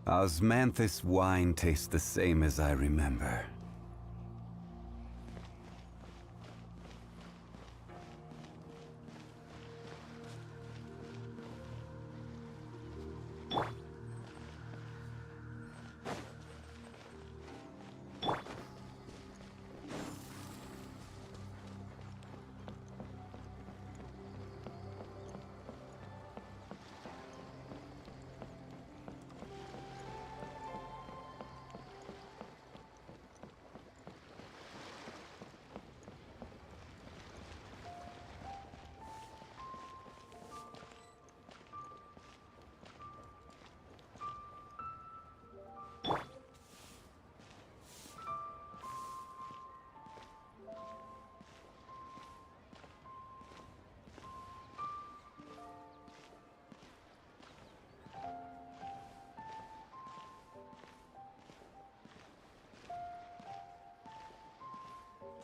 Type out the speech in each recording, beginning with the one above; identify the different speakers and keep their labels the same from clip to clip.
Speaker 1: Osmanthus wine tastes the same as I remember.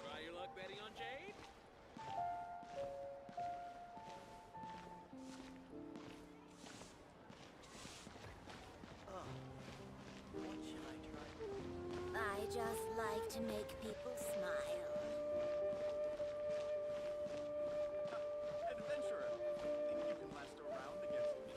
Speaker 2: Try your luck betting on Jade?
Speaker 3: What should I try? I just like to make people smile.
Speaker 4: Adventurer, think you can last a round against me?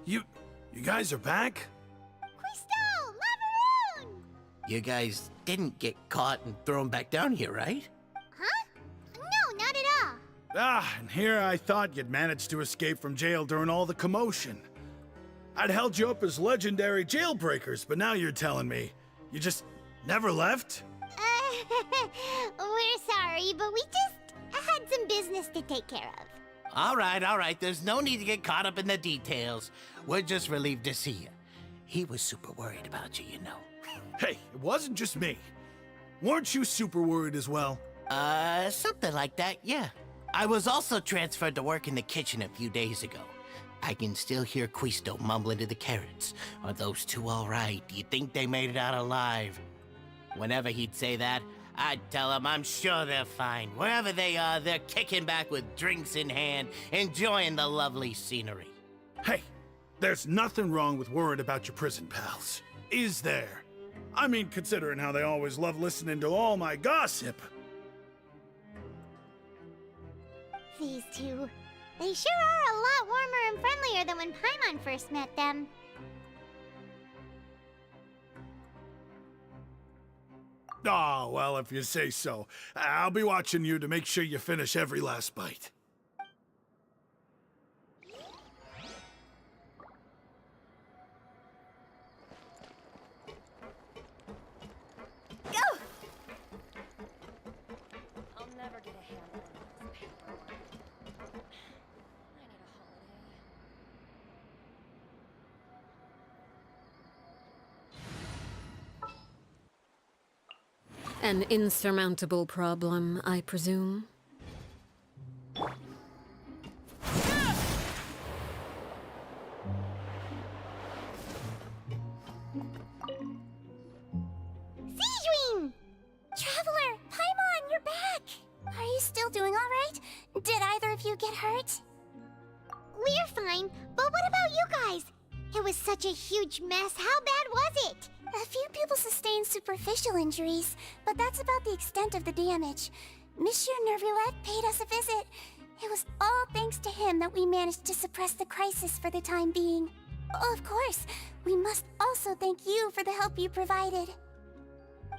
Speaker 5: You guys are back?
Speaker 3: Crystal! Lavaroon!
Speaker 6: You guys didn't get caught and thrown back down here, right?
Speaker 3: Huh? No, not at all.
Speaker 5: Ah, and here I thought you'd managed to escape from jail during all the commotion. I'd held you up as legendary jailbreakers, but now you're telling me you just never left?
Speaker 3: We're sorry, but we just had some business to take care of.
Speaker 6: All right. There's no need to get caught up in the details. We're just relieved to see you. He was super worried about you, you know.
Speaker 5: Hey, it wasn't just me. Weren't you super worried as well?
Speaker 6: Something like that, yeah. I was also transferred to work in the kitchen a few days ago. I can still hear Quisto mumbling to the carrots. Are those two all right? Do you think they made it out alive? Whenever he'd say that, I'd tell him I'm sure they're fine. Wherever they are, they're kicking back with drinks in hand, enjoying the lovely scenery.
Speaker 5: Hey, there's nothing wrong with worrying about your prison pals. Is there? I mean, considering how they always love listening to all my gossip.
Speaker 3: These two. They sure are a lot warmer and friendlier than when Paimon first met them.
Speaker 5: Oh, well, if you say so. I'll be watching you to make sure you finish every last bite.
Speaker 3: Go!
Speaker 7: I'll never get a handle on this paperwork. I need a holiday.
Speaker 8: An insurmountable problem, I presume.
Speaker 3: Sejuin! Traveler, Paimon, you're back! Are you still doing all right? Did either of you get hurt? We're fine, but what about you guys? It was such a huge mess. How bad was it? A few people sustained superficial injuries, but that's about the extent of the damage. Monsieur Nervulette paid us a visit. It was all thanks to him that we managed to suppress the crisis for the time being. Of course, we must also thank you for the help you provided.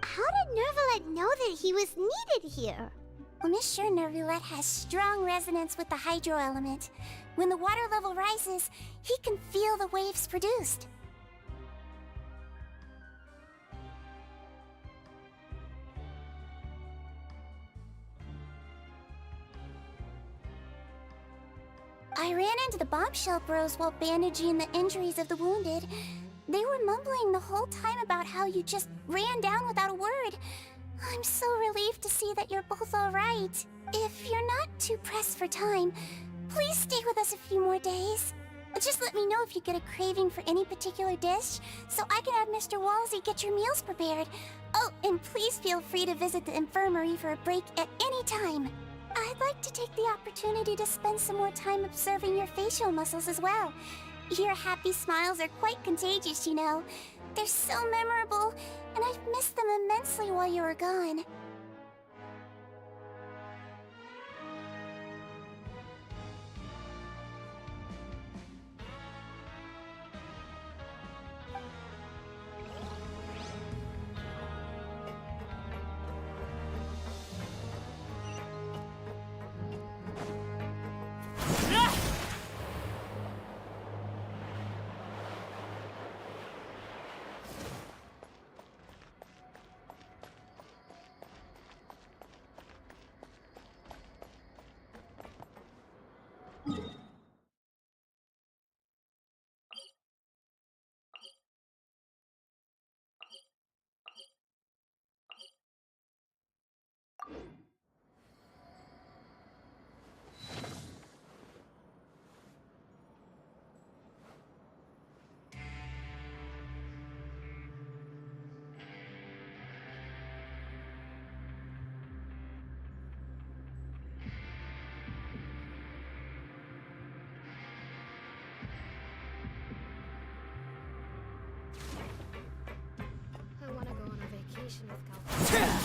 Speaker 3: How did Nervulette know that he was needed here? Well, Miss Sure Nervulette has strong resonance with the hydro element. When the water level rises, he can feel the waves produced. I ran into the bombshell bros while bandaging the injuries of the wounded. They were mumbling the whole time about how you just ran down without a word. I'm so relieved to see that you're both alright. If you're not too pressed for time, please stay with us a few more days. Just let me know if you get a craving for any particular dish, so I can have Mr. Walsey get your meals prepared. Oh, and please feel free to visit the infirmary for a break at any time. I'd like to take the opportunity to spend some more time observing your facial muscles as well. Your happy smiles are quite contagious, you know. They're so memorable, and I've missed them immensely while you were gone.
Speaker 7: I want to go on a vacation with Cal.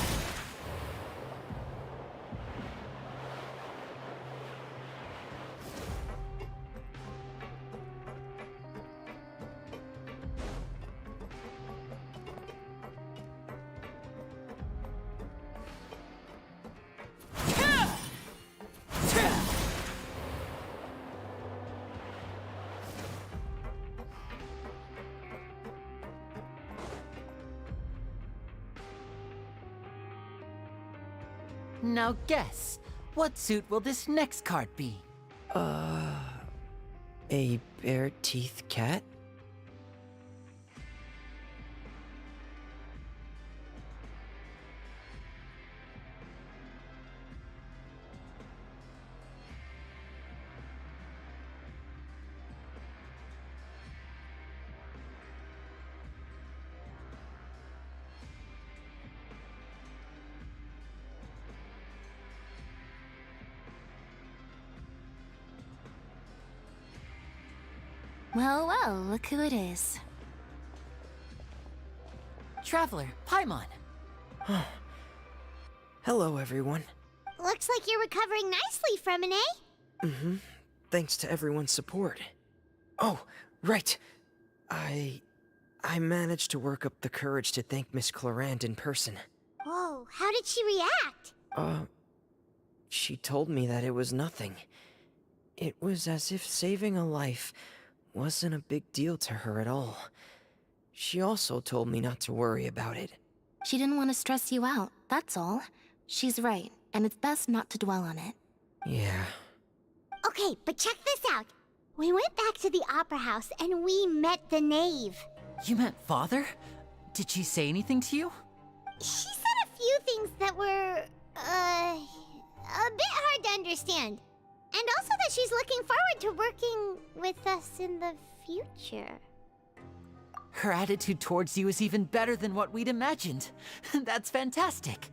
Speaker 2: Now guess, what suit will this next card be?
Speaker 9: A bare teeth cat?
Speaker 3: Well, well, look who it is.
Speaker 2: Traveler, Paimon.
Speaker 9: Hello, everyone.
Speaker 3: Looks like you're recovering nicely from it, eh?
Speaker 9: Thanks to everyone's support. Oh, right. I managed to work up the courage to thank Miss Clorand in person.
Speaker 3: Whoa, how did she react?
Speaker 9: She told me that it was nothing. It was as if saving a life wasn't a big deal to her at all. She also told me not to worry about it.
Speaker 10: She didn't want to stress you out, that's all. She's right, and it's best not to dwell on it.
Speaker 9: Yeah.
Speaker 3: Okay, but check this out. We went back to the opera house and we met the knave.
Speaker 2: You met Father? Did she say anything to you?
Speaker 3: She said a few things that were, a bit hard to understand. And also that she's looking forward to working with us in the future.
Speaker 2: Her attitude towards you is even better than what we'd imagined. That's fantastic.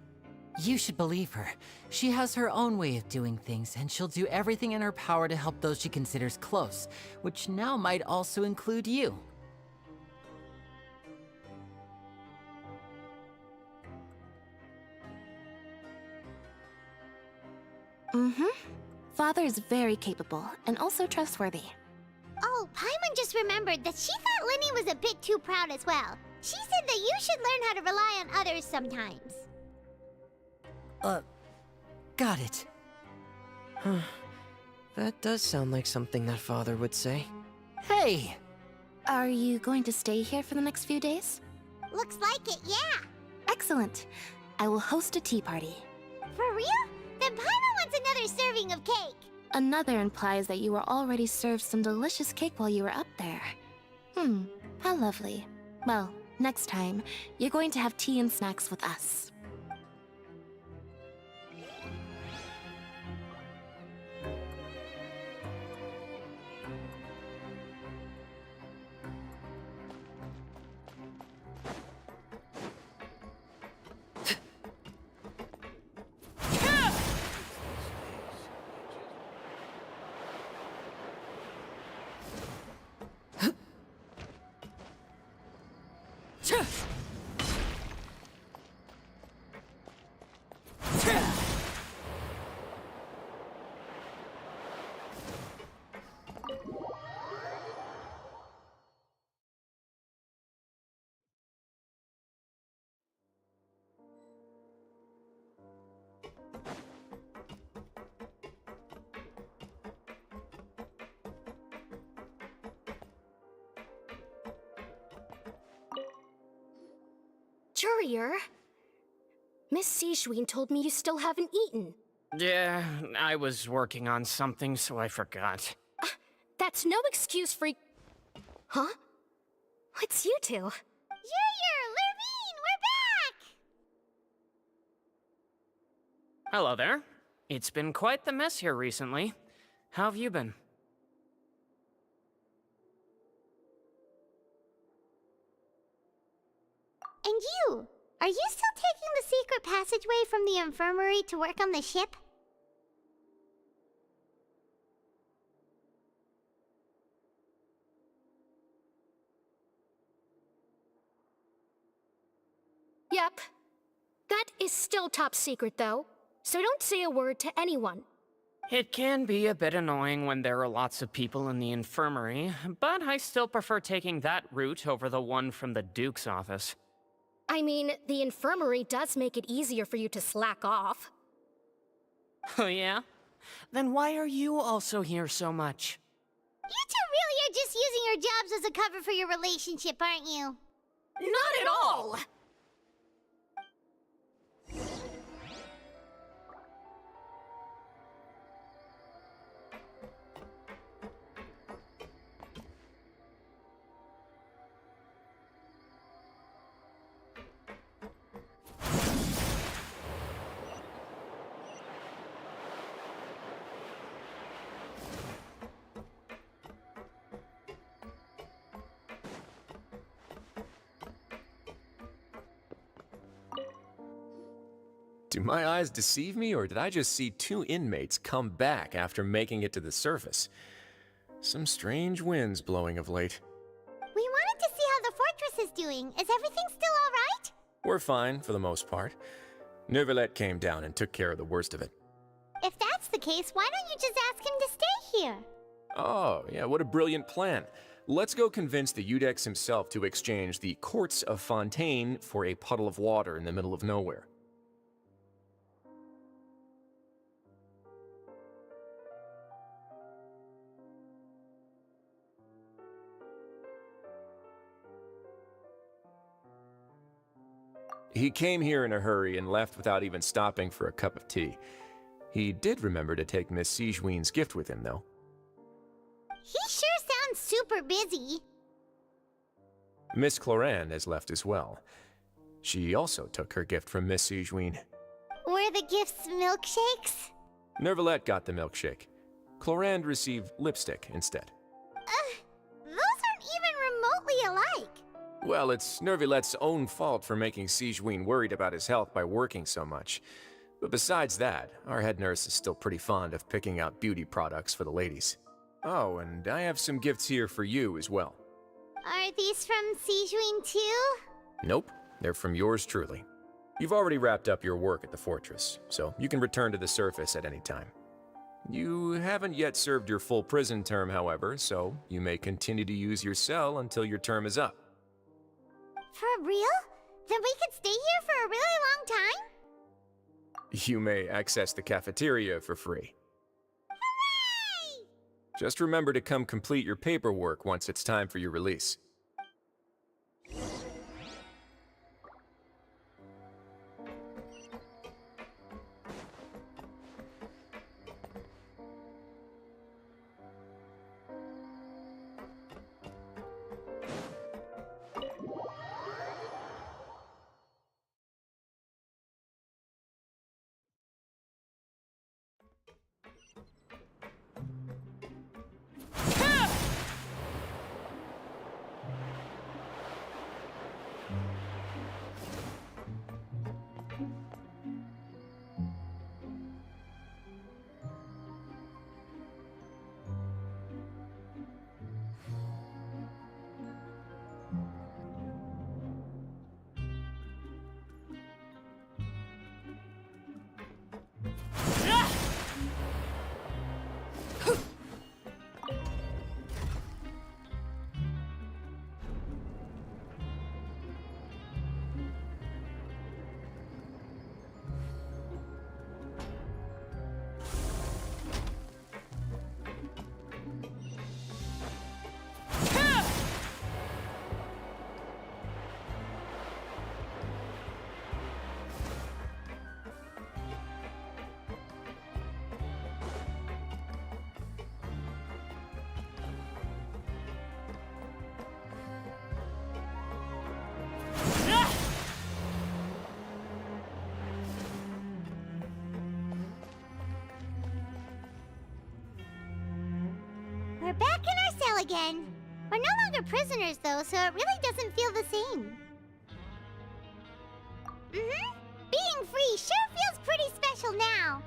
Speaker 2: You should believe her. She has her own way of doing things, and she'll do everything in her power to help those she considers close, which now might also include you.
Speaker 10: Father is very capable, and also trustworthy.
Speaker 3: Oh, Paimon just remembered that she thought Lenny was a bit too proud as well. She said that you should learn how to rely on others sometimes.
Speaker 2: Got it.
Speaker 9: That does sound like something that father would say.
Speaker 2: Hey!
Speaker 10: Are you going to stay here for the next few days?
Speaker 3: Looks like it, yeah.
Speaker 10: Excellent. I will host a tea party.
Speaker 3: For real? Then Paimon wants another serving of cake.
Speaker 10: Another implies that you were already served some delicious cake while you were up there. How lovely. Well, next time, you're going to have tea and snacks with us.
Speaker 7: Courier, Miss Sijwin told me you still haven't eaten.
Speaker 11: Yeah, I was working on something, so I forgot.
Speaker 7: That's no excuse for... Huh? It's you two.
Speaker 3: Courier, Lurvine, we're back!
Speaker 11: Hello there. It's been quite the mess here recently. How have you been?
Speaker 3: And you? Are you still taking the secret passageway from the infirmary to work on the ship?
Speaker 7: Yep. That is still top secret, though. So don't say a word to anyone.
Speaker 11: It can be a bit annoying when there are lots of people in the infirmary, but I still prefer taking that route over the one from the Duke's office.
Speaker 7: I mean, the infirmary does make it easier for you to slack off.
Speaker 11: Oh yeah? Then why are you also here so much?
Speaker 3: You two really are just using your jobs as a cover for your relationship, aren't you?
Speaker 7: Not at all!
Speaker 12: Do my eyes deceive me, or did I just see two inmates come back after making it to the surface? Some strange winds blowing of late.
Speaker 3: We wanted to see how the fortress is doing. Is everything still alright?
Speaker 12: We're fine, for the most part. Neuvillette came down and took care of the worst of it.
Speaker 3: If that's the case, why don't you just ask him to stay here?
Speaker 12: Oh, yeah, what a brilliant plan. Let's go convince the Eudex himself to exchange the Courts of Fontaine for a puddle of water in the middle of nowhere. He came here in a hurry and left without even stopping for a cup of tea. He did remember to take Miss Sijwin's gift with him, though.
Speaker 3: He sure sounds super busy.
Speaker 12: Miss Clorinde has left as well. She also took her gift from Miss Sijwin.
Speaker 3: Were the gifts milkshakes?
Speaker 12: Neuvillette got the milkshake. Clorinde received lipstick instead.
Speaker 3: Those aren't even remotely alike.
Speaker 12: Well, it's Neuvillette's own fault for making Sijwin worried about his health by working so much. But besides that, our head nurse is still pretty fond of picking out beauty products for the ladies. Oh, and I have some gifts here for you as well.
Speaker 3: Are these from Sijwin too?
Speaker 12: Nope, they're from yours truly. You've already wrapped up your work at the fortress, so you can return to the surface at any time. You haven't yet served your full prison term, however, so you may continue to use your cell until your term is up.
Speaker 3: For real? Then we could stay here for a really long time?
Speaker 12: You may access the cafeteria for free. Just remember to come complete your paperwork once it's time for your release.
Speaker 3: We're back in our cell again. We're no longer prisoners, though, so it really doesn't feel the same. Being free sure feels pretty special now.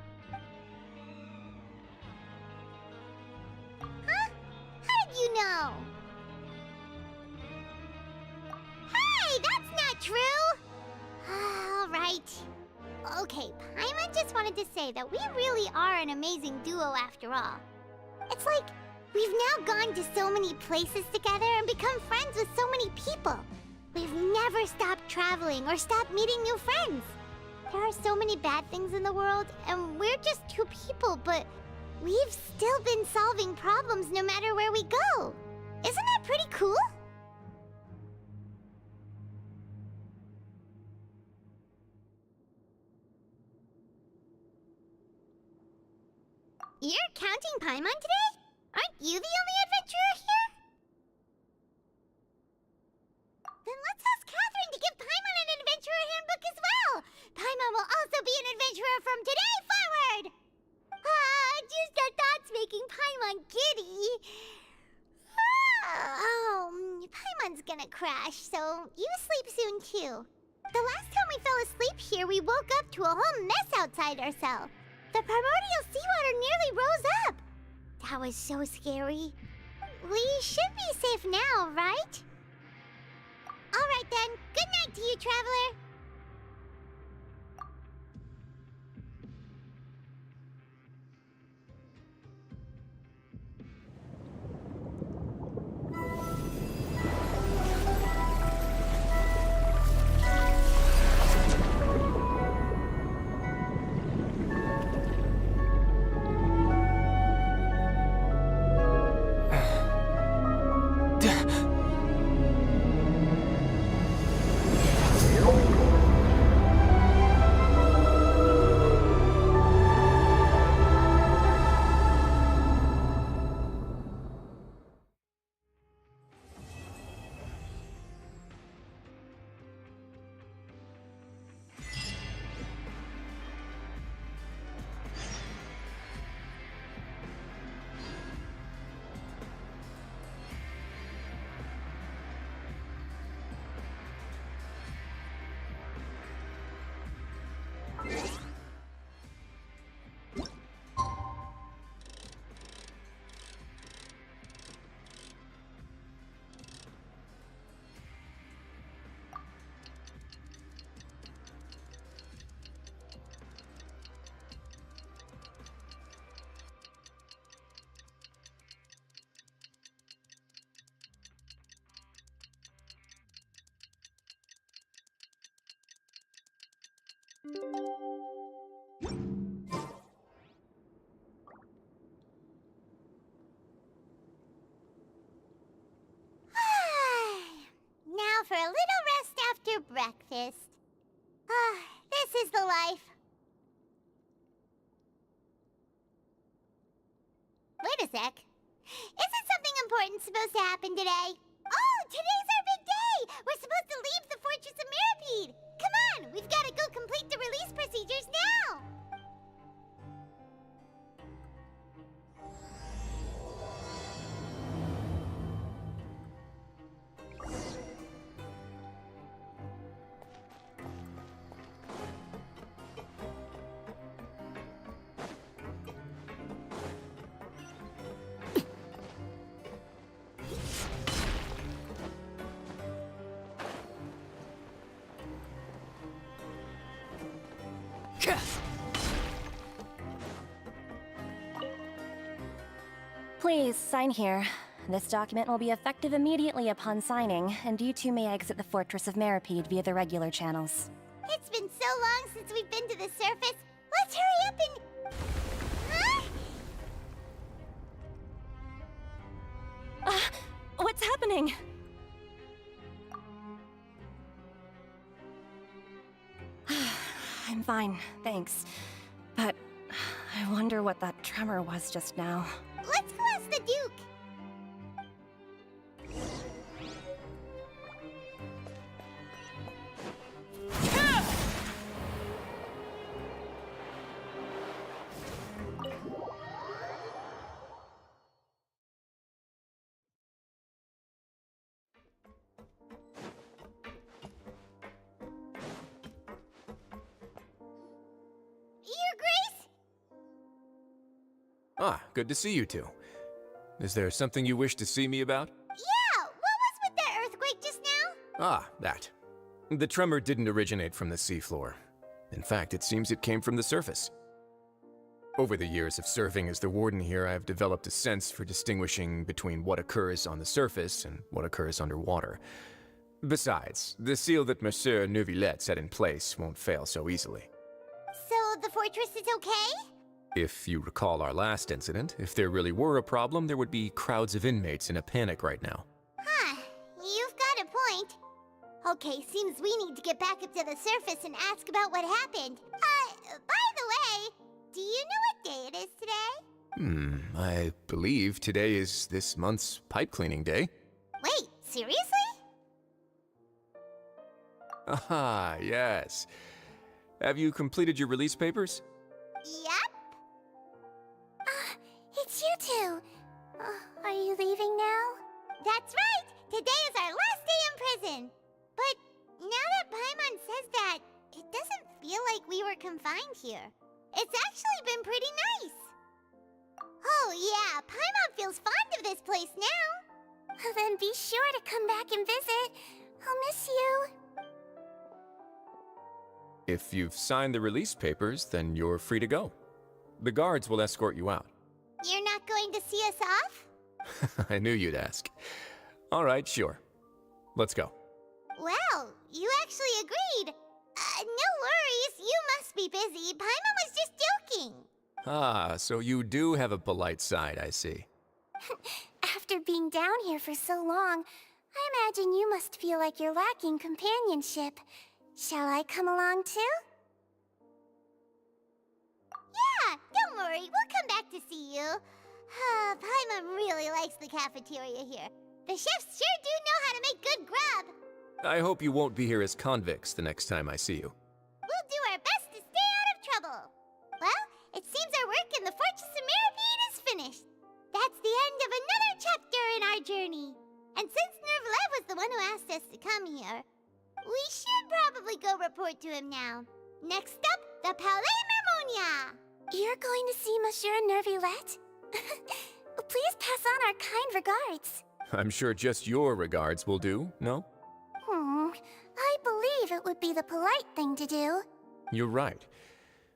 Speaker 3: Huh? How did you know? Hey, that's not true! All right. Okay, Paimon just wanted to say that we really are an amazing duo after all. It's like we've now gone to so many places together and become friends with so many people. We've never stopped traveling or stopped meeting new friends. There are so many bad things in the world, and we're just two people, but we've still been solving problems no matter where we go. Isn't that pretty cool? You're counting Paimon today? Aren't you the only adventurer here? Then let's ask Catherine to give Paimon an adventurer handbook as well. Paimon will also be an adventurer from today forward. Just our thoughts making Paimon giddy. Paimon's gonna crash, so you sleep soon too. The last time we fell asleep here, we woke up to a whole mess outside our cell. The primordial seawater nearly rose up. That was so scary. We should be safe now, right? All right then. Good night to you, traveler. amethyst. Ah, this is the life. Wait a sec. Isn't something important supposed to happen today? Oh, today's our big day! We're supposed to leave the Fortress of Mirapede! Come on, we've got to go complete the release procedures now!
Speaker 7: Please, sign here. This document will be effective immediately upon signing, and you two may exit the Fortress of Mirapede via the regular channels.
Speaker 3: It's been so long since we've been to the surface. Let's hurry up and... Huh?
Speaker 7: What's happening? I'm fine, thanks. But I wonder what that tremor was just now.
Speaker 3: Let's go ask the Duke. Your Grace?
Speaker 12: Ah, good to see you two. Is there something you wish to see me about?
Speaker 3: Yeah, what was with that earthquake just now?
Speaker 12: Ah, that. The tremor didn't originate from the seafloor. In fact, it seems it came from the surface. Over the years of serving as the warden here, I have developed a sense for distinguishing between what occurs on the surface and what occurs underwater. Besides, the seal that Monsieur Neuvillette set in place won't fail so easily.
Speaker 3: So the fortress is okay?
Speaker 12: If you recall our last incident, if there really were a problem, there would be crowds of inmates in a panic right now.
Speaker 3: Huh, you've got a point. Okay, seems we need to get back up to the surface and ask about what happened. By the way, do you know what day it is today?
Speaker 12: I believe today is this month's pipe cleaning day.
Speaker 3: Wait, seriously?
Speaker 12: Ah, yes. Have you completed your release papers?
Speaker 3: Yep. It's you two. Are you leaving now? That's right! Today is our last day in prison! But now that Paimon says that, it doesn't feel like we were confined here. It's actually been pretty nice. Oh yeah, Paimon feels fond of this place now. Then be sure to come back and visit. I'll miss you.
Speaker 12: If you've signed the release papers, then you're free to go. The guards will escort you out.
Speaker 3: You're not going to see us off?
Speaker 12: I knew you'd ask. All right, sure. Let's go.
Speaker 3: Well, you actually agreed. No worries, you must be busy. Paimon was just joking.
Speaker 12: Ah, so you do have a polite side, I see.
Speaker 3: After being down here for so long, I imagine you must feel like you're lacking companionship. Shall I come along too? Yeah, don't worry, we'll come back to see you. Paimon really likes the cafeteria here. The chefs sure do know how to make good grub.
Speaker 12: I hope you won't be here as convicts the next time I see you.
Speaker 3: We'll do our best to stay out of trouble. Well, it seems our work in the Fortress of Mirapede is finished. That's the end of another chapter in our journey. And since Neuvillette was the one who asked us to come here, we should probably go report to him now. Next up, the Palais Mermonia. You're going to see Monsieur Neuvillette? Please pass on our kind regards.
Speaker 12: I'm sure just your regards will do, no?
Speaker 3: I believe it would be the polite thing to do.
Speaker 12: You're right.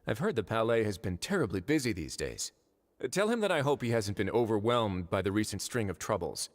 Speaker 12: I've heard the Palais has been terribly busy these days. Tell him that I hope he hasn't been overwhelmed by the recent string of troubles.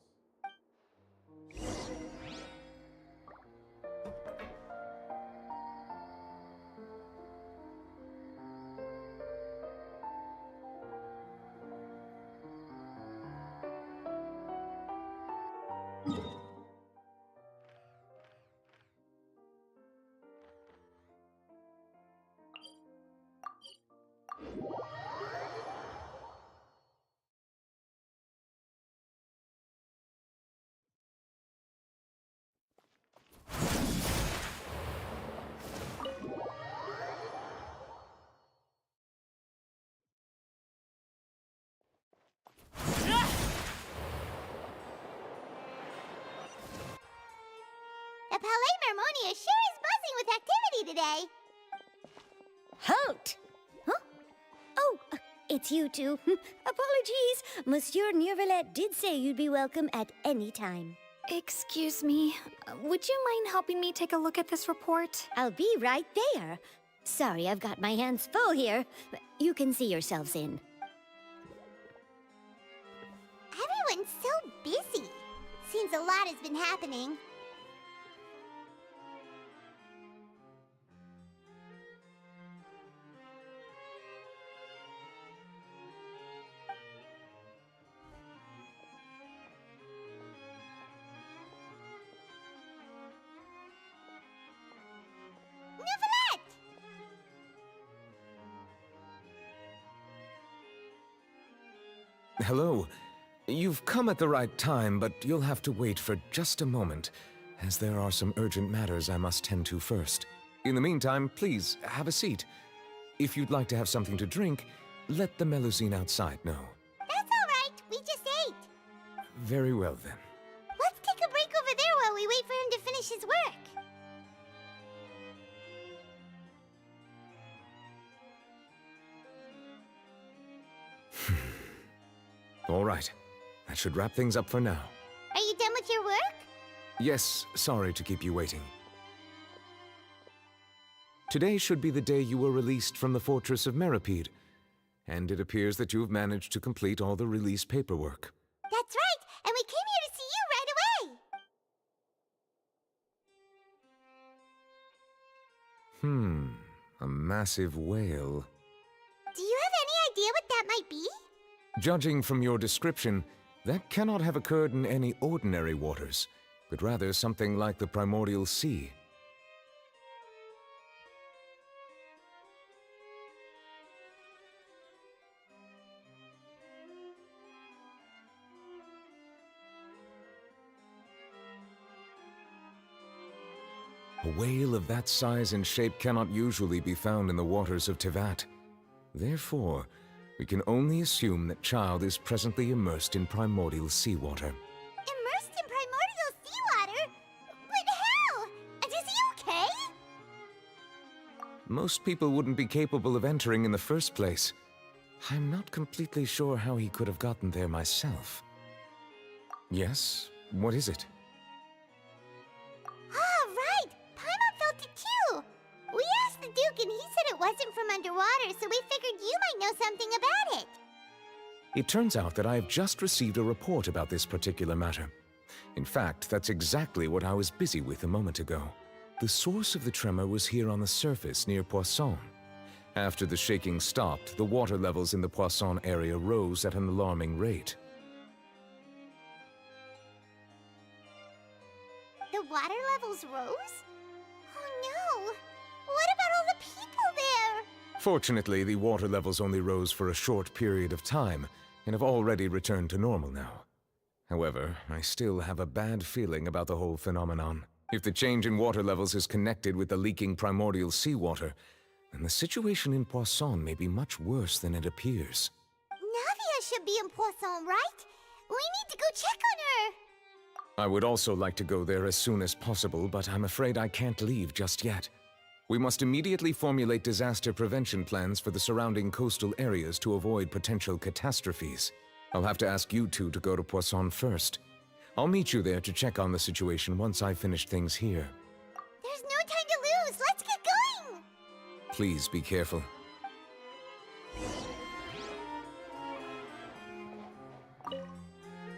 Speaker 3: The Palais Mermonia sure is buzzing with activity today.
Speaker 13: Halt! Huh? Oh, it's you two. Apologies. Monsieur Neuvillette did say you'd be welcome at any time.
Speaker 10: Excuse me. Would you mind helping me take a look at this report?
Speaker 13: I'll be right there. Sorry, I've got my hands full here. You can see yourselves in.
Speaker 3: Everyone's so busy. Seems a lot has been happening. Neuvillette!
Speaker 14: Hello. You've come at the right time, but you'll have to wait for just a moment, as there are some urgent matters I must tend to first. In the meantime, please, have a seat. If you'd like to have something to drink, let the Melusine outside know.
Speaker 3: That's all right. We just ate.
Speaker 14: Very well, then.
Speaker 3: Let's take a break over there while we wait for him to finish his work.
Speaker 14: All right. That should wrap things up for now.
Speaker 3: Are you done with your work?
Speaker 14: Yes, sorry to keep you waiting. Today should be the day you were released from the Fortress of Meripede, and it appears that you have managed to complete all the release paperwork.
Speaker 3: That's right, and we came here to see you right away.
Speaker 14: A massive whale.
Speaker 3: Do you have any idea what that might be?
Speaker 14: Judging from your description, that cannot have occurred in any ordinary waters, but rather something like the primordial sea. A whale of that size and shape cannot usually be found in the waters of Teyvat. Therefore, we can only assume that Childe is presently immersed in primordial seawater.
Speaker 3: Immersed in primordial seawater? But how? Is he okay?
Speaker 14: Most people wouldn't be capable of entering in the first place. I'm not completely sure how he could have gotten there myself. Yes? What is it?
Speaker 3: Ah, right! Paimon felt it too! We asked the Duke and he said it wasn't from underwater, so we figured you might know something about it.
Speaker 14: It turns out that I have just received a report about this particular matter. In fact, that's exactly what I was busy with a moment ago. The source of the tremor was here on the surface near Poisson. After the shaking stopped, the water levels in the Poisson area rose at an alarming rate.
Speaker 3: The water levels rose? Oh no! What about all the people there?
Speaker 14: Fortunately, the water levels only rose for a short period of time, and have already returned to normal now. However, I still have a bad feeling about the whole phenomenon. If the change in water levels is connected with the leaking primordial seawater, then the situation in Poisson may be much worse than it appears.
Speaker 3: Navia should be in Poisson, right? We need to go check on her!
Speaker 14: I would also like to go there as soon as possible, but I'm afraid I can't leave just yet. We must immediately formulate disaster prevention plans for the surrounding coastal areas to avoid potential catastrophes. I'll have to ask you two to go to Poisson first. I'll meet you there to check on the situation once I've finished things here.
Speaker 3: There's no time to lose! Let's get going!
Speaker 14: Please be careful.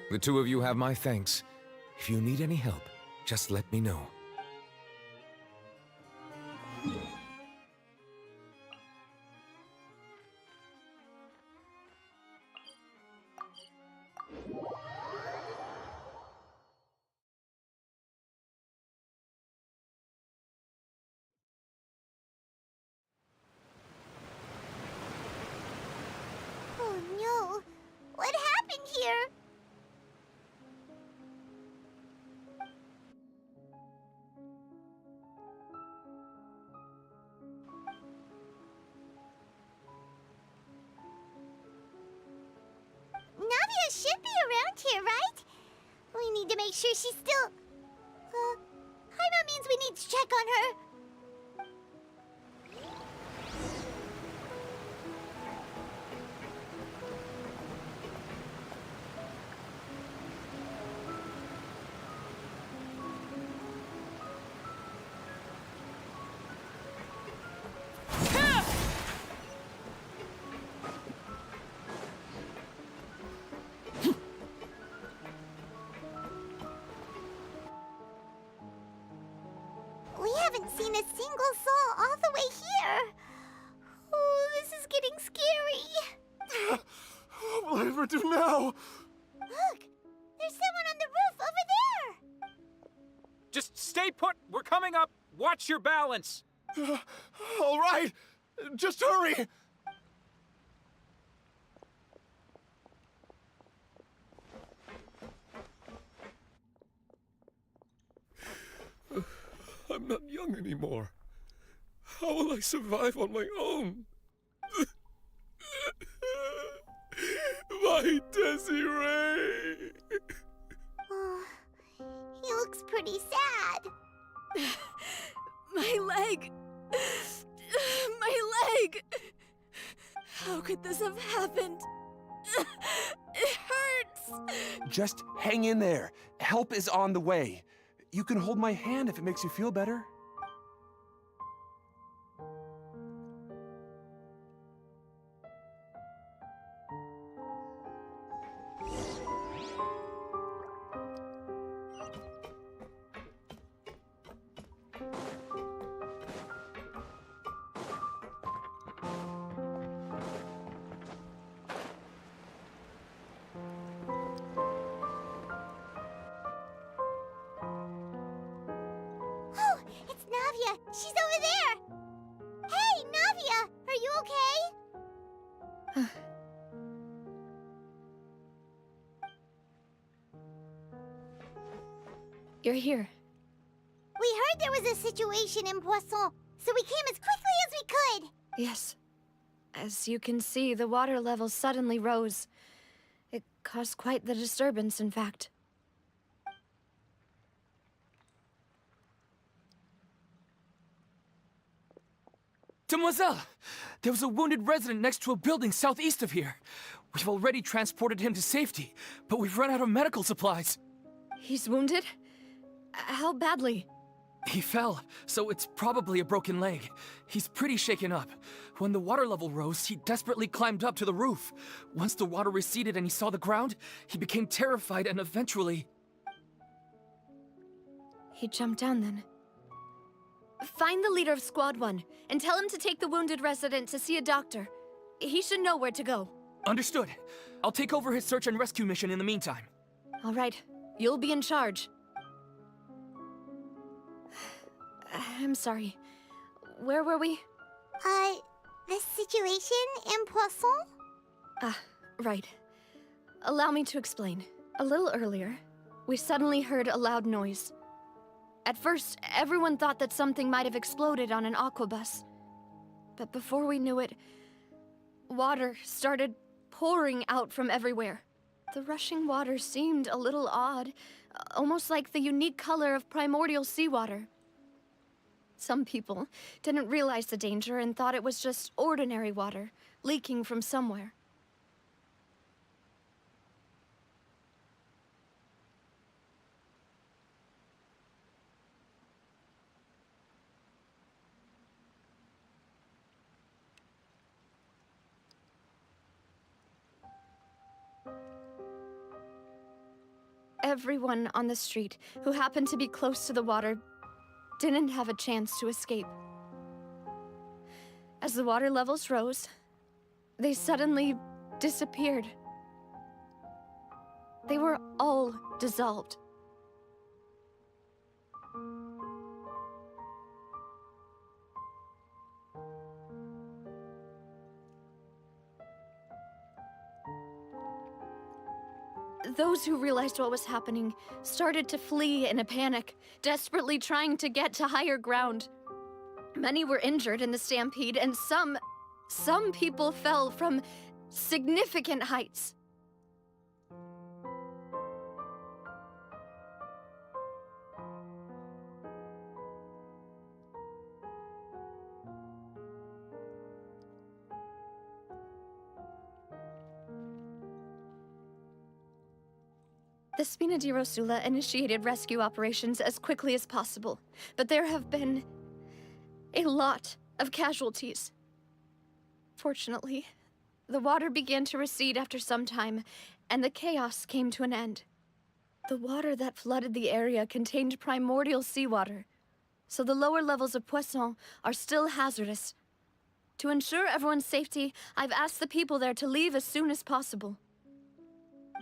Speaker 14: The two of you have my thanks. If you need any help, just let me know.
Speaker 3: Oh no! What happened here? Navia should be around here, right? We need to make sure she's still... Paimon means we need to check on her. We haven't seen a single soul all the way here. Oh, this is getting scary.
Speaker 4: What will I ever do now?
Speaker 3: Look, there's someone on the roof over there.
Speaker 15: Just stay put. We're coming up. Watch your balance.
Speaker 4: All right, just hurry. I'm not young anymore. How will I survive on my own? My Desiree!
Speaker 3: Oh, he looks pretty sad.
Speaker 16: My leg! My leg! How could this have happened? It hurts!
Speaker 17: Just hang in there. Help is on the way. You can hold my hand if it makes you feel better.
Speaker 3: Oh, it's Navia. She's over there. Hey, Navia, are you okay?
Speaker 16: You're here.
Speaker 3: We heard there was a situation in Poisson, so we came as quickly as we could.
Speaker 16: Yes. As you can see, the water level suddenly rose. It caused quite the disturbance, in fact.
Speaker 15: Demoiselle! There was a wounded resident next to a building southeast of here. We've already transported him to safety, but we've run out of medical supplies.
Speaker 16: He's wounded? How badly?
Speaker 15: He fell, so it's probably a broken leg. He's pretty shaken up. When the water level rose, he desperately climbed up to the roof. Once the water receded and he saw the ground, he became terrified and eventually...
Speaker 16: He jumped down then. Find the leader of Squad 1 and tell him to take the wounded resident to see a doctor. He should know where to go.
Speaker 15: Understood. I'll take over his search and rescue mission in the meantime.
Speaker 16: All right. You'll be in charge. I'm sorry. Where were we?
Speaker 3: The situation in Poisson?
Speaker 16: Ah, right. Allow me to explain. A little earlier, we suddenly heard a loud noise. At first, everyone thought that something might have exploded on an aquabus. But before we knew it, water started pouring out from everywhere. The rushing water seemed a little odd, almost like the unique color of primordial seawater. Some people didn't realize the danger and thought it was just ordinary water, leaking from somewhere. Everyone on the street who happened to be close to the water didn't have a chance to escape. As the water levels rose, they suddenly disappeared. They were all dissolved. Those who realized what was happening started to flee in a panic, desperately trying to get to higher ground. Many were injured in the stampede, and some people fell from significant heights. The Spina di Rosula initiated rescue operations as quickly as possible, but there have been a lot of casualties. Fortunately, the water began to recede after some time, and the chaos came to an end. The water that flooded the area contained primordial seawater, so the lower levels of Poisson are still hazardous. To ensure everyone's safety, I've asked the people there to leave as soon as possible.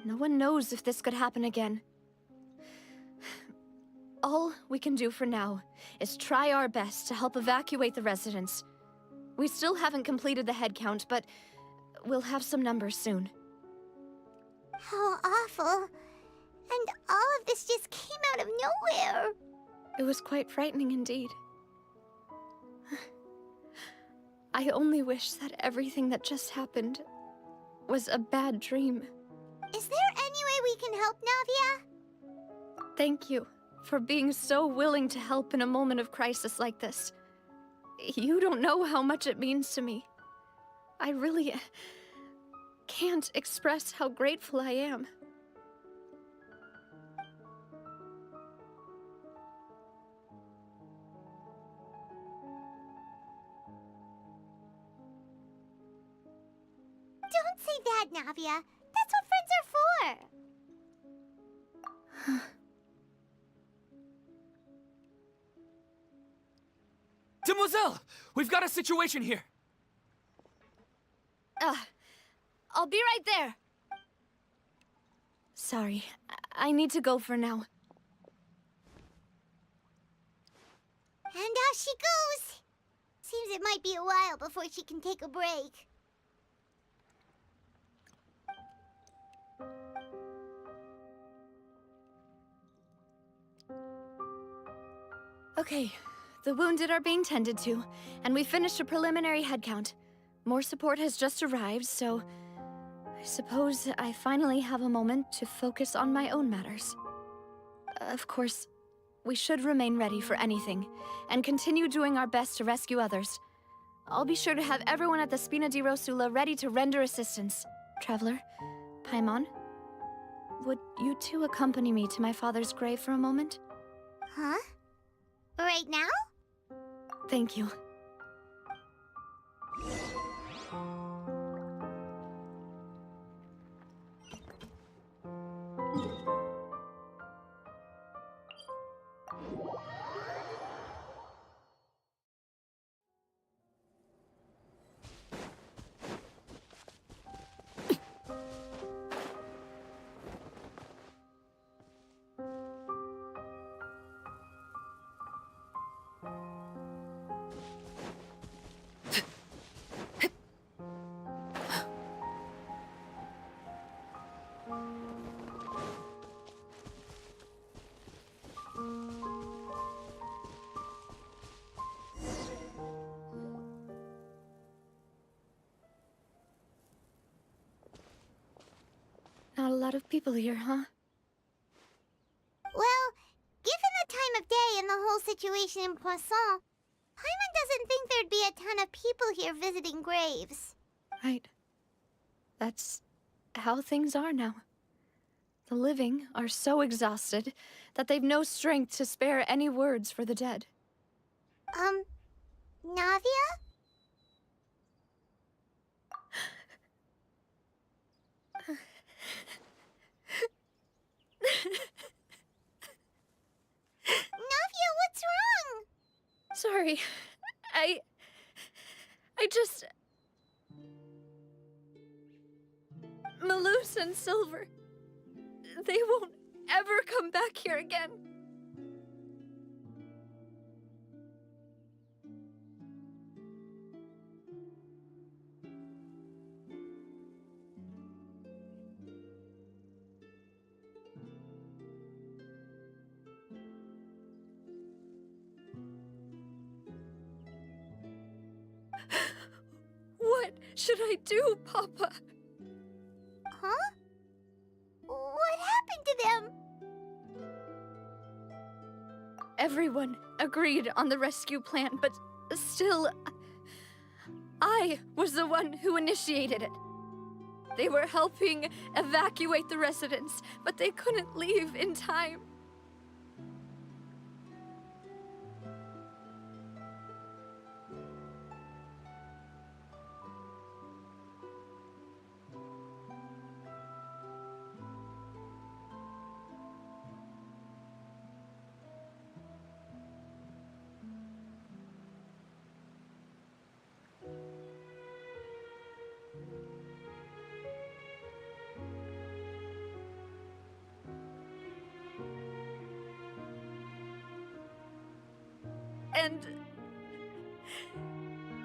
Speaker 16: No one knows if this could happen again. All we can do for now is try our best to help evacuate the residents. We still haven't completed the head count, but we'll have some numbers soon.
Speaker 3: How awful. And all of this just came out of nowhere.
Speaker 16: It was quite frightening indeed. I only wish that everything that just happened was a bad dream.
Speaker 3: Is there any way we can help, Navia?
Speaker 16: Thank you for being so willing to help in a moment of crisis like this. You don't know how much it means to me. I really can't express how grateful I am.
Speaker 3: Don't say that, Navia. That's what friends are for.
Speaker 15: Demoiselle! We've got a situation here!
Speaker 16: I'll be right there. Sorry, I need to go for now.
Speaker 3: And out she goes. Seems it might be a while before she can take a break.
Speaker 16: Okay, the wounded are being tended to, and we finished a preliminary head count. More support has just arrived, so I suppose I finally have a moment to focus on my own matters. Of course, we should remain ready for anything, and continue doing our best to rescue others. I'll be sure to have everyone at the Spina di Rosula ready to render assistance. Traveler, Paimon, would you two accompany me to my father's grave for a moment?
Speaker 3: Huh? Right now?
Speaker 16: Thank you. Not a lot of people here, huh?
Speaker 3: Well, given the time of day and the whole situation in Poisson, Paimon doesn't think there'd be a ton of people here visiting graves.
Speaker 16: Right. That's how things are now. The living are so exhausted that they've no strength to spare any words for the dead.
Speaker 3: Navia? Navia, what's wrong?
Speaker 16: Sorry. I just... Malus and Silver... They won't ever come back here again. What should I do, Papa?
Speaker 3: Huh? What happened to them?
Speaker 16: Everyone agreed on the rescue plan, but still, I was the one who initiated it. They were helping evacuate the residents, but they couldn't leave in time.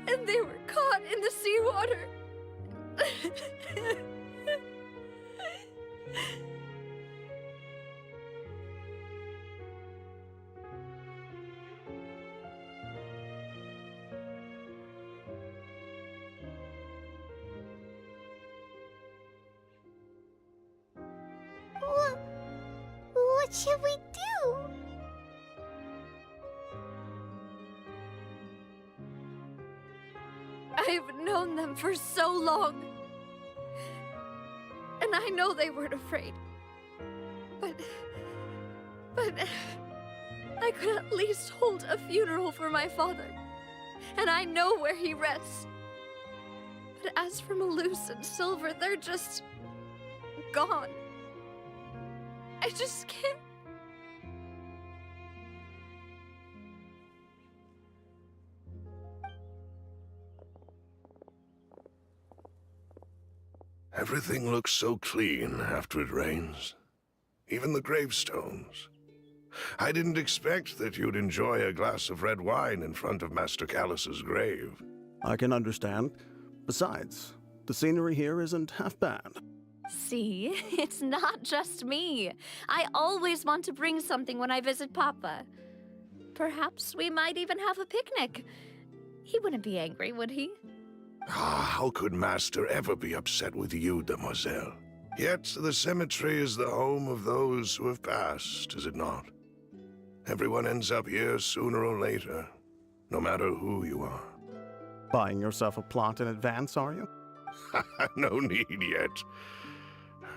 Speaker 16: And they were caught in the seawater.
Speaker 3: What should we do?
Speaker 16: I've known them for so long. And I know they weren't afraid. But I could at least hold a funeral for my father. And I know where he rests. But as for Malus and Silver, they're just gone. I just can't.
Speaker 18: Everything looks so clean after it rains. Even the gravestones. I didn't expect that you'd enjoy a glass of red wine in front of Master Callus's grave.
Speaker 19: I can understand. Besides, the scenery here isn't half bad.
Speaker 16: See, it's not just me. I always want to bring something when I visit Papa. Perhaps we might even have a picnic. He wouldn't be angry, would he?
Speaker 18: How could Master ever be upset with you, Demoiselle? Yet the cemetery is the home of those who have passed, is it not? Everyone ends up here sooner or later, no matter who you are.
Speaker 19: Buying yourself a plot in advance, are you?
Speaker 18: No need yet.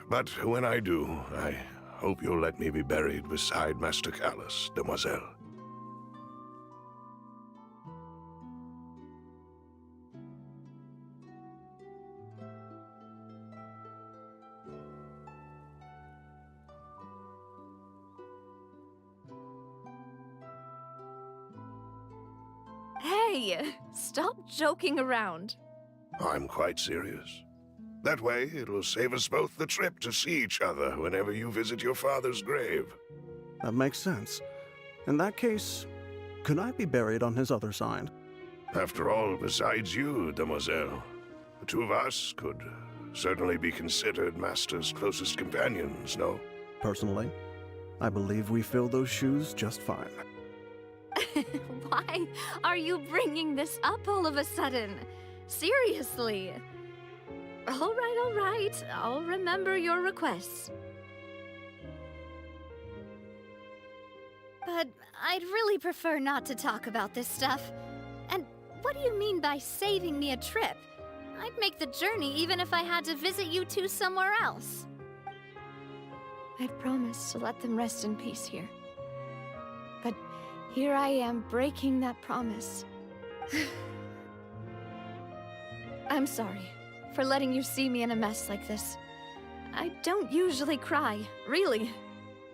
Speaker 18: But when I do, I hope you'll let me be buried beside Master Callus, Demoiselle.
Speaker 16: Hey, stop joking around.
Speaker 18: I'm quite serious. That way, it'll save us both the trip to see each other whenever you visit your father's grave.
Speaker 19: That makes sense. In that case, could I be buried on his other side?
Speaker 18: After all, besides you, Demoiselle, the two of us could certainly be considered Master's closest companions, no?
Speaker 19: Personally, I believe we fill those shoes just fine.
Speaker 16: Why are you bringing this up all of a sudden? Seriously. All right. I'll remember your requests. But I'd really prefer not to talk about this stuff. And what do you mean by saving me a trip? I'd make the journey even if I had to visit you two somewhere else. I'd promised to let them rest in peace here. But here I am breaking that promise. I'm sorry for letting you see me in a mess like this. I don't usually cry, really.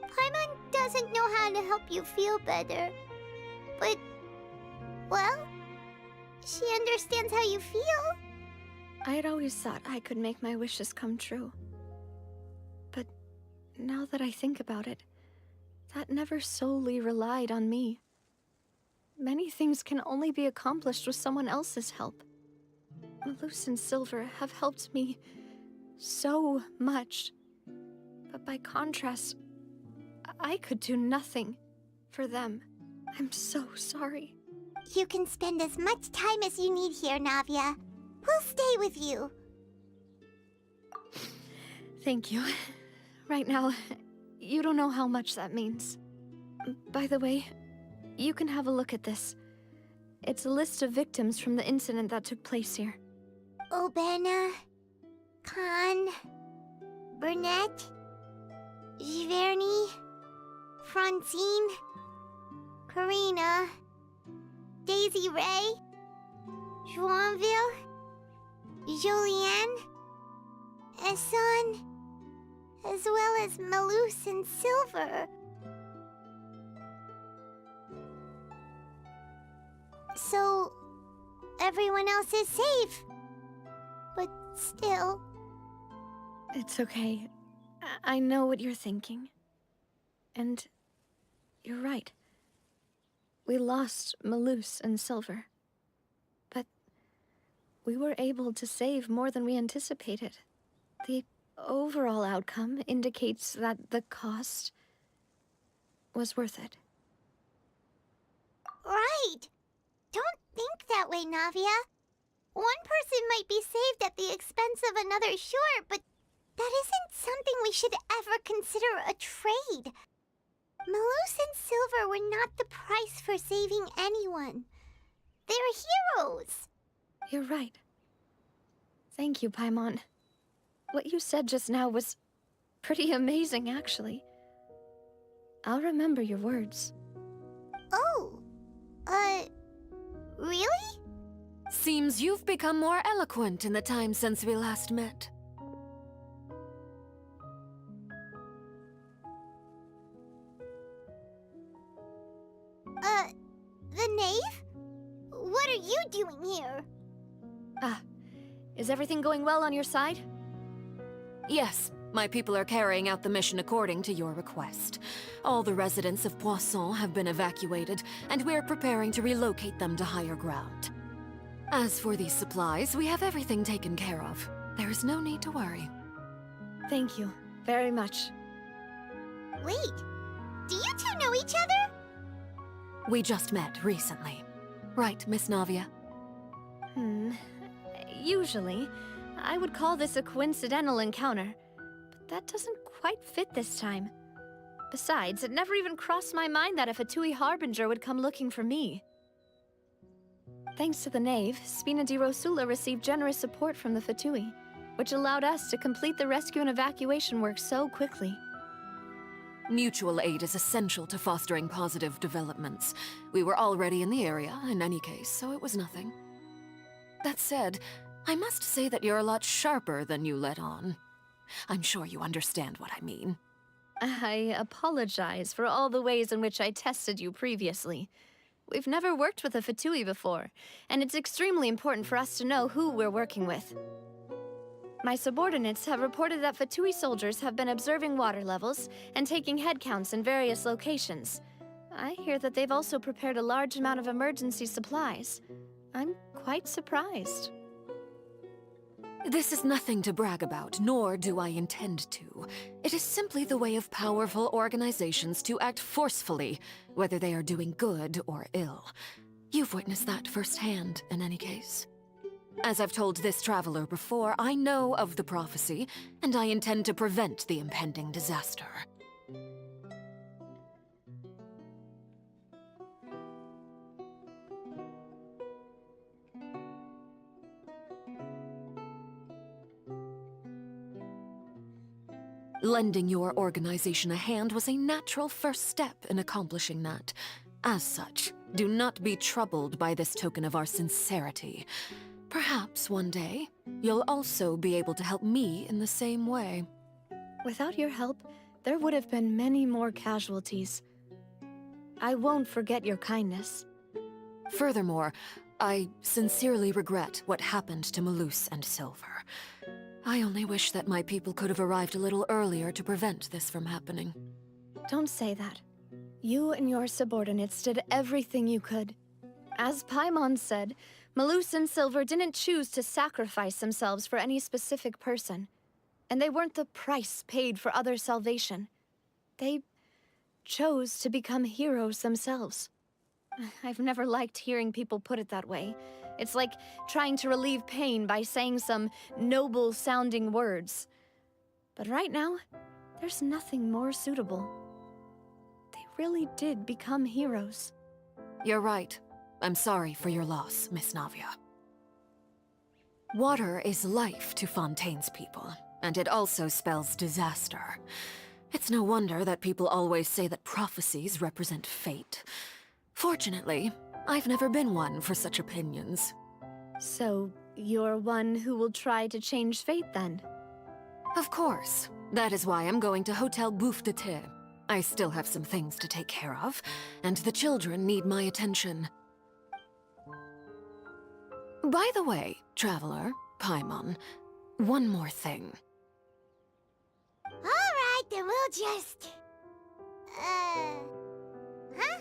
Speaker 3: Paimon doesn't know how to help you feel better. But, well, she understands how you feel.
Speaker 16: I had always thought I could make my wishes come true. But now that I think about it, that never solely relied on me. Many things can only be accomplished with someone else's help. Malus and Silver have helped me so much. But by contrast, I could do nothing for them. I'm so sorry.
Speaker 3: You can spend as much time as you need here, Navia. We'll stay with you.
Speaker 16: Thank you. Right now, you don't know how much that means. By the way, you can have a look at this. It's a list of victims from the incident that took place here.
Speaker 3: Obena, Khan, Burnett, Giverny, Francine, Karina, Daisy Ray, Joinville, Julianne, Esson, as well as Malus and Silver. So, everyone else is safe. But still...
Speaker 16: It's okay. I know what you're thinking. And you're right. We lost Malus and Silver. But we were able to save more than we anticipated. The overall outcome indicates that the cost was worth it.
Speaker 3: Right! Don't think that way, Navia. One person might be saved at the expense of another, sure, but that isn't something we should ever consider a trade. Malus and Silver were not the price for saving anyone. They're heroes.
Speaker 16: You're right. Thank you, Paimon. What you said just now was pretty amazing, actually. I'll remember your words.
Speaker 3: Oh, really?
Speaker 8: Seems you've become more eloquent in the time since we last met.
Speaker 3: The knave? What are you doing here?
Speaker 16: Ah, is everything going well on your side?
Speaker 8: Yes, my people are carrying out the mission according to your request. All the residents of Poisson have been evacuated, and we're preparing to relocate them to higher ground. As for these supplies, we have everything taken care of. There is no need to worry.
Speaker 16: Thank you very much.
Speaker 3: Wait, do you two know each other?
Speaker 8: We just met recently. Right, Miss Navia?
Speaker 16: Usually, I would call this a coincidental encounter, but that doesn't quite fit this time. Besides, it never even crossed my mind that a Fatui Harbinger would come looking for me. Thanks to the Knave, Spina di Rosula received generous support from the Fatui, which allowed us to complete the rescue and evacuation work so quickly.
Speaker 8: Mutual aid is essential to fostering positive developments. We were already in the area, in any case, so it was nothing. That said, I must say that you're a lot sharper than you let on. I'm sure you understand what I mean.
Speaker 16: I apologize for all the ways in which I tested you previously. We've never worked with a Fatui before, and it's extremely important for us to know who we're working with. My subordinates have reported that Fatui soldiers have been observing water levels and taking head counts in various locations. I hear that they've also prepared a large amount of emergency supplies. I'm quite surprised.
Speaker 8: This is nothing to brag about, nor do I intend to. It is simply the way of powerful organizations to act forcefully, whether they are doing good or ill. You've witnessed that firsthand, in any case. As I've told this traveler before, I know of the prophecy, and I intend to prevent the impending disaster. Lending your organization a hand was a natural first step in accomplishing that. As such, do not be troubled by this token of our sincerity. Perhaps one day, you'll also be able to help me in the same way.
Speaker 16: Without your help, there would have been many more casualties. I won't forget your kindness.
Speaker 8: Furthermore, I sincerely regret what happened to Malus and Silver. I only wish that my people could have arrived a little earlier to prevent this from happening.
Speaker 16: Don't say that. You and your subordinates did everything you could. As Paimon said, Malus and Silver didn't choose to sacrifice themselves for any specific person. And they weren't the price paid for other salvation. They chose to become heroes themselves. I've never liked hearing people put it that way. It's like trying to relieve pain by saying some noble-sounding words. But right now, there's nothing more suitable. They really did become heroes.
Speaker 8: You're right. I'm sorry for your loss, Miss Navia. Water is life to Fontaine's people, and it also spells disaster. It's no wonder that people always say that prophecies represent fate. Fortunately, I've never been one for such opinions.
Speaker 16: So, you're one who will try to change fate then?
Speaker 8: Of course. That is why I'm going to Hotel Bouffe de Thé. I still have some things to take care of, and the children need my attention. By the way, Traveler, Paimon, one more thing.
Speaker 3: Alright, then we'll just... Huh?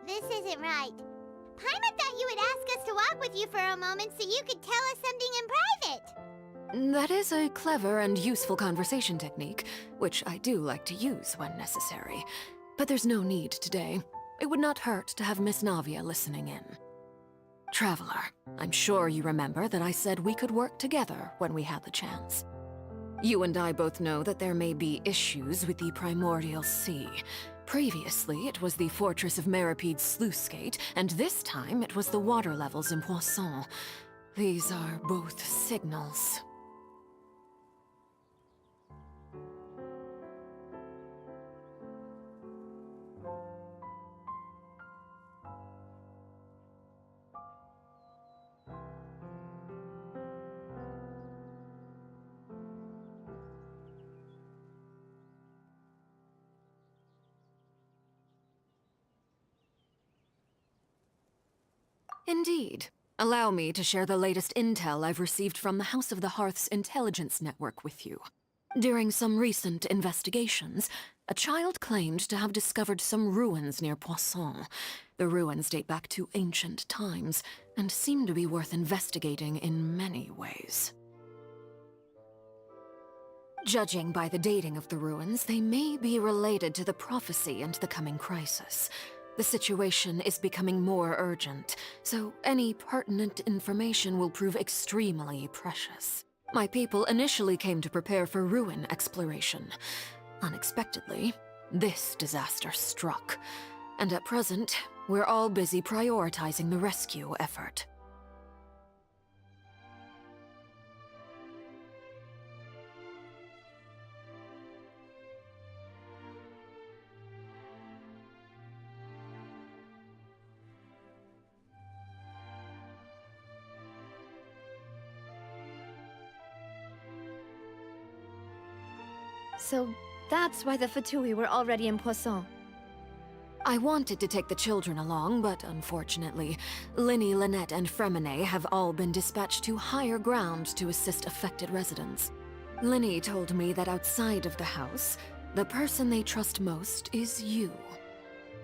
Speaker 3: This isn't right. Paimon thought you would ask us to walk with you for a moment so you could tell us something in private.
Speaker 8: That is a clever and useful conversation technique, which I do like to use when necessary. But there's no need today. It would not hurt to have Miss Navia listening in. Traveler, I'm sure you remember that I said we could work together when we had the chance. You and I both know that there may be issues with the Primordial Sea. Previously, it was the Fortress of Meripede's sluice gate, and this time it was the water levels in Poisson. These are both signals. Indeed. Allow me to share the latest intel I've received from the House of the Hearth's intelligence network with you. During some recent investigations, a child claimed to have discovered some ruins near Poisson. The ruins date back to ancient times, and seem to be worth investigating in many ways. Judging by the dating of the ruins, they may be related to the prophecy and the coming crisis. The situation is becoming more urgent, so any pertinent information will prove extremely precious. My people initially came to prepare for ruin exploration. Unexpectedly, this disaster struck, and at present, we're all busy prioritizing the rescue effort.
Speaker 16: So that's why the Fatui were already in Poisson.
Speaker 8: I wanted to take the children along, but unfortunately, Linny, Lynette, and Fremine have all been dispatched to higher ground to assist affected residents. Linny told me that outside of the house, the person they trust most is you.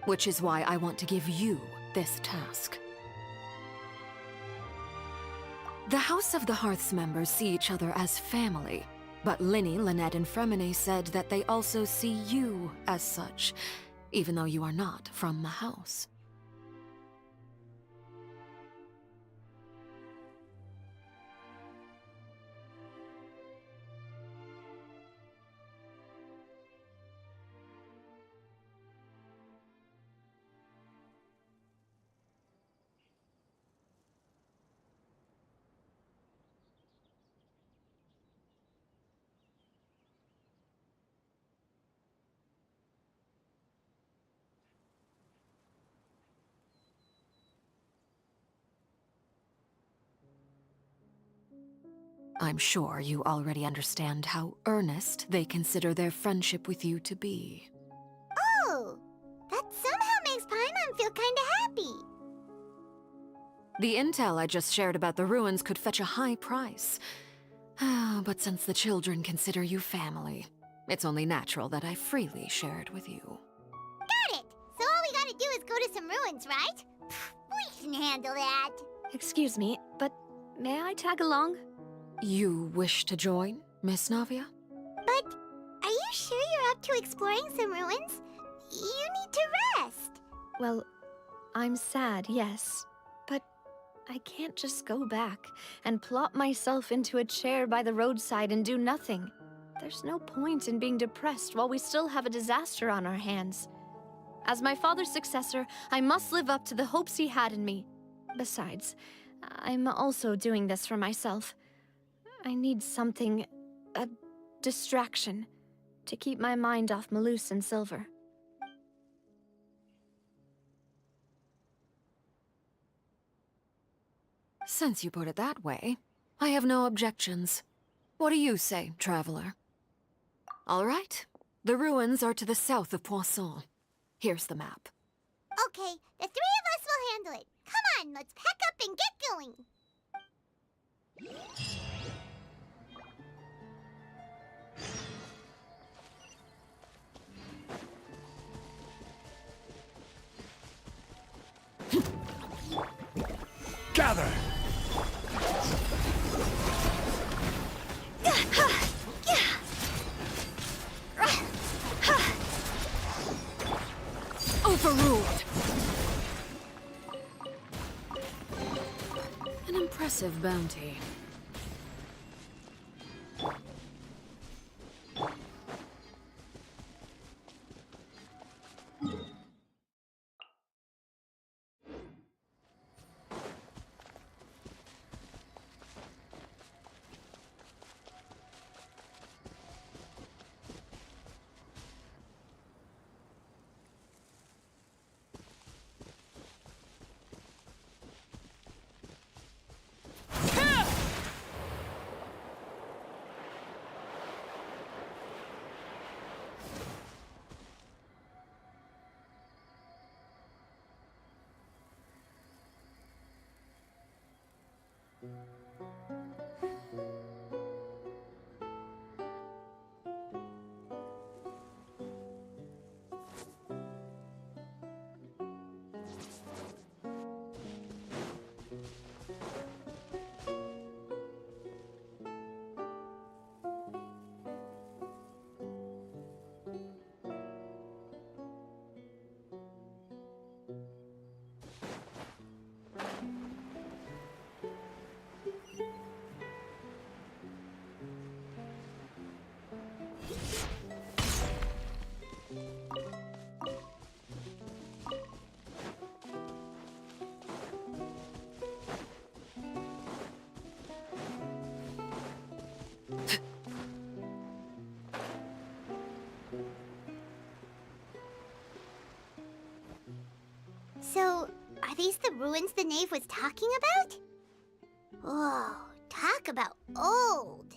Speaker 8: Which is why I want to give you this task. The House of the Hearth's members see each other as family, but Linny, Lynette, and Fremine said that they also see you as such, even though you are not from the house. I'm sure you already understand how earnest they consider their friendship with you to be.
Speaker 3: Oh! That somehow makes Paimon feel kinda happy.
Speaker 8: The intel I just shared about the ruins could fetch a high price. But since the children consider you family, it's only natural that I freely share it with you.
Speaker 3: Got it! So all we gotta do is go to some ruins, right? We can handle that.
Speaker 16: Excuse me, but may I tag along?
Speaker 8: You wish to join, Miss Navia?
Speaker 3: But are you sure you're up to exploring some ruins? You need to rest.
Speaker 16: Well, I'm sad, yes. But I can't just go back and plop myself into a chair by the roadside and do nothing. There's no point in being depressed while we still have a disaster on our hands. As my father's successor, I must live up to the hopes he had in me. Besides, I'm also doing this for myself. I need something, a distraction, to keep my mind off Malus and Silver.
Speaker 8: Since you put it that way, I have no objections. What do you say, traveler? All right. The ruins are to the south of Poisson. Here's the map.
Speaker 3: Okay, the three of us will handle it. Come on, let's pack up and get going.
Speaker 4: Gather!
Speaker 8: Overruled! An impressive bounty.
Speaker 3: So, are these the ruins the knave was talking about? Whoa, talk about old.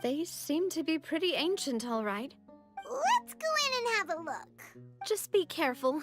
Speaker 16: They seem to be pretty ancient, all right.
Speaker 3: Let's go in and have a look.
Speaker 16: Just be careful.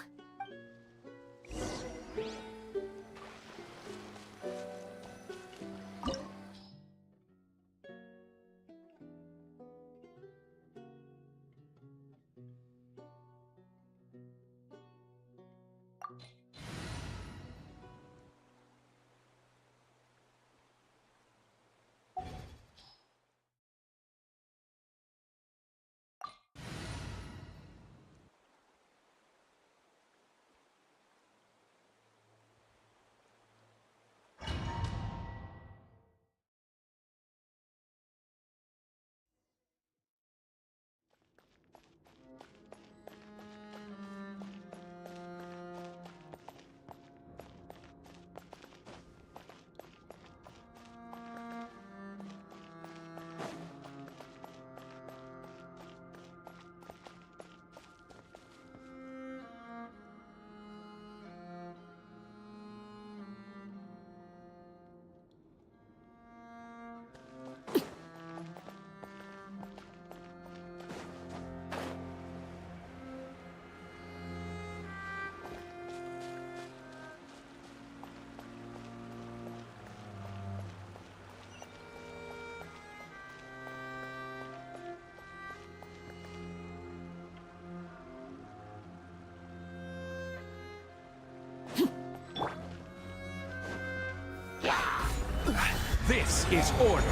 Speaker 4: This is order.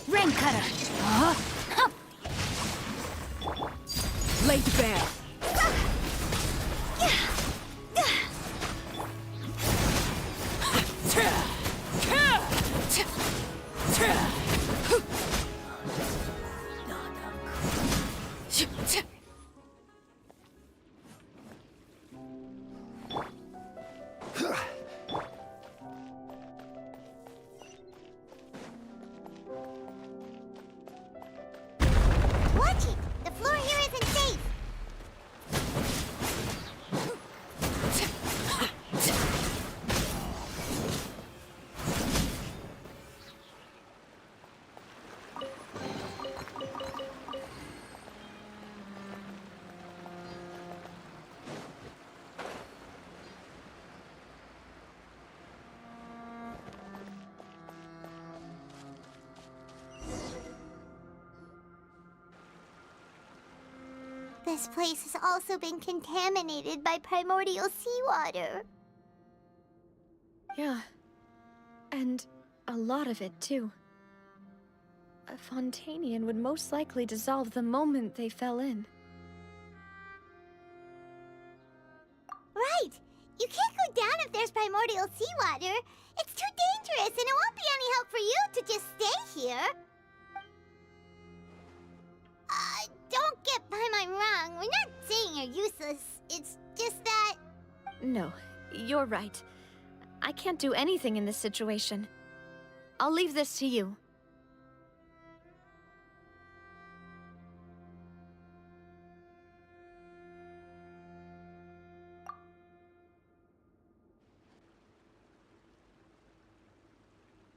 Speaker 13: Rain cutter.
Speaker 8: Laid bare.
Speaker 3: This place has also been contaminated by primordial seawater.
Speaker 16: Yeah. And a lot of it, too. A Fontanian would most likely dissolve the moment they fell in.
Speaker 3: Right! You can't go down if there's primordial seawater. It's too dangerous, and it won't be any help for you to just stay here. Don't get Paimon wrong. We're not saying you're useless. It's just that...
Speaker 16: No, you're right. I can't do anything in this situation. I'll leave this to you.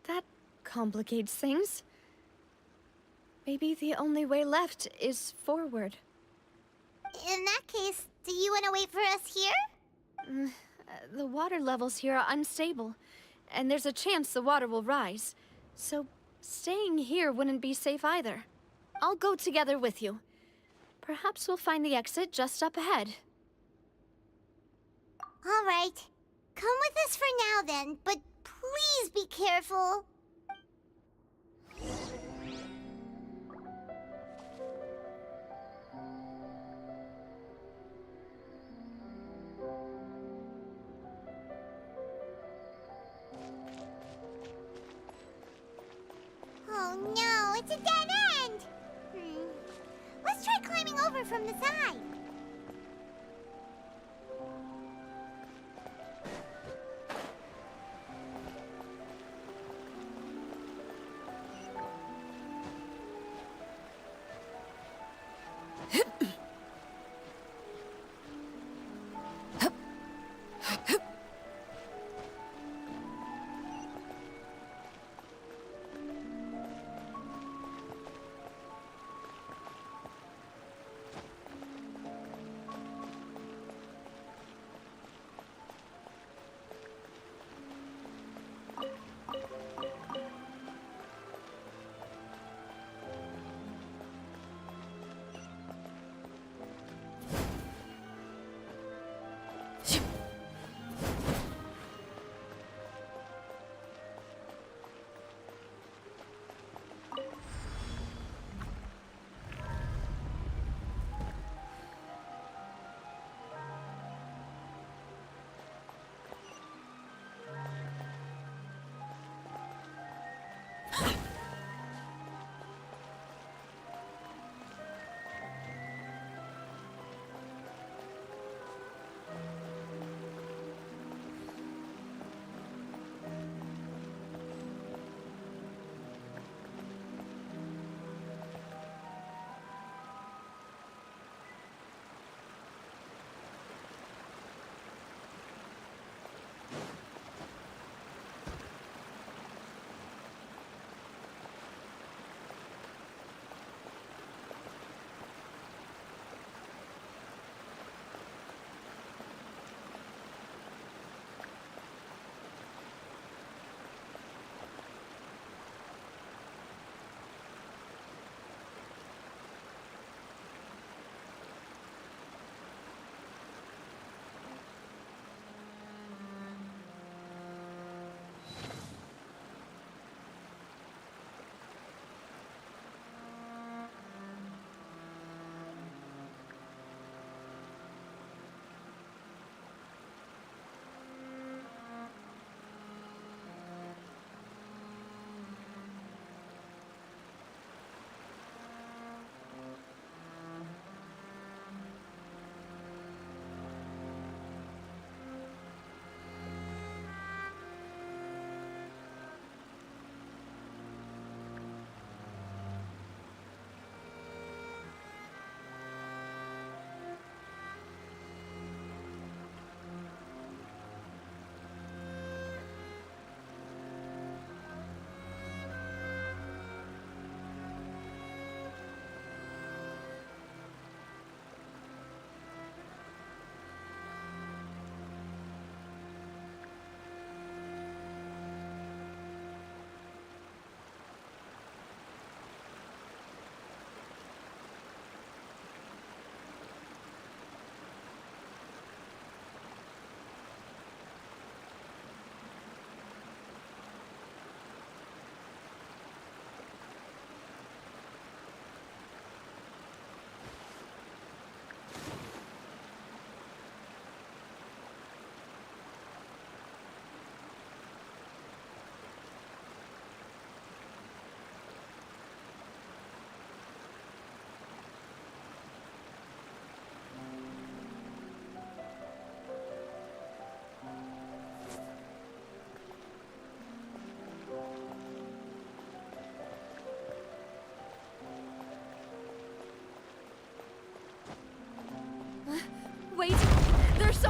Speaker 16: That complicates things. Maybe the only way left is forward.
Speaker 3: In that case, do you want to wait for us here?
Speaker 16: The water levels here are unstable, and there's a chance the water will rise. So, staying here wouldn't be safe either. I'll go together with you. Perhaps we'll find the exit just up ahead.
Speaker 3: All right. Come with us for now then, but please be careful. Oh no, it's a dead end! Let's try climbing over from the side.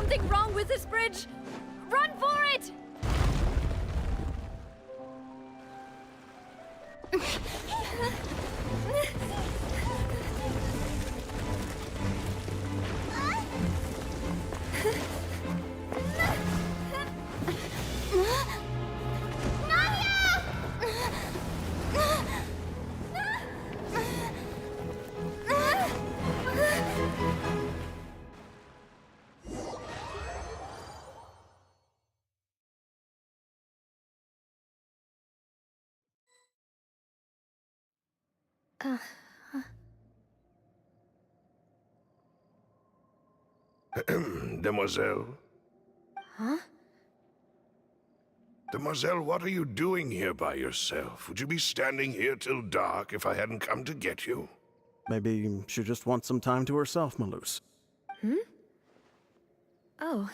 Speaker 16: something wrong with this bridge? Run for it!
Speaker 18: Demoiselle?
Speaker 16: Huh?
Speaker 18: Demoiselle, what are you doing here by yourself? Would you be standing here till dark if I hadn't come to get you?
Speaker 19: Maybe she just wants some time to herself, Malus.
Speaker 16: Hmm? Oh.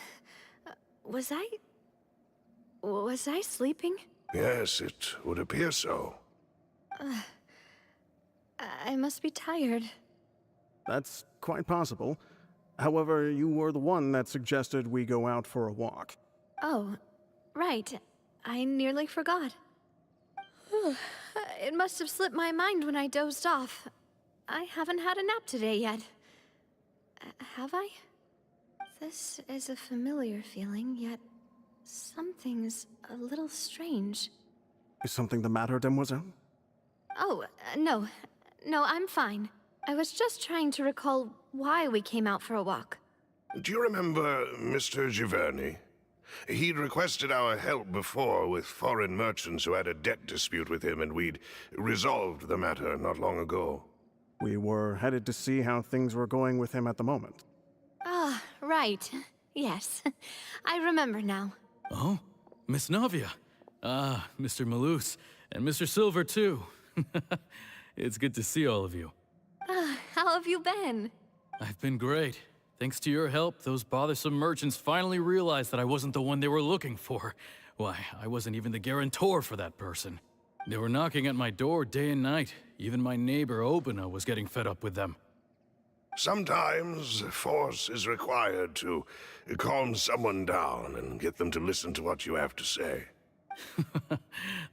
Speaker 16: Was I sleeping?
Speaker 18: Yes, it would appear so.
Speaker 16: I must be tired.
Speaker 19: That's quite possible. However, you were the one that suggested we go out for a walk.
Speaker 16: Oh, right. I nearly forgot. It must have slipped my mind when I dozed off. I haven't had a nap today yet. Have I? This is a familiar feeling, yet something's a little strange.
Speaker 19: Is something the matter, Demoiselle?
Speaker 16: Oh, no. No, I'm fine. I was just trying to recall why we came out for a walk.
Speaker 18: Do you remember Mr. Giverny? He'd requested our help before with foreign merchants who had a debt dispute with him, and we'd resolved the matter not long ago.
Speaker 19: We were headed to see how things were going with him at the moment.
Speaker 16: Ah, right. Yes. I remember now.
Speaker 20: Oh, Miss Navia. Ah, Mr. Malus. And Mr. Silver, too. It's good to see all of you.
Speaker 16: How have you been?
Speaker 20: I've been great. Thanks to your help, those bothersome merchants finally realized that I wasn't the one they were looking for. Why, I wasn't even the guarantor for that person. They were knocking at my door day and night. Even my neighbor, Obina, was getting fed up with them.
Speaker 18: Sometimes force is required to calm someone down and get them to listen to what you have to say.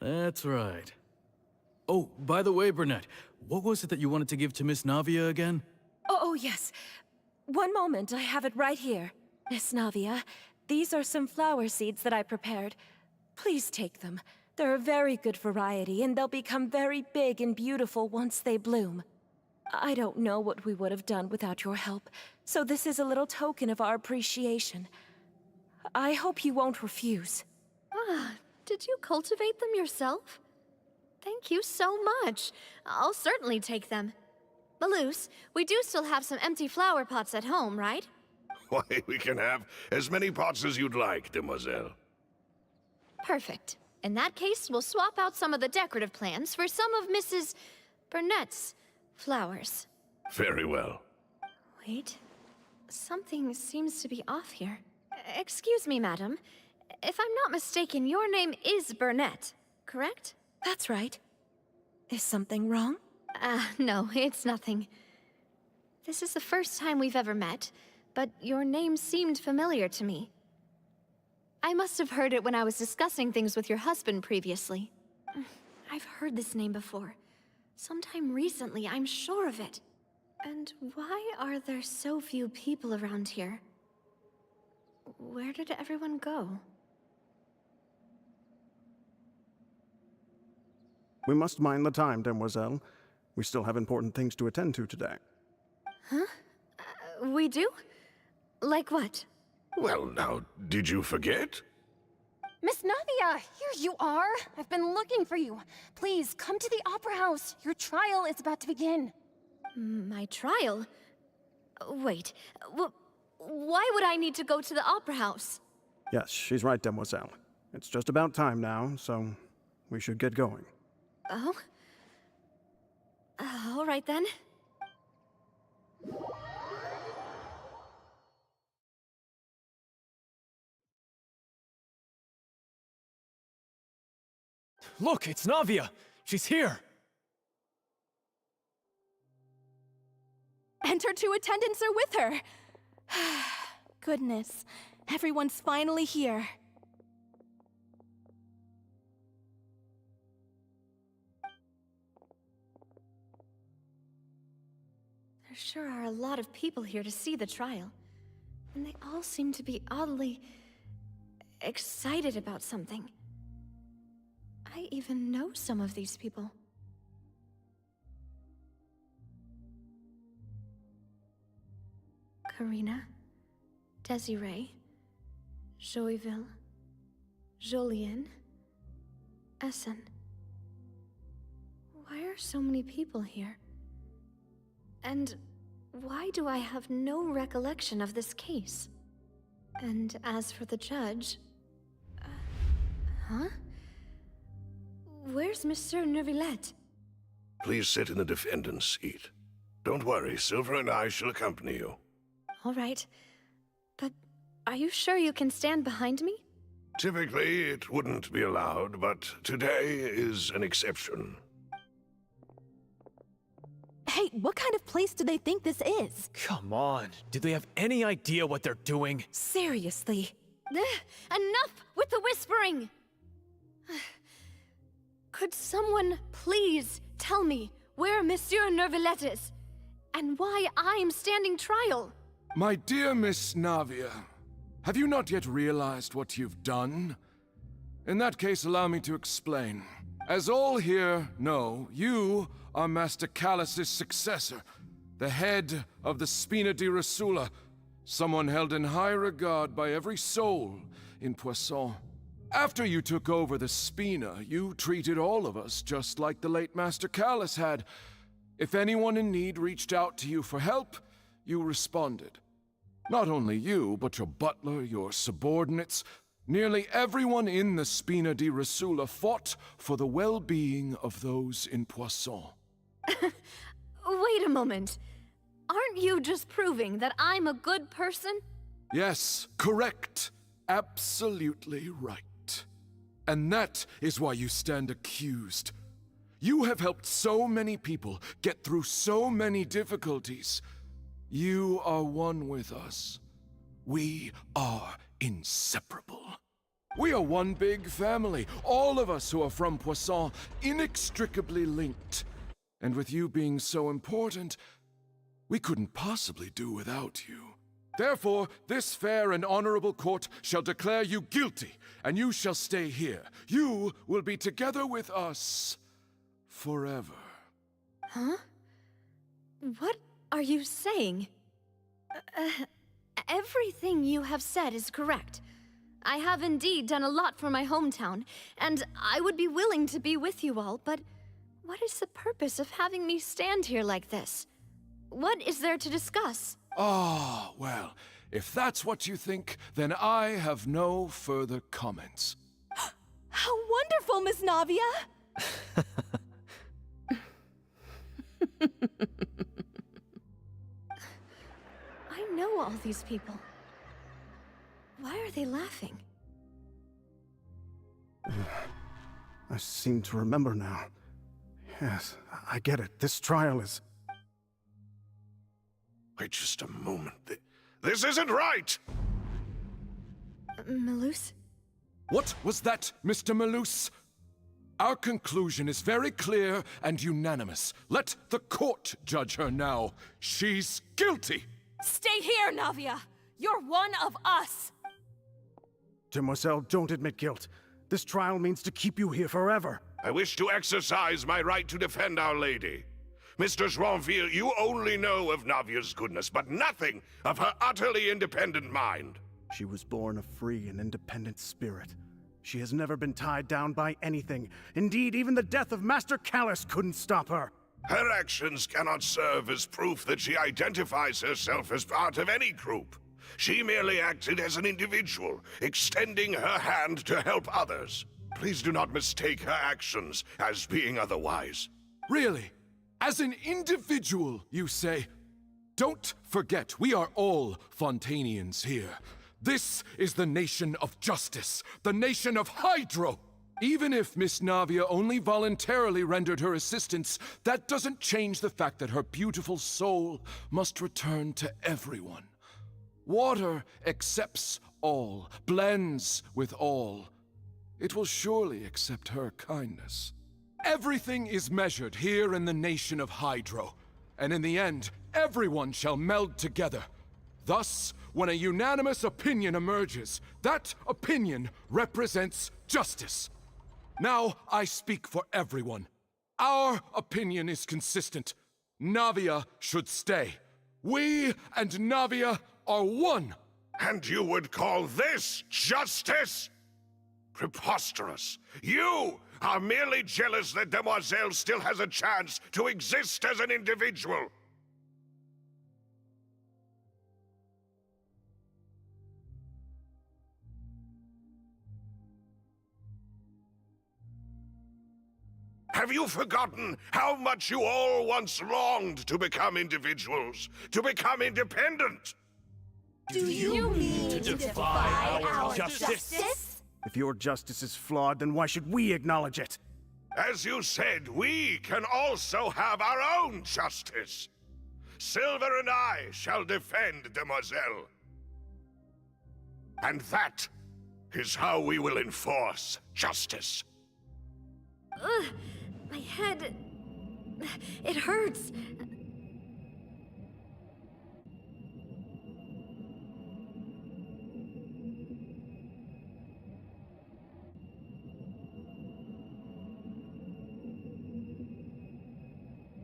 Speaker 20: That's right. Oh, by the way, Burnett, what was it that you wanted to give to Miss Navia again?
Speaker 21: Oh, yes. One moment, I have it right here. Miss Navia, these are some flower seeds that I prepared. Please take them. They're a very good variety, and they'll become very big and beautiful once they bloom. I don't know what we would have done without your help, so this is a little token of our appreciation. I hope you won't refuse.
Speaker 16: Ah, did you cultivate them yourself? Thank you so much. I'll certainly take them. Malus, we do still have some empty flower pots at home, right?
Speaker 18: Why, we can have as many pots as you'd like, Demoiselle.
Speaker 16: Perfect. In that case, we'll swap out some of the decorative plants for some of Mrs. Burnett's flowers.
Speaker 18: Very well.
Speaker 16: Wait. Something seems to be off here. Excuse me, madam. If I'm not mistaken, your name is Burnett, correct?
Speaker 21: That's right. Is something wrong?
Speaker 16: No, it's nothing. This is the first time we've ever met, but your name seemed familiar to me. I must have heard it when I was discussing things with your husband previously. I've heard this name before. Sometime recently, I'm sure of it. And why are there so few people around here? Where did everyone go?
Speaker 19: We must mind the time, Demoiselle. We still have important things to attend to today.
Speaker 16: Huh? We do? Like what?
Speaker 18: Well, now, did you forget?
Speaker 13: Miss Navia, here you are. I've been looking for you. Please, come to the Opera House. Your trial is about to begin.
Speaker 16: My trial? Wait, why would I need to go to the Opera House?
Speaker 19: Yes, she's right, Demoiselle. It's just about time now, so we should get going.
Speaker 16: Oh? All right then.
Speaker 15: Look, it's Navia! She's here!
Speaker 21: And her two attendants are with her. Goodness. Everyone's finally here. There sure are a lot of people here to see the trial. And they all seem to be oddly excited about something. I even know some of these people. Karina, Desiree, Joyville, Jolien, Essen. Why are so many people here? And why do I have no recollection of this case? And as for the judge... huh? Where's Monsieur Neuvillette?
Speaker 18: Please sit in the defendant's seat. Don't worry, Silver and I shall accompany you.
Speaker 21: All right. But are you sure you can stand behind me?
Speaker 18: Typically, it wouldn't be allowed, but today is an exception.
Speaker 21: Hey, what kind of place do they think this is?
Speaker 1: Come on, do they have any idea what they're doing?
Speaker 21: Seriously. Enough with the whispering! Could someone please tell me where Monsieur Neuvillette is? And why I'm standing trial?
Speaker 4: My dear Miss Navia, have you not yet realized what you've done? In that case, allow me to explain. As all here know, you are Master Callus's successor, the head of the Spina di Rosula, someone held in high regard by every soul in Poisson. After you took over the Spina, you treated all of us just like the late Master Callus had. If anyone in need reached out to you for help, you responded. Not only you, but your butler, your subordinates, nearly everyone in the Spina di Rosula fought for the well-being of those in Poisson.
Speaker 21: Wait a moment. Aren't you just proving that I'm a good person?
Speaker 4: Yes, correct. Absolutely right. And that is why you stand accused. You have helped so many people get through so many difficulties. You are one with us. We are inseparable. We are one big family, all of us who are from Poisson, inextricably linked. And with you being so important, we couldn't possibly do without you. Therefore, this fair and honorable court shall declare you guilty, and you shall stay here. You will be together with us forever.
Speaker 21: Huh? What are you saying? Everything you have said is correct. I have indeed done a lot for my hometown, and I would be willing to be with you all, but what is the purpose of having me stand here like this? What is there to discuss?
Speaker 4: Ah, well, if that's what you think, then I have no further comments.
Speaker 21: How wonderful, Miss Navia! I know all these people. Why are they laughing?
Speaker 19: I seem to remember now. Yes, I get it. This trial is...
Speaker 18: Wait just a moment. This isn't right!
Speaker 21: Malus?
Speaker 4: What was that, Mr. Malus? Our conclusion is very clear and unanimous. Let the court judge her now. She's guilty!
Speaker 21: Stay here, Navia! You're one of us!
Speaker 19: Demoiselle, don't admit guilt. This trial means to keep you here forever.
Speaker 18: I wish to exercise my right to defend Our Lady. Mr. Joinville, you only know of Navia's goodness, but nothing of her utterly independent mind.
Speaker 19: She was born a free and independent spirit. She has never been tied down by anything. Indeed, even the death of Master Callus couldn't stop her.
Speaker 18: Her actions cannot serve as proof that she identifies herself as part of any group. She merely acted as an individual, extending her hand to help others. Please do not mistake her actions as being otherwise.
Speaker 4: Really? As an individual, you say? Don't forget, we are all Fontanians here. This is the nation of justice, the nation of Hydro. Even if Miss Navia only voluntarily rendered her assistance, that doesn't change the fact that her beautiful soul must return to everyone. Water accepts all, blends with all. It will surely accept her kindness. Everything is measured here in the nation of Hydro, and in the end, everyone shall meld together. Thus, when a unanimous opinion emerges, that opinion represents justice. Now I speak for everyone. Our opinion is consistent. Navia should stay. We and Navia are one.
Speaker 18: And you would call this justice? Preposterous. You are merely jealous that Demoiselle still has a chance to exist as an individual. Have you forgotten how much you all once longed to become individuals, to become independent?
Speaker 3: Do you mean to defy our justice?
Speaker 19: If your justice is flawed, then why should we acknowledge it?
Speaker 18: As you said, we can also have our own justice. Silver and I shall defend Demoiselle. And that is how we will enforce justice.
Speaker 16: Ugh, my head... It hurts.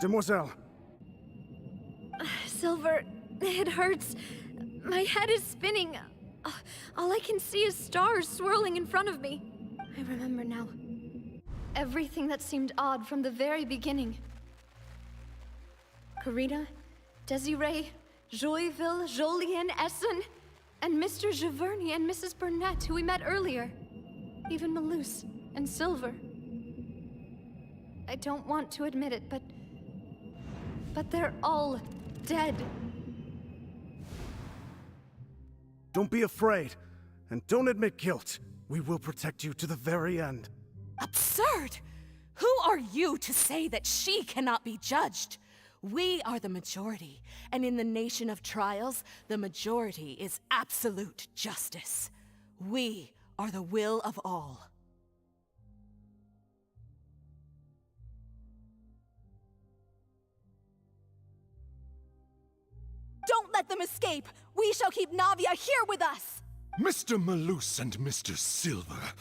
Speaker 19: Demoiselle.
Speaker 16: Silver, it hurts. My head is spinning. All I can see is stars swirling in front of me. I remember now. Everything that seemed odd from the very beginning. Karina, Desiree, Joyville, Jolien, Essen, and Mr. Giverny and Mrs. Burnett, who we met earlier. Even Malus and Silver. I don't want to admit it, but they're all dead.
Speaker 19: Don't be afraid, and don't admit guilt. We will protect you to the very end.
Speaker 21: Absurd! Who are you to say that she cannot be judged? We are the majority, and in the nation of trials, the majority is absolute justice. We are the will of all. Don't let them escape! We shall keep Navia here with us!
Speaker 4: Mr. Malus and Mr. Silver,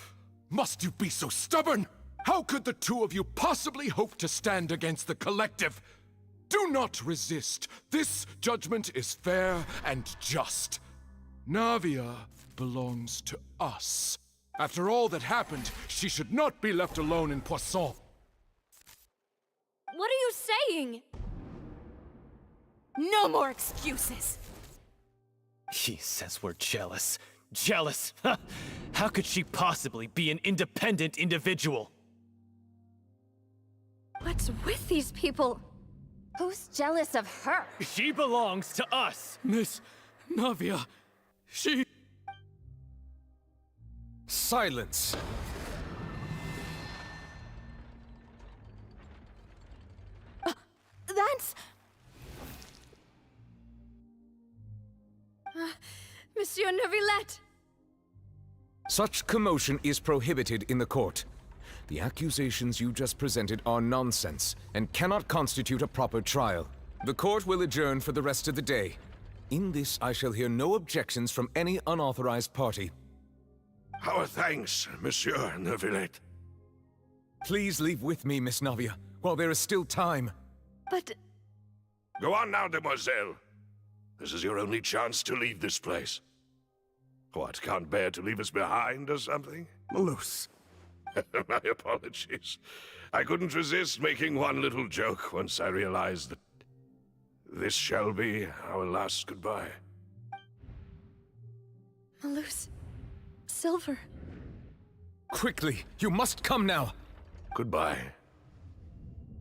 Speaker 4: must you be so stubborn? How could the two of you possibly hope to stand against the collective? Do not resist. This judgment is fair and just. Navia belongs to us. After all that happened, she should not be left alone in Poisson.
Speaker 16: What are you saying?
Speaker 21: No more excuses!
Speaker 1: He says we're jealous. Jealous? How could she possibly be an independent individual?
Speaker 16: What's with these people?
Speaker 10: Who's jealous of her?
Speaker 1: She belongs to us!
Speaker 20: Miss Navia, she...
Speaker 14: Silence!
Speaker 21: That's...
Speaker 16: Monsieur Neuvillette!
Speaker 14: Such commotion is prohibited in the court. The accusations you just presented are nonsense and cannot constitute a proper trial. The court will adjourn for the rest of the day. In this, I shall hear no objections from any unauthorized party.
Speaker 18: Our thanks, Monsieur Neuvillette.
Speaker 14: Please leave with me, Miss Navia, while there is still time.
Speaker 16: But...
Speaker 18: Go on now, Demoiselle. This is your only chance to leave this place. What, can't bear to leave us behind or something?
Speaker 19: Malus.
Speaker 18: My apologies. I couldn't resist making one little joke once I realized that this shall be our last goodbye.
Speaker 16: Malus... Silver...
Speaker 14: Quickly, you must come now!
Speaker 18: Goodbye,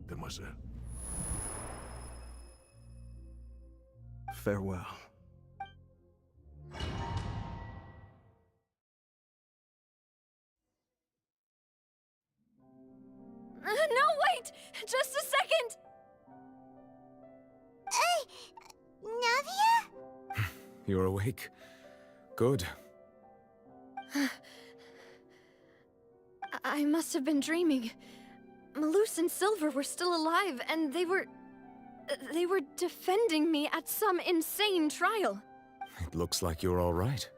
Speaker 18: Demoiselle.
Speaker 19: Farewell.
Speaker 16: No, wait! Just a second!
Speaker 3: Navia?
Speaker 14: you're awake. Good.
Speaker 16: I must have been dreaming. Malus and Silver were still alive, and they were defending me at some insane trial.
Speaker 14: It looks like you're all right.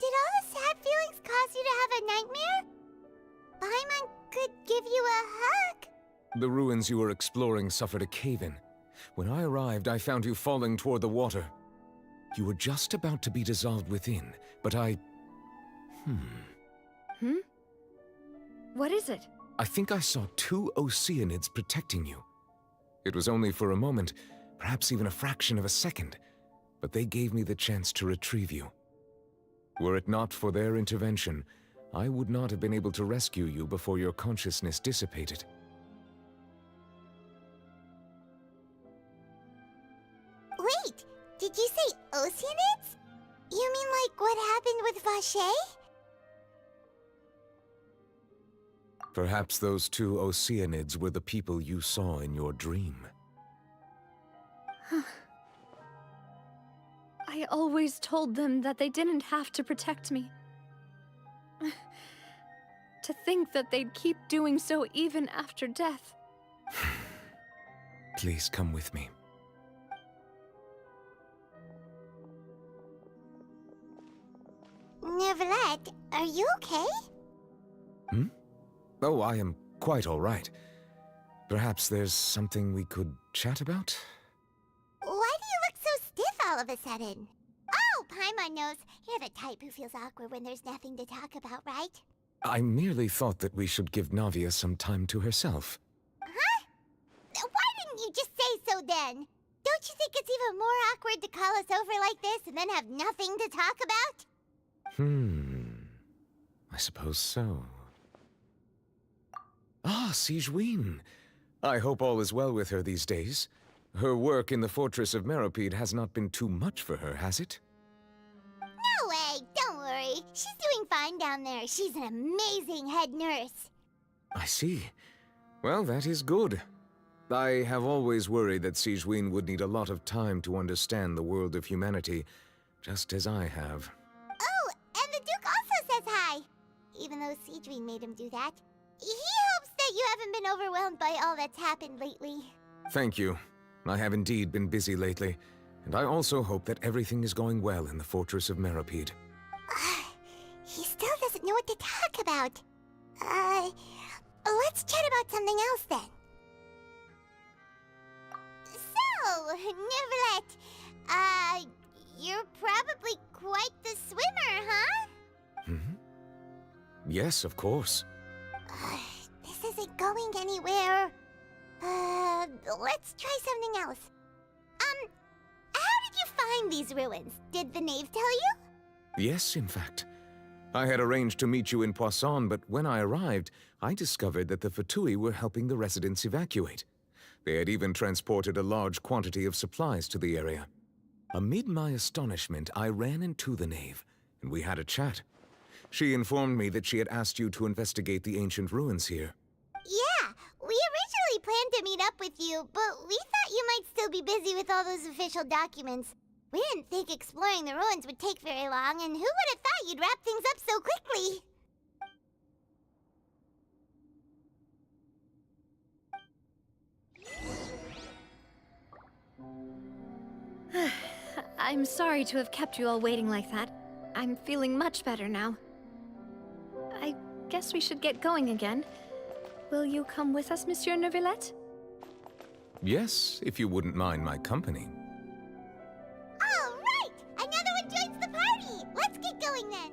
Speaker 3: Did all the sad feelings cause you to have a nightmare? Paimon could give you a hug.
Speaker 14: The ruins you were exploring suffered a cave-in. When I arrived, I found you falling toward the water. You were just about to be dissolved within, but I...
Speaker 16: What is it?
Speaker 14: I think I saw 2 Oceanids protecting you. It was only for a moment, perhaps even a fraction of a second, but they gave me the chance to retrieve you. Were it not for their intervention, I would not have been able to rescue you before your consciousness dissipated.
Speaker 3: Wait, did you say Oceanids? You mean like what happened with Vache?
Speaker 14: Perhaps those 2 Oceanids were the people you saw in your dream.
Speaker 16: I always told them that they didn't have to protect me. To think that they'd keep doing so even after death.
Speaker 14: Please come with me.
Speaker 3: Neuvillette, are you okay?
Speaker 14: Oh, I am quite all right. Perhaps there's something we could chat about?
Speaker 3: Why do you look so stiff all of a sudden? Oh, Paimon knows. You're the type who feels awkward when there's nothing to talk about, right?
Speaker 14: I merely thought that we should give Navia some time to herself.
Speaker 3: Huh? Why didn't you just say so then? Don't you think it's even more awkward to call us over like this and then have nothing to talk about?
Speaker 14: I suppose so. Ah, Sigewinne. I hope all is well with her these days. Her work in the Fortress of Meropide has not been too much for her, has it?
Speaker 3: No way, don't worry. She's doing fine down there. She's an amazing head nurse.
Speaker 14: I see. Well, that is good. I have always worried that Sigewinne would need a lot of time to understand the world of humanity, just as I have.
Speaker 3: Oh, and the Duke also says hi. Even though Sigewinne made him do that. He hopes that you haven't been overwhelmed by all that's happened lately.
Speaker 14: Thank you. I have indeed been busy lately, and I also hope that everything is going well in the Fortress of Meropide.
Speaker 3: He still doesn't know what to talk about. Let's chat about something else then. So, Neuvillette, you're probably quite the swimmer, huh?
Speaker 14: Yes, of course.
Speaker 3: This isn't going anywhere. Let's try something else. How did you find these ruins? Did the knave tell you?
Speaker 14: Yes, in fact. I had arranged to meet you in Poisson, but when I arrived, I discovered that the Fatui were helping the residents evacuate. They had even transported a large quantity of supplies to the area. Amid my astonishment, I ran into the knave, and we had a chat. She informed me that she had asked you to investigate the ancient ruins here.
Speaker 3: Yeah, we originally planned to meet up with you, but we thought you might still be busy with all those official documents. We didn't think exploring the ruins would take very long, and who would have thought you'd wrap things up so quickly?
Speaker 16: I'm sorry to have kept you all waiting like that. I'm feeling much better now. I guess we should get going again. Will you come with us, Monsieur Neuvillette?
Speaker 14: Yes, if you wouldn't mind my company.
Speaker 3: All right! Another one joins the party! Let's get going then!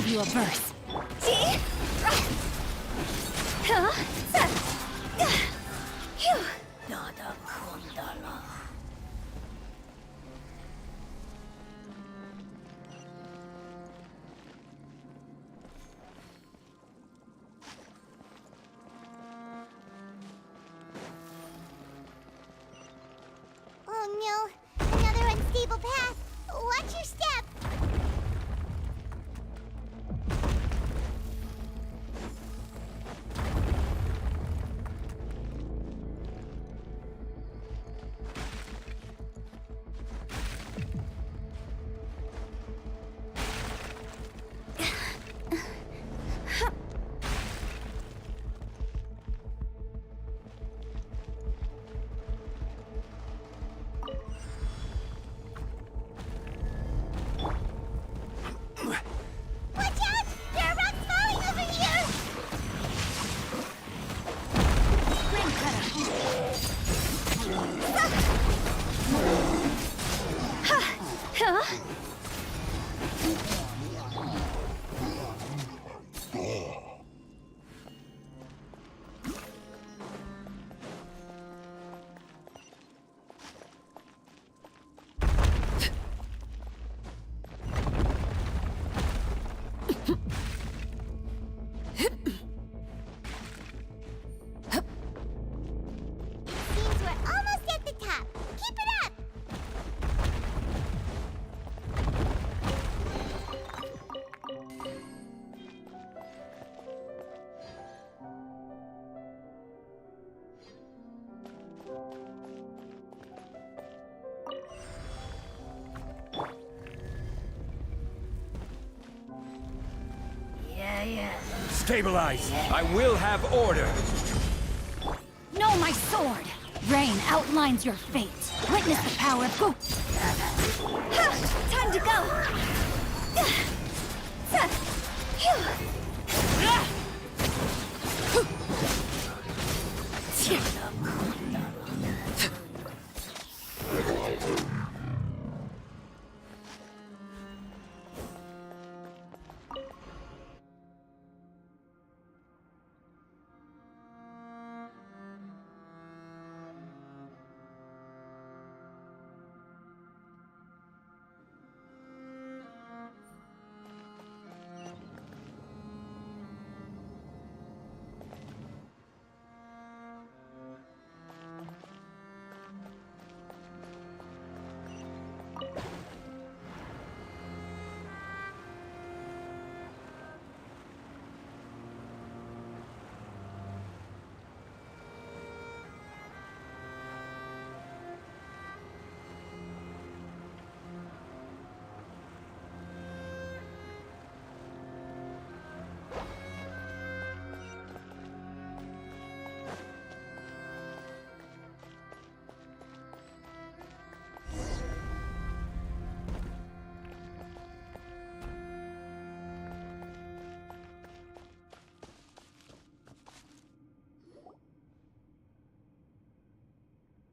Speaker 3: give you a verse. Oh no, another unstable path. Watch your step. Seems we're almost at the top. Keep it up!
Speaker 12: Stabilize! I will have order!
Speaker 3: No, my sword! Rain outlines your fate. Witness the power of Gu. Time to go!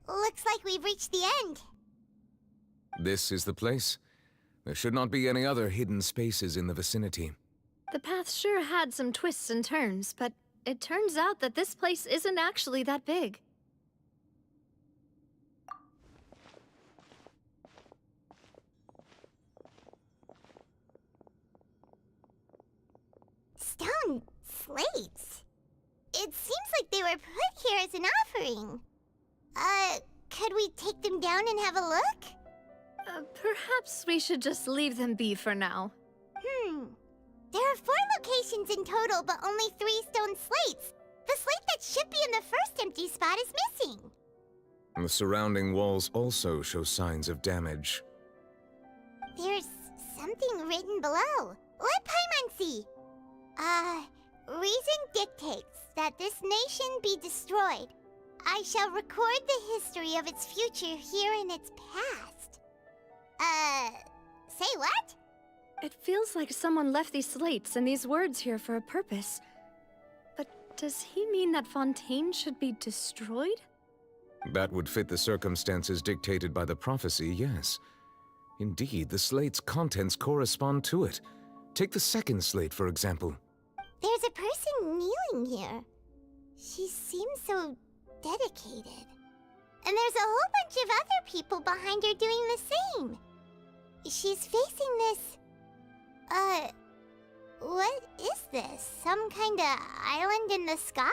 Speaker 3: Looks like we've reached the end.
Speaker 14: This is the place. There should not be any other hidden spaces in the vicinity.
Speaker 16: The path sure had some twists and turns, but it turns out that this place isn't actually that big.
Speaker 3: Stone slates. It seems like they were put here as an offering. Could we take them down and have a look?
Speaker 16: Perhaps we should just leave them be for now.
Speaker 3: There are 4 locations in total, but only 3 stone slates. The slate that should be in the first empty spot is missing.
Speaker 14: The surrounding walls also show signs of damage.
Speaker 3: There's something written below. Let Paimon see. Reason dictates that this nation be destroyed. I shall record the history of its future here in its past. Say what?
Speaker 16: It feels like someone left these slates and these words here for a purpose. But does he mean that Fontaine should be destroyed?
Speaker 14: That would fit the circumstances dictated by the prophecy, yes. Indeed, the slate's contents correspond to it. Take the second slate, for example.
Speaker 3: There's a person kneeling here. She seems so dedicated. And there's a whole bunch of other people behind her doing the same. She's facing this... what is this? Some kind of island in the sky?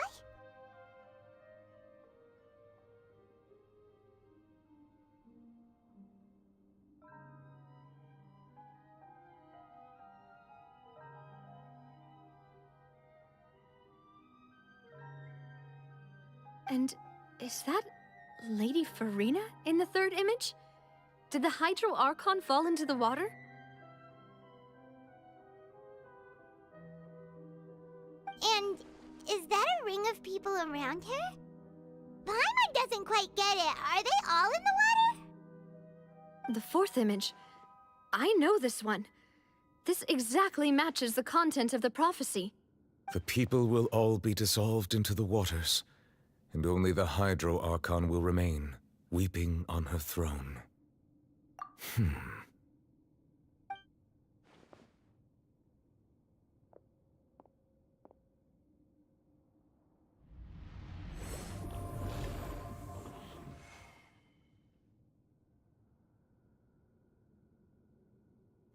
Speaker 16: And is that Lady Farina in the third image? Did the Hydro Archon fall into the water?
Speaker 3: And is that a ring of people around her? Paimon doesn't quite get it. Are they all in the water?
Speaker 16: The fourth image. I know this one. This exactly matches the content of the prophecy.
Speaker 14: The people will all be dissolved into the waters, and only the Hydro Archon will remain, weeping on her throne.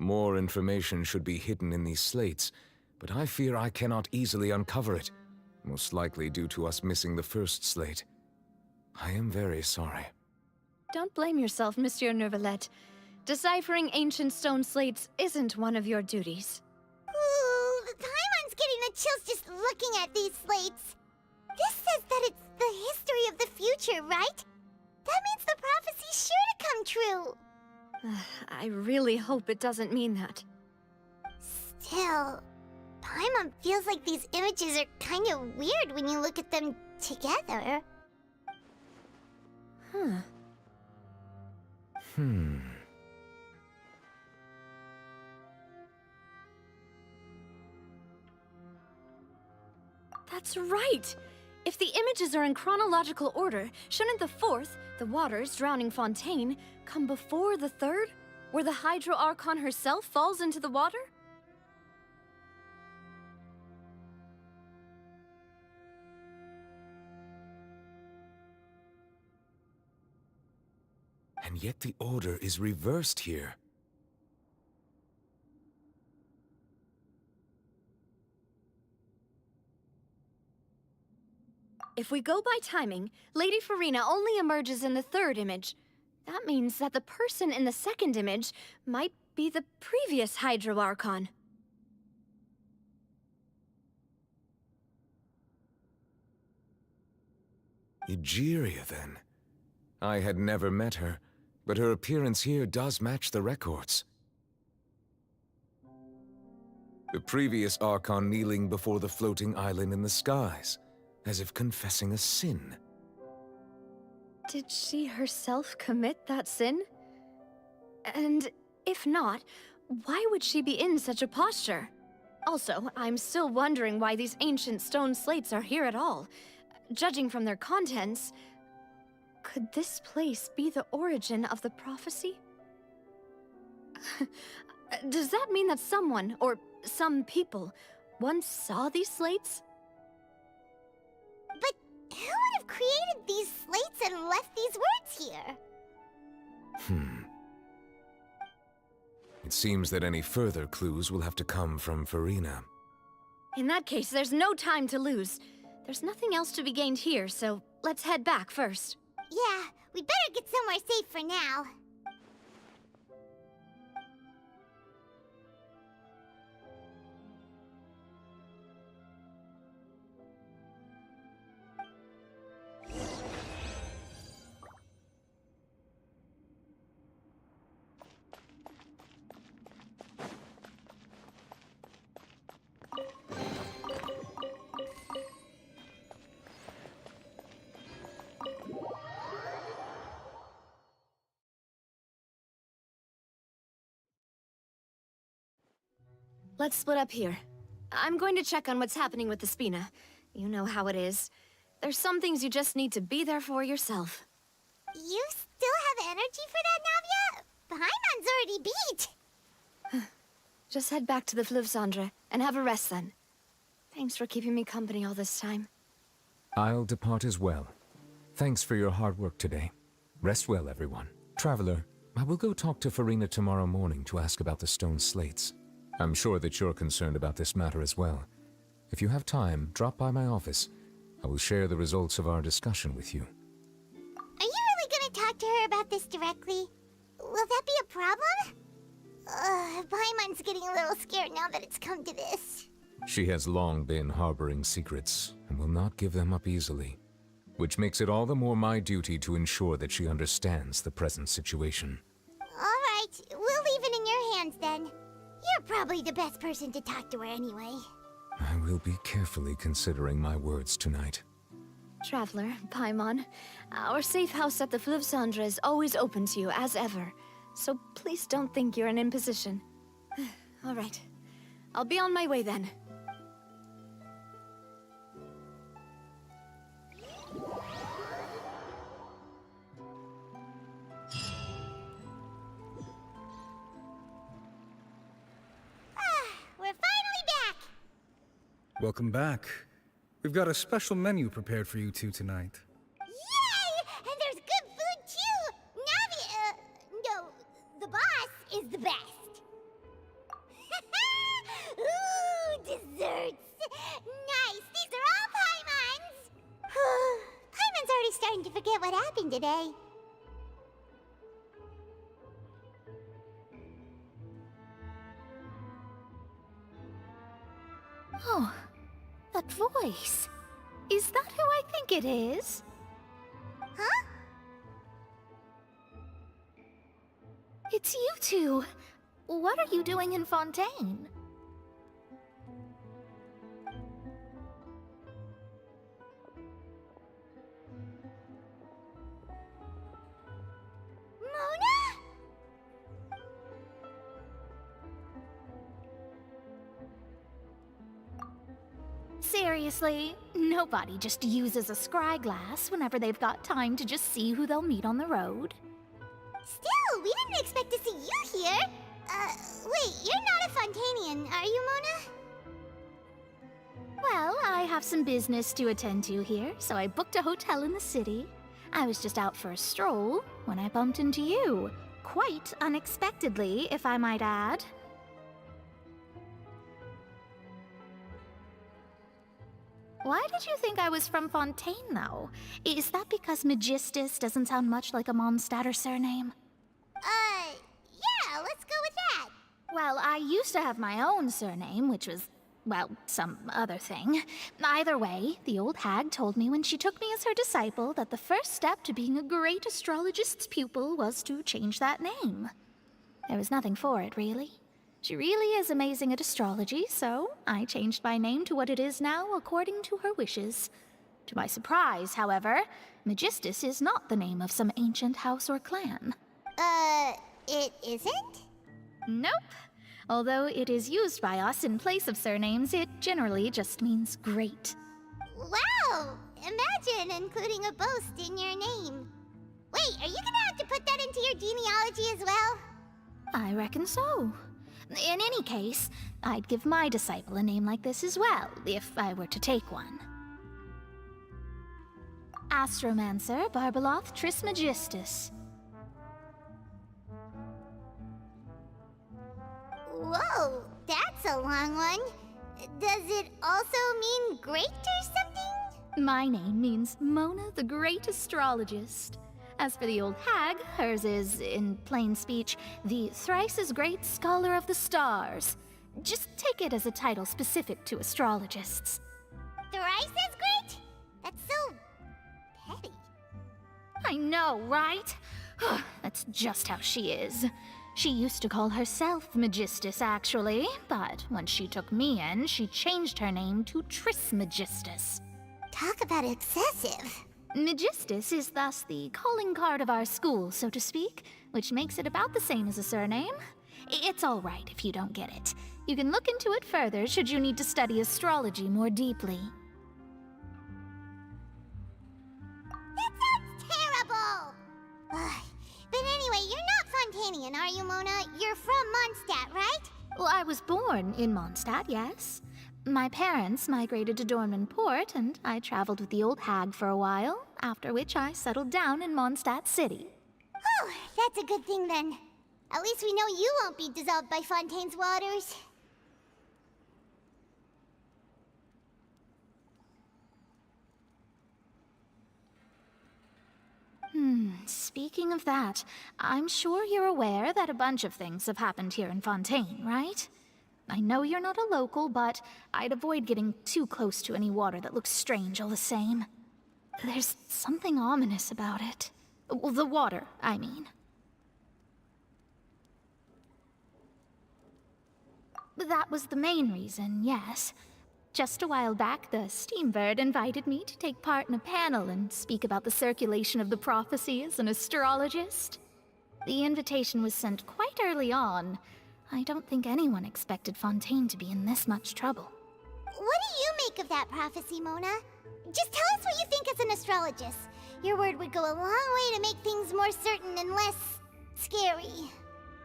Speaker 14: More information should be hidden in these slates, but I fear I cannot easily uncover it, most likely due to us missing the first slate. I am very sorry.
Speaker 16: Don't blame yourself, Monsieur Neuvillette. Deciphering ancient stone slates isn't one of your duties.
Speaker 3: Ooh, Paimon's getting the chills just looking at these slates. This says that it's the history of the future, right? That means the prophecy's sure to come true.
Speaker 16: I really hope it doesn't mean that.
Speaker 3: Still, Paimon feels like these images are kind of weird when you look at them together.
Speaker 16: That's right! If the images are in chronological order, shouldn't the fourth, the waters drowning Fontaine, come before the third, where the Hydro Archon herself falls into the water?
Speaker 14: And yet the order is reversed here.
Speaker 16: If we go by timing, Lady Farina only emerges in the third image. That means that the person in the second image might be the previous Hydro Archon.
Speaker 14: Egeria, then. I had never met her, but her appearance here does match the records. The previous Archon kneeling before the floating island in the skies, as if confessing a sin.
Speaker 16: Did she herself commit that sin? And if not, why would she be in such a posture? Also, I'm still wondering why these ancient stone slates are here at all. Judging from their contents, could this place be the origin of the prophecy? Does that mean that someone, or some people, once saw these slates?
Speaker 3: But who would have created these slates and left these words here?
Speaker 14: It seems that any further clues will have to come from Farina.
Speaker 16: In that case, there's no time to lose. There's nothing else to be gained here, so let's head back first.
Speaker 3: Yeah, we better get somewhere safe for now.
Speaker 16: Let's split up here. I'm going to check on what's happening with the Spina. You know how it is. There's some things you just need to be there for yourself.
Speaker 3: You still have energy for that, Navia? Paimon's already beat.
Speaker 16: Just head back to the Fleuve Cendre and have a rest then. Thanks for keeping me company all this time.
Speaker 14: I'll depart as well. Thanks for your hard work today. Rest well, everyone. Traveler, I will go talk to Farina tomorrow morning to ask about the stone slates. I'm sure that you're concerned about this matter as well. If you have time, drop by my office. I will share the results of our discussion with you.
Speaker 3: Are you really gonna talk to her about this directly? Will that be a problem? Paimon's getting a little scared now that it's come to this.
Speaker 14: She has long been harboring secrets and will not give them up easily, which makes it all the more my duty to ensure that she understands the present situation.
Speaker 3: Alright, we'll leave it in your hands then. You're probably the best person to talk to her anyway.
Speaker 14: I will be carefully considering my words tonight.
Speaker 16: Traveler, Paimon, our safe house at the Fleuve Cendre is always open to you, as ever. So please don't think you're an imposition. All right. I'll be on my way then.
Speaker 3: We're finally back!
Speaker 6: Welcome back. We've got a special menu prepared for you two tonight.
Speaker 3: Yay! And there's good food too! No, the boss is the best. Ooh, desserts! Nice! These are all Paimon's! Paimon's already starting to forget what happened today.
Speaker 10: Oh, that voice. Is that who I think it is?
Speaker 3: Huh?
Speaker 10: It's you two. What are you doing in Fontaine?
Speaker 3: Mona?
Speaker 10: Seriously, nobody just uses a scry glass whenever they've got time to just see who they'll meet on the road.
Speaker 3: Still, we didn't expect to see you here. Wait, you're not a Fontanian, are you, Mona?
Speaker 10: Well, I have some business to attend to here, so I booked a hotel in the city. I was just out for a stroll when I bumped into you. Quite unexpectedly, if I might add. Why did you think I was from Fontaine, though? Is that because Megistus doesn't sound much like a Mondstatter surname?
Speaker 3: Yeah, let's go with that.
Speaker 10: Well, I used to have my own surname, which was, well, some other thing. Either way, the old hag told me when she took me as her disciple that the first step to being a great astrologist's pupil was to change that name. There was nothing for it, really. She really is amazing at astrology, so I changed my name to what it is now according to her wishes. To my surprise, however, Megistus is not the name of some ancient house or clan.
Speaker 3: It isn't?
Speaker 10: Nope. Although it is used by us in place of surnames, it generally just means great.
Speaker 3: Wow! Imagine including a boast in your name. Wait, are you gonna have to put that into your genealogy as well?
Speaker 10: I reckon so. In any case, I'd give my disciple a name like this as well, if I were to take one. Astromancer Barbeloth Trismegistus.
Speaker 3: Whoa, that's a long one. Does it also mean great or something?
Speaker 10: My name means Mona the Great Astrologist. As for the old hag, hers is, in plain speech, the thrice-as-great Scholar of the Stars. Just take it as a title specific to astrologists.
Speaker 3: Thrice as great? That's so petty.
Speaker 10: I know, right? That's just how she is. She used to call herself Megistus, actually, but when she took me in, she changed her name to Trismegistus.
Speaker 3: Talk about excessive.
Speaker 10: Megistus is thus the calling card of our school, so to speak, which makes it about the same as a surname. It's all right if you don't get it. You can look into it further should you need to study astrology more deeply.
Speaker 3: That sounds terrible! But anyway, you're not Fontanian, are you, Mona? You're from Mondstadt, right?
Speaker 10: Well, I was born in Mondstadt, yes. My parents migrated to Dornman Port, and I traveled with the old hag for a while, after which I settled down in Mondstadt City.
Speaker 3: Oh, that's a good thing then. At least we know you won't be dissolved by Fontaine's waters.
Speaker 10: Speaking of that, I'm sure you're aware that a bunch of things have happened here in Fontaine, right? I know you're not a local, but I'd avoid getting too close to any water that looks strange all the same. There's something ominous about it. Well, the water, I mean. That was the main reason, yes. Just a while back, the Steambird invited me to take part in a panel and speak about the circulation of the prophecy as an astrologist. The invitation was sent quite early on. I don't think anyone expected Fontaine to be in this much trouble.
Speaker 3: What do you make of that prophecy, Mona? Just tell us what you think as an astrologist. Your word would go a long way to make things more certain and less scary.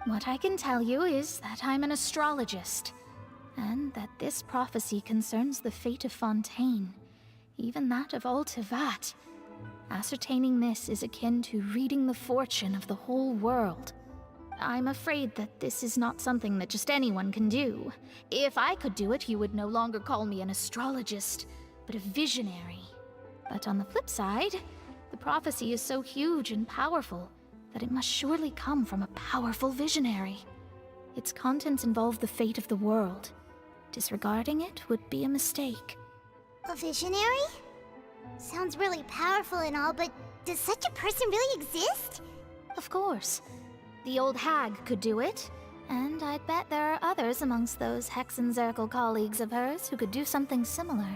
Speaker 10: What I can tell you is that I'm an astrologist, and that this prophecy concerns the fate of Fontaine, even that of Ultivat. Ascertaining this is akin to reading the fortune of the whole world. I'm afraid that this is not something that just anyone can do. If I could do it, you would no longer call me an astrologist, but a visionary. But on the flip side, the prophecy is so huge and powerful that it must surely come from a powerful visionary. Its contents involve the fate of the world. Disregarding it would be a mistake.
Speaker 3: A visionary? Sounds really powerful and all, but does such a person really exist?
Speaker 10: Of course. The old hag could do it, and I'd bet there are others amongst those Hexenzirkel colleagues of hers who could do something similar.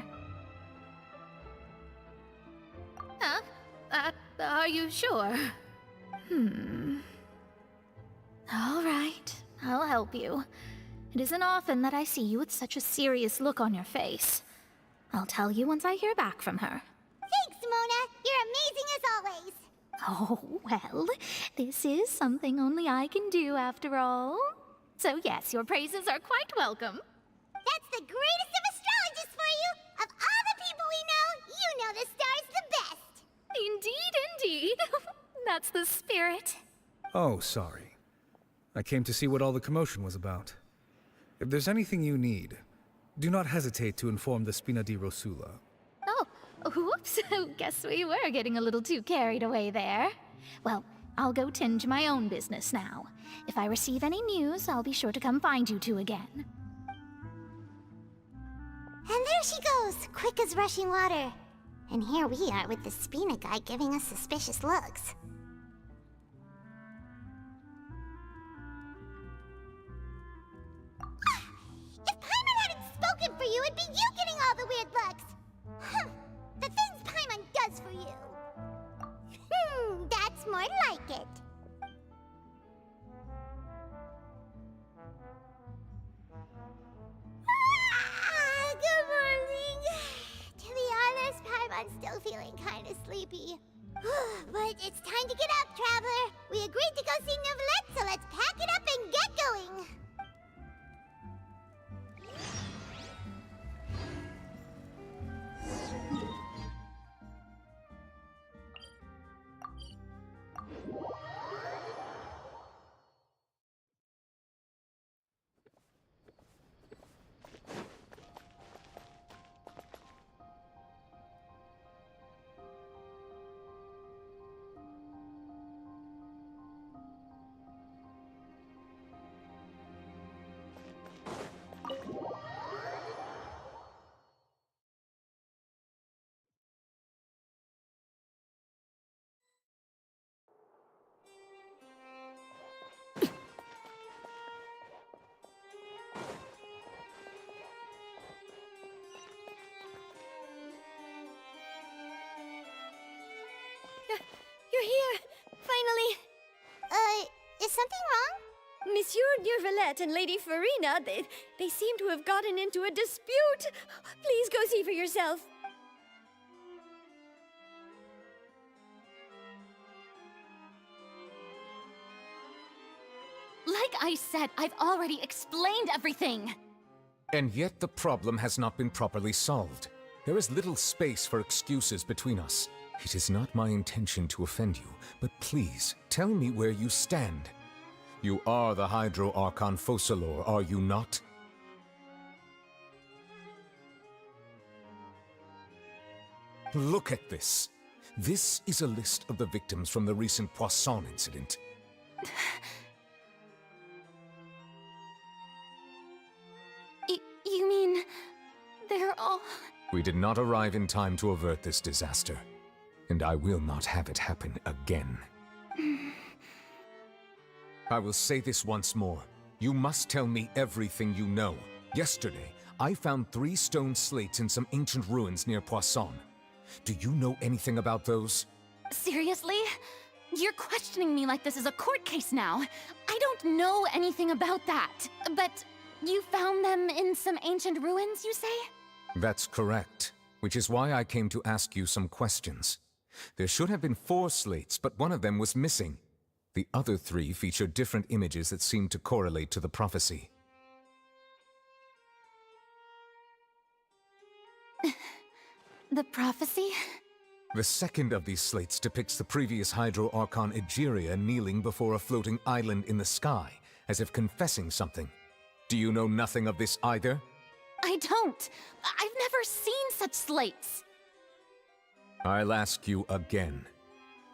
Speaker 10: Huh? Are you sure? All right, I'll help you. It isn't often that I see you with such a serious look on your face. I'll tell you once I hear back from her.
Speaker 3: Thanks, Mona! You're amazing as always!
Speaker 10: Oh, well, this is something only I can do after all. So yes, your praises are quite welcome.
Speaker 3: That's the greatest of astrologists for you! Of all the people we know, you know the star's the best!
Speaker 10: Indeed. That's the spirit.
Speaker 6: Oh, sorry. I came to see what all the commotion was about. If there's anything you need, do not hesitate to inform the Spina di Rosula.
Speaker 10: Oh, whoops. Guess we were getting a little too carried away there. Well, I'll go tend to my own business now. If I receive any news, I'll be sure to come find you two again.
Speaker 3: And there she goes, quick as rushing water. And here we are with the Spina guy giving us suspicious looks. If Paimon hadn't spoken for you, it'd be you getting all the weird looks! The things Paimon does for you! That's more like it. Good morning. To be honest, Paimon's still feeling kind of sleepy. But it's time to get up, Traveler. We agreed to go see Neuvillette, so let's pack it up and get going.
Speaker 13: You're here! Finally!
Speaker 3: Is something wrong?
Speaker 13: Monsieur Neuvillette and Lady Farina, they seem to have gotten into a dispute. Please go see for yourself.
Speaker 10: Like
Speaker 5: I said, I've already explained everything.
Speaker 14: And yet the problem has not been properly solved. There is little space for excuses between us. It is not my intention to offend you, but please, tell me where you stand. You are the Hydro Archon Focalor, are you not? Look at this. This is a list of the victims from the recent Poisson incident.
Speaker 5: You mean... they're all...
Speaker 14: We did not arrive in time to avert this disaster, and I will not have it happen again. I will say this once more. You must tell me everything you know. Yesterday, I found 3 stone slates in some ancient ruins near Poisson. Do you know anything about those?
Speaker 5: Seriously? You're questioning me like this is a court case now. I don't know anything about that. But you found them in some ancient ruins, you say?
Speaker 14: That's correct, which is why I came to ask you some questions. There should have been 4 slates, but one of them was missing. The other 3 featured different images that seemed to correlate to the prophecy.
Speaker 5: The prophecy?
Speaker 14: The second of these slates depicts the previous Hydro Archon Egeria kneeling before a floating island in the sky, as if confessing something. Do you know nothing of this either?
Speaker 5: I don't. I've never seen such slates.
Speaker 14: I'll ask you again.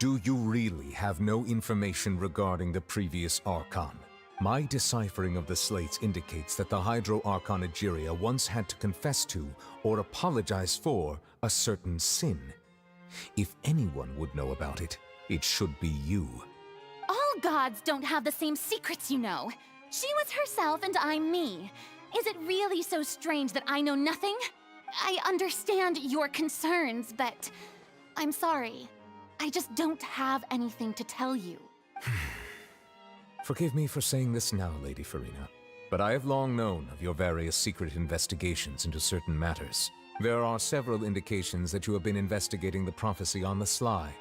Speaker 14: Do you really have no information regarding the previous Archon? My deciphering of the slates indicates that the Hydro Archon Egeria once had to confess to, or apologize for, a certain sin. If anyone would know about it, it should be you.
Speaker 5: All gods don't have the same secrets, you know. She was herself and I'm me. Is it really so strange that I know nothing? I understand your concerns, but I'm sorry. I just don't have anything to tell you.
Speaker 14: Forgive me for saying this now, Lady Furina, but I have long known of your various secret investigations into certain matters. There are several indications that you have been investigating the prophecy on the sly.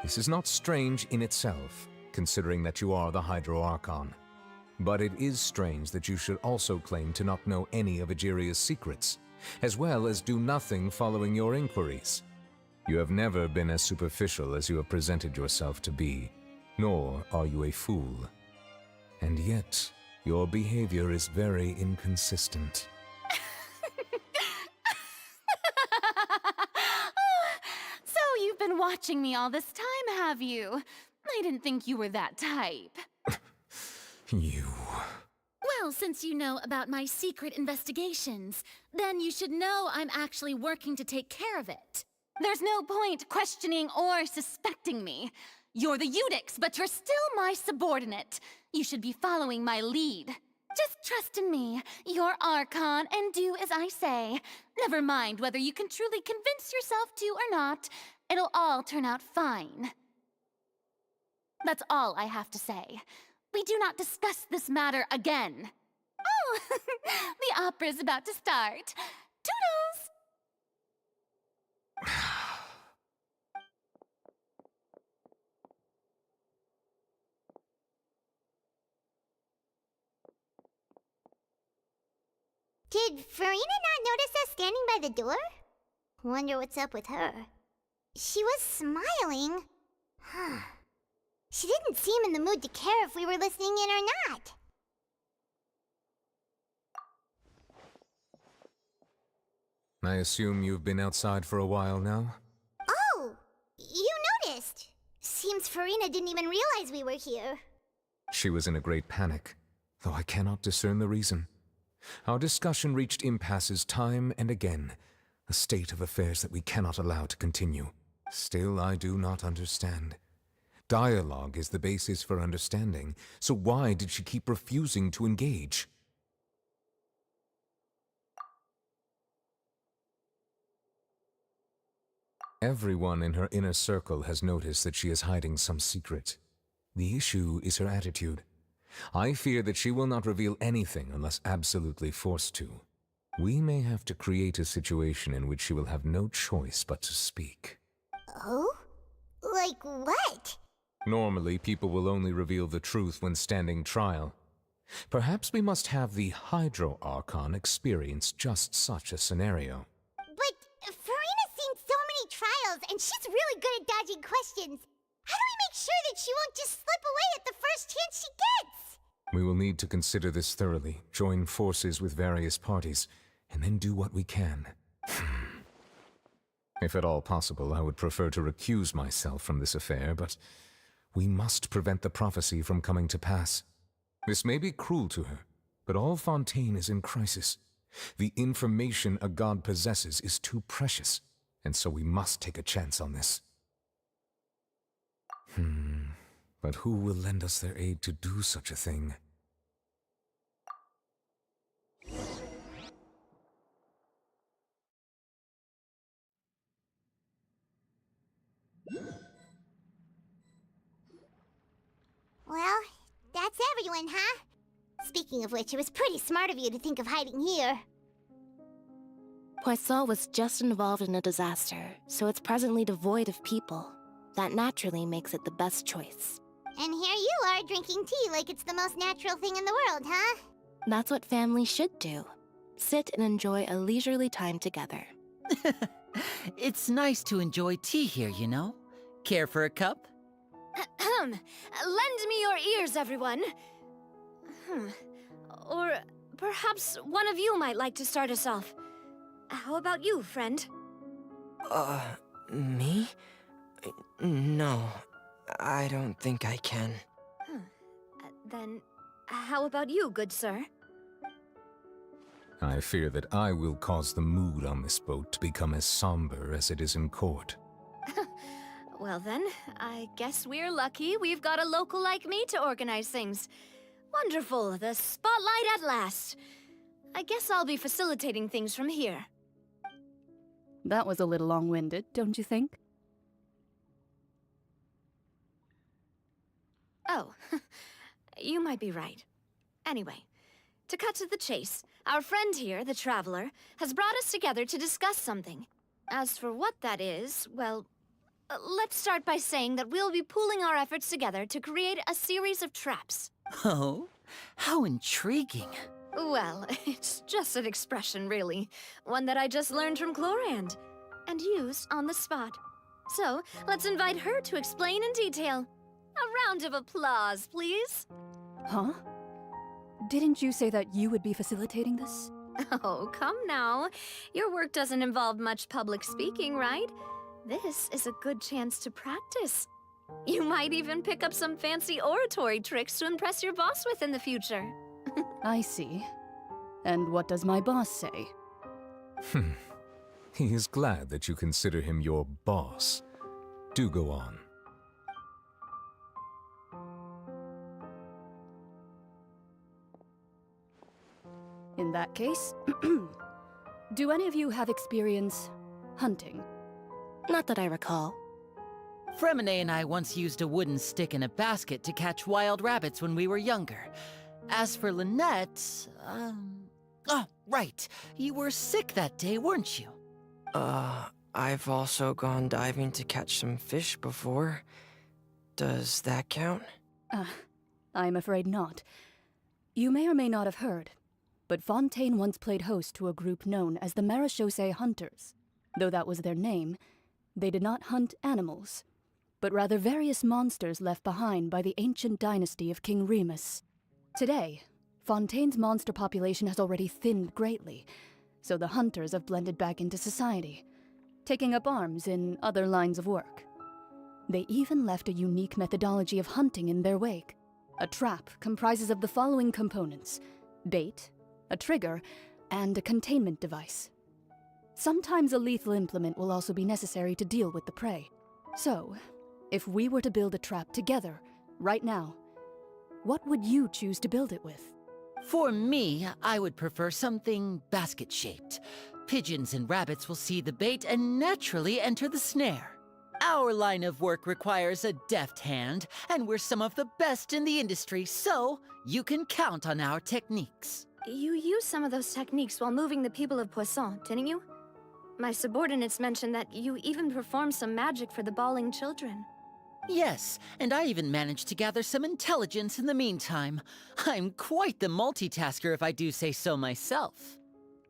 Speaker 14: This is not strange in itself, considering that you are the Hydro Archon. But it is strange that you should also claim to not know any of Egeria's secrets, as well as do nothing following your inquiries. You have never been as superficial as you have presented yourself to be, nor are you a fool. And yet, your behavior is very inconsistent.
Speaker 5: So you've been watching me all this time, have you? I didn't think you were that type.
Speaker 14: You...
Speaker 5: Well, since you know about my secret investigations, then you should know I'm actually working to take care of it. There's no point questioning or suspecting me. You're the Eudix, but you're still my subordinate. You should be following my lead. Just trust in me. You're Archon, and do as I say. Never mind whether you can truly convince yourself to or not. It'll all turn out fine. That's all I have to say. We do not discuss this matter again. Oh, the opera's about to start. Toodles!
Speaker 3: Did Furina not notice us standing by the door? Wonder what's up with her. She was smiling. Huh. She didn't seem in the mood to care if we were listening in or not.
Speaker 14: I assume you've been outside for a while now?
Speaker 3: Oh! You noticed! Seems Furina didn't even realize we were here.
Speaker 14: She was in a great panic, though I cannot discern the reason. Our discussion reached impasses time and again, a state of affairs that we cannot allow to continue. Still, I do not understand. Dialogue is the basis for understanding, so why did she keep refusing to engage? Everyone in her inner circle has noticed that she is hiding some secret. The issue is her attitude. I fear that she will not reveal anything unless absolutely forced to. We may have to create a situation in which she will have no choice but to speak.
Speaker 3: Oh? Like what?
Speaker 14: Normally, people will only reveal the truth when standing trial. Perhaps we must have the Hydro Archon experience just such a scenario.
Speaker 3: But Farina's seen so many trials, and she's really good at dodging questions. How do we make sure that she won't just slip away at the first chance she gets?
Speaker 14: We will need to consider this thoroughly, join forces with various parties, and then do what we can. If at all possible, I would prefer to recuse myself from this affair, but we must prevent the prophecy from coming to pass. This may be cruel to her, but all Fontaine is in crisis. The information a god possesses is too precious, and so we must take a chance on this. But who will lend us their aid to do such a thing?
Speaker 3: Well, that's everyone, huh? Speaking of which, it was pretty smart of you to think of hiding here.
Speaker 9: Poisson was just involved in a disaster, so it's presently devoid of people. That naturally makes it the best choice.
Speaker 3: And here you are drinking tea like it's the most natural thing in the world, huh?
Speaker 9: That's what families should do. Sit and enjoy a leisurely time together.
Speaker 2: It's nice to enjoy tea here, you know? Care for a cup?
Speaker 16: Lend me your ears, everyone. Or perhaps one of you might like to start us off. How about you, friend?
Speaker 22: Me? No, I don't think I can.
Speaker 16: Then, how about you, good sir?
Speaker 14: I fear that I will cause the mood on this boat to become as somber as it is in court.
Speaker 16: Well then, I guess we're lucky we've got a local like me to organize things. Wonderful, the spotlight at last. I guess I'll be facilitating things from here.
Speaker 23: That was a little long-winded, don't you think?
Speaker 16: Oh, you might be right. Anyway, to cut to the chase, our friend here, the Traveler, has brought us together to discuss something. As for what that is, well, let's start by saying that we'll be pooling our efforts together to create a series of traps.
Speaker 2: Oh, how intriguing.
Speaker 16: Well, it's just an expression, really. One that I just learned from Chlorand, and used on the spot. So, let's invite her to explain in detail. A round of applause, please.
Speaker 23: Huh? Didn't you say that you would be facilitating this?
Speaker 16: Oh, come now. Your work doesn't involve much public speaking, right? This is a good chance to practice. You might even pick up some fancy oratory tricks to impress your boss with in the future.
Speaker 23: I see. And what does my boss say?
Speaker 14: He is glad that you consider him your boss. Do go on.
Speaker 23: In that case, do any of you have experience hunting?
Speaker 9: Not that I recall.
Speaker 2: Fremine and I once used a wooden stick in a basket to catch wild rabbits when we were younger. As for Lynette, oh, right. You were sick that day, weren't you?
Speaker 22: I've also gone diving to catch some fish before. Does that count?
Speaker 23: I'm afraid not. You may or may not have heard, but Fontaine once played host to a group known as the Marechaussee Hunters. Though that was their name, they did not hunt animals, but rather various monsters left behind by the ancient dynasty of King Remus. Today, Fontaine's monster population has already thinned greatly, so the hunters have blended back into society, taking up arms in other lines of work. They even left a unique methodology of hunting in their wake. A trap comprises of the following components: bait, a trigger, and a containment device. Sometimes a lethal implement will also be necessary to deal with the prey. So, if we were to build a trap together, right now, what would you choose to build it with?
Speaker 2: For me, I would prefer something basket-shaped. Pigeons and rabbits will see the bait and naturally enter the snare. Our line of work requires a deft hand, and we're some of the best in the industry, so you can count on our techniques.
Speaker 16: You used some of those techniques while moving the people of Poisson, didn't you? My subordinates mentioned that you even performed some magic for the bawling children.
Speaker 2: Yes, and I even managed to gather some intelligence in the meantime. I'm quite the multitasker if I do say so myself.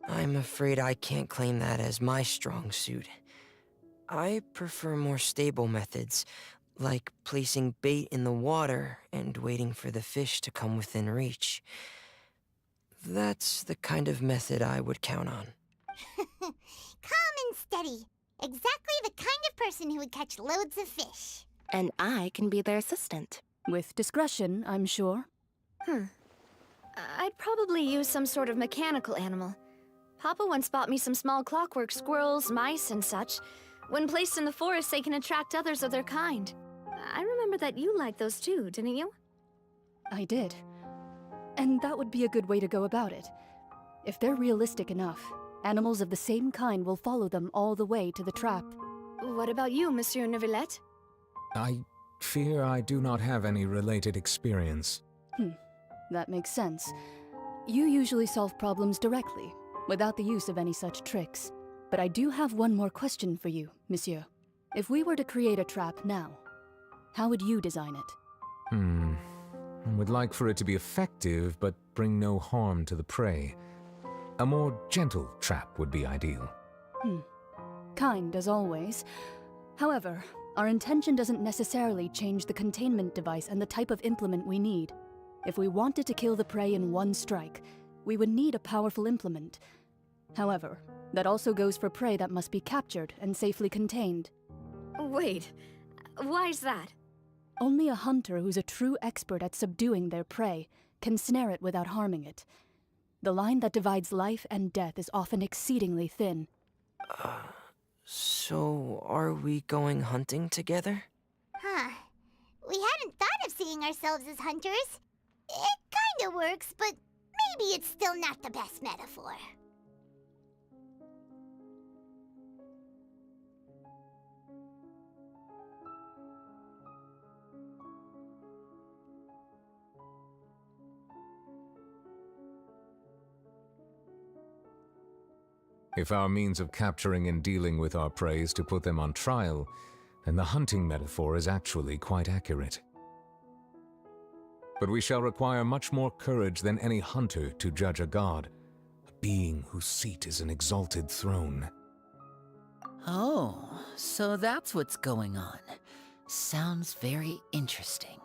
Speaker 22: I'm afraid I can't claim that as my strong suit. I prefer more stable methods, like placing bait in the water and waiting for the fish to come within reach. That's the kind of method I would count on.
Speaker 3: Calm and steady. Exactly the kind of person who would catch loads of fish.
Speaker 9: And I can be their assistant.
Speaker 23: With discretion, I'm sure.
Speaker 16: I'd probably use some sort of mechanical animal. Papa once bought me some small clockwork squirrels, mice, and such. When placed in the forest, they can attract others of their kind. I remember that you liked those too, didn't you?
Speaker 23: I did. And that would be a good way to go about it. If they're realistic enough, animals of the same kind will follow them all the way to the trap.
Speaker 16: What about you, Monsieur Neuvillette?
Speaker 14: I fear I do not have any related experience.
Speaker 23: That makes sense. You usually solve problems directly, without the use of any such tricks. But I do have one more question for you, Monsieur. If we were to create a trap now, how would you design it?
Speaker 14: I would like for it to be effective, but bring no harm to the prey. A more gentle trap would be ideal.
Speaker 23: Kind as always. However, our intention doesn't necessarily change the containment device and the type of implement we need. If we wanted to kill the prey in one strike, we would need a powerful implement. However, that also goes for prey that must be captured and safely contained.
Speaker 16: Wait, why's that?
Speaker 23: Only a hunter who's a true expert at subduing their prey can snare it without harming it. The line that divides life and death is often exceedingly thin.
Speaker 22: So are we going hunting together?
Speaker 3: Huh. We hadn't thought of seeing ourselves as hunters. It kinda works, but maybe it's still not the best metaphor.
Speaker 14: If our means of capturing and dealing with our prey is to put them on trial, then the hunting metaphor is actually quite accurate. But we shall require much more courage than any hunter to judge a god, a being whose seat is an exalted throne.
Speaker 2: Oh, so that's what's going on. Sounds very interesting.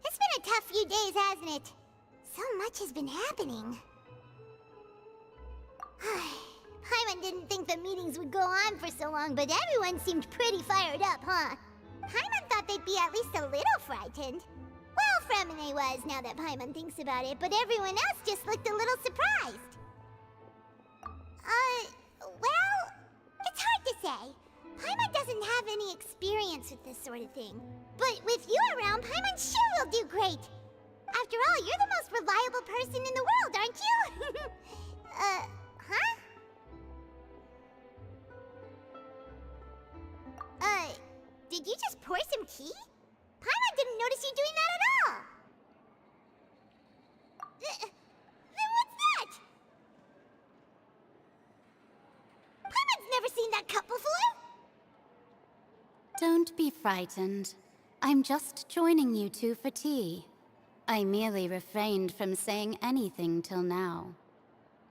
Speaker 3: It's been a tough few days, hasn't it? So much has been happening. Paimon didn't think the meetings would go on for so long, but everyone seemed pretty fired up, huh? Paimon thought they'd be at least a little frightened. Well, Fremine was, now that Paimon thinks about it, but everyone else just looked a little surprised. Well, it's hard to say. Paimon doesn't have any experience with this sort of thing. But with you around, Paimon sure will do great. After all, you're the most reliable person in the world, aren't you? Huh? Did you just pour some tea? Paimon didn't notice you doing that at all.
Speaker 7: be frightened. I'm just joining you two for tea. I merely refrained from saying anything till now.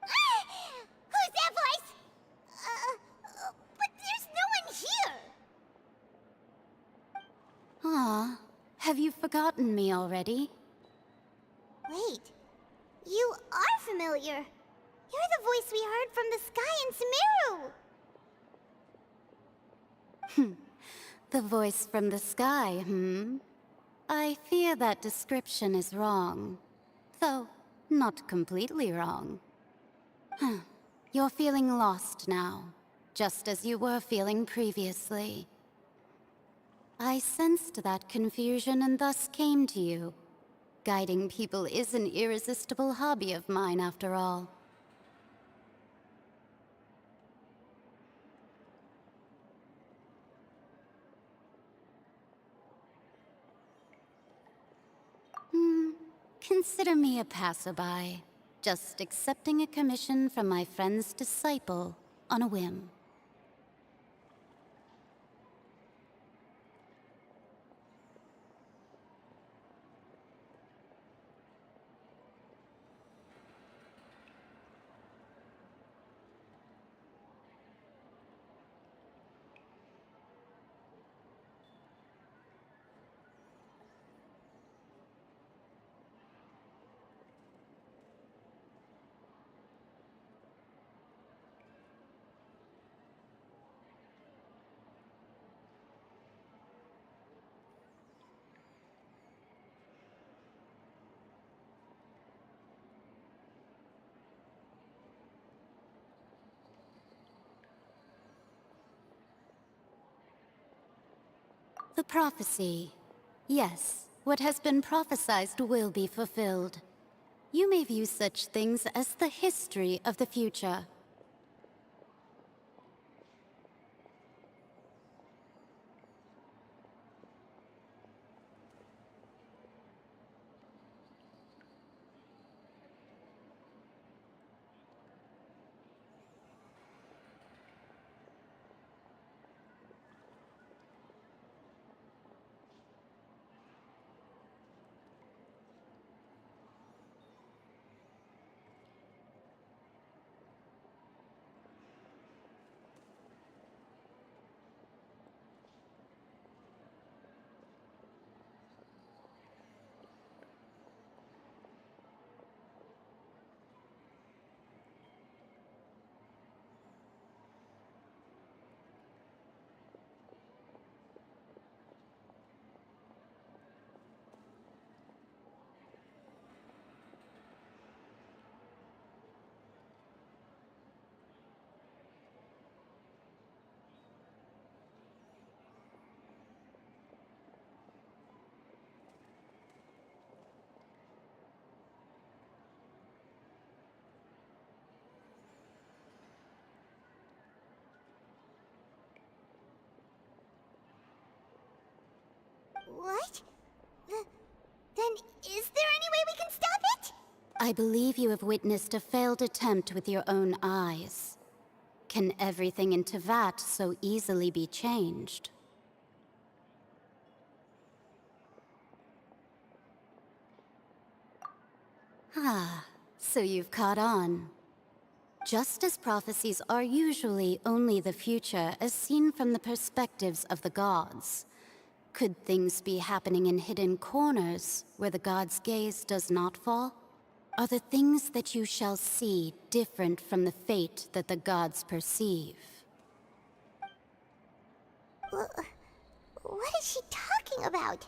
Speaker 3: Who's that voice? But there's no one here!
Speaker 7: Aw, have you forgotten me already?
Speaker 3: Wait, you are familiar. You're the voice we heard from the sky in Sumeru.
Speaker 7: The voice from the sky, I fear that description is wrong. Though, not completely wrong. You're feeling lost now, just as you were feeling previously. I sensed that confusion and thus came to you. Guiding people is an irresistible hobby of mine, after all. Consider me a passerby, just accepting a commission from my friend's disciple on a whim. The prophecy. Yes, what has been prophesied will be fulfilled. You may view such things as the history of the future.
Speaker 3: What? Then is there any way we can stop it?
Speaker 7: I believe you have witnessed a failed attempt with your own eyes. Can everything in Teyvat so easily be changed? Ah, so you've caught on. Just as prophecies are usually only the future as seen from the perspectives of the gods, could things be happening in hidden corners where the gods' gaze does not fall? Are the things that you shall see different from the fate that the gods perceive?
Speaker 3: What is she talking about?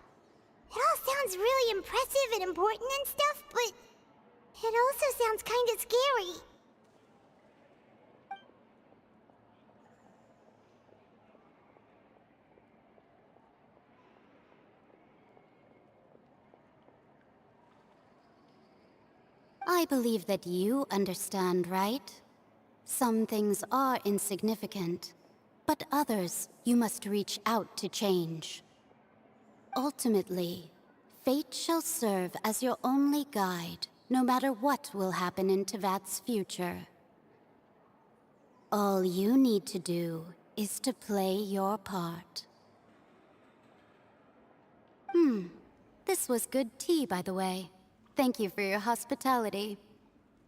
Speaker 3: It all sounds really impressive and important and stuff, but it also sounds kind of scary.
Speaker 7: I believe that you understand, right? Some things are insignificant, but others you must reach out to change. Ultimately, fate shall serve as your only guide, no matter what will happen in Teyvat's future. All you need to do is to play your part. This was good tea, by the way. Thank you for your hospitality.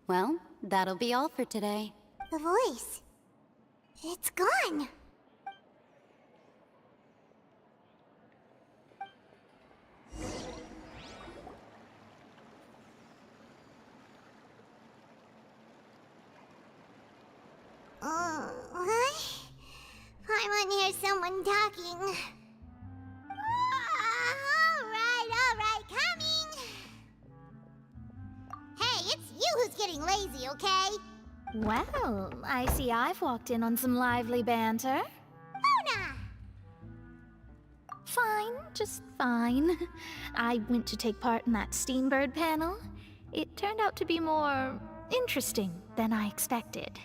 Speaker 7: Well, that'll be all for today.
Speaker 3: The voice. It's gone. What? Paimon hears someone talking. Alright, coming! Hey, it's you who's getting lazy, okay?
Speaker 10: Well, I see I've walked in on some lively banter.
Speaker 3: Luna!
Speaker 10: Fine, just fine. I went to take part in that Steambird panel. It turned out to be more interesting than I expected.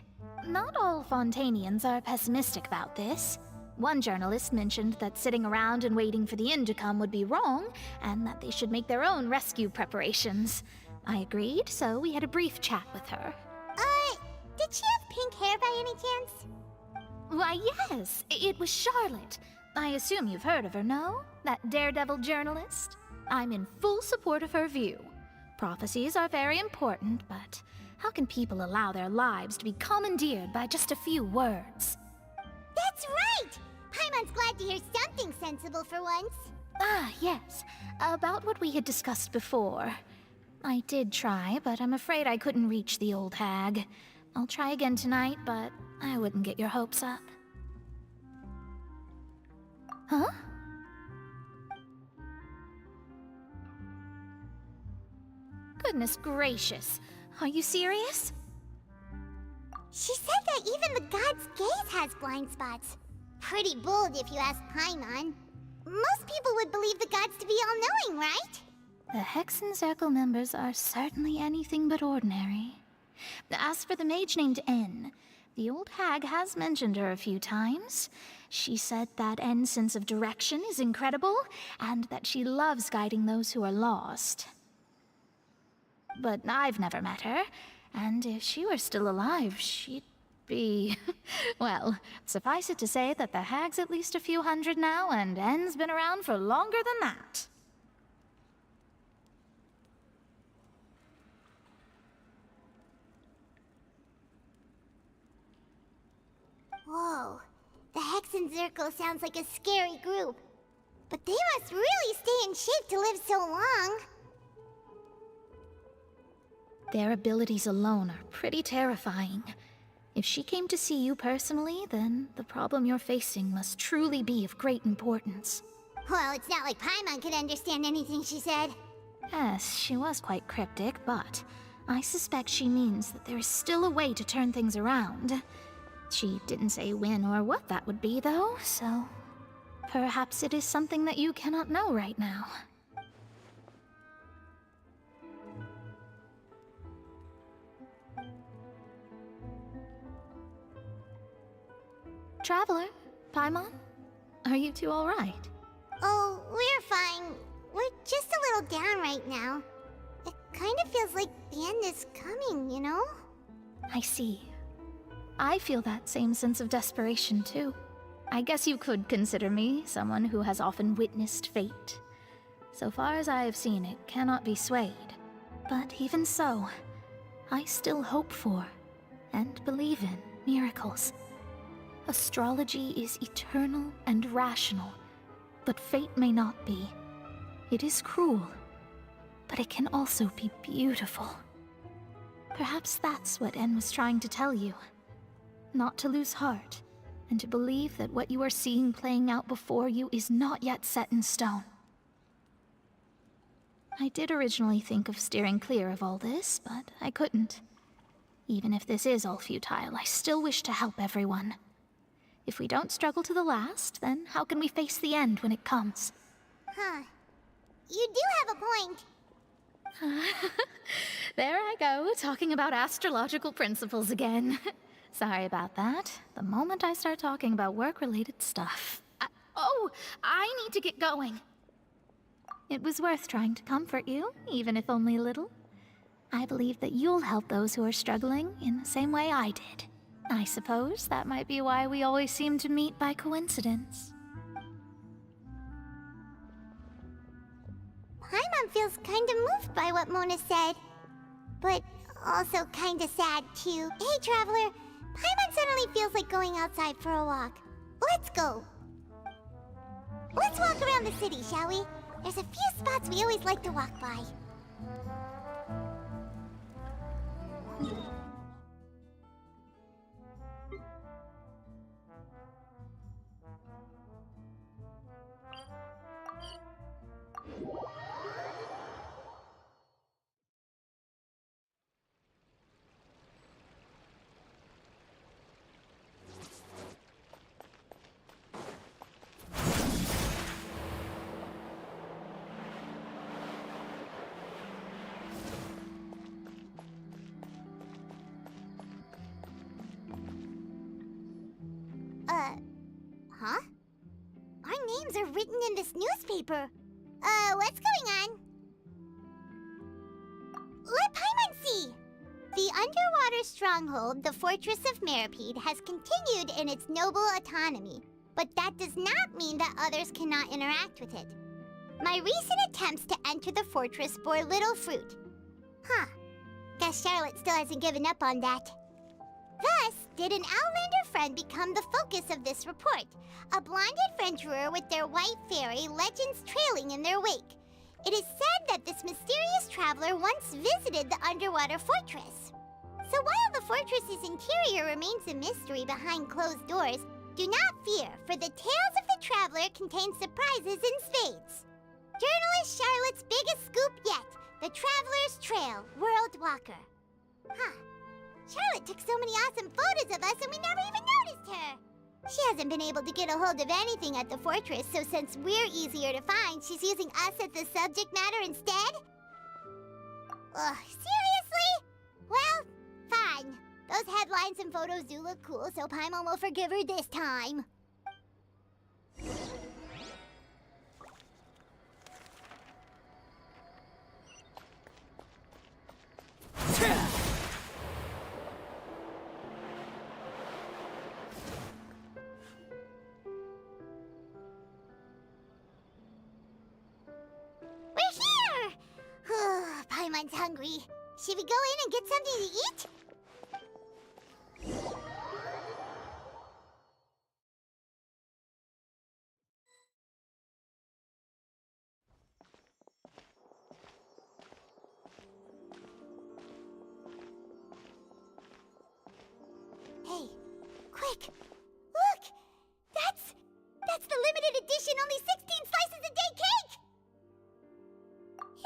Speaker 10: Not all Fontainians are pessimistic about this. One journalist mentioned that sitting around and waiting for the end to come would be wrong, and that they should make their own rescue preparations. I agreed, so we had a brief chat with her.
Speaker 3: Did she have pink hair by any chance?
Speaker 10: Why, yes, it was Charlotte. I assume you've heard of her, no? That daredevil journalist? I'm in full support of her view. Prophecies are very important, but how can people allow their lives to be commandeered by just a few words?
Speaker 3: That's right! Paimon's glad to hear something sensible for once.
Speaker 10: Ah, yes. About what we had discussed before. I did try, but I'm afraid I couldn't reach the old hag. I'll try again tonight, but I wouldn't get your hopes up. Huh? Goodness gracious. Are you serious?
Speaker 3: She said that even the god's gaze has blind spots. Pretty bold if you ask Paimon. Most people would believe the gods to be all-knowing, right?
Speaker 10: The Hexen Circle members are certainly anything but ordinary. As for the mage named N, the old hag has mentioned her a few times. She said that N's sense of direction is incredible, and that she loves guiding those who are lost. But I've never met her, and if she were still alive, she'd be... well, suffice it to say that the hag's at least a few hundred now, and N's been around for longer than that.
Speaker 3: Whoa, the Hexen Circle sounds like a scary group. But they must really stay in shape to live so long.
Speaker 10: Their abilities alone are pretty terrifying. If she came to see you personally, then the problem you're facing must truly be of great importance.
Speaker 3: Well, it's not like Paimon could understand anything she said.
Speaker 10: Yes, she was quite cryptic, but I suspect she means that there is still a way to turn things around. She didn't say when or what that would be, though, so perhaps it is something that you cannot know right now. Traveler, Paimon, are you two all right?
Speaker 3: Oh, we're fine. We're just a little down right now. It kind of feels like the end is coming, you know?
Speaker 10: I see. I feel that same sense of desperation, too. I guess you could consider me someone who has often witnessed fate. So far as I have seen, it cannot be swayed. But even so, I still hope for, and believe in, miracles. Astrology is eternal and rational, but fate may not be. It is cruel, but it can also be beautiful. Perhaps that's what N was trying to tell you. Not to lose heart, and to believe that what you are seeing playing out before you is not yet set in stone. I did originally think of steering clear of all this, but I couldn't. Even if this is all futile, I still wish to help everyone. If we don't struggle to the last, then how can we face the end when it comes?
Speaker 3: Huh. You do have a point.
Speaker 10: There I go, talking about astrological principles again. Sorry about that. The moment I start talking about work-related stuff... I need to get going. It was worth trying to comfort you, even if only a little. I believe that you'll help those who are struggling in the same way I did. I suppose that might be why we always seem to meet by coincidence.
Speaker 3: Paimon feels kinda moved by what Mona said. But also kinda sad, too. Hey, Traveler. Paimon suddenly feels like going outside for a walk. Let's go. Let's walk around the city, shall we? There's a few spots we always like to walk by. Huh? Our names are written in this newspaper. What's going on? Let Paimon see! The underwater stronghold, the Fortress of Meripede, has continued in its noble autonomy, but that does not mean that others cannot interact with it. My recent attempts to enter the fortress bore little fruit. Huh. Guess Charlotte still hasn't given up on that. Thus, did an Outlander friend become the focus of this report, a blind adventurer with their white fairy legends trailing in their wake. It is said that this mysterious traveler once visited the underwater fortress. So while the fortress's interior remains a mystery behind closed doors, do not fear, for the tales of the traveler contain surprises in spades. Journalist Charlotte's biggest scoop yet, the Traveler's Trail, World Walker. Huh. Charlotte took so many awesome photos of us and we never even noticed her. She hasn't been able to get a hold of anything at the fortress, so since we're easier to find, she's using us as the subject matter instead? Ugh, seriously? Well, fine. Those headlines and photos do look cool, so Paimon will forgive her this time. Paimon's hungry. Should we go in and get something to eat? Hey, quick! Look! That's the limited edition only 16 slices a day cake!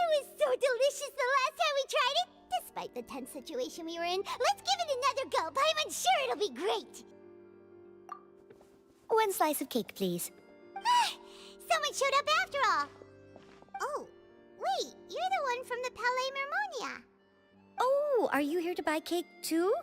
Speaker 3: It was so delicious the last time we tried it! Despite the tense situation we were in, let's give it another go! Paimon's sure it'll be great!
Speaker 13: One slice of cake, please.
Speaker 3: Someone showed up after all! Oh, wait, you're the one from the Palais Mermonia.
Speaker 13: Oh, are you here to buy cake too?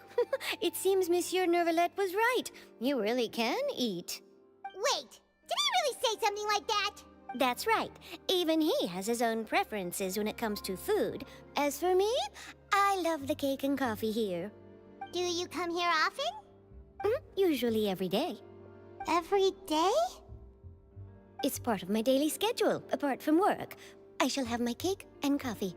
Speaker 13: It seems Monsieur Neuvillette was right. You really can eat.
Speaker 3: Wait, did he really say something like that?
Speaker 13: That's right. Even he has his own preferences when it comes to food. As for me, I love the cake and coffee here.
Speaker 3: Do you come here often?
Speaker 13: Usually every day.
Speaker 3: Every day?
Speaker 13: It's part of my daily schedule, apart from work. I shall have my cake and coffee.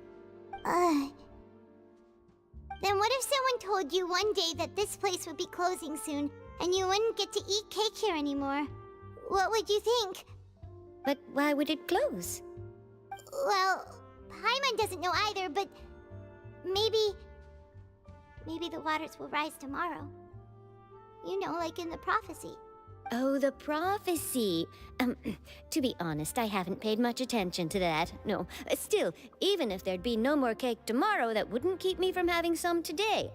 Speaker 3: Then what if someone told you one day that this place would be closing soon, and you wouldn't get to eat cake here anymore? What would you think?
Speaker 13: But why would it close?
Speaker 3: Well, Paimon doesn't know either, but maybe the waters will rise tomorrow. You know, like in the prophecy.
Speaker 13: Oh, the prophecy. To be honest, I haven't paid much attention to that. No, still, even if there'd be no more cake tomorrow, that wouldn't keep me from having some today.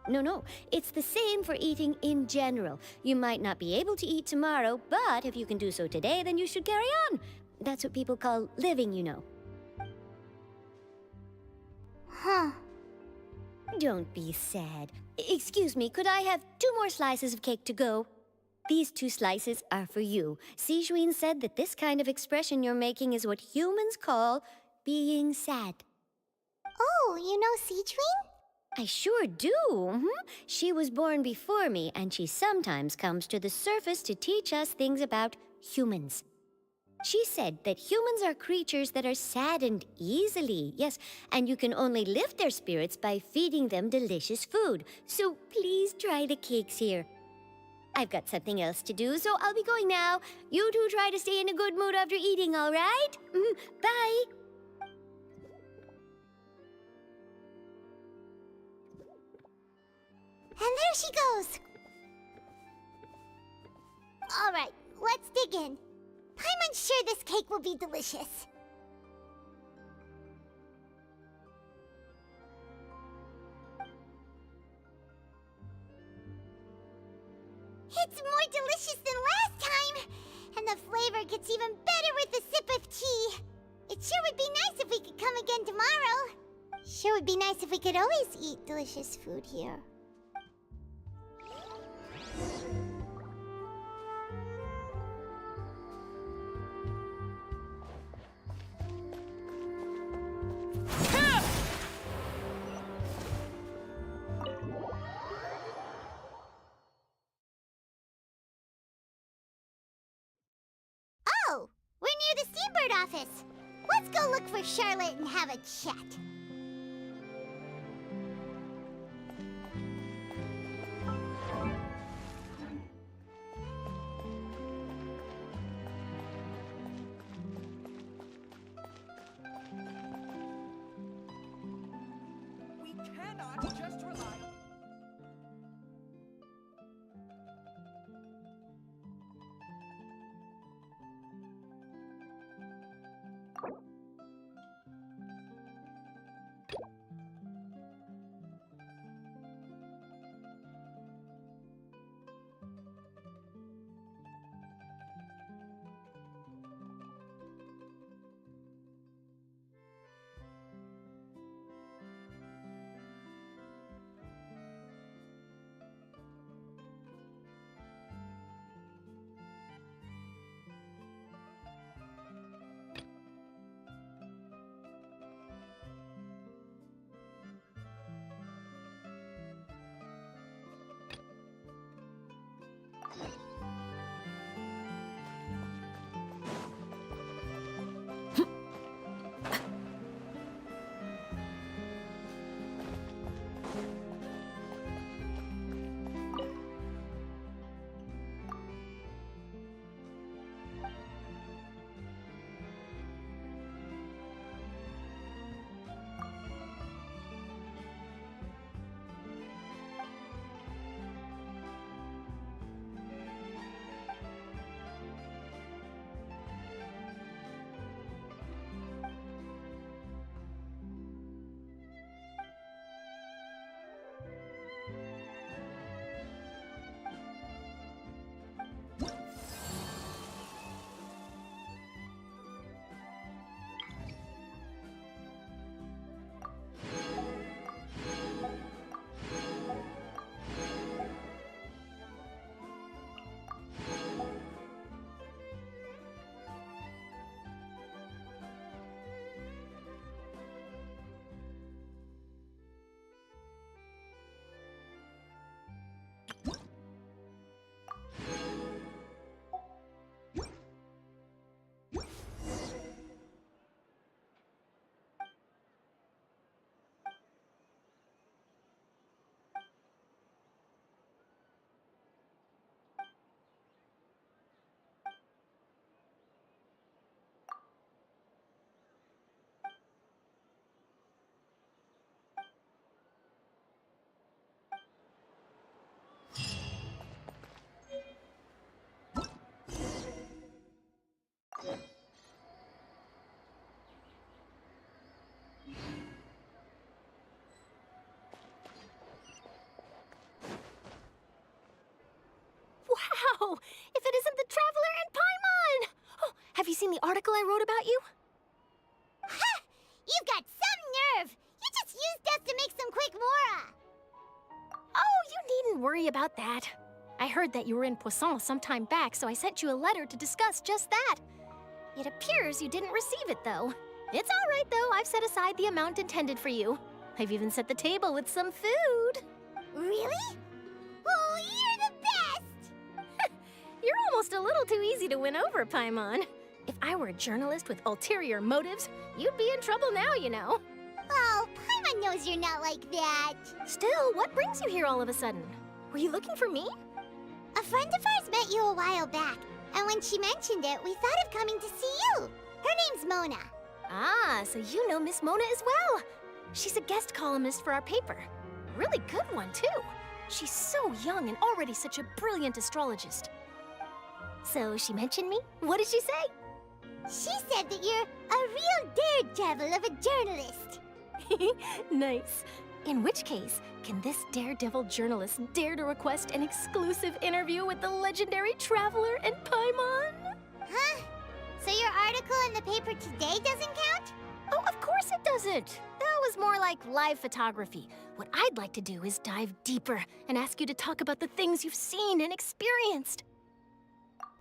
Speaker 13: No, it's the same for eating in general. You might not be able to eat tomorrow, but if you can do so today, then you should carry on. That's what people call living, you know.
Speaker 3: Huh.
Speaker 13: Don't be sad. Excuse me, could I have 2 more slices of cake to go? These 2 slices are for you. Sigewinne said that this kind of expression you're making is what humans call being sad.
Speaker 3: Oh, you know Sigewinne?
Speaker 13: I sure do. She was born before me, and she sometimes comes to the surface to teach us things about humans. She said that humans are creatures that are saddened easily, yes, and you can only lift their spirits by feeding them delicious food. So please try the cakes here. I've got something else to do, so I'll be going now. You two try to stay in a good mood after eating, all right? Bye.
Speaker 3: And there she goes. All right, let's dig in. Paimon's sure this cake will be delicious. It's more delicious than last time! And the flavor gets even better with a sip of tea. It sure would be nice if we could come again tomorrow. Sure would be nice if we could always eat delicious food here. Oh, we're near the Steambird office. Let's go look for Charlotte and have a chat.
Speaker 8: We cannot just rely.
Speaker 10: Wow! If it isn't the Traveler and Paimon! Oh, have you seen the article I wrote about you?
Speaker 3: Ha! You've got some nerve! You just used us to make some quick mora!
Speaker 10: Oh, you needn't worry about that. I heard that you were in Poisson some time back, so I sent you a letter to discuss just that. It appears you didn't receive it, though. It's all right, though. I've set aside the amount intended for you. I've even set the table with some food.
Speaker 3: Really? Oh, you're the best!
Speaker 10: You're almost a little too easy to win over, Paimon.
Speaker 11: If I were a journalist with ulterior motives, you'd be in trouble now, you know.
Speaker 3: Oh, Paimon knows you're not like that.
Speaker 11: Still, what brings you here all of a sudden? Were you looking for me?
Speaker 3: A friend of ours met you a while back, and when she mentioned it, we thought of coming to see you. Her name's Mona.
Speaker 11: Ah, so you know Miss Mona as well. She's a guest columnist for our paper. Really good one, too. She's so young and already such a brilliant astrologist. So she mentioned me? What did she say?
Speaker 3: She said that you're a real daredevil of a journalist.
Speaker 11: Nice. In which case, can this daredevil journalist dare to request an exclusive interview with the legendary traveler and Paimon?
Speaker 3: Huh? So your article in the paper today doesn't count?
Speaker 11: Oh, of course it doesn't. That was more like live photography. What I'd like to do is dive deeper and ask you to talk about the things you've seen and experienced.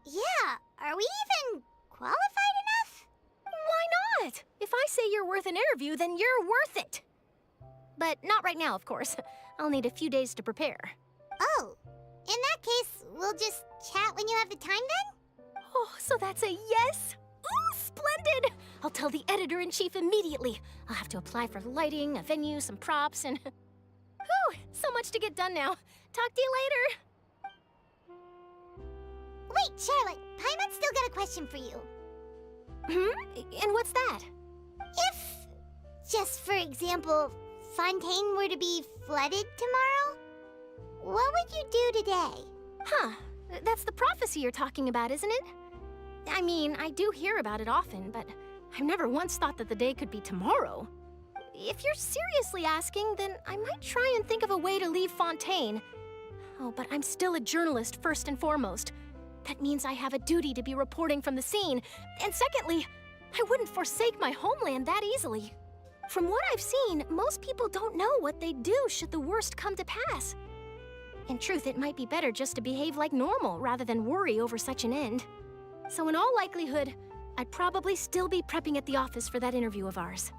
Speaker 3: Yeah, are we even qualified enough?
Speaker 11: Why not? If I say you're worth an interview, then you're worth it. But not right now, of course. I'll need a few days to prepare.
Speaker 3: Oh, in that case, we'll just chat when you have the time then?
Speaker 11: Oh, so that's a yes? Ooh, splendid! I'll tell the editor-in-chief immediately. I'll have to apply for lighting, a venue, some props, and... Whew, so much to get done now. Talk to you later.
Speaker 3: Wait, Charlotte, Paimon's still got a question for you.
Speaker 11: And what's that?
Speaker 3: If, just for example, Fontaine were to be flooded tomorrow, what would you do today?
Speaker 11: Huh, that's the prophecy you're talking about, isn't it? I mean, I do hear about it often, but I've never once thought that the day could be tomorrow. If you're seriously asking, then I might try and think of a way to leave Fontaine. Oh, but I'm still a journalist first and foremost. That means I have a duty to be reporting from the scene. And secondly, I wouldn't forsake my homeland that easily. From what I've seen, most people don't know what they'd do should the worst come to pass. In truth, it might be better just to behave like normal rather than worry over such an end. So in all likelihood, I'd probably still be prepping at the office for that interview of ours.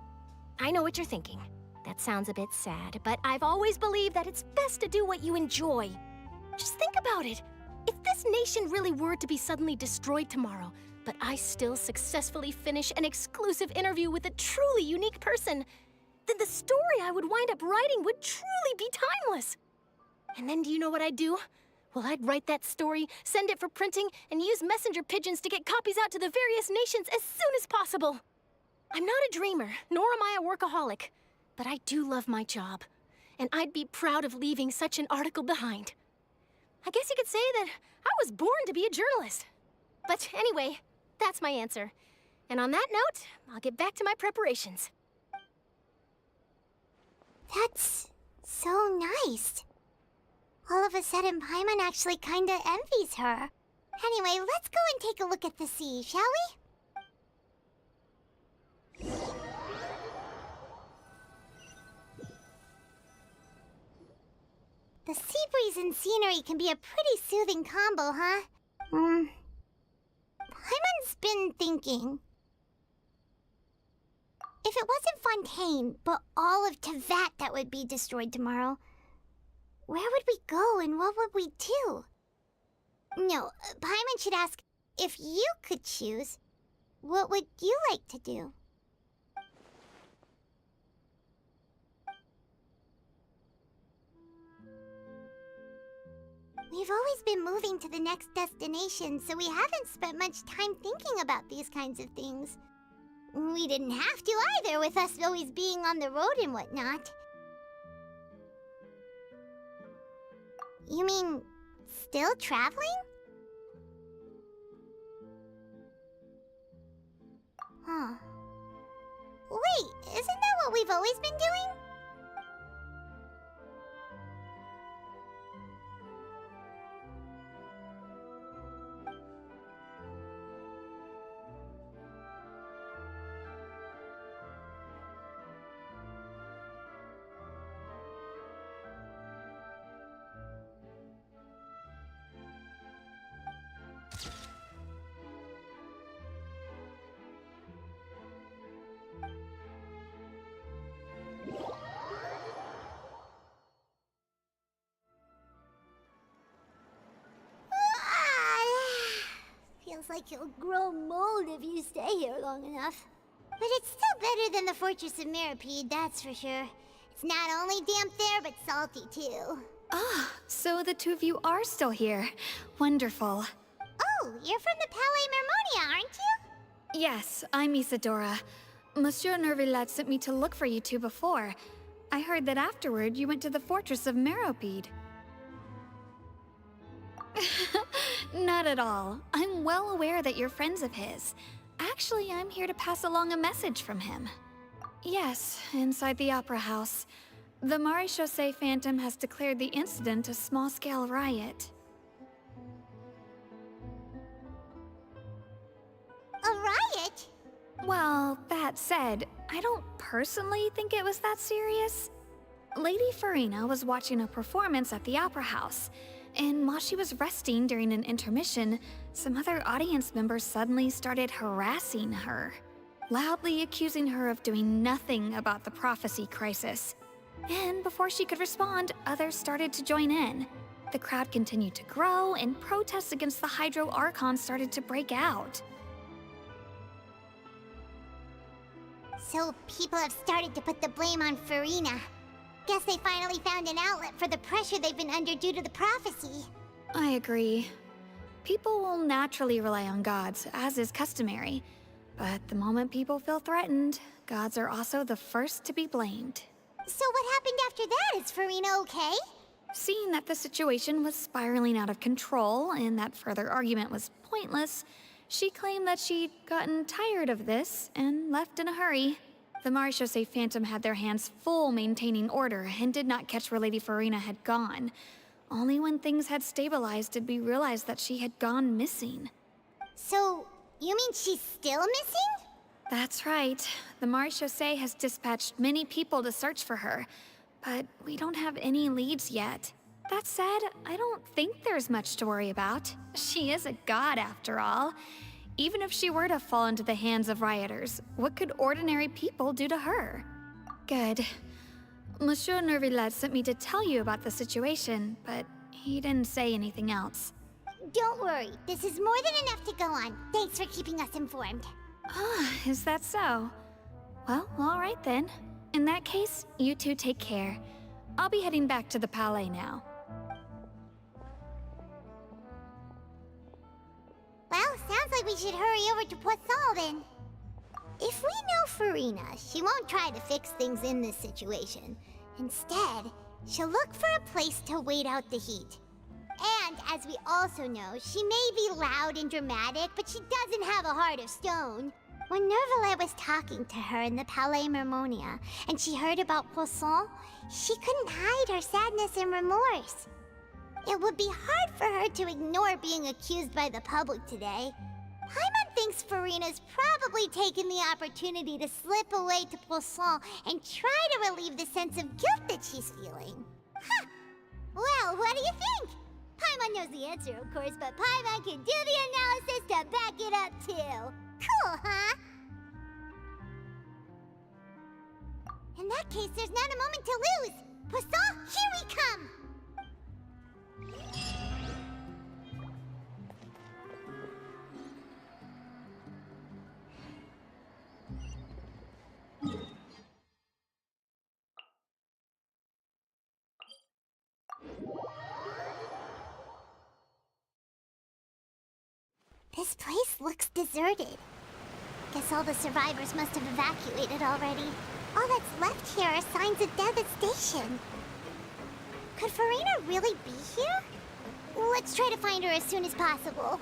Speaker 11: I know what you're thinking. That sounds a bit sad, but I've always believed that it's best to do what you enjoy. Just think about it. If this nation really were to be suddenly destroyed tomorrow, but I still successfully finish an exclusive interview with a truly unique person, then the story I would wind up writing would truly be timeless. And then do you know what I'd do? Well, I'd write that story, send it for printing, and use messenger pigeons to get copies out to the various nations as soon as possible. I'm not a dreamer, nor am I a workaholic, but I do love my job, and I'd be proud of leaving such an article behind. I guess you could say that I was born to be a journalist. But anyway, that's my answer. And on that note, I'll get back to my preparations.
Speaker 3: That's so nice. All of a sudden, Paimon actually kinda envies her. Anyway, let's go and take a look at the sea, shall we? The sea breeze and scenery can be a pretty soothing combo, huh? Paimon's been thinking. If it wasn't Fontaine, but all of Teyvat that would be destroyed tomorrow, where would we go and what would we do? No, Paimon should ask, if you could choose, what would you like to do? We've always been moving to the next destination, so we haven't spent much time thinking about these kinds of things. We didn't have to either, with us always being on the road and whatnot. You mean, still traveling? Huh. Wait, isn't that what we've always been doing? like you'll grow mold if you stay here long enough. But it's still better than the Fortress of Meropide, that's for sure. It's not only damp there, but salty too.
Speaker 4: Ah, so the two of you are still here. Wonderful.
Speaker 3: Oh, you're from the Palais Mermonia, aren't you?
Speaker 4: Yes, I'm Isadora. Monsieur Nervillet sent me to look for you two before. I heard that afterward you went to the Fortress of Meropide. Not at all. I'm well aware that you're friends of his. Actually, I'm here to pass along a message from him. Yes, inside the Opera House. The Maréchaussée Phantom has declared the incident a small-scale riot.
Speaker 3: A riot?
Speaker 4: Well, that said, I don't personally think it was that serious. Lady Farina was watching a performance at the Opera House, and while she was resting during an intermission, some other audience members suddenly started harassing her, loudly accusing her of doing nothing about the prophecy crisis. And before she could respond, others started to join in. The crowd continued to grow, and protests against the Hydro Archon started to break out.
Speaker 3: So people have started to put the blame on Farina. Guess they finally found an outlet for the pressure they've been under due to the prophecy.
Speaker 4: I agree. People will naturally rely on gods, as is customary. But the moment people feel threatened, gods are also the first to be blamed.
Speaker 3: So what happened after that? Is Farina okay?
Speaker 4: Seeing that the situation was spiraling out of control and that further argument was pointless, she claimed that she'd gotten tired of this and left in a hurry. The Maréchaussée Phantom had their hands full maintaining order and did not catch where Lady Farina had gone. Only when things had stabilized did we realize that she had gone missing.
Speaker 3: So, you mean she's still missing?
Speaker 4: That's right. The Maréchaussée has dispatched many people to search for her, but we don't have any leads yet. That said, I don't think there's much to worry about. She is a god after all. Even if she were to fall into the hands of rioters, what could ordinary people do to her? Good. Monsieur Nervillet sent me to tell you about the situation, but he didn't say anything else.
Speaker 3: Don't worry, this is more than enough to go on. Thanks for keeping us informed.
Speaker 4: Ah, is that so? Well, all right then. In that case, you two take care. I'll be heading back to the Palais now.
Speaker 3: Well, sounds like we should hurry over to Poisson then. If we know Farina, she won't try to fix things in this situation. Instead, she'll look for a place to wait out the heat. And as we also know, she may be loud and dramatic, but she doesn't have a heart of stone. When Nervillet was talking to her in the Palais Mermonia, and she heard about Poisson, she couldn't hide her sadness and remorse. It would be hard for her to ignore being accused by the public today. Paimon thinks Farina's probably taken the opportunity to slip away to Poisson and try to relieve the sense of guilt that she's feeling. Huh. Well, what do you think? Paimon knows the answer, of course, but Paimon can do the analysis to back it up, too. Cool, huh? In that case, there's not a moment to lose. Poisson, here we come! This place looks deserted. Guess all the survivors must have evacuated already. All that's left here are signs of devastation. Could Farina really be here? Let's try to find her as soon as possible.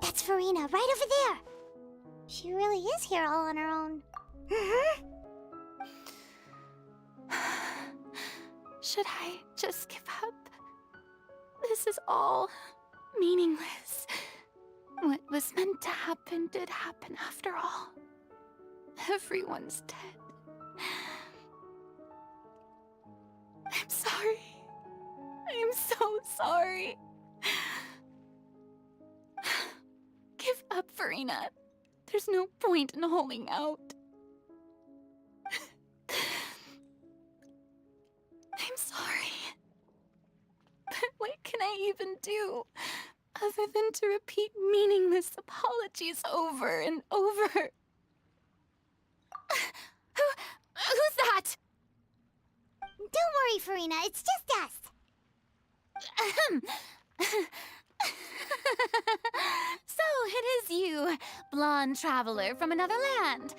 Speaker 3: That's Farina, right over there! She really is here all on her own.
Speaker 5: Should I just give up? This is all meaningless. What was meant to happen did happen after all. Everyone's dead. I'm sorry. I'm so sorry. Give up, Farina. There's no point in holding out. I'm sorry. But what can I even do other than to repeat meaningless apologies over and over? Who's that?
Speaker 3: Don't worry, Farina, it's just us.
Speaker 5: So it is you, blonde traveler from another land.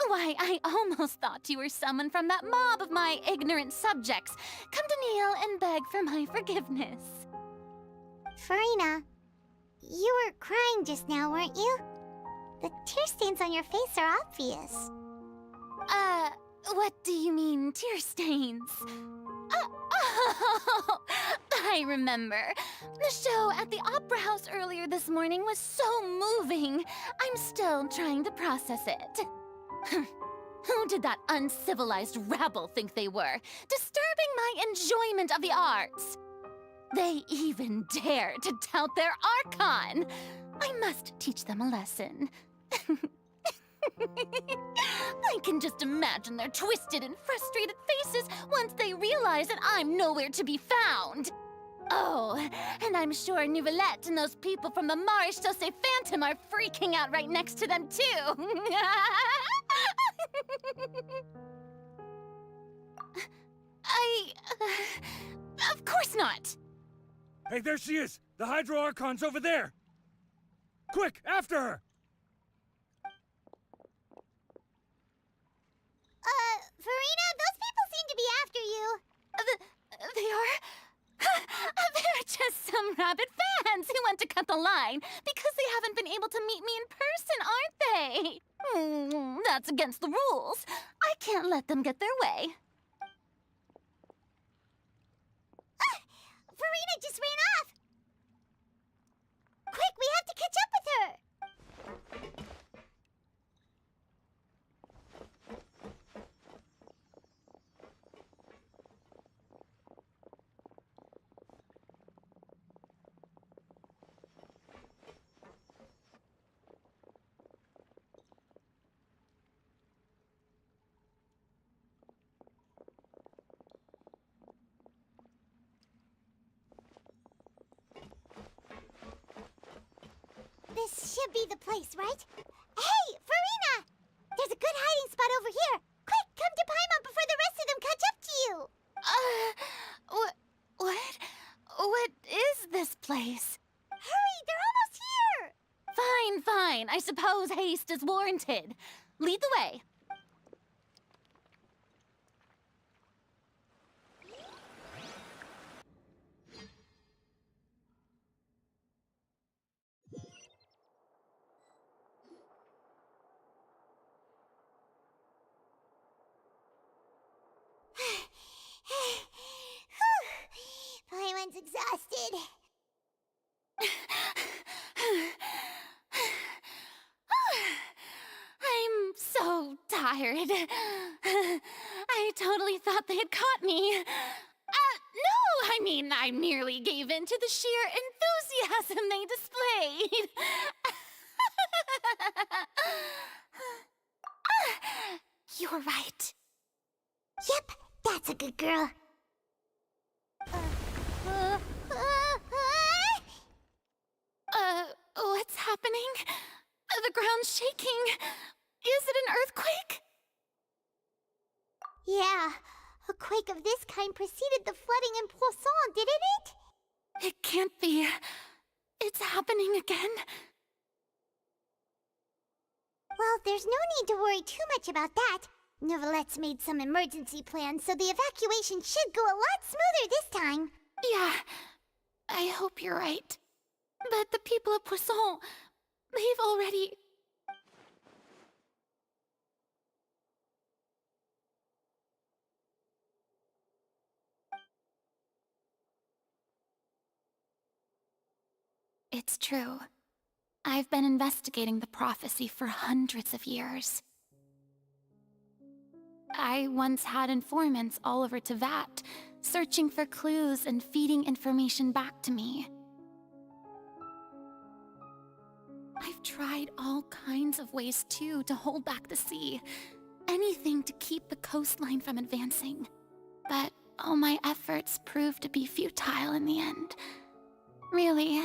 Speaker 5: Why, I almost thought you were someone from that mob of my ignorant subjects, come to kneel and beg for my forgiveness.
Speaker 3: Farina, you were crying just now, weren't you? The tear stains on your face are obvious.
Speaker 5: What do you mean, tear stains? Oh, I remember. The show at the Opera House earlier this morning was so moving. I'm still trying to process it. Who did that uncivilized rabble think they were, disturbing my enjoyment of the arts? They even dare to tout their Archon. I must teach them a lesson. I can just imagine their twisted and frustrated faces once they realize that I'm nowhere to be found. Oh, and I'm sure Nouvellette and those people from the Maréchaussée Phantom are freaking out right next to them, too. Of course not.
Speaker 1: Hey, there she is! The Hydro Archon's over there! Quick, after her!
Speaker 3: Farina, those people seem to be after you.
Speaker 5: They are? They're just some rabid fans who want to cut the line because they haven't been able to meet me in person, aren't they? That's against the rules. I can't let them get their way.
Speaker 3: Farina just ran off! Quick, we have to catch up with her! This should be the place, right? Hey, Farina! There's a good hiding spot over here. Quick, come to Paimon before the rest of them catch up to you.
Speaker 5: What is this place?
Speaker 3: Hurry, they're almost here!
Speaker 5: Fine, fine. I suppose haste is warranted. Lead the way.
Speaker 3: Paimon's exhausted.
Speaker 5: I'm so tired. I totally thought they had caught me. No, I mean, I merely gave in to the sheer enthusiasm they displayed. You're right.
Speaker 3: Yep, that's a good girl.
Speaker 5: What's happening? The ground's shaking. Is it an earthquake?
Speaker 3: Yeah, a quake of this kind preceded the flooding in Poisson, didn't it?
Speaker 5: It can't be. It's happening again.
Speaker 3: Well, there's no need to worry too much about that. Nouvellette's made some emergency plans, so the evacuation should go a lot smoother this time.
Speaker 5: Yeah, I hope you're right. But the people of Poisson, they've already... It's true. I've been investigating the prophecy for hundreds of years. I once had informants all over Teyvat, searching for clues and feeding information back to me. I've tried all kinds of ways, too, to hold back the sea. Anything to keep the coastline from advancing. But all my efforts proved to be futile in the end. Really,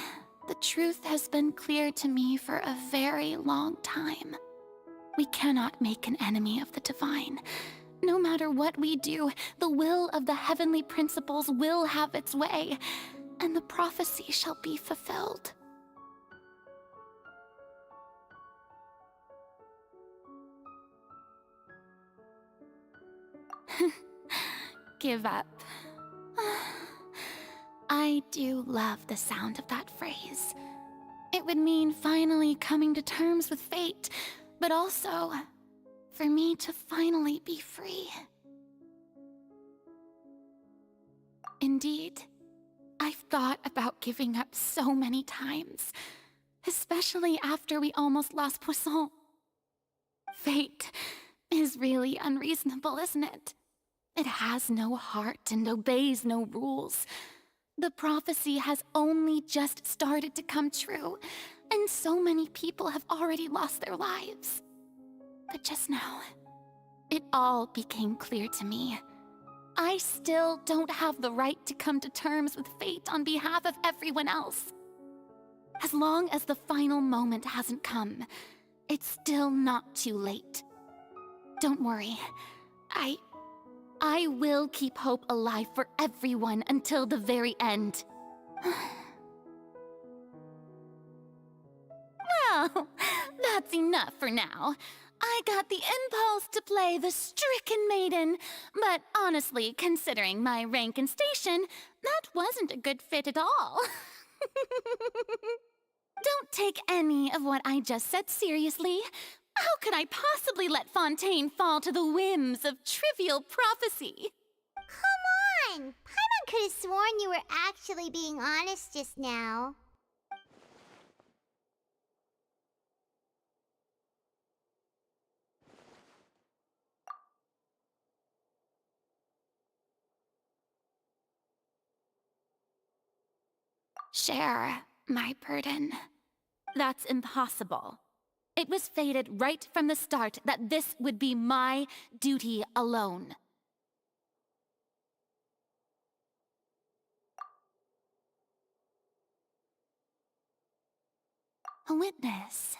Speaker 5: the truth has been clear to me for a very long time. We cannot make an enemy of the divine. No matter what we do, the will of the heavenly principles will have its way, and the prophecy shall be fulfilled. Give up. I do love the sound of that phrase. It would mean finally coming to terms with fate, but also for me to finally be free. Indeed, I've thought about giving up so many times, especially after we almost lost Poisson. Fate is really unreasonable, isn't it? It has no heart and obeys no rules. The prophecy has only just started to come true, and so many people have already lost their lives. But just now, it all became clear to me. I still don't have the right to come to terms with fate on behalf of everyone else. As long as the final moment hasn't come, it's still not too late. Don't worry. I will keep hope alive for everyone until the very end. Well, that's enough for now. I got the impulse to play the stricken maiden, but honestly, considering my rank and station, that wasn't a good fit at all. Don't take any of what I just said seriously. How could I possibly let Fontaine fall to the whims of trivial prophecy?
Speaker 3: Come on! Paimon could have sworn you were actually being honest just now.
Speaker 5: Share my burden. That's impossible. It was fated right from the start that this would be my duty alone. A witness.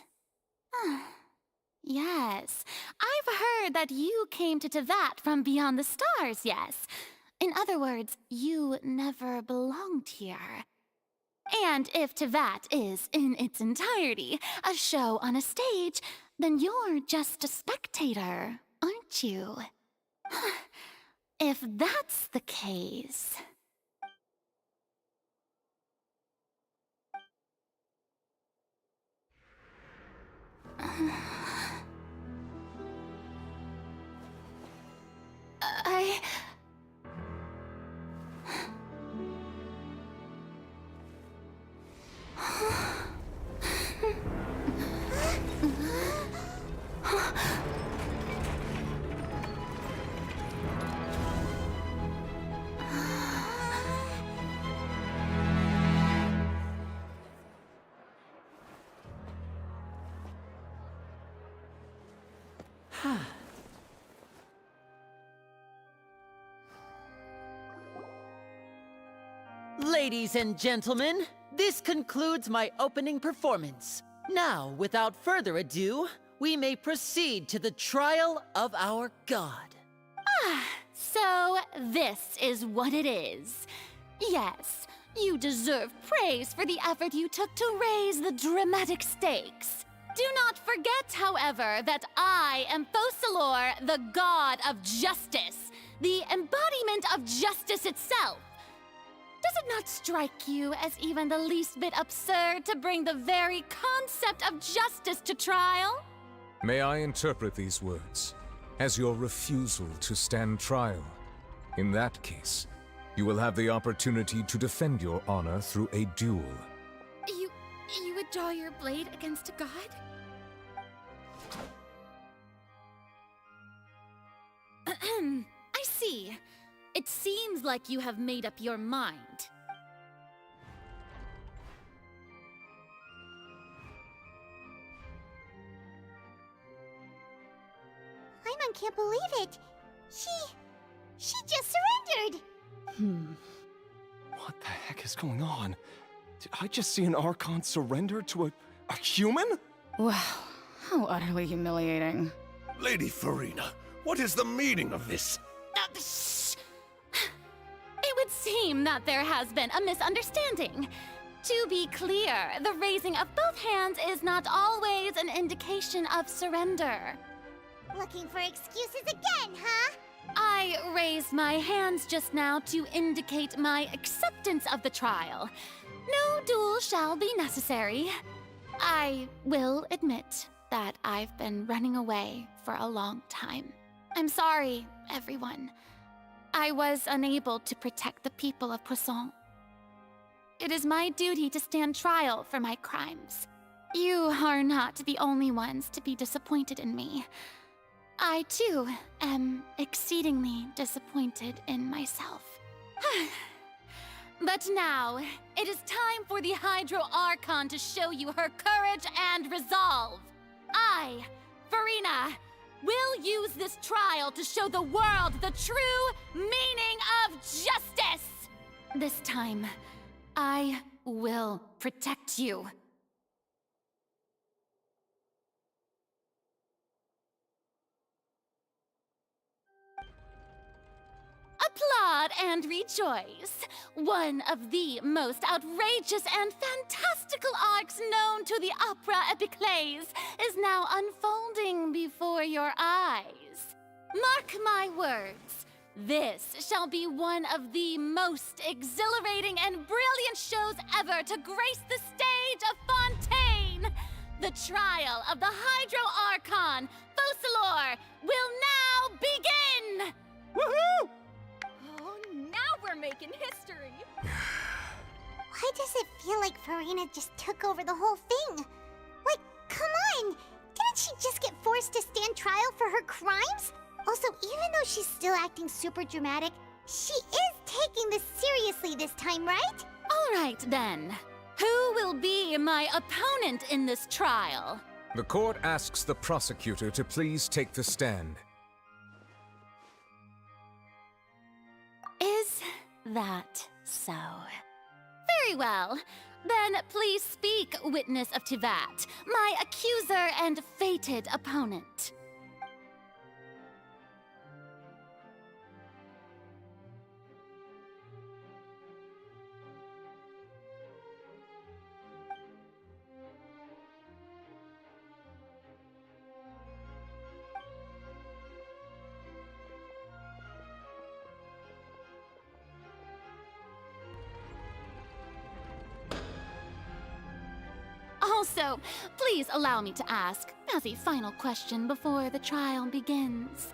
Speaker 5: Yes, I've heard that you came to Teyvat from beyond the stars, yes. In other words, you never belonged here. And if Teyvat is, in its entirety, a show on a stage, then you're just a spectator, aren't you? If that's the case...
Speaker 2: Ladies and gentlemen, this concludes my opening performance. Now, without further ado, we may proceed to the trial of our god.
Speaker 5: So this is what it is. Yes, you deserve praise for the effort you took to raise the dramatic stakes. Do not forget, however, that I am Focalors, the god of justice, the embodiment of justice itself. Does it not strike you as even the least bit absurd to bring the very concept of justice to trial?
Speaker 14: May I interpret these words as your refusal to stand trial? In that case, you will have the opportunity to defend your honor through a duel.
Speaker 5: You would draw your blade against a god? I see. It seems like you have made up your mind.
Speaker 3: Paimon can't believe it. She just surrendered.
Speaker 15: What the heck is going on? Did I just see an Archon surrender to a human?
Speaker 17: Wow, how utterly humiliating.
Speaker 20: Lady Furina, what is the meaning of this?
Speaker 5: Shh! It would seem that there has been a misunderstanding. To be clear, the raising of both hands is not always an indication of surrender.
Speaker 3: Looking for excuses again, huh?
Speaker 5: I raised my hands just now to indicate my acceptance of the trial. No duel shall be necessary. I will admit that I've been running away for a long time. I'm sorry, everyone. I was unable to protect the people of Poisson. It is my duty to stand trial for my crimes. You are not the only ones to be disappointed in me. I, too, am exceedingly disappointed in myself. But now, it is time for the Hydro Archon to show you her courage and resolve. I, Furina, will use this trial to show the world the true meaning of justice! This time, I will protect you. Applaud and rejoice! One of the most outrageous and fantastical arcs known to the Opera Epiclese is now unfolding before your eyes. Mark my words, this shall be one of the most exhilarating and brilliant shows ever to grace the stage of Fontaine! The trial of the Hydro Archon, Focalors, will now begin!
Speaker 16: Woohoo! Oh, now we're making history!
Speaker 3: Why does it feel like Furina just took over the whole thing? Like, come on! Didn't she just get forced to stand trial for her crimes? Also, even though she's still acting super dramatic, she is taking this seriously this time, right?
Speaker 5: All right, then. Who will be my opponent in this trial?
Speaker 14: The court asks the prosecutor to please take the stand.
Speaker 5: Is that so? Very well. Then please speak, witness of Tivat, my accuser and fated opponent. Also, please allow me to ask, as a final question before the trial begins.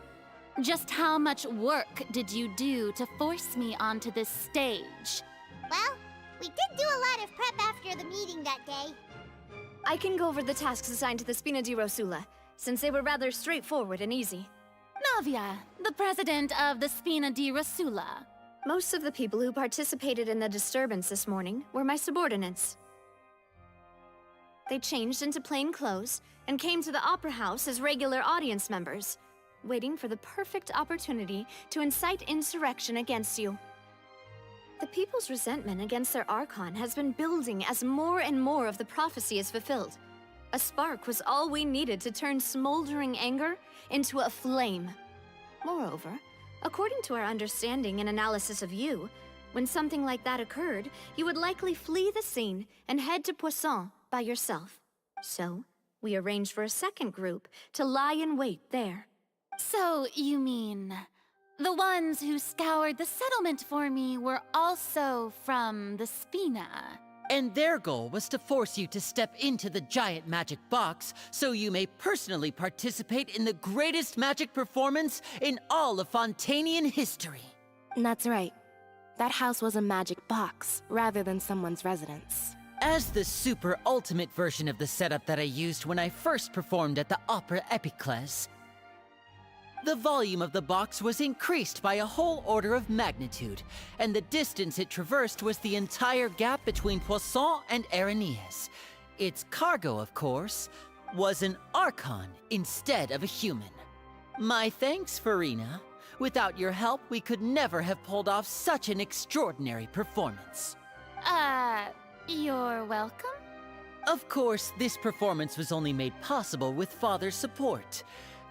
Speaker 5: Just how much work did you do to force me onto this stage?
Speaker 3: Well, we did do a lot of prep after the meeting that day.
Speaker 16: I can go over the tasks assigned to the Spina di Rosula, since they were rather straightforward and easy.
Speaker 5: Navia, the president of the Spina di Rosula.
Speaker 16: Most of the people who participated in the disturbance this morning were my subordinates. They changed into plain clothes and came to the Opera House as regular audience members, waiting for the perfect opportunity to incite insurrection against you. The people's resentment against their Archon has been building as more and more of the prophecy is fulfilled. A spark was all we needed to turn smoldering anger into a flame. Moreover, according to our understanding and analysis of you, when something like that occurred, you would likely flee the scene and head to Poisson by yourself. So, we arranged for a second group to lie in wait there.
Speaker 5: So, you mean, the ones who scoured the settlement for me were also from the Spina?
Speaker 2: And their goal was to force you to step into the giant magic box so you may personally participate in the greatest magic performance in all of Fontainian history.
Speaker 9: That's right. That house was a magic box, rather than someone's residence.
Speaker 2: As the super ultimate version of the setup that I used when I first performed at the Opera Epiclese. The volume of the box was increased by a whole order of magnitude, and the distance it traversed was the entire gap between Poisson and Arrhenius. Its cargo, of course, was an Archon instead of a human. My thanks, Farina. Without your help, we could never have pulled off such an extraordinary performance.
Speaker 5: You're welcome?
Speaker 2: Of course, this performance was only made possible with Father's support.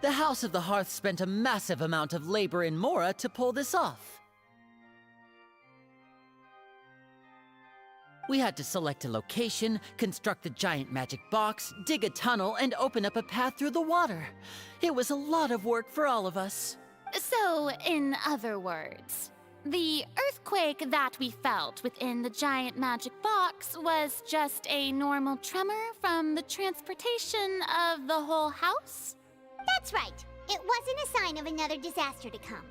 Speaker 2: The House of the Hearth spent a massive amount of labor in Mora to pull this off. We had to select a location, construct the giant magic box, dig a tunnel, and open up a path through the water. It was a lot of work for all of us.
Speaker 5: So, in other words, the earthquake that we felt within the giant magic box was just a normal tremor from the transportation of the whole house?
Speaker 3: That's right. It wasn't a sign of another disaster to come.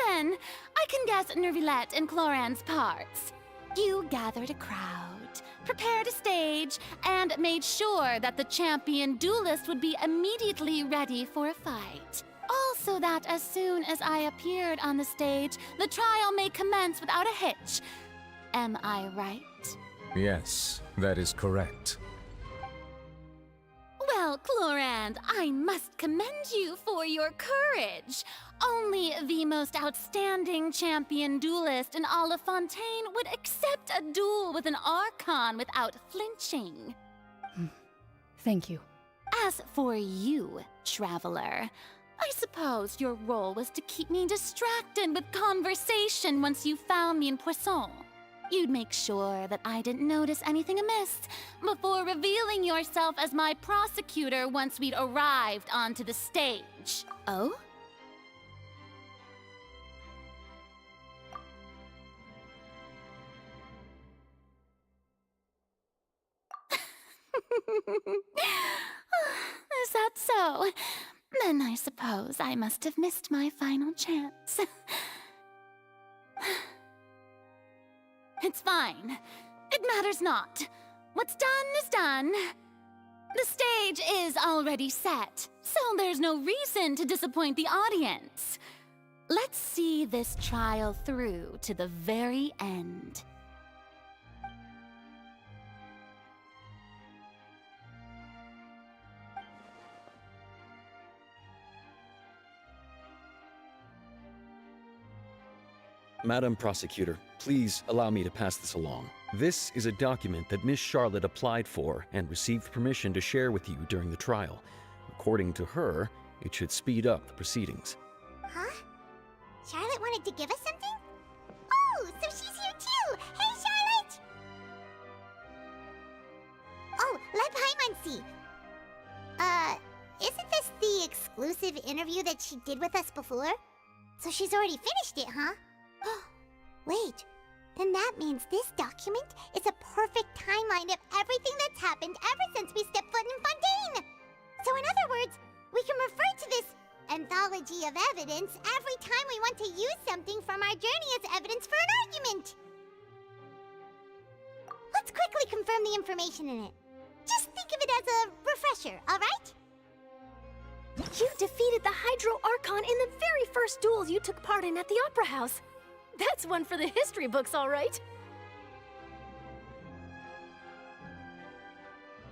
Speaker 5: Then, I can guess Nervilette and Cloran's parts. You gathered a crowd, prepared a stage, and made sure that the champion duelist would be immediately ready for a fight. Also that as soon as I appeared on the stage, the trial may commence without a hitch. Am I right?
Speaker 14: Yes, that is correct.
Speaker 5: Well, Clorand, I must commend you for your courage. Only the most outstanding champion duelist in all of Fontaine would accept a duel with an Archon without flinching.
Speaker 23: Thank you.
Speaker 5: As for you, Traveler, I suppose your role was to keep me distracted with conversation once you found me in Poisson. You'd make sure that I didn't notice anything amiss before revealing yourself as my prosecutor once we'd arrived onto the stage.
Speaker 11: Oh?
Speaker 5: Is that so? Then I suppose I must have missed my final chance. It's fine. It matters not. What's done is done. The stage is already set, so there's no reason to disappoint the audience. Let's see this trial through to the very end.
Speaker 18: Madam Prosecutor, please allow me to pass this along. This is a document that Miss Charlotte applied for and received permission to share with you during the trial. According to her, it should speed up the proceedings.
Speaker 3: Huh? Charlotte wanted to give us something? Oh, so she's here too! Hey, Charlotte! Oh, let Paimon see. Isn't this the exclusive interview that she did with us before? So she's already finished it, huh? Wait, then that means this document is a perfect timeline of everything that's happened ever since we stepped foot in Fontaine! So in other words, we can refer to this anthology of evidence every time we want to use something from our journey as evidence for an argument! Let's quickly confirm the information in it. Just think of it as a refresher, alright?
Speaker 11: You defeated the Hydro Archon in the very first duel you took part in at the Opera House. That's one for the history books, all right.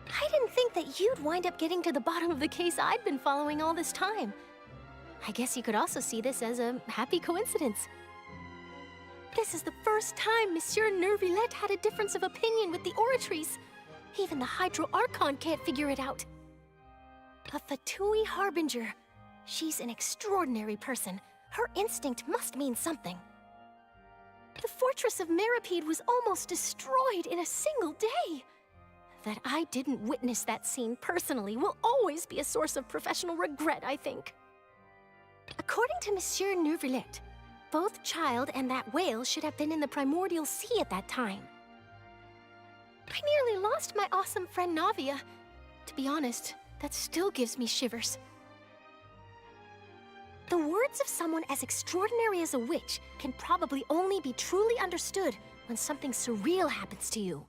Speaker 11: I didn't think that you'd wind up getting to the bottom of the case I'd been following all this time. I guess you could also see this as a happy coincidence. This is the first time Monsieur Nervilette had a difference of opinion with the Oratrice. Even the Hydro Archon can't figure it out. A Fatui Harbinger. She's an extraordinary person. Her instinct must mean something. The fortress of Meripede was almost destroyed in a single day. That I didn't witness that scene personally will always be a source of professional regret, I think. According to Monsieur Nervilette, both Child and that whale should have been in the Primordial Sea at that time. I nearly lost my awesome friend Navia. To be honest, that still gives me shivers. The words of someone as extraordinary as a witch can probably only be truly understood when something surreal happens to you.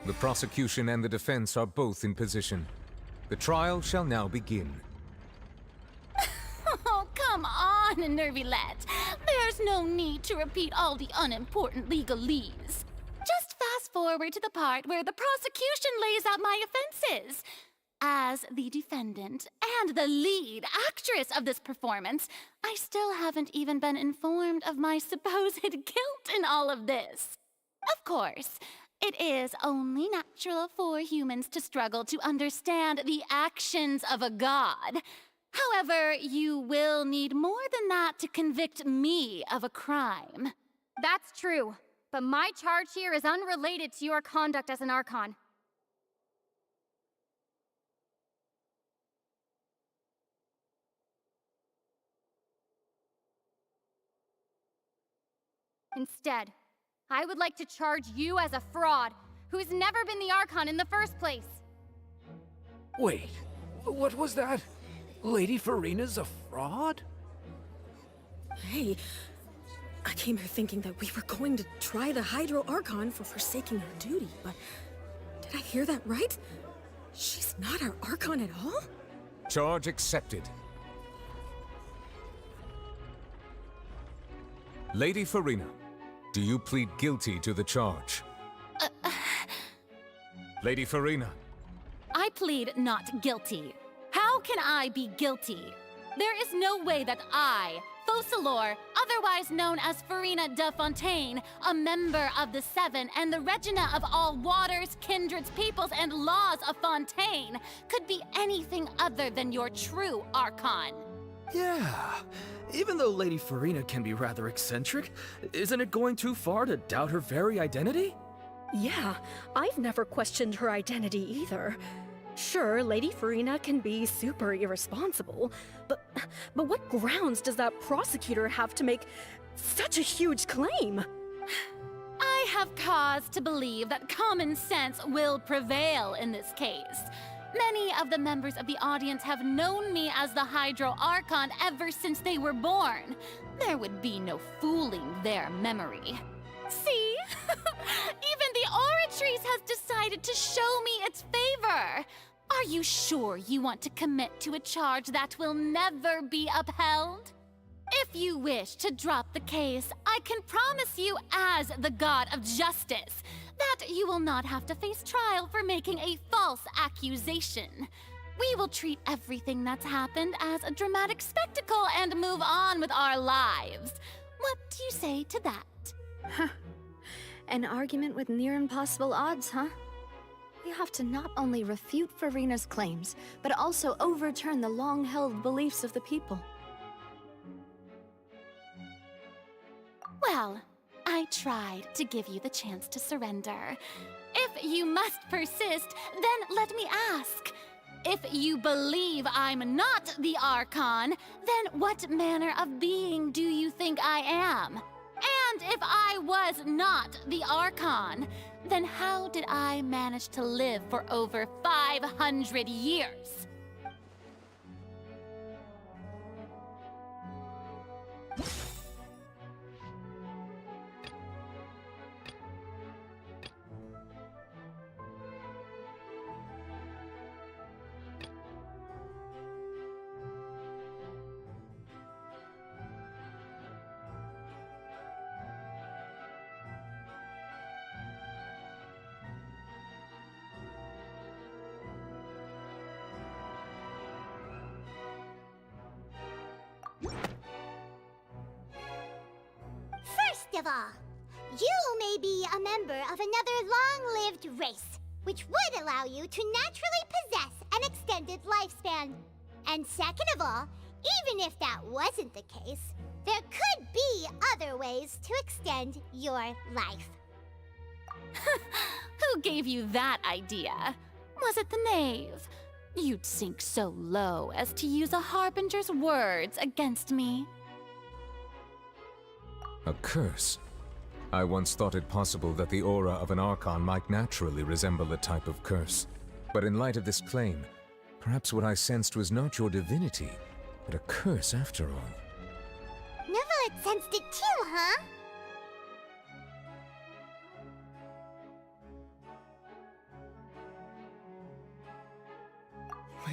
Speaker 14: The prosecution and the defense are both in position. The trial shall now begin.
Speaker 5: Oh, come on, Nervylette. There's no need to repeat all the unimportant legalese. Just fast forward to the part where the prosecution lays out my offenses. As the defendant and the lead actress of this performance, I still haven't even been informed of my supposed guilt in all of this. Of course, it is only natural for humans to struggle to understand the actions of a god. However, you will need more than that to convict me of a crime.
Speaker 12: That's true, but my charge here is unrelated to your conduct as an Archon. Instead, I would like to charge you as a fraud who's never been the Archon in the first place.
Speaker 19: Wait, what was that? Lady Farina's a fraud?
Speaker 21: Hey, I came here thinking that we were going to try the Hydro Archon for forsaking her duty, but did I hear that right? She's not our Archon at all?
Speaker 14: Charge accepted. Lady Farina, do you plead guilty to the charge? Lady Farina.
Speaker 5: I plead not guilty. How can I be guilty? There is no way that I, Focalors, otherwise known as Farina de Fontaine, a member of the Seven and the Regina of all waters, kindreds, peoples, and laws of Fontaine, could be anything other than your true Archon.
Speaker 19: Yeah, even though Lady Farina can be rather eccentric, isn't it going too far to doubt her very identity?
Speaker 21: Yeah, I've never questioned her identity either. Sure, Lady Farina can be super irresponsible, but what grounds does that prosecutor have to make such a huge claim?
Speaker 5: I have cause to believe that common sense will prevail in this case. Many of the members of the audience have known me as the Hydro Archon ever since they were born. There would be no fooling their memory. See? Even the Oratrice has decided to show me its favor. Are you sure you want to commit to a charge that will never be upheld? If you wish to drop the case, I can promise you as the God of Justice that you will not have to face trial for making a false accusation. We will treat everything that's happened as a dramatic spectacle and move on with our lives. What do you say to that?
Speaker 21: Huh. An argument with near impossible odds, huh? We have to not only refute Farina's claims, but also overturn the long-held beliefs of the people.
Speaker 5: Well, I tried to give you the chance to surrender. If you must persist, then let me ask. If you believe I'm not the Archon, then what manner of being do you think I am? And if I was not the Archon, then how did I manage to live for over 500 years?
Speaker 3: First of all, you may be a member of another long-lived race, which would allow you to naturally possess an extended lifespan. And second of all, even if that wasn't the case, there could be other ways to extend your life.
Speaker 5: Who gave you that idea? Was it the knave? You'd sink so low as to use a harbinger's words against me.
Speaker 14: A curse? I once thought it possible that the aura of an Archon might naturally resemble a type of curse. But in light of this claim, perhaps what I sensed was not your divinity, but a curse after all.
Speaker 3: Neuvillette sensed it too, huh?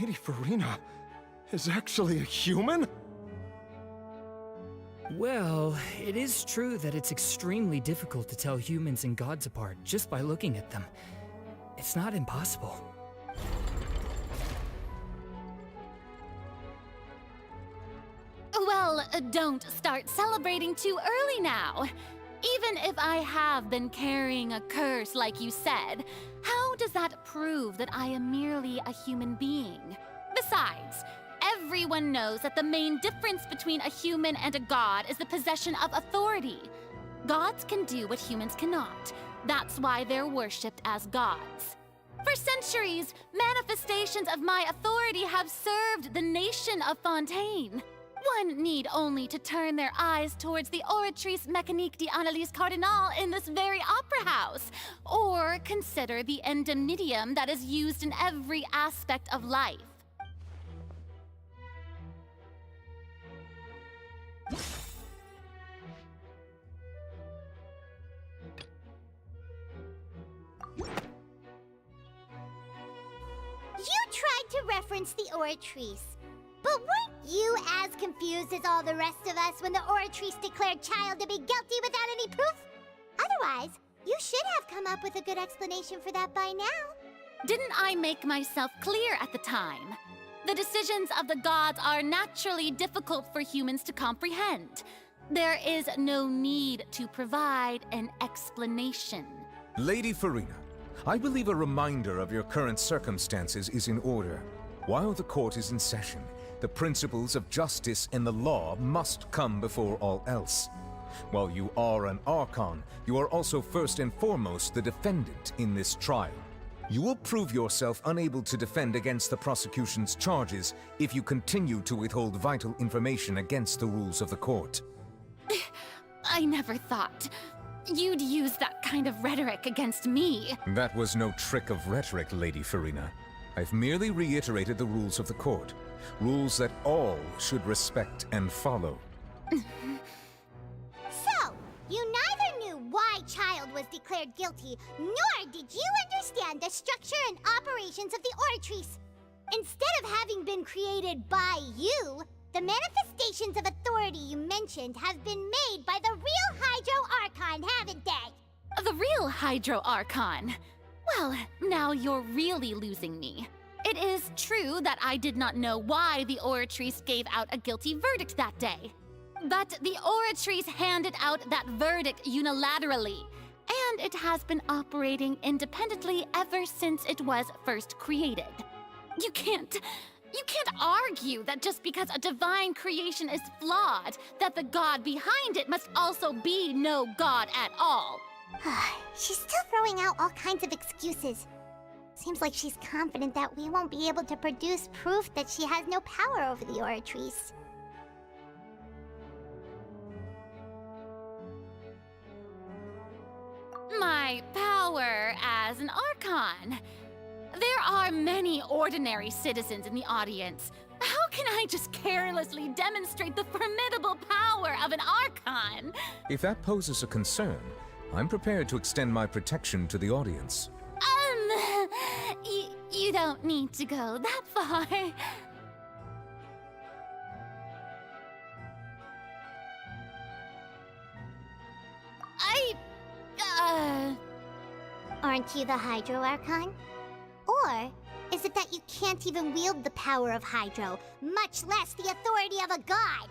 Speaker 15: Lady Farina is actually a human?
Speaker 6: Well, it is true that it's extremely difficult to tell humans and gods apart just by looking at them. It's not impossible.
Speaker 5: Well, don't start celebrating too early now. Even if I have been carrying a curse like you said, how does that prove that I am merely a human being? Besides, everyone knows that the main difference between a human and a god is the possession of authority. Gods can do what humans cannot. That's why they're worshipped as gods. For centuries, manifestations of my authority have served the nation of Fontaine. One need only to turn their eyes towards the Oratrice Mécanique d'Annalise Cardinal in this very opera house, or consider the indemnitium that is used in every aspect of life.
Speaker 3: You tried to reference the Oratrice. But weren't you as confused as all the rest of us when the Oratrice declared Child to be guilty without any proof? Otherwise, you should have come up with a good explanation for that by now.
Speaker 5: Didn't I make myself clear at the time? The decisions of the gods are naturally difficult for humans to comprehend. There is no need to provide an explanation.
Speaker 14: Lady Farina, I believe a reminder of your current circumstances is in order. While the court is in session, the principles of justice and the law must come before all else. While you are an Archon, you are also first and foremost the defendant in this trial. You will prove yourself unable to defend against the prosecution's charges if you continue to withhold vital information against the rules of the court.
Speaker 5: I never thought you'd use that kind of rhetoric against me.
Speaker 14: That was no trick of rhetoric, Lady Farina. I've merely reiterated the rules of the court. Rules that all should respect and follow.
Speaker 3: So, you neither knew why Child was declared guilty, nor did you understand the structure and operations of the Oratrice. Instead of having been created by you, the manifestations of authority you mentioned have been made by the real Hydro Archon, haven't they?
Speaker 5: The real Hydro Archon? Well, now you're really losing me. It is true that I did not know why the Oratrice gave out a guilty verdict that day. But the Oratrice handed out that verdict unilaterally, and it has been operating independently ever since it was first created. You can't argue that just because a divine creation is flawed, that the god behind it must also be no god at all.
Speaker 3: She's still throwing out all kinds of excuses. Seems like she's confident that we won't be able to produce proof that she has no power over the Oratrice.
Speaker 5: My power as an Archon. There are many ordinary citizens in the audience. How can I just carelessly demonstrate the formidable power of an Archon?
Speaker 14: If that poses a concern, I'm prepared to extend my protection to the audience.
Speaker 5: You don't need to go that far.
Speaker 3: Aren't you the Hydro Archon? Or is it that you can't even wield the power of Hydro, much less the authority of a god?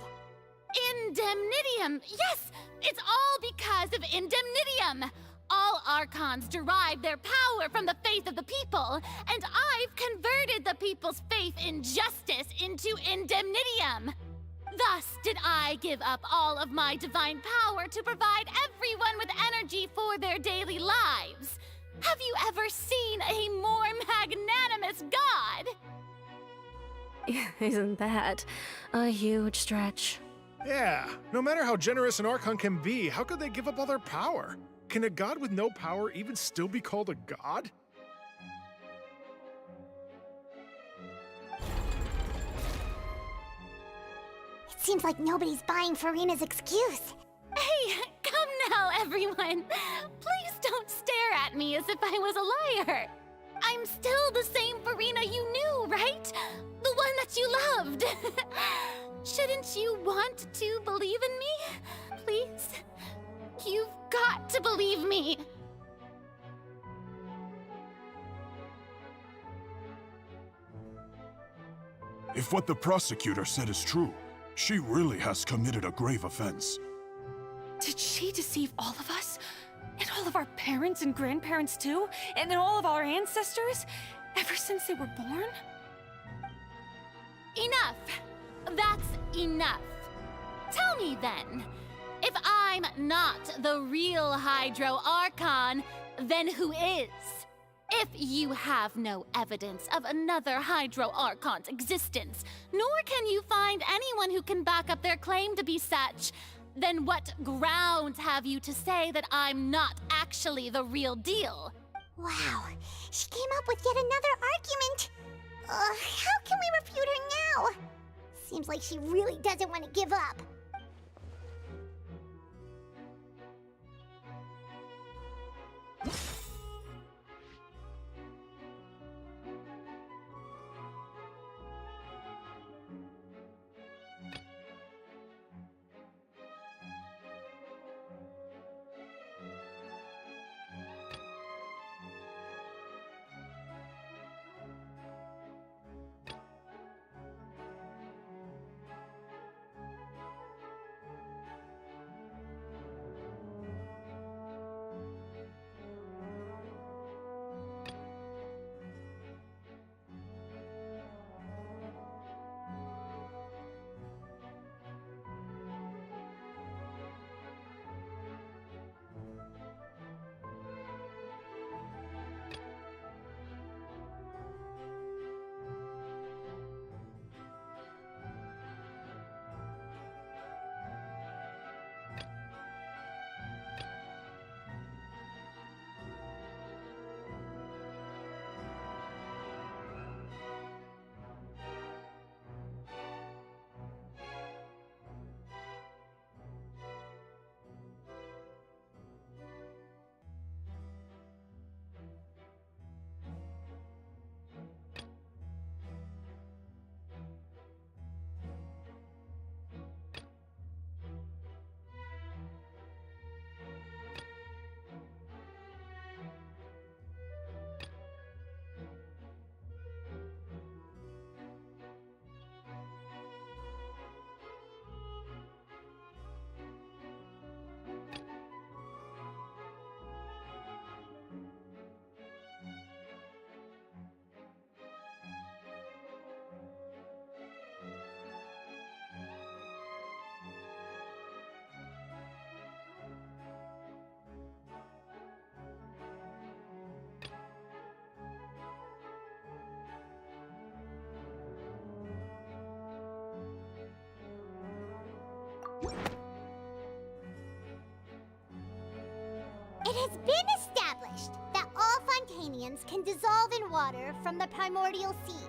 Speaker 5: Indemnitium! Yes! It's all because of Indemnitium! All Archons derive their power from the faith of the people, and I've converted the people's faith in justice into Indemnitium! Thus did I give up all of my divine power to provide everyone with energy for their daily lives. Have you ever seen a more magnanimous god?
Speaker 21: Isn't that a huge stretch?
Speaker 7: Yeah, no matter how generous an Archon can be, how could they give up all their power? Can a god with no power even still be called a god?
Speaker 3: It seems like nobody's buying Farina's excuse.
Speaker 5: Hey, come now, everyone. Please don't stare at me as if I was a liar. I'm still the same Farina you knew, right? The one that you loved. Shouldn't you want to believe in me? Please? You've got to believe me.
Speaker 20: If what the prosecutor said is true, she really has committed a grave offense.
Speaker 8: Did she deceive all of us? And all of our parents and grandparents too? And then all of our ancestors? Ever since they were born?
Speaker 5: Enough! That's enough. Tell me then, if I'm not the real Hydro Archon, then who is? If you have no evidence of another Hydro Archon's existence, nor can you find anyone who can back up their claim to be such, then what grounds have you to say that I'm not actually the real deal?
Speaker 3: Wow, she came up with yet another argument. How can we refute her now? Seems like she really doesn't want to give up. It has been established that all Fontanians can dissolve in water from the primordial sea.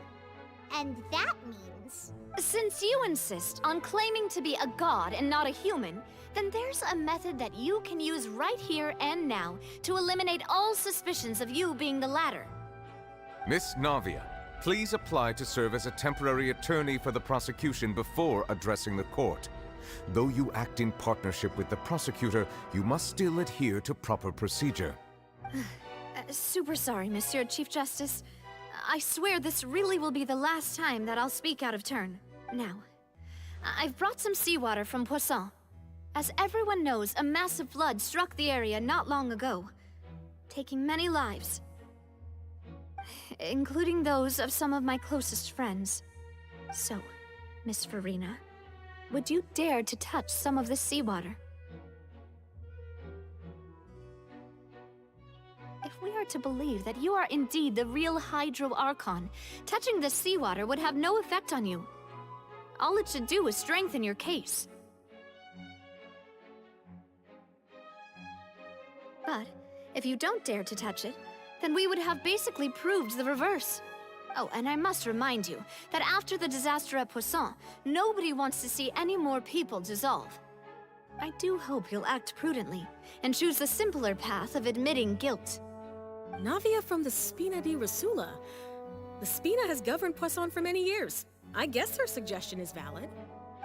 Speaker 3: And that means...
Speaker 16: Since you insist on claiming to be a god and not a human, then there's a method that you can use right here and now to eliminate all suspicions of you being the latter.
Speaker 14: Miss Navia, please apply to serve as a temporary attorney for the prosecution before addressing the court. Though you act in partnership with the prosecutor, you must still adhere to proper procedure.
Speaker 16: Super sorry, Monsieur Chief Justice. I swear this really will be the last time that I'll speak out of turn. Now, I've brought some seawater from Poisson. As everyone knows, a massive flood struck the area not long ago, taking many lives, including those of some of my closest friends. So, Miss Farina, would you dare to touch some of this seawater? If we are to believe that you are indeed the real Hydro Archon, touching this seawater would have no effect on you. All it should do is strengthen your case. But if you don't dare to touch it, then we would have basically proved the reverse. Oh, and I must remind you that after the disaster at Poisson, nobody wants to see any more people dissolve. I do hope you'll act prudently and choose the simpler path of admitting guilt.
Speaker 10: Navia from the Spina di Rasula. The Spina has governed Poisson for many years. I guess her suggestion is valid.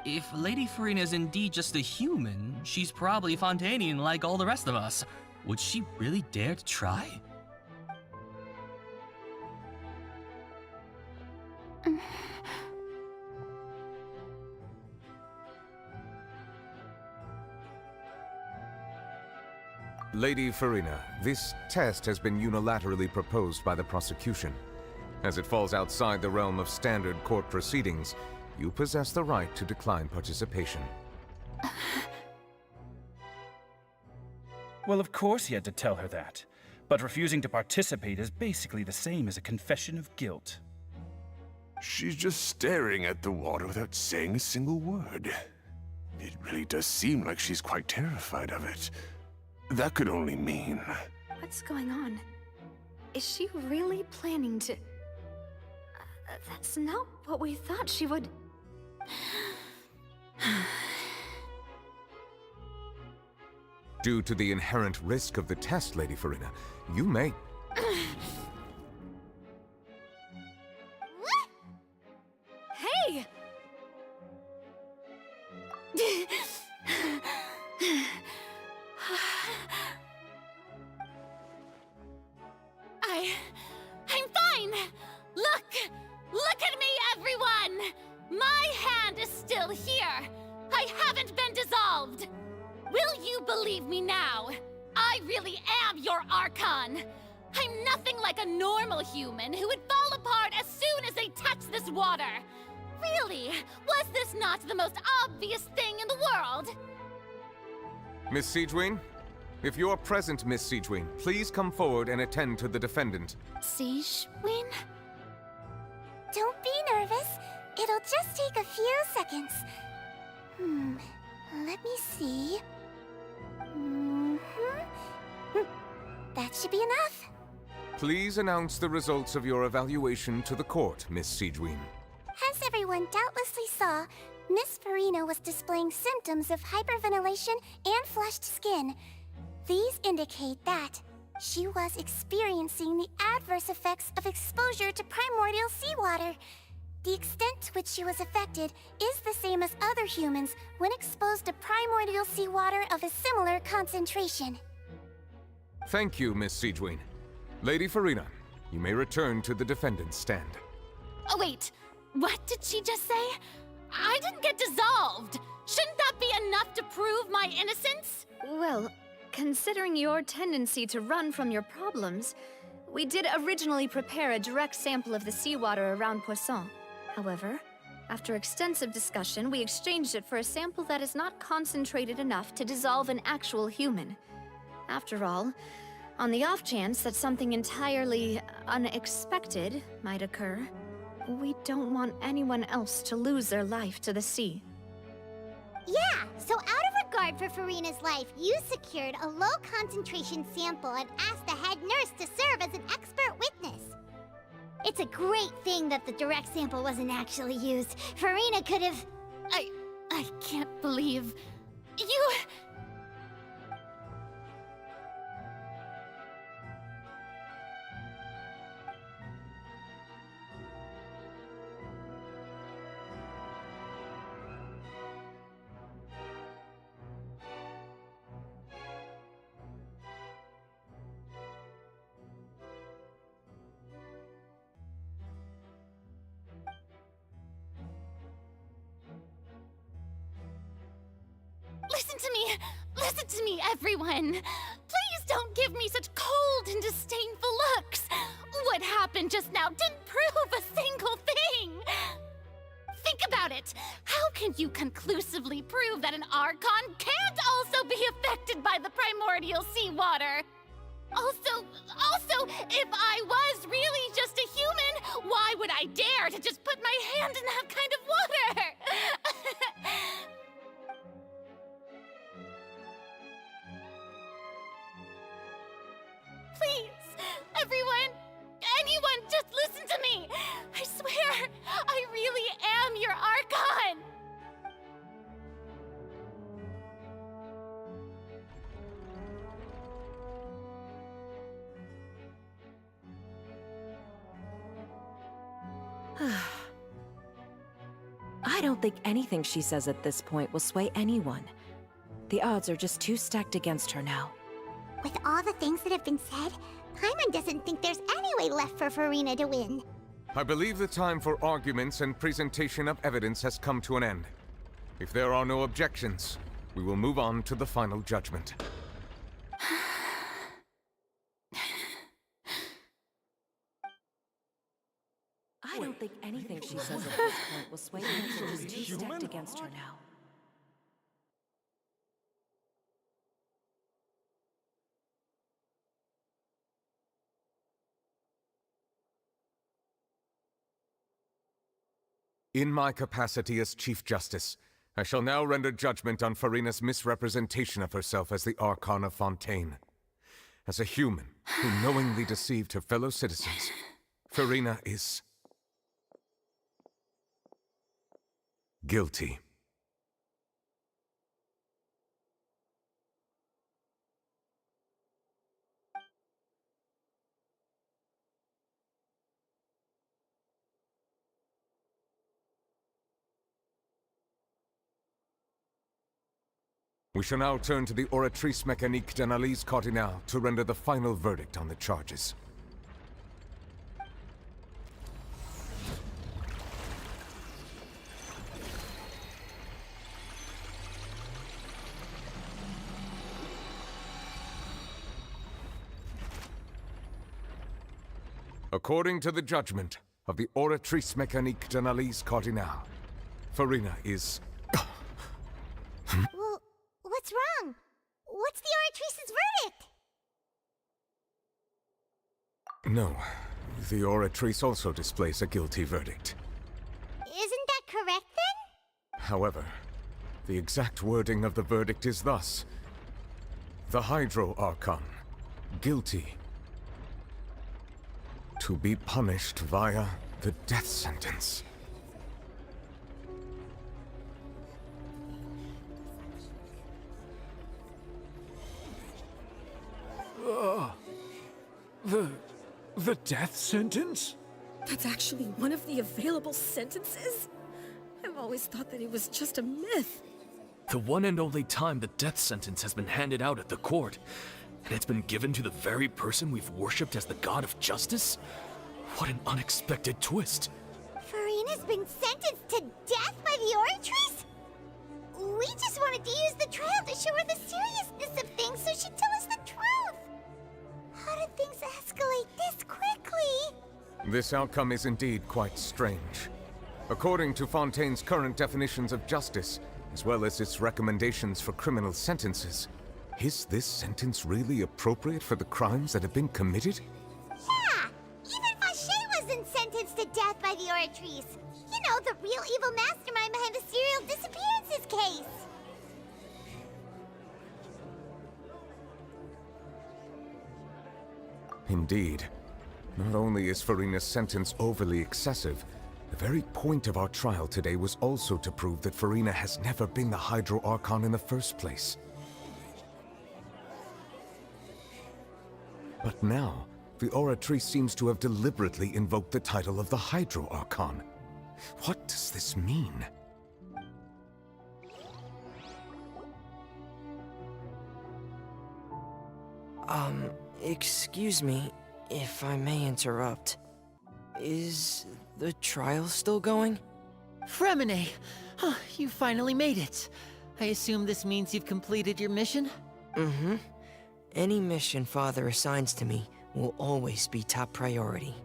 Speaker 13: If Lady Farina is indeed just a human, she's probably Fontanian like all the rest of us. Would she really dare to try?
Speaker 14: Lady Farina, this test has been unilaterally proposed by the prosecution. As it falls outside the realm of standard court proceedings, you possess the right to decline participation.
Speaker 22: Well, of course he had to tell her that. But refusing to participate is basically the same as a confession of guilt.
Speaker 20: She's just staring at the water without saying a single word. It really does seem like she's quite terrified of it. That could only mean...
Speaker 4: What's going on? Is she really planning to... that's not what we thought she would...
Speaker 14: Due to the inherent risk of the test, Lady Farina, you may...
Speaker 4: Hey!
Speaker 5: I'm fine! Look at me, everyone! My hand is still here! I haven't been dissolved! Will you believe me now? I really am your Archon! I'm nothing like a normal human who would fall apart as soon as they touch this water! Really, was this not the most obvious thing in the world?
Speaker 14: Miss Siegewien? If you're present, Miss Siegewien, please come forward and attend to the defendant.
Speaker 3: Siegewien? Don't be nervous. It'll just take a few seconds. Let me see. That should be enough.
Speaker 14: Please announce the results of your evaluation to the court, Miss Siegewien.
Speaker 3: As everyone doubtlessly saw, Miss Farina was displaying symptoms of hyperventilation and flushed skin. These indicate that she was experiencing the adverse effects of exposure to primordial seawater. The extent to which she was affected is the same as other humans when exposed to primordial seawater of a similar concentration.
Speaker 14: Thank you, Miss Siegewien. Lady Farina, you may return to the defendant's stand.
Speaker 5: Oh wait, what did she just say? I didn't get dissolved! Shouldn't that be enough to prove my innocence?
Speaker 4: Well, considering your tendency to run from your problems, we did originally prepare a direct sample of the seawater around Poisson. However, after extensive discussion, we exchanged it for a sample that is not concentrated enough to dissolve an actual human. After all, on the off chance that something entirely unexpected might occur, we don't want anyone else to lose their life to the sea.
Speaker 3: Yeah, so out of regard for Farina's life, you secured a low-concentration sample and asked the head nurse to serve as an expert witness. It's a great thing that the direct sample wasn't actually used. Farina could have...
Speaker 5: I can't believe... You... Listen to me, everyone! Please don't give me such cold and disdainful looks! What happened just now didn't prove a single thing! Think about it! How can you conclusively prove that an Archon can't also be affected by the primordial seawater? Also, if I was really just a human, why would I dare to just put my hand in that kind of water? Please, everyone, anyone, just listen to me! I swear, I really am your Archon!
Speaker 1: I don't think anything she says at this point will sway anyone. The odds are just too stacked against her now.
Speaker 3: With all the things that have been said, Paimon doesn't think there's any way left for Furina to win.
Speaker 14: I believe the time for arguments and presentation of evidence has come to an end. If there are no objections, we will move on to the final judgment.
Speaker 1: I don't think anything she says at this point will sway anyone. She's too stacked against her now.
Speaker 14: In my capacity as Chief Justice, I shall now render judgment on Furina's misrepresentation of herself as the Archon of Fontaine. As a human who knowingly deceived her fellow citizens, Furina is guilty. We shall now turn to the Oratrice Mécanique d'Analyse Cardinale to render the final verdict on the charges. According to the judgment of the Oratrice Mécanique d'Analyse Cardinale, Furina is...
Speaker 3: Well, what's wrong? What's the Oratrice's verdict?
Speaker 14: No, the Oratrice also displays a guilty verdict.
Speaker 3: Isn't that correct then?
Speaker 14: However, the exact wording of the verdict is thus: the Hydro Archon, guilty, to be punished via the death sentence.
Speaker 15: The death sentence?
Speaker 21: That's actually one of the available sentences? I've always thought that it was just a myth.
Speaker 19: The one and only time the death sentence has been handed out at the court, and it's been given to the very person we've worshipped as the god of justice? What an unexpected twist.
Speaker 3: Furina's been sentenced to death by the Oratrice? We just wanted to use the trial to show her the seriousness of things so she'd tell us the truth. How did things escalate this quickly?
Speaker 14: This outcome is indeed quite strange. According to Fontaine's current definitions of justice, as well as its recommendations for criminal sentences, is this sentence really appropriate for the crimes that have been committed?
Speaker 3: Yeah! Even Vacher wasn't sentenced to death by the Oratrice. You know, the real evil mastermind behind the serial disappearances case.
Speaker 14: Indeed. Not only is Furina's sentence overly excessive, the very point of our trial today was also to prove that Furina has never been the Hydro Archon in the first place. But now, the Oratrice seems to have deliberately invoked the title of the Hydro Archon. What does this mean?
Speaker 9: Excuse me, if I may interrupt. Is the trial still going?
Speaker 2: Freminet! Oh, you finally made it. I assume this means you've completed your mission?
Speaker 9: Mm-hmm. Any mission Father assigns to me will always be top priority.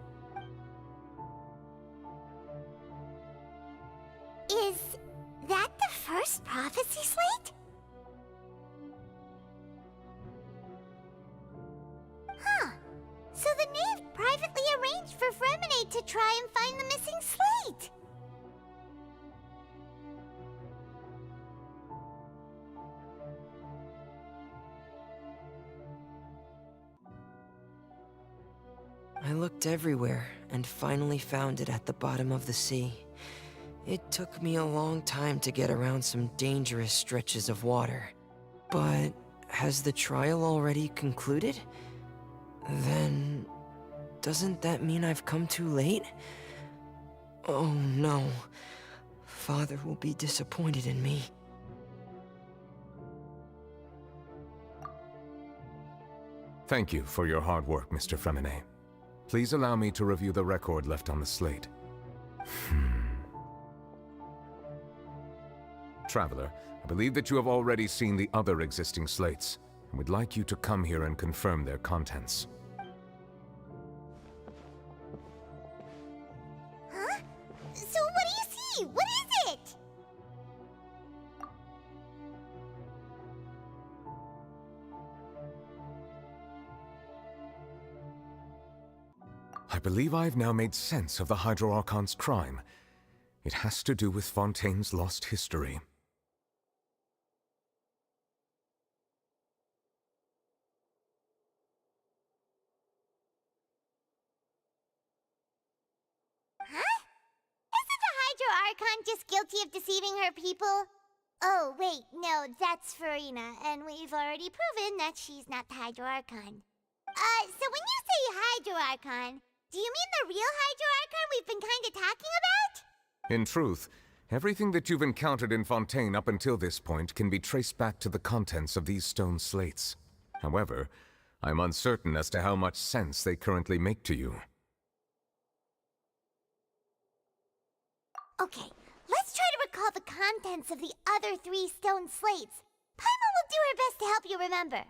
Speaker 3: Is that the first prophecy slate? Huh. So the knave privately arranged for Freminet to try and find the missing slate.
Speaker 9: I looked everywhere and finally found it at the bottom of the sea. It took me a long time to get around some dangerous stretches of water. But has the trial already concluded? Then, doesn't that mean I've come too late? Oh no. Father will be disappointed in me.
Speaker 14: Thank you for your hard work, Mr. Freminet. Please allow me to review the record left on the slate. Traveler, I believe that you have already seen the other existing slates, and would like you to come here and confirm their contents.
Speaker 3: Huh? So what do you see? What is it?
Speaker 14: I believe I've now made sense of the Hydro Archon's crime. It has to do with Fontaine's lost history.
Speaker 3: Huh? Isn't the Hydro Archon just guilty of deceiving her people? Oh, wait, no, that's Farina, and we've already proven that she's not the Hydro Archon. So when you say Hydro Archon, do you mean the real Hydro Archon we've been kinda talking about?
Speaker 14: In truth, everything that you've encountered in Fontaine up until this point can be traced back to the contents of these stone slates. However, I'm uncertain as to how much sense they currently make to you.
Speaker 3: Okay, let's try to recall the contents of the other 3 stone slates. Paimon will do her best to help you remember.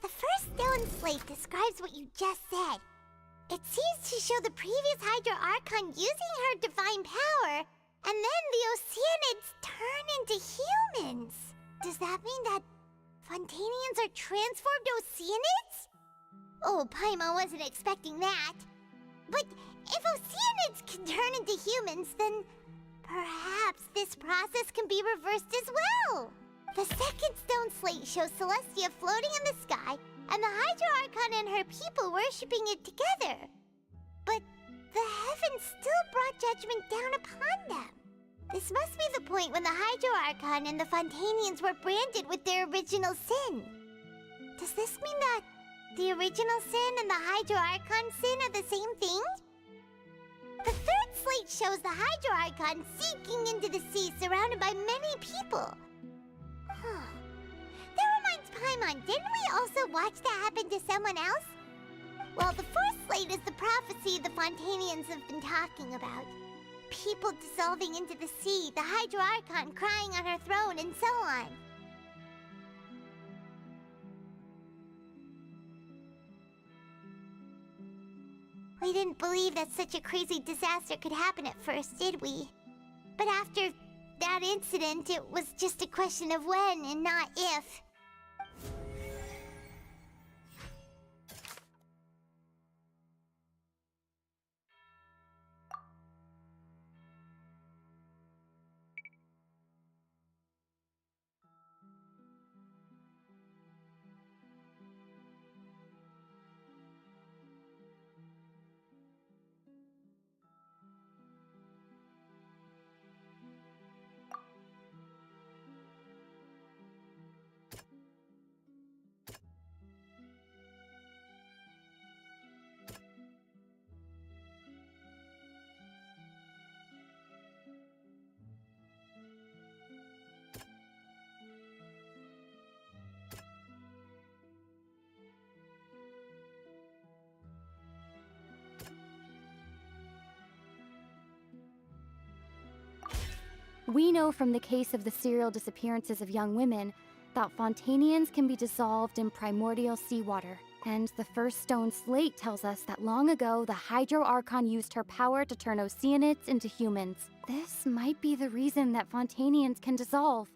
Speaker 3: The first stone slate describes what you just said. It seems to show the previous Hydro Archon using her divine power, and then the Oceanids turn into humans. Does that mean that Fontanians are transformed Oceanids? Oh, Paimon wasn't expecting that. But if Oceanids can turn into humans, then perhaps this process can be reversed as well. The second stone slate shows Celestia floating in the sky, and the Hydro Archon and her people worshipping it together. But the heavens still brought judgment down upon them. This must be the point when the Hydro Archon and the Fontanians were branded with their original sin. Does this mean that the original sin and the Hydro Archon sin are the same thing? The third slate shows the Hydro Archon sinking into the sea surrounded by many people. That reminds Paimon, didn't we also watch that happen to someone else? Well, the fourth slate is the prophecy the Fontanians have been talking about. People dissolving into the sea, the Hydro Archon crying on her throne, and so on. We didn't believe that such a crazy disaster could happen at first, did we? But after that incident, it was just a question of when and not if.
Speaker 12: We know from the case of the serial disappearances of young women that Fontanians can be dissolved in primordial seawater. And the first stone slate tells us that long ago, the Hydro Archon used her power to turn Oceanids into humans. This might be the reason that Fontanians can dissolve.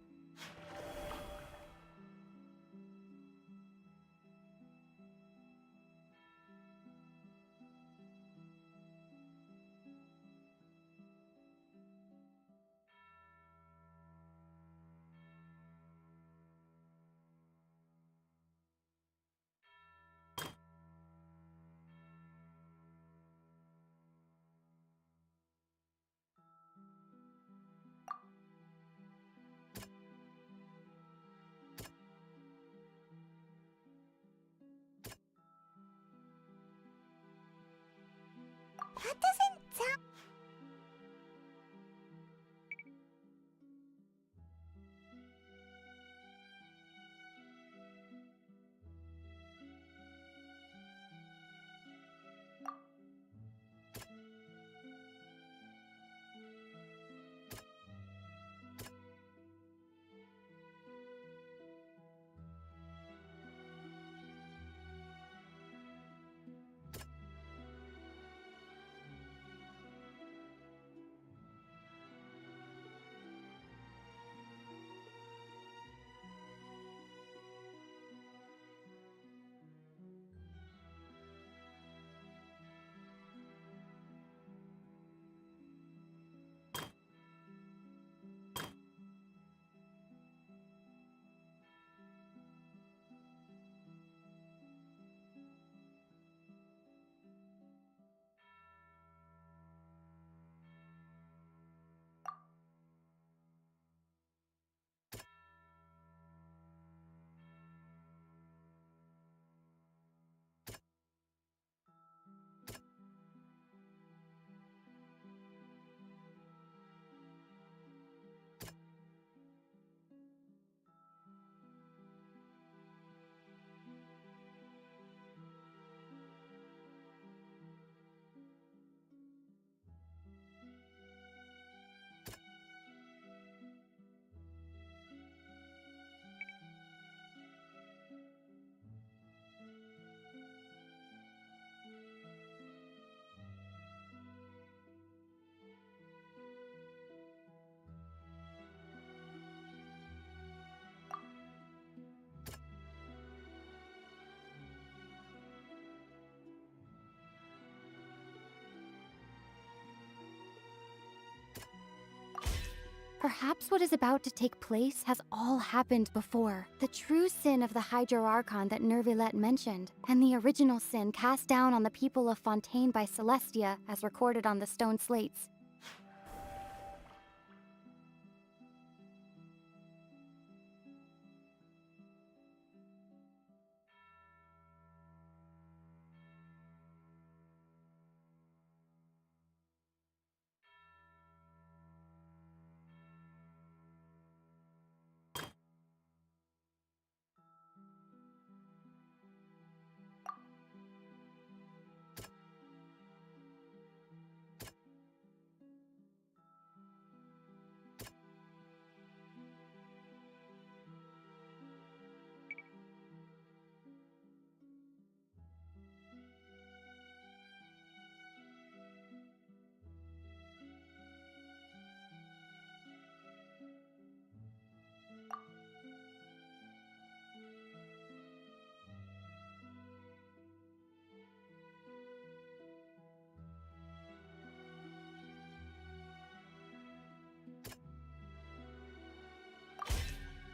Speaker 12: Perhaps what is about to take place has all happened before. The true sin of the Hydro Archon that Neuvillette mentioned, and the original sin cast down on the people of Fontaine by Celestia as recorded on the stone slates.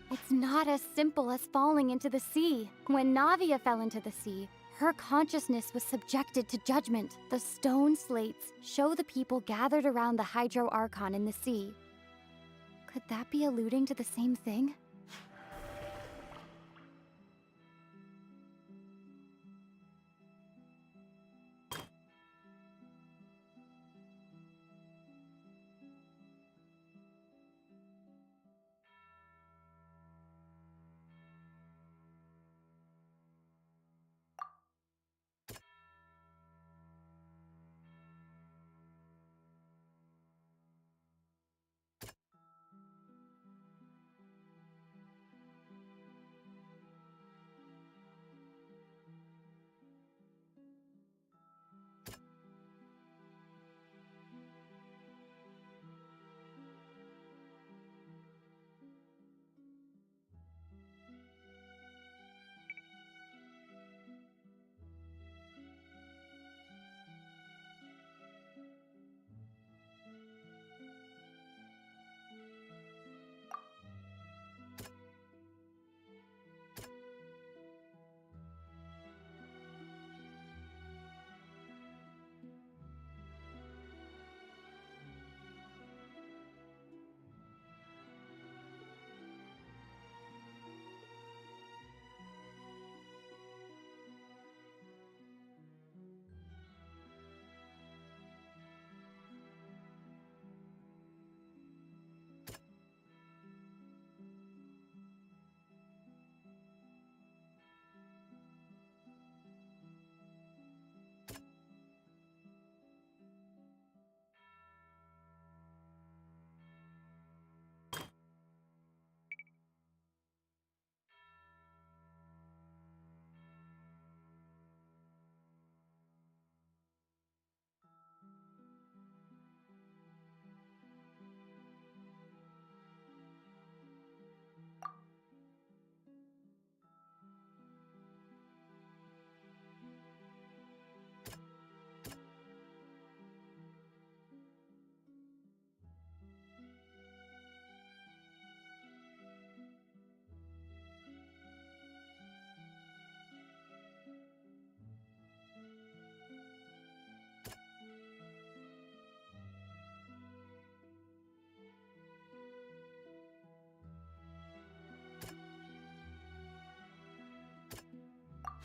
Speaker 12: It's not as simple as falling into the sea. When Navia fell into the sea, her consciousness was subjected to judgment. The stone slates show the people gathered around the Hydro Archon in the sea. Could that be alluding to the same thing?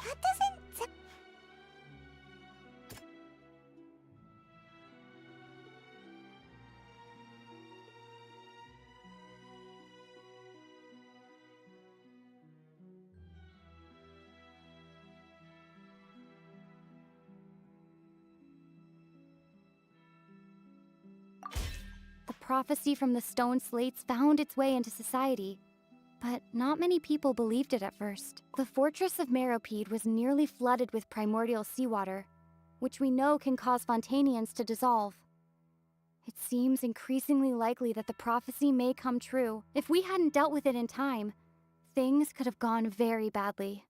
Speaker 3: That doesn't...
Speaker 12: The prophecy from the stone slates found its way into society, but not many people believed it at first. The fortress of Meropide was nearly flooded with primordial seawater, which we know can cause Fontainians to dissolve. It seems increasingly likely that the prophecy may come true. If we hadn't dealt with it in time, things could have gone very badly.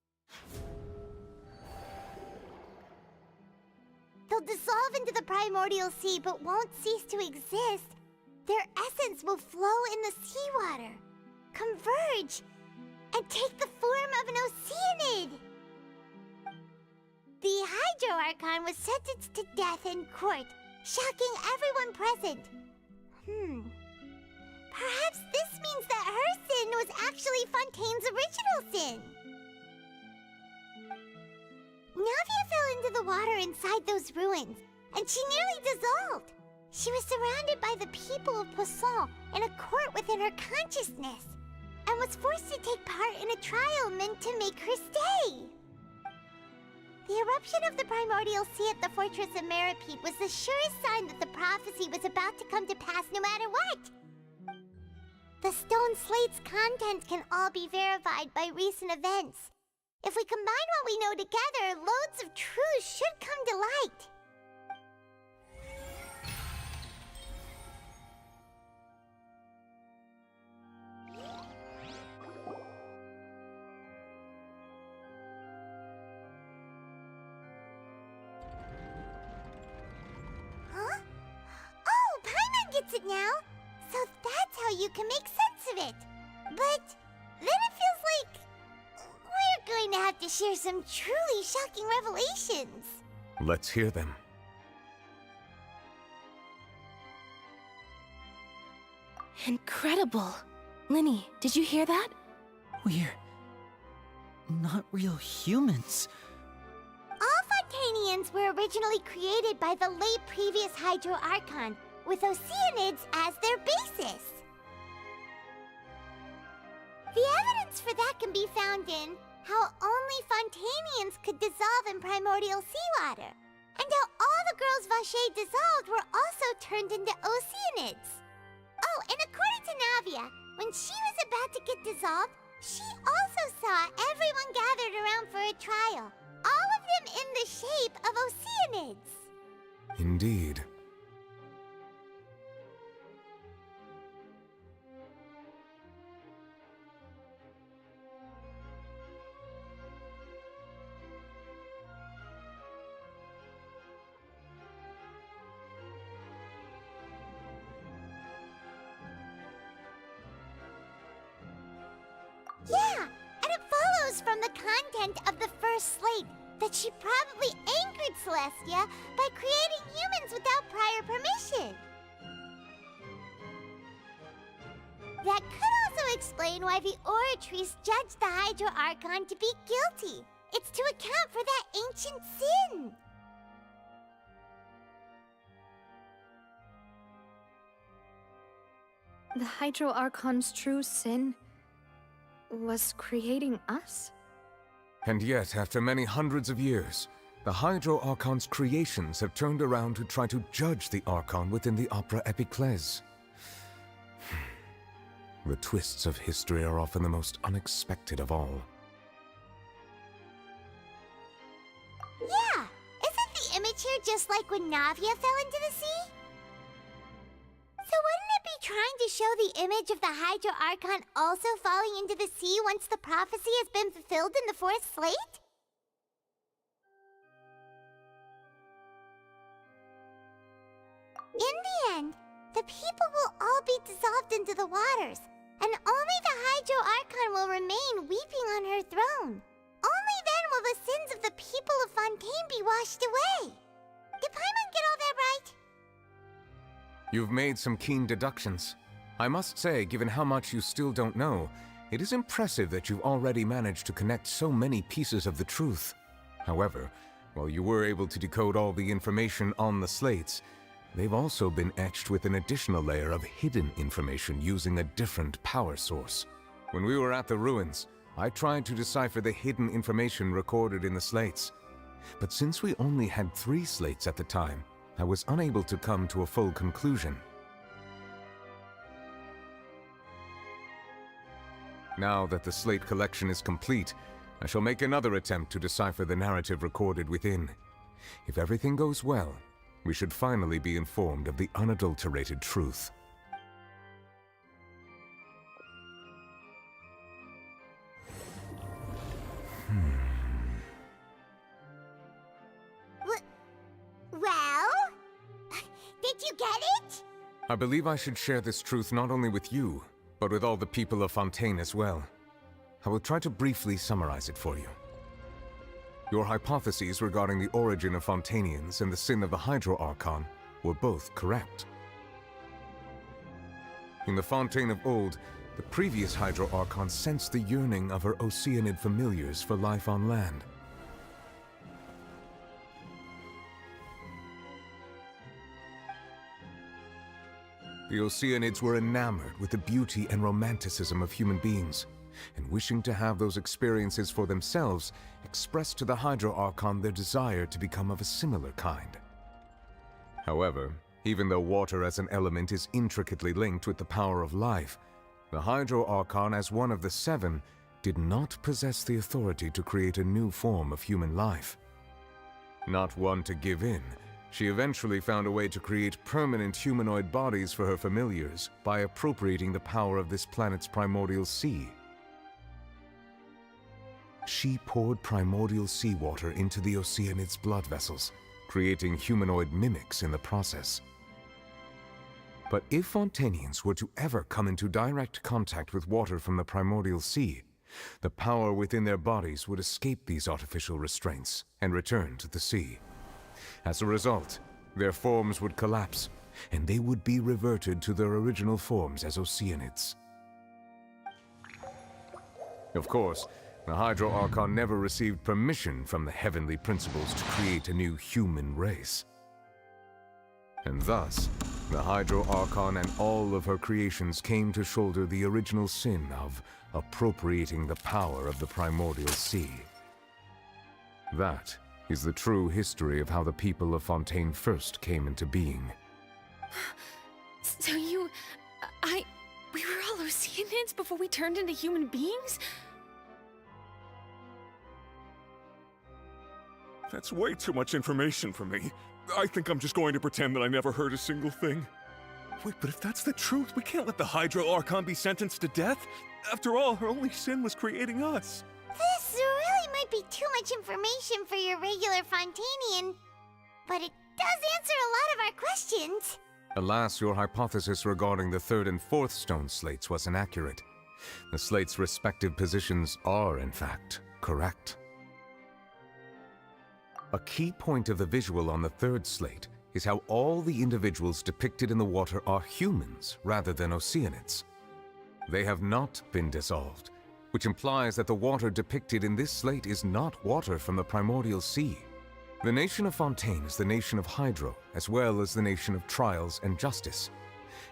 Speaker 3: They'll dissolve into the primordial sea, but won't cease to exist. their essence will flow in the seawater, converge, and take the form of an Oceanid. The Hydro Archon was sentenced to death in court, shocking everyone present. Perhaps this means that her sin was actually Fontaine's original sin. Navia fell into the water inside those ruins, and she nearly dissolved. She was surrounded by the people of Poisson in a court within her consciousness, and was forced to take part in a trial meant to make her stay. The eruption of the primordial sea at the fortress of Meripede was the surest sign that the prophecy was about to come to pass no matter what. The stone slate's contents can all be verified by recent events. If we combine what we know together, loads of truths should come to light. Huh? Oh, Paimon gets it now! So that's how you can make sense of it. But then it feels like we're going to have to share some truly shocking revelations.
Speaker 14: Let's hear them.
Speaker 17: Incredible. Linny, did you hear that?
Speaker 2: We're not real humans.
Speaker 3: All Fontanians were originally created by the late previous Hydro Archon, with Oceanids as their basis. The evidence for that can be found in how only Fontanians could dissolve in primordial seawater, and how all the girls Vacher dissolved were also turned into Oceanids. Oh, and according to Navia, when she was about to get dissolved, she also saw everyone gathered around for a trial, all of them in the shape of Oceanids.
Speaker 14: Indeed.
Speaker 3: Yeah, and it follows from the content of the first slate that she probably angered Celestia by creating humans without prior permission. That could also explain why the Oratrice judged the Hydro Archon to be guilty. It's to account for that ancient sin.
Speaker 16: The Hydro Archon's true sin was creating us?
Speaker 14: And yet, after many hundreds of years, the Hydro Archon's creations have turned around to try to judge the Archon within the Opera Epiclese. The twists of history are often the most unexpected of all.
Speaker 3: Yeah, isn't the image here just like when Navia fell into the sea? So wouldn't it be trying to show the image of the Hydro Archon also falling into the sea once the prophecy has been fulfilled in the fourth slate? In the end, the people will all be dissolved into the waters, and only the Hydro Archon will remain weeping on her throne. Only then will the sins of the people of Fontaine be washed away. Did Paimon get all that right?
Speaker 14: You've made some keen deductions. I must say, given how much you still don't know, it is impressive that you've already managed to connect so many pieces of the truth. However, while you were able to decode all the information on the slates, they've also been etched with an additional layer of hidden information using a different power source. When we were at the ruins, I tried to decipher the hidden information recorded in the slates. But since we only had 3 slates at the time, I was unable to come to a full conclusion. Now that the slate collection is complete, I shall make another attempt to decipher the narrative recorded within. If everything goes well, we should finally be informed of the unadulterated truth.
Speaker 3: Well? Did you get it?
Speaker 14: I believe I should share this truth not only with you, but with all the people of Fontaine as well. I will try to briefly summarize it for you. Your hypotheses regarding the origin of Fontainians and the sin of the Hydro Archon were both correct. In the Fontaine of old, the previous Hydro Archon sensed the yearning of her Oceanid familiars for life on land. The Oceanids were enamored with the beauty and romanticism of human beings, and wishing to have those experiences for themselves, expressed to the Hydro Archon their desire to become of a similar kind. However, even though water as an element is intricately linked with the power of life, the Hydro Archon, as one of the seven, did not possess the authority to create a new form of human life. Not one to give in, she eventually found a way to create permanent humanoid bodies for her familiars by appropriating the power of this planet's primordial sea. She poured primordial seawater into the Oceanids' blood vessels, creating humanoid mimics in the process. But if Fontainians were to ever come into direct contact with water from the primordial sea, the power within their bodies would escape these artificial restraints and return to the sea. As a result, their forms would collapse, and they would be reverted to their original forms as Oceanids. Of course, the Hydro Archon never received permission from the heavenly principles to create a new human race. And thus, the Hydro Archon and all of her creations came to shoulder the original sin of appropriating the power of the primordial sea. That is the true history of how the people of Fontaine first came into being.
Speaker 8: So we were all Oceanids before we turned into human beings?
Speaker 15: That's way too much information for me. I think I'm just going to pretend that I never heard a single thing. Wait, but if that's the truth, we can't let the Hydro Archon be sentenced to death. After all, her only sin was creating us.
Speaker 3: This really might be too much information for your regular Fontainian, but it does answer a lot of our questions.
Speaker 14: Alas, your hypothesis regarding the third and fourth stone slates was inaccurate. The slates' respective positions are, in fact, correct. A key point of the visual on the third slate is how all the individuals depicted in the water are humans rather than Oceanids. They have not been dissolved, which implies that the water depicted in this slate is not water from the primordial sea. The nation of Fontaine is the nation of Hydro, as well as the nation of trials and justice.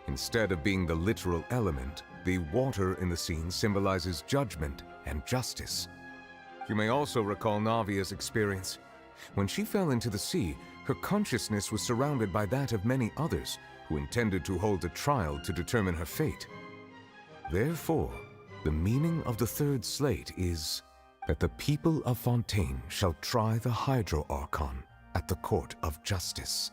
Speaker 14: Instead of being the literal element, the water in the scene symbolizes judgment and justice. You may also recall Navia's experience. When she fell into the sea, her consciousness was surrounded by that of many others who intended to hold a trial to determine her fate. Therefore, the meaning of the third slate is that the people of Fontaine shall try the Hydro Archon at the court of justice.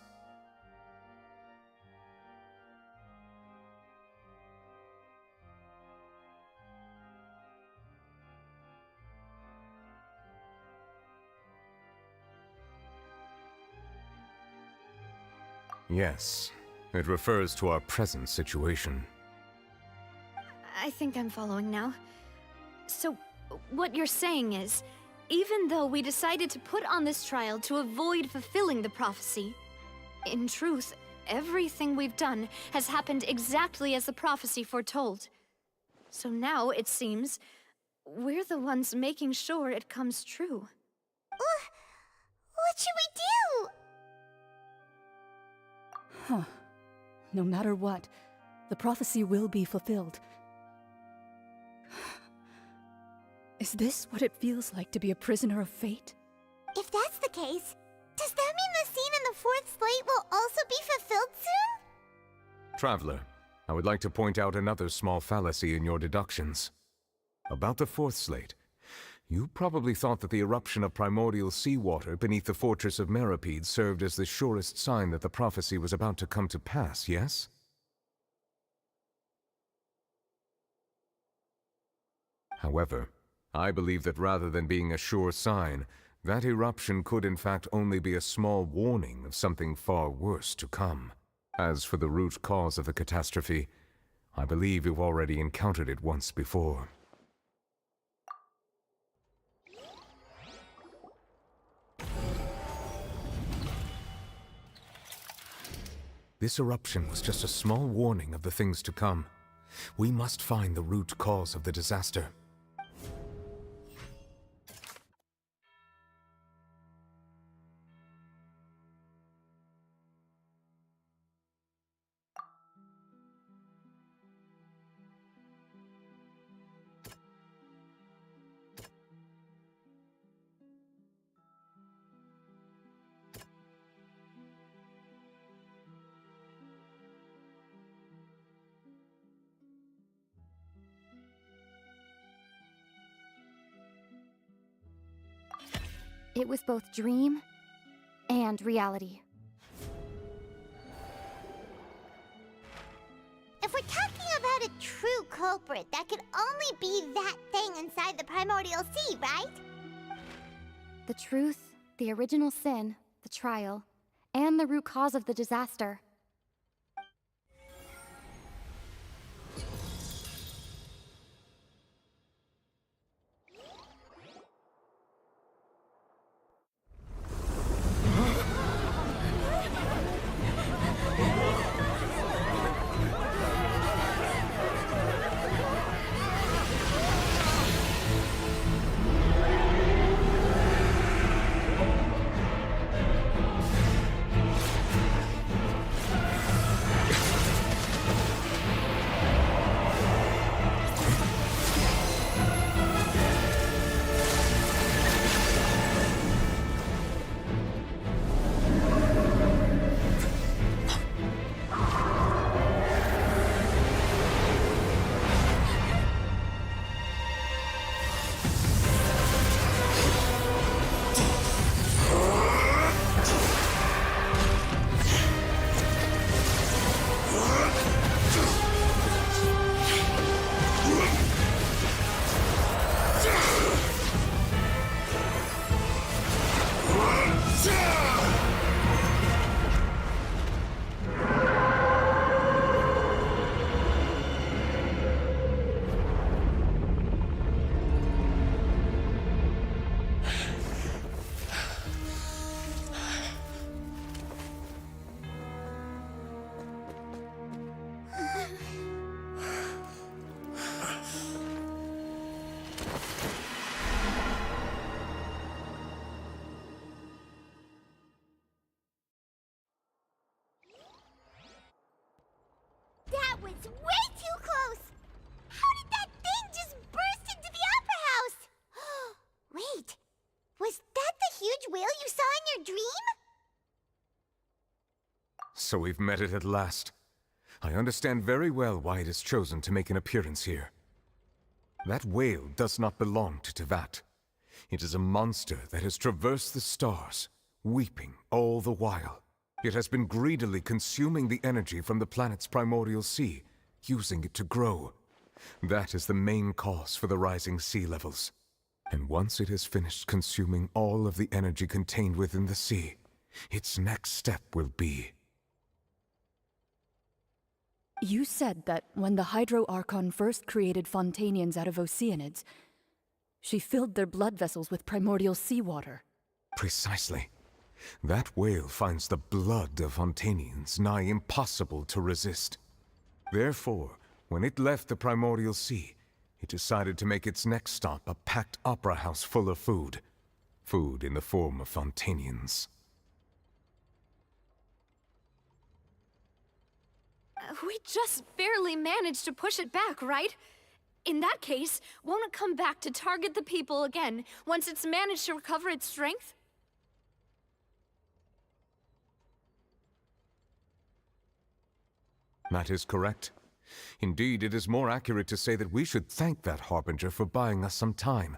Speaker 14: Yes, it refers to our present situation.
Speaker 16: I think I'm following now. So, what you're saying is, even though we decided to put on this trial to avoid fulfilling the prophecy, in truth, everything we've done has happened exactly as the prophecy foretold. So now, it seems, we're the ones making sure it comes true.
Speaker 3: What should we do?
Speaker 11: Huh. No matter what, the prophecy will be fulfilled. Is this what it feels like to be a prisoner of fate?
Speaker 3: If that's the case, does that mean the scene in the fourth slate will also be fulfilled soon?
Speaker 14: Traveler, I would like to point out another small fallacy in your deductions. About the fourth slate, you probably thought that the eruption of primordial seawater beneath the fortress of Meripede served as the surest sign that the prophecy was about to come to pass, yes? However, I believe that rather than being a sure sign, that eruption could in fact only be a small warning of something far worse to come. As for the root cause of the catastrophe, I believe you've already encountered it once before. This eruption was just a small warning of the things to come. We must find the root cause of the disaster.
Speaker 12: It was both dream and reality.
Speaker 3: If we're talking about a true culprit, that could only be that thing inside the Primordial Sea, right?
Speaker 12: The truth, the original sin, the trial, and the root cause of the disaster.
Speaker 3: That was way too close! How did that thing just burst into the Opera House? Wait, was that the huge whale you saw in your dream?
Speaker 14: So we've met it at last. I understand very well why it has chosen to make an appearance here. That whale does not belong to Teyvat. It is a monster that has traversed the stars, weeping all the while. It has been greedily consuming the energy from the planet's primordial sea, using it to grow. That is the main cause for the rising sea levels. And once it has finished consuming all of the energy contained within the sea, its next step will be...
Speaker 11: You said that when the Hydro Archon first created Fontanians out of Oceanids, she filled their blood vessels with primordial seawater.
Speaker 14: Precisely. That whale finds the blood of Fontanians nigh impossible to resist. Therefore, when it left the primordial sea, it decided to make its next stop a packed opera house full of food. Food in the form of Fontanians.
Speaker 16: We just barely managed to push it back, right? In that case, won't it come back to target the people again once it's managed to recover its strength?
Speaker 14: That is correct. Indeed, it is more accurate to say that we should thank that Harbinger for buying us some time.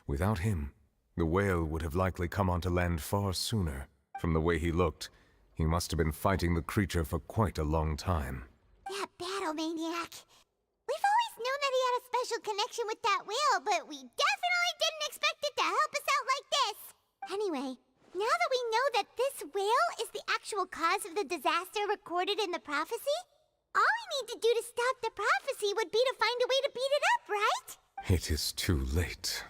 Speaker 14: Without him, the whale would have likely come onto land far sooner. From the way he looked, he must have been fighting the creature for quite a long time.
Speaker 3: That battle maniac. We've always known that he had a special connection with that whale, but we definitely didn't expect it to help us out like this. Anyway, Now that we know that this whale is the actual cause of the disaster recorded in the prophecy, all we need to do to stop the prophecy would be to find a way to beat it up, right?
Speaker 14: It is too late.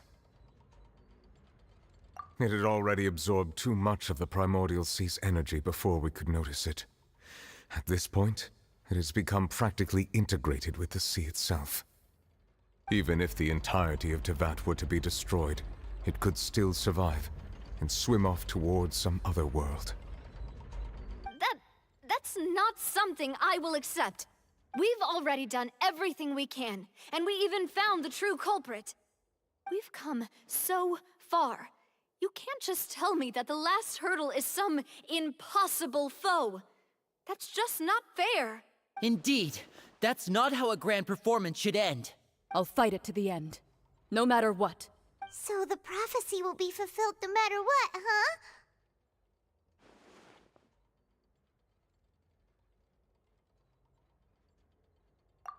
Speaker 14: It had already absorbed too much of the Primordial Sea's energy before we could notice it. At this point, it has become practically integrated with the sea itself. Even if the entirety of Teyvat were to be destroyed, it could still survive and swim off towards some other world.
Speaker 16: That's not something I will accept. We've already done everything we can, and we even found the true culprit. We've come so far. You can't just tell me that the last hurdle is some impossible foe. That's just not fair.
Speaker 2: Indeed, that's not how a grand performance should end.
Speaker 11: I'll fight it to the end, no matter what.
Speaker 3: So the prophecy will be fulfilled no matter what, huh?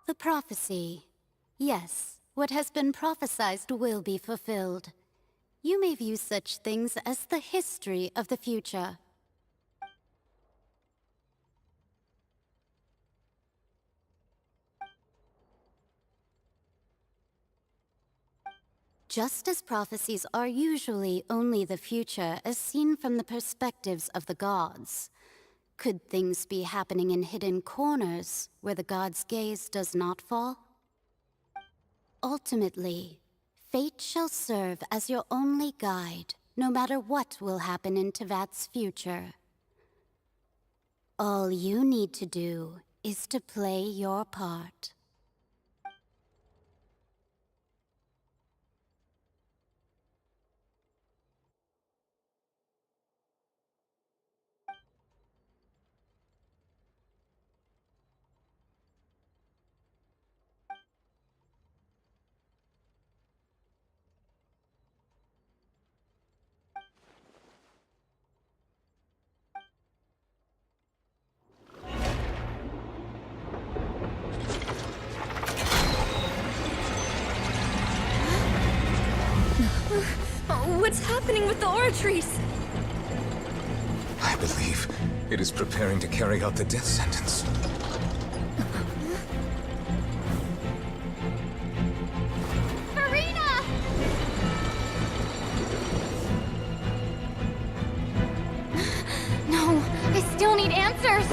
Speaker 6: The prophecy. Yes, what has been prophesied will be fulfilled. You may view such things as the history of the future. Just as prophecies are usually only the future as seen from the perspectives of the gods, could things be happening in hidden corners where the gods' gaze does not fall? Ultimately, fate shall serve as your only guide, no matter what will happen in Teyvat's future. All you need to do is to play your part.
Speaker 16: What's happening with the Oratrice?
Speaker 14: I believe it is preparing to carry out the death sentence.
Speaker 3: Furina!
Speaker 12: No, I still need answers.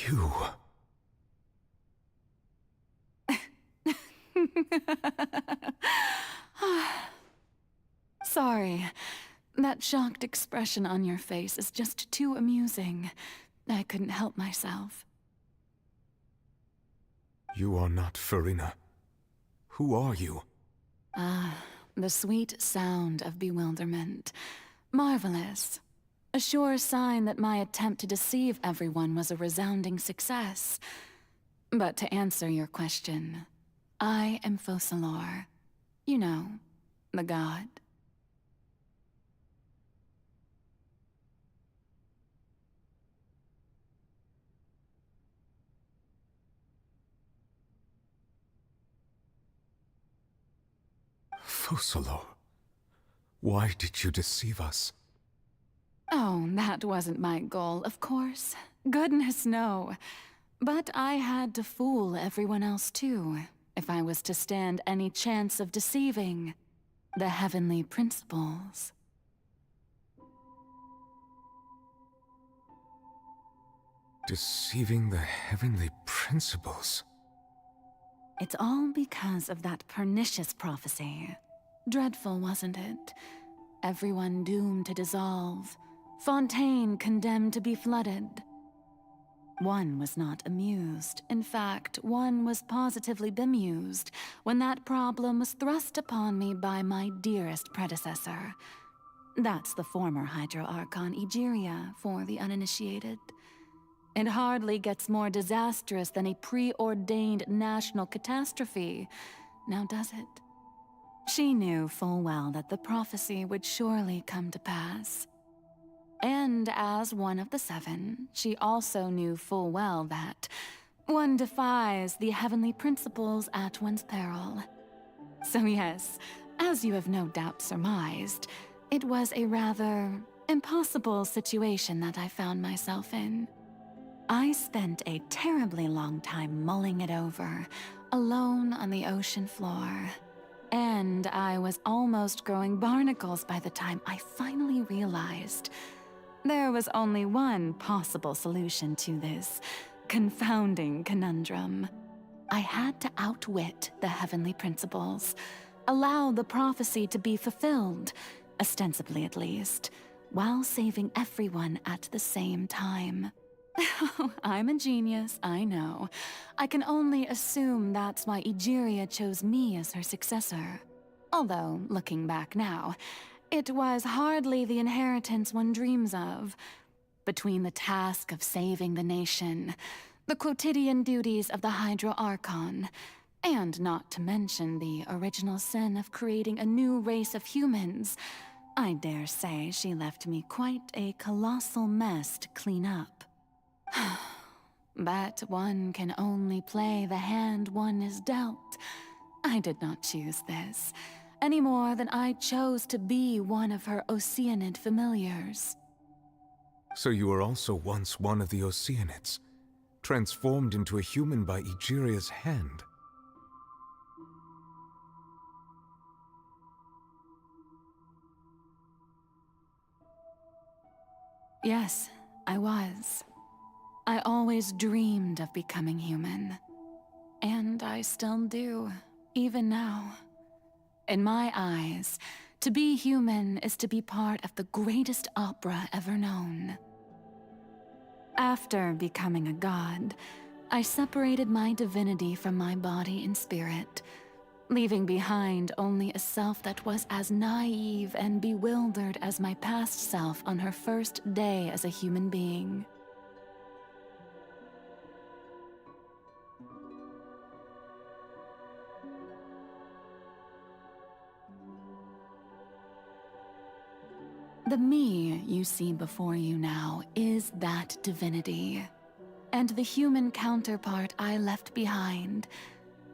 Speaker 14: You...
Speaker 8: Sorry. That shocked expression on your face is just too amusing. I couldn't help myself.
Speaker 14: You are not Furina. Who are you?
Speaker 8: Ah, the sweet sound of bewilderment. Marvelous. A sure sign that my attempt to deceive everyone was a resounding success. But to answer your question, I am Focalors. You know, the god.
Speaker 14: Focalors, why did you deceive us?
Speaker 8: Oh, that wasn't my goal, of course. Goodness, no. But I had to fool everyone else too, if I was to stand any chance of deceiving the heavenly principles.
Speaker 14: Deceiving the heavenly principles?
Speaker 8: It's all because of that pernicious prophecy. Dreadful, wasn't it? Everyone doomed to dissolve. Fontaine condemned to be flooded. One was not amused. In fact, one was positively bemused when that problem was thrust upon me by my dearest predecessor. That's the former Hydro Archon Egeria for the uninitiated. It hardly gets more disastrous than a preordained national catastrophe, now does it? She knew full well that the prophecy would surely come to pass. And as one of the seven, she also knew full well that one defies the heavenly principles at one's peril. So yes, as you have no doubt surmised, it was a rather impossible situation that I found myself in. I spent a terribly long time mulling it over, alone on the ocean floor. And I was almost growing barnacles by the time I finally realized there was only one possible solution to this confounding conundrum. I had to outwit the heavenly principles, allow the prophecy to be fulfilled, ostensibly at least, while saving everyone at the same time. I'm a genius, I know. I can only assume that's why Egeria chose me as her successor. Although, looking back now, it was hardly the inheritance one dreams of. Between the task of saving the nation, the quotidian duties of the Hydro Archon, and not to mention the original sin of creating a new race of humans, I dare say she left me quite a colossal mess to clean up. But one can only play the hand one is dealt. I did not choose this, any more than I chose to be one of her Oceanid familiars.
Speaker 14: So you were also once one of the Oceanids, transformed into a human by Egeria's hand.
Speaker 8: Yes, I was. I always dreamed of becoming human. And I still do, even now. In my eyes, to be human is to be part of the greatest opera ever known. After becoming a god, I separated my divinity from my body and spirit, leaving behind only a self that was as naive and bewildered as my past self on her first day as a human being. The me you see before you now is that divinity, and the human counterpart I left behind,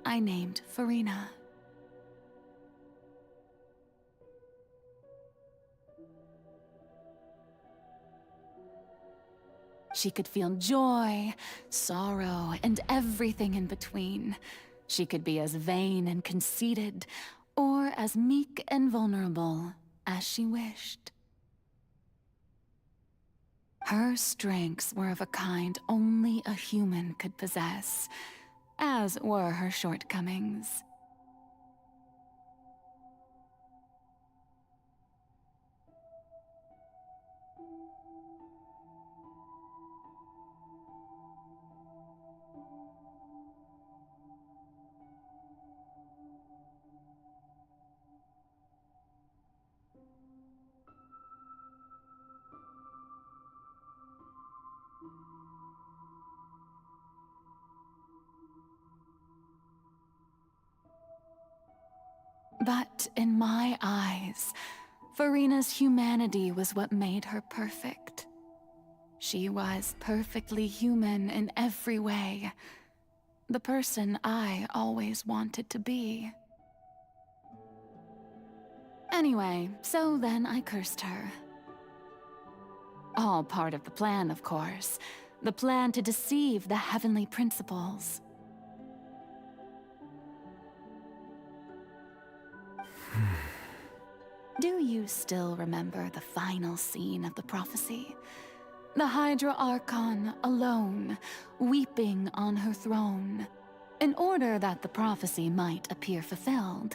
Speaker 8: I named Furina. She could feel joy, sorrow, and everything in between. She could be as vain and conceited, or as meek and vulnerable as she wished. Her strengths were of a kind only a human could possess, as were her shortcomings. But in my eyes, Furina's humanity was what made her perfect. She was perfectly human in every way. The person I always wanted to be. Anyway, so then I cursed her. All part of the plan, of course. The plan to deceive the heavenly principles. Do you still remember the final scene of the prophecy? The Hydro Archon alone, weeping on her throne. In order that the prophecy might appear fulfilled,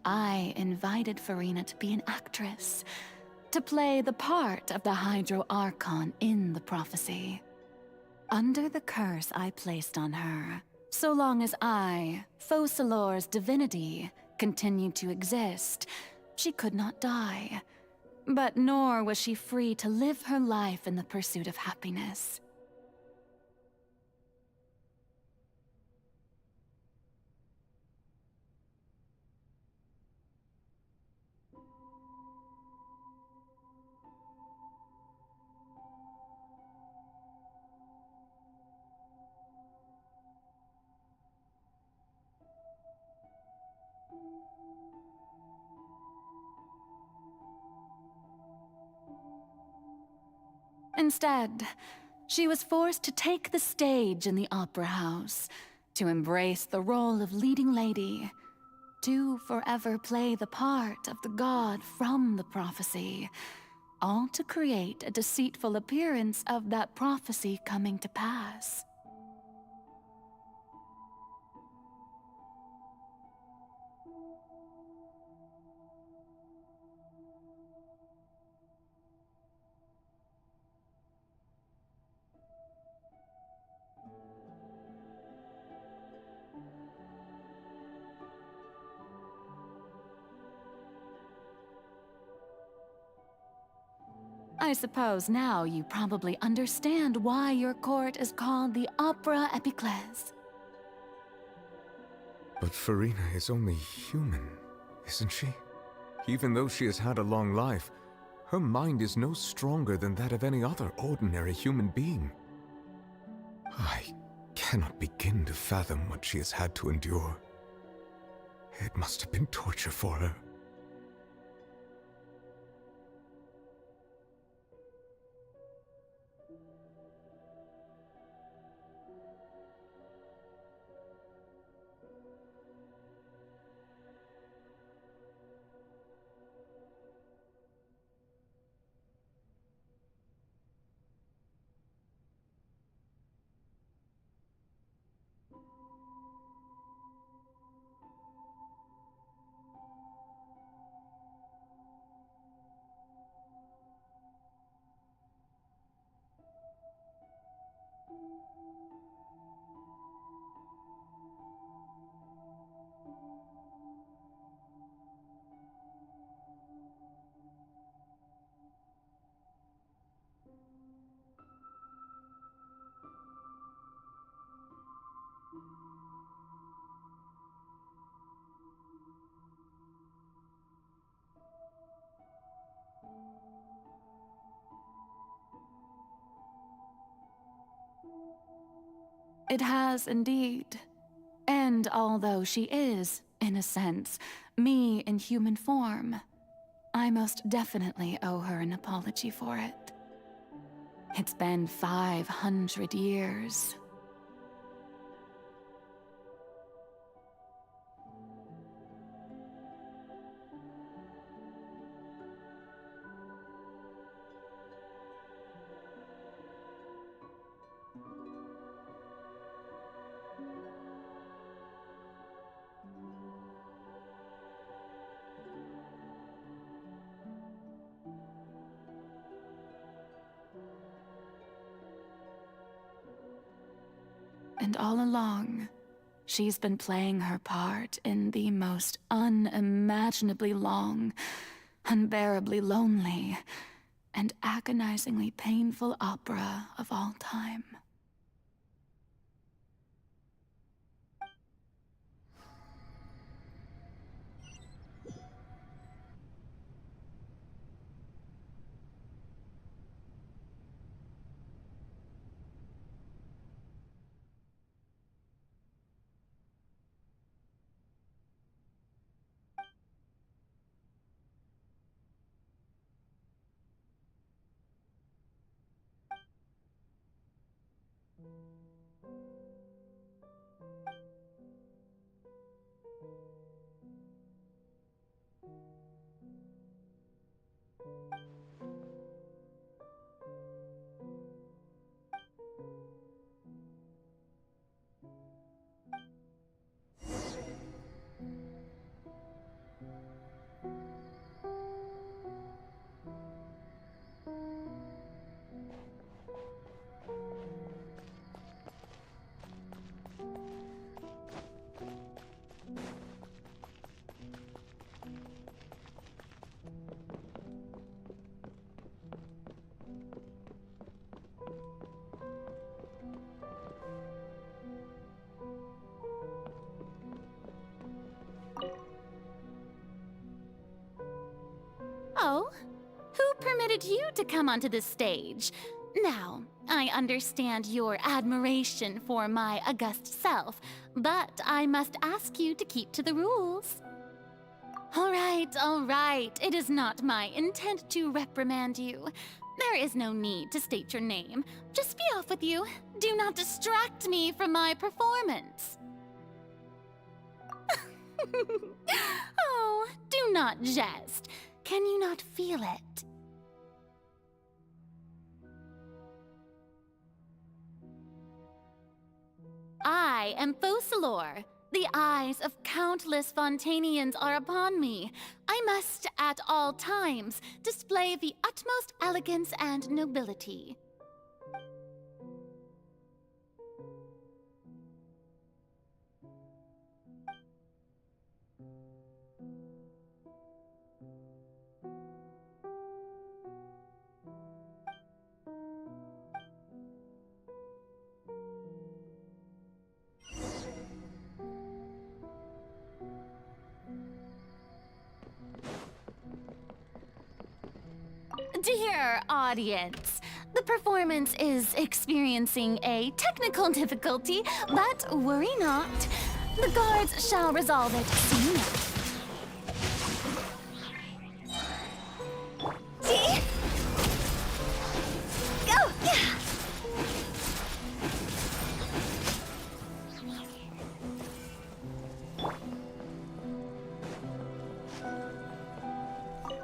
Speaker 8: I invited Farina to be an actress, to play the part of the Hydro Archon in the prophecy. Under the curse I placed on her, so long as I, Focalor's divinity, continued to exist, she could not die. But nor was she free to live her life in the pursuit of happiness. Instead, she was forced to take the stage in the opera house, to embrace the role of leading lady, to forever play the part of the god from the prophecy, all to create a deceitful appearance of that prophecy coming to pass. I suppose now you probably understand why your court is called the Opera Epiclese.
Speaker 14: But Farina is only human, isn't she? Even though she has had a long life, her mind is no stronger than that of any other ordinary human being. I cannot begin to fathom what she has had to endure. It must have been torture for her. It has indeed. And although she is, in a sense, me in human form, I most definitely owe her an apology for it. It's been 500 years. And all along, she's been playing her part in the most unimaginably long, unbearably lonely, and agonizingly painful opera of all time.
Speaker 5: permitted you to come onto this stage. Now, I understand your admiration for my august self, but I must ask you to keep to the rules. All right. It is not my intent to reprimand you. There is no need to state your name. Just be off with you. Do not distract me from my performance. Oh, do not jest. Can you not feel it? I am Focalor. The eyes of countless Fontanians are upon me. I must, at all times, display the utmost elegance and nobility. Dear audience, the performance is experiencing a technical difficulty, but worry not. The guards shall resolve it soon. See? Go!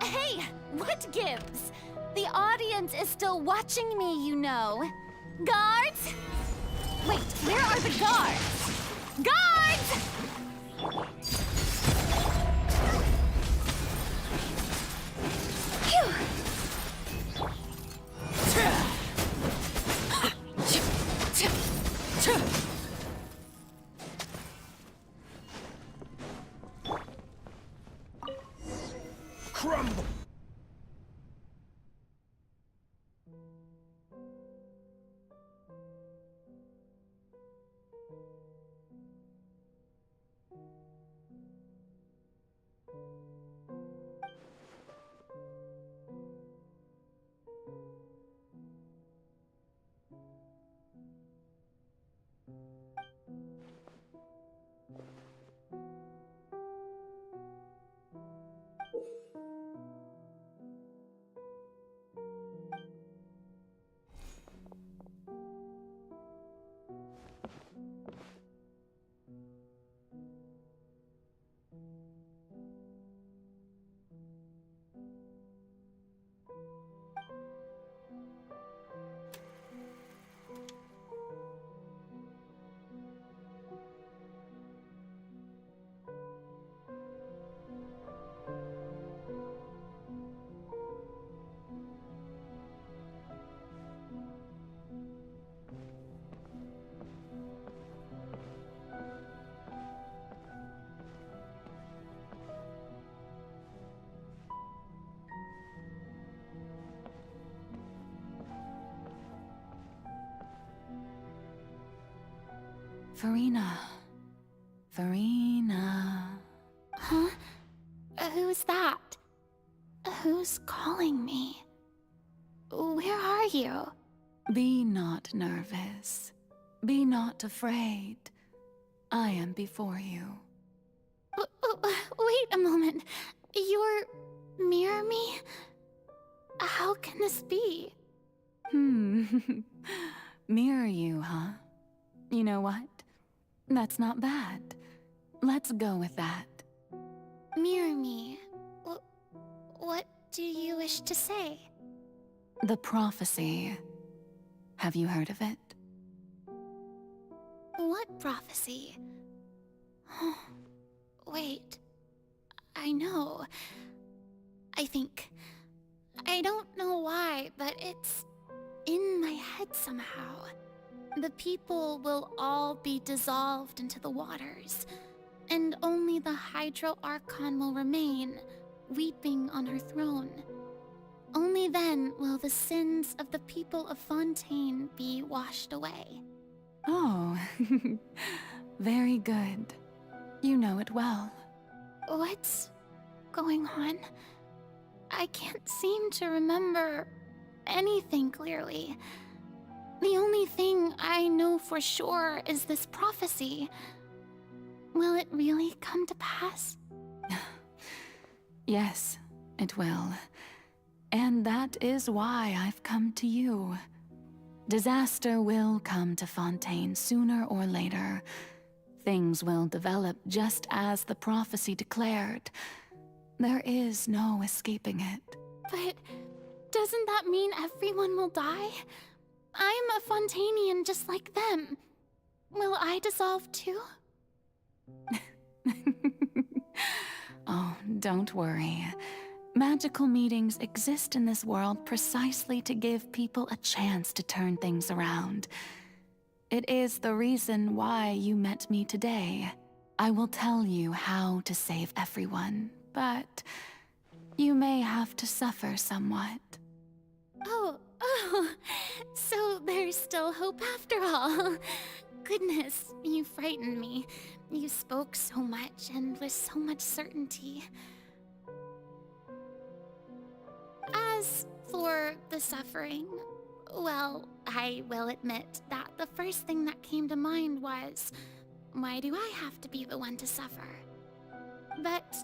Speaker 5: Hey, what gives? The audience is still watching me, you know. Guards? Wait, where are the guards? Guards! Phew!
Speaker 19: Crumble!
Speaker 8: Furina.
Speaker 5: Huh? Who's that? Who's calling me? Where are you?
Speaker 8: Be not nervous. Be not afraid. I am before you.
Speaker 5: Wait a moment. You're Mirror Me? How can this be?
Speaker 8: Mirror you, huh? You know what? That's not bad. Let's go with that.
Speaker 5: Mirror Me. What do you wish to say?
Speaker 8: The prophecy. Have you heard of it?
Speaker 5: What prophecy? Wait. I know. I think. I don't know why, but it's in my head somehow. The people will all be dissolved into the waters, and only the Hydro Archon will remain, weeping on her throne. Only then will the sins of the people of Fontaine be washed away.
Speaker 8: Oh, very good. You know it well.
Speaker 5: What's going on? I can't seem to remember anything clearly. The only thing I know for sure is this prophecy. Will it really come to pass?
Speaker 8: Yes, it will. And that is why I've come to you. Disaster will come to Fontaine sooner or later. Things will develop just as the prophecy declared. There is no escaping it.
Speaker 5: But doesn't that mean everyone will die? I'm a Fontainian just like them. Will I dissolve too?
Speaker 8: Oh, don't worry. Magical meetings exist in this world precisely to give people a chance to turn things around. It is the reason why you met me today. I will tell you how to save everyone, but you may have to suffer somewhat.
Speaker 5: Oh, so there's still hope after all. Goodness, you frightened me. You spoke so much and with so much certainty. As for the suffering, well, I will admit that the first thing that came to mind was, why do I have to be the one to suffer? But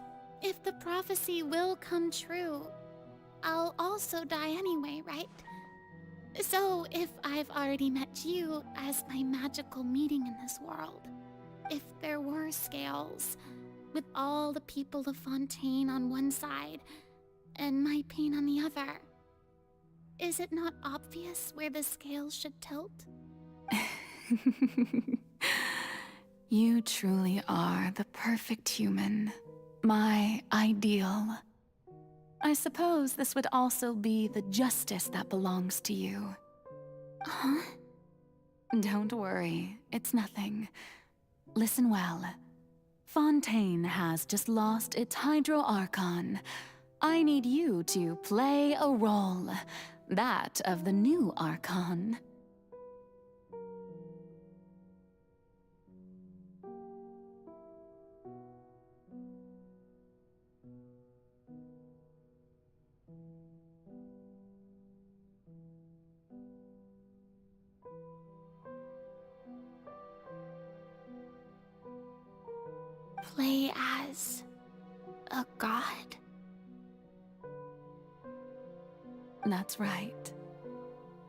Speaker 5: if the prophecy will come true, I'll also die anyway, right? So if I've already met you as my magical meeting in this world, if there were scales, with all the people of Fontaine on one side, and my pain on the other, is it not obvious where the scales should tilt?
Speaker 8: You truly are the perfect human. My ideal. I suppose this would also be the justice that belongs to you.
Speaker 5: Huh?
Speaker 8: Don't worry, it's nothing. Listen well. Fontaine has just lost its Hydro Archon. I need you to play a role. That of the new Archon.
Speaker 5: Play as a god?
Speaker 8: That's right.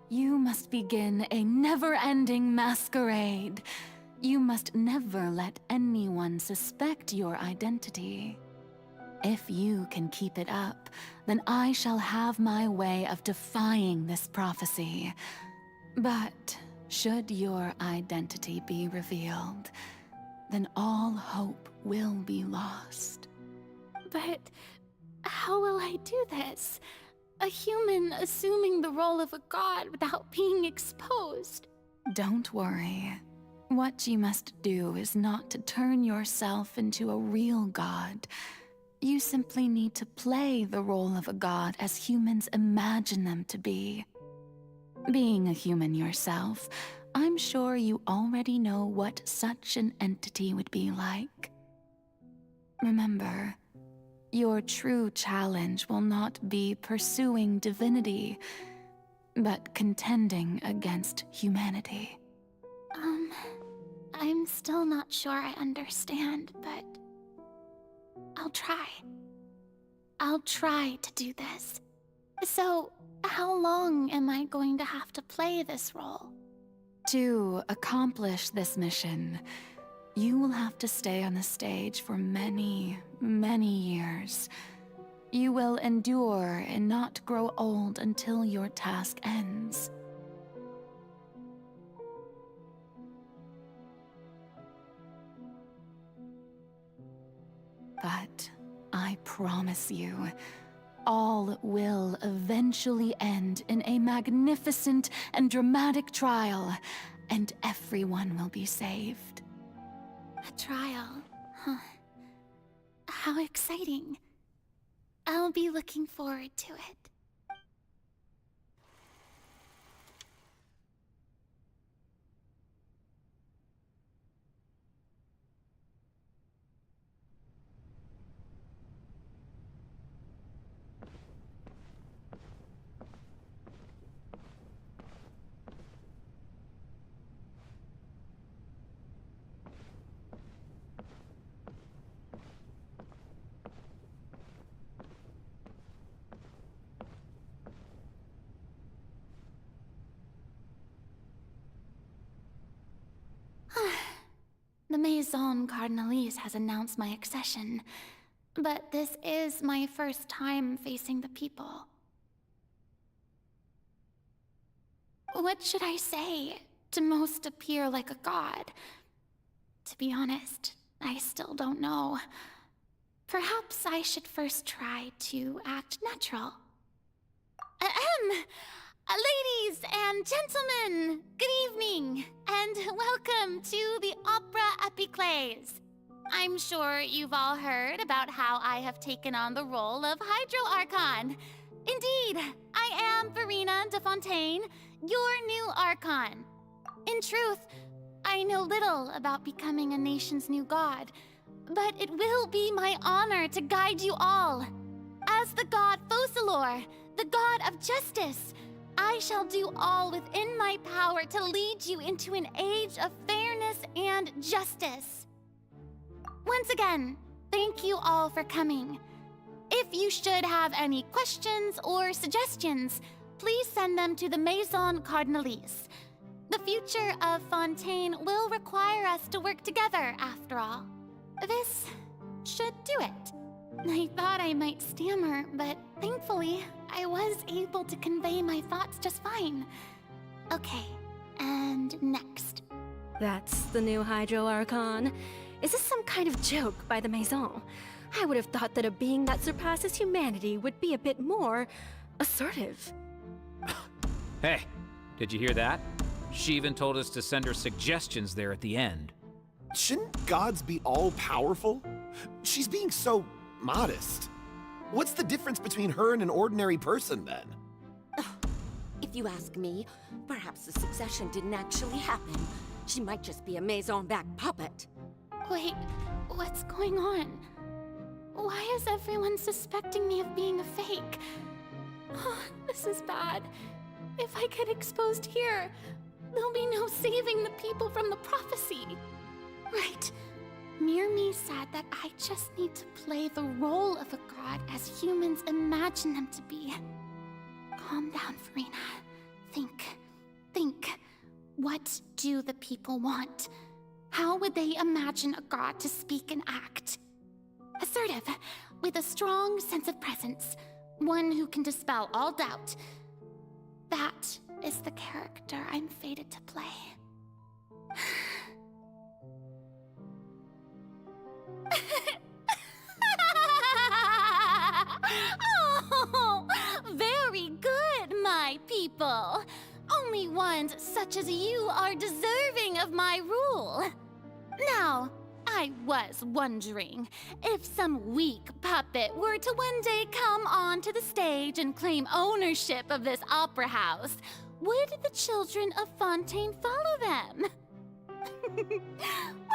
Speaker 8: You must begin a never-ending masquerade. You must never let anyone suspect your identity. If you can keep it up, then I shall have my way of defying this prophecy. But should your identity be revealed, then all hope will be lost.
Speaker 5: But how will I do this? A human assuming the role of a god without being exposed.
Speaker 8: Don't worry. What you must do is not to turn yourself into a real god. You simply need to play the role of a god as humans imagine them to be. Being a human yourself, I'm sure you already know what such an entity would be like. Remember, your true challenge will not be pursuing divinity, but contending against humanity.
Speaker 5: I'm still not sure I understand, but I'll try. I'll try to do this. So, how long am I going to have to play this role?
Speaker 8: To accomplish this mission, you will have to stay on the stage for many, many years. You will endure and not grow old until your task ends. But I promise you, all will eventually end in a magnificent and dramatic trial, and everyone will be saved.
Speaker 5: A trial, huh? How exciting. I'll be looking forward to it. The Maison Cardinalise has announced my accession, but this is my first time facing the people. What should I say to most appear like a god? To be honest, I still don't know. Perhaps I should first try to act natural. Ladies and gentlemen, good evening, and welcome to the Opera Epiclese. I'm sure you've all heard about how I have taken on the role of Hydro Archon. Indeed, I am Verena de Fontaine, your new Archon. In truth, I know little about becoming a nation's new god, but it will be my honor to guide you all. As the god Focalor, the god of justice, I shall do all within my power to lead you into an age of fairness and justice. Once again, thank you all for coming. If you should have any questions or suggestions, please send them to the Maison Cardinalise. The future of Fontaine will require us to work together, after all. This should do it. I thought I might stammer, but thankfully, I was able to convey my thoughts just fine. Okay, and next.
Speaker 21: That's the new Hydro Archon. Is this some kind of joke by the Maison? I would have thought that a being that surpasses humanity would be a bit more assertive.
Speaker 7: Hey, did you hear that? She even told us to send her suggestions there at the end.
Speaker 18: Shouldn't gods be all-powerful? She's being so modest. What's the difference between her and an ordinary person, then?
Speaker 23: If you ask me, perhaps the succession didn't actually happen. She might just be a Maison-back puppet.
Speaker 5: Wait, what's going on? Why is everyone suspecting me of being a fake? Oh, this is bad. If I get exposed here, there'll be no saving the people from the prophecy. Right. Mirmi said that I just need to play the role of a god as humans imagine them to be. Calm down, Verena. Think. What do the people want? How would they imagine a god to speak and act? Assertive, with a strong sense of presence. One who can dispel all doubt. That is the character I'm fated to play. Oh, very good, my people. Only ones such as you are deserving of my rule. Now, I was wondering if some weak puppet were to one day come onto the stage and claim ownership of this opera house, would the children of Fontaine follow them?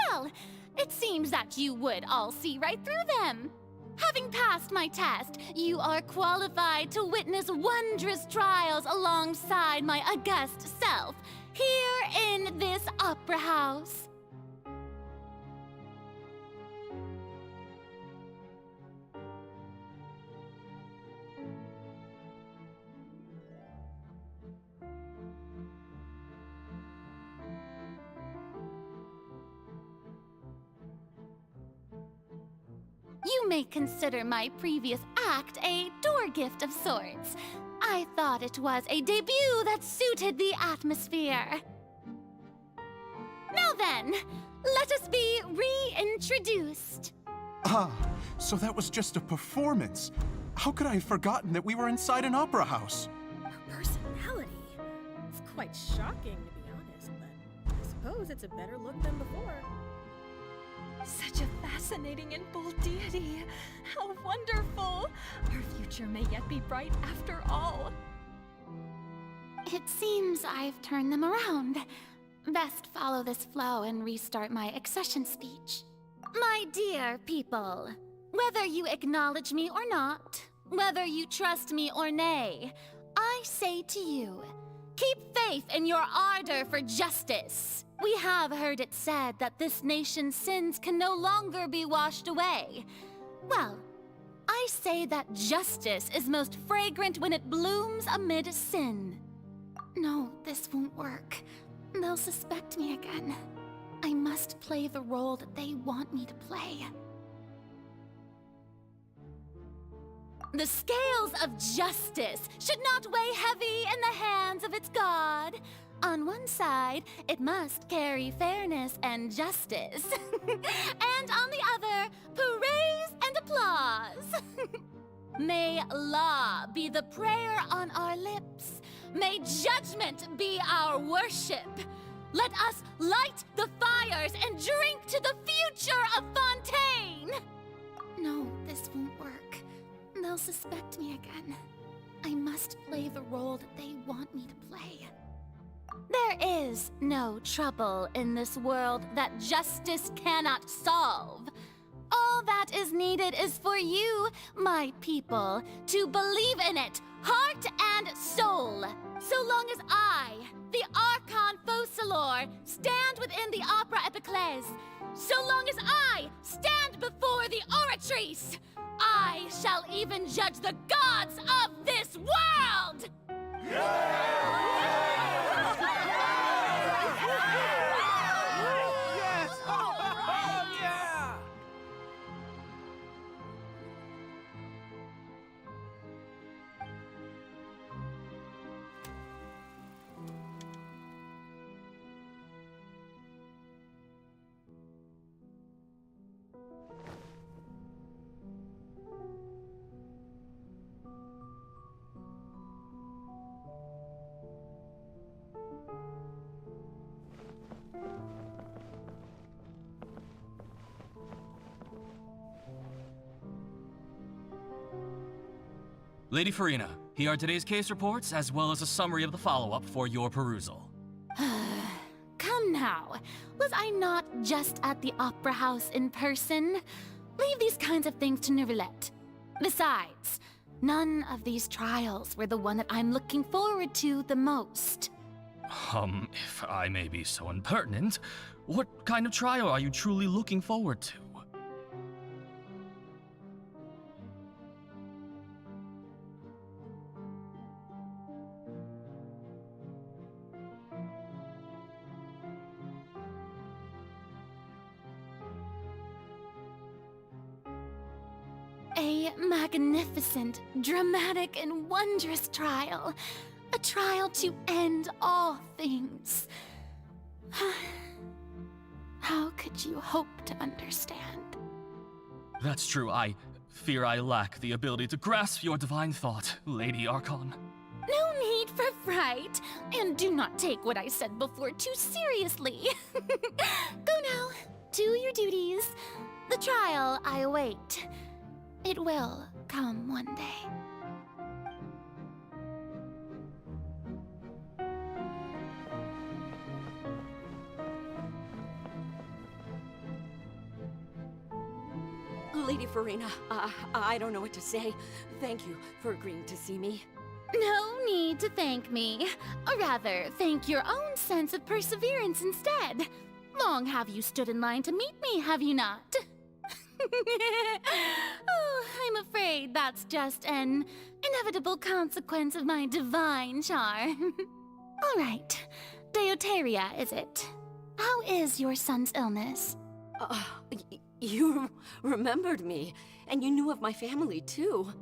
Speaker 5: Well, it seems that you would all see right through them. Having passed my test, you are qualified to witness wondrous trials alongside my august self, here in this opera house. You may consider my previous act a door gift of sorts. I thought it was a debut that suited the atmosphere. Now then, let us be reintroduced.
Speaker 24: Ah, so that was just a performance. How could I have forgotten that we were inside an opera house?
Speaker 10: Her personality. It's quite shocking, to be honest, but I suppose it's a better look than before.
Speaker 25: Such a fascinating and bold deity. How wonderful! Our future may yet be bright after all.
Speaker 5: It seems I've turned them around. Best follow this flow and restart my accession speech. My dear people, whether you acknowledge me or not, whether you trust me or nay, I say to you, keep faith in your ardor for justice. We have heard it said that this nation's sins can no longer be washed away. Well, I say that justice is most fragrant when it blooms amid sin. No, this won't work. They'll suspect me again. I'm must play the role that they want me to play. The scales of justice should not weigh heavy in the hands of its god. On one side, it must carry fairness and justice. And on the other, praise and applause. May law be the prayer on our lips. May judgment be our worship. Let us light the fires and drink to the future of Fontaine! No, this won't work. They'll suspect me again. I must play the role that they want me to play. There is no trouble in this world that justice cannot solve. All that is needed is for you, my people, to believe in it, heart and soul. So long as I, the Archon Focalors, stand within the Opera Epiclese, so long as I stand before the Oratrice, I shall even judge the gods of this world!
Speaker 1: Lady Furina, here are today's case reports, as well as a summary of the follow-up for your perusal.
Speaker 5: Come now. Was I not just at the Opera House in person? Leave these kinds of things to Neuvillette. Besides, none of these trials were the one that I'm looking forward to the most.
Speaker 1: If I may be so impertinent, what kind of trial are you truly looking forward to?
Speaker 5: A magnificent, dramatic, and wondrous trial. A trial to end all things. How could you hope to understand?
Speaker 1: That's true. I fear I lack the ability to grasp your divine thought, Lady Archon.
Speaker 5: No need for fright, and do not take what I said before too seriously. Go now, do your duties. The trial I await. It will come one day.
Speaker 23: Lady Furina, I don't know what to say. Thank you for agreeing to see me.
Speaker 5: No need to thank me. Or rather, thank your own sense of perseverance instead. Long have you stood in line to meet me, have you not? Oh, I'm afraid that's just an inevitable consequence of my divine charm. All right, Deuteria, is it? How is your son's illness?
Speaker 23: You remembered me, and you knew of my family, too.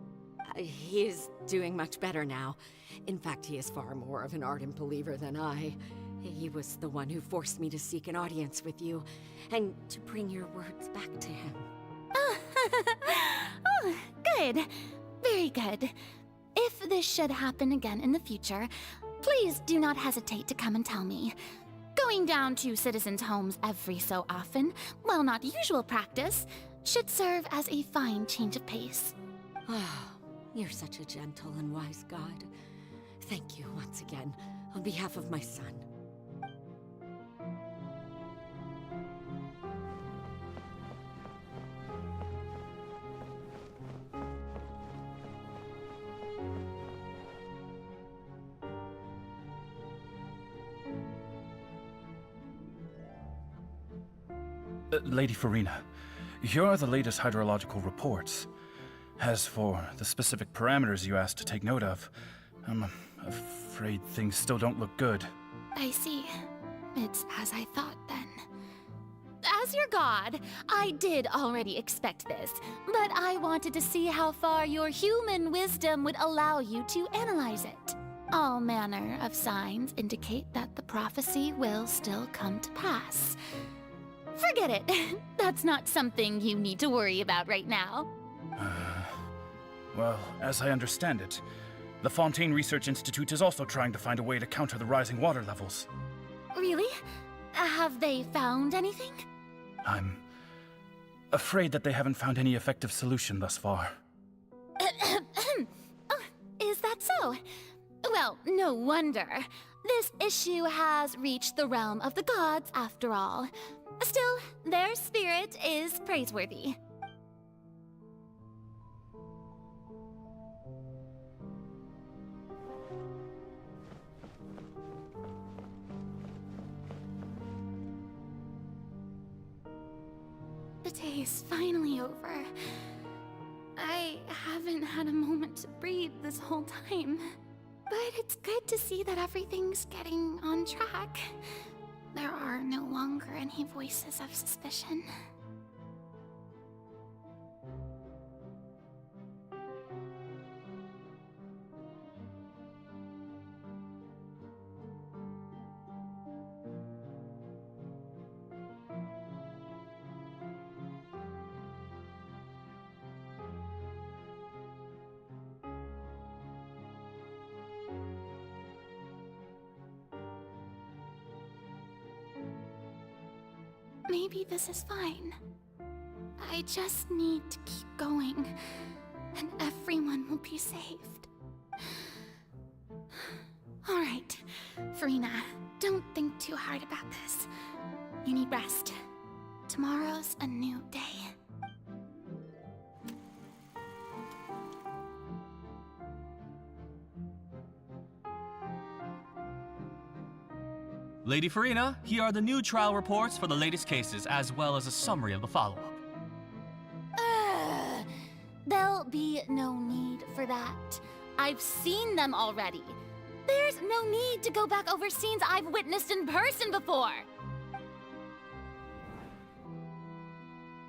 Speaker 23: He is doing much better now. In fact, he is far more of an ardent believer than I. He was the one who forced me to seek an audience with you, and to bring your words back to him.
Speaker 5: Oh, good. Very good. If this should happen again in the future, please do not hesitate to come and tell me. Going down to citizens' homes every so often, while not usual practice, should serve as a fine change of pace.
Speaker 23: You're such a gentle and wise god. Thank you once again, on behalf of my son.
Speaker 4: Lady Furina, here are the latest hydrological reports. As for the specific parameters you asked to take note of, I'm afraid things still don't look good.
Speaker 5: I see. It's as I thought, then. as your god, I did already expect this, but I wanted to see how far your human wisdom would allow you to analyze it. All manner of signs indicate that the prophecy will still come to pass. Forget it. That's not something you need to worry about right now.
Speaker 4: Well, as I understand it, the Fontaine Research Institute is also trying to find a way to counter the rising water levels.
Speaker 5: Really? Have they found anything?
Speaker 4: I'm afraid that they haven't found any effective solution thus far.
Speaker 5: Oh, is that so? Well, no wonder. This issue has reached the realm of the gods, after all. Still, their spirit is praiseworthy. The day is finally over. I haven't had a moment to breathe this whole time. But it's good to see that everything's getting on track. There are no longer any voices of suspicion. Maybe this is fine. I just need to keep going, and everyone will be saved. All right, Furina, don't think too hard about this. You need rest. Tomorrow's a new day.
Speaker 1: Lady Farina, here are the new trial reports for the latest cases, as well as a summary of the follow-up.
Speaker 5: There'll be no need for that. I've seen them already. There's no need to go back over scenes I've witnessed in person before.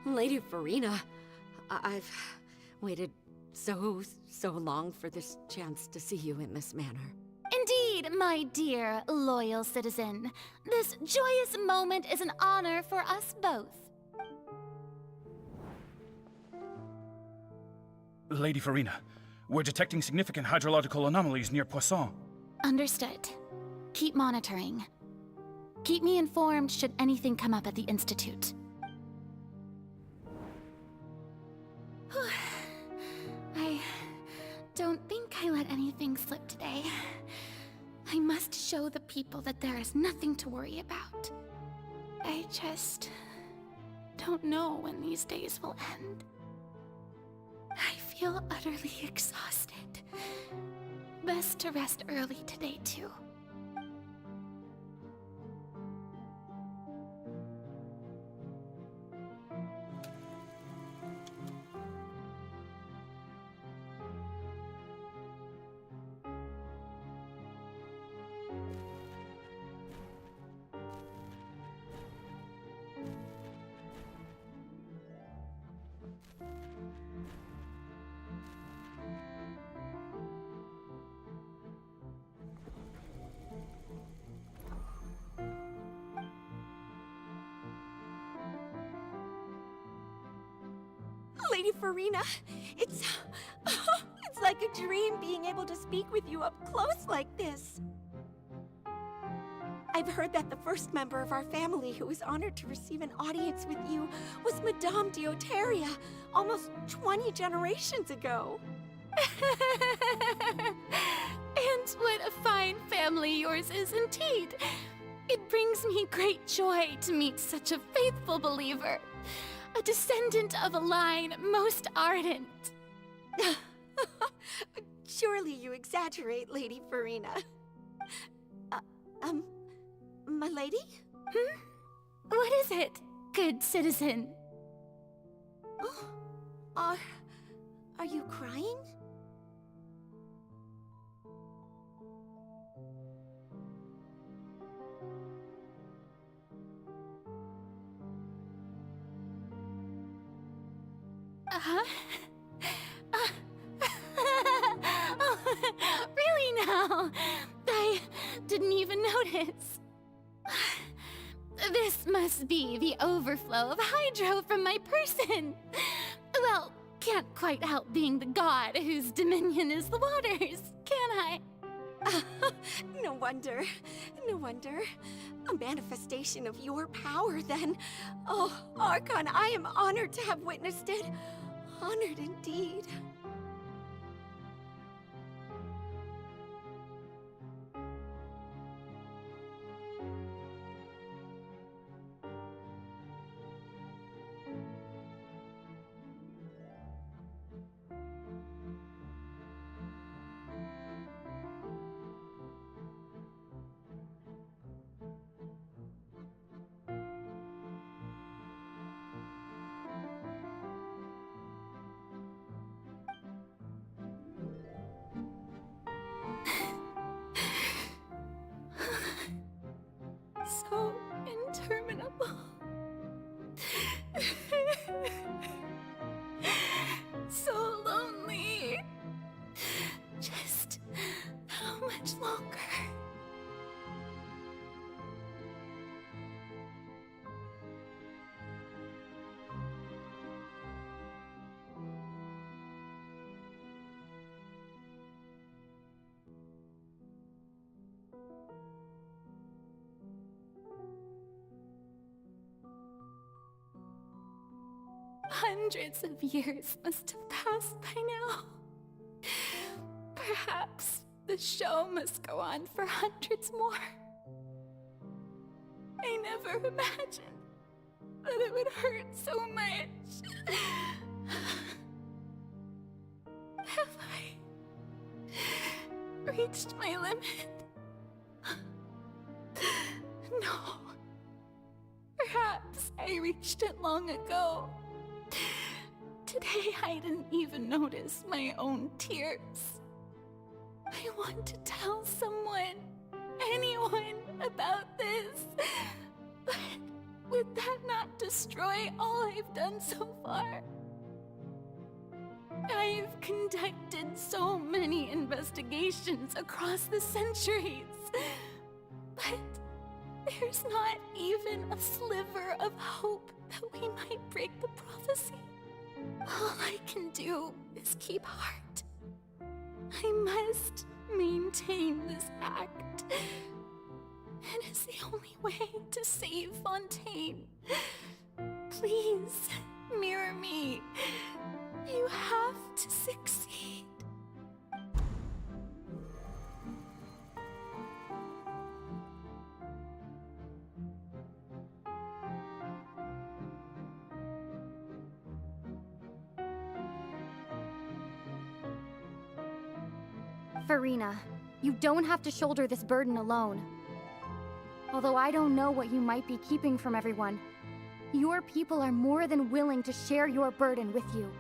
Speaker 23: Lady Farina, I've waited so long for this chance to see you in this manner.
Speaker 5: Indeed, my dear, loyal citizen. This joyous moment is an honor for us both.
Speaker 4: Lady Farina, we're detecting significant hydrological anomalies near Poisson.
Speaker 5: Understood. Keep monitoring. Keep me informed should anything come up at the Institute. I don't think I let anything slip today. I must show the people that there is nothing to worry about. I just don't know when these days will end. I feel utterly exhausted. Best to rest early today, too.
Speaker 9: Lady Farina, it's like a dream being able to speak with you up close like this. I've heard that the first member of our family who was honored to receive an audience with you was Madame Deoteria, almost 20 generations ago.
Speaker 5: And what a fine family yours is indeed. It brings me great joy to meet such a faithful believer. A descendant of a line most ardent.
Speaker 9: Surely you exaggerate, Lady Farina. My lady?
Speaker 5: What is it, good citizen?
Speaker 9: Are you crying?
Speaker 5: Oh, really now? I didn't even notice. This must be the overflow of hydro from my person. Well, can't quite help being the god whose dominion is the waters, can I?
Speaker 9: No wonder. No wonder. A manifestation of your power, then. Oh, Archon, I am honored to have witnessed it. Honored indeed.
Speaker 5: So interminable. So lonely. Just how much longer? Hundreds of years must have passed by now. Perhaps the show must go on for hundreds more. I never imagined that it would hurt so much. Have I reached my limit? No. Perhaps I reached it long ago. Today I didn't even notice my own tears. I want to tell someone, anyone, about this. But would that not destroy all I've done so far? I've conducted so many investigations across the centuries. But there's not even a sliver of hope that we might break the prophecy. All I can do is keep heart. I must maintain this act. It is the only way to save Fontaine. Please, mirror me. You have to succeed.
Speaker 12: Furina, you don't have to shoulder this burden alone. Although I don't know what you might be keeping from everyone, your people are more than willing to share your burden with you.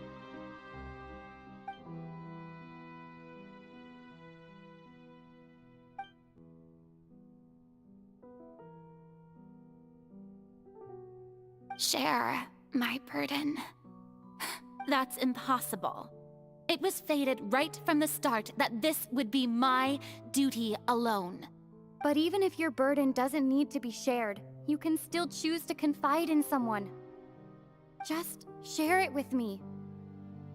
Speaker 5: Share my burden. That's impossible. It was fated right from the start that this would be my duty alone.
Speaker 12: But even if your burden doesn't need to be shared, you can still choose to confide in someone. Just share it with me.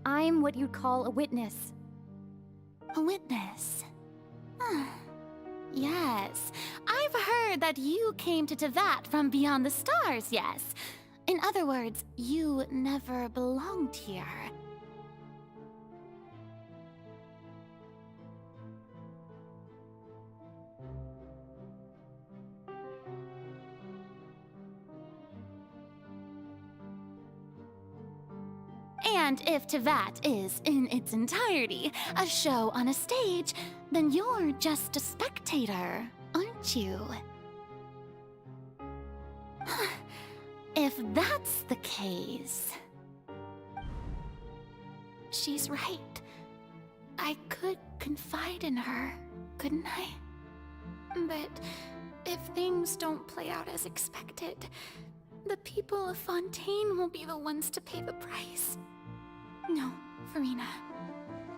Speaker 12: I'm what you'd call a witness.
Speaker 5: A witness? Yes, I've heard that you came to Teyvat from beyond the stars, yes. In other words, you never belonged here. And if Teyvat is, in its entirety, a show on a stage, then you're just a spectator, aren't you? If that's the case... She's right. I could confide in her, couldn't I? But if things don't play out as expected, the people of Fontaine will be the ones to pay the price. No, Farina.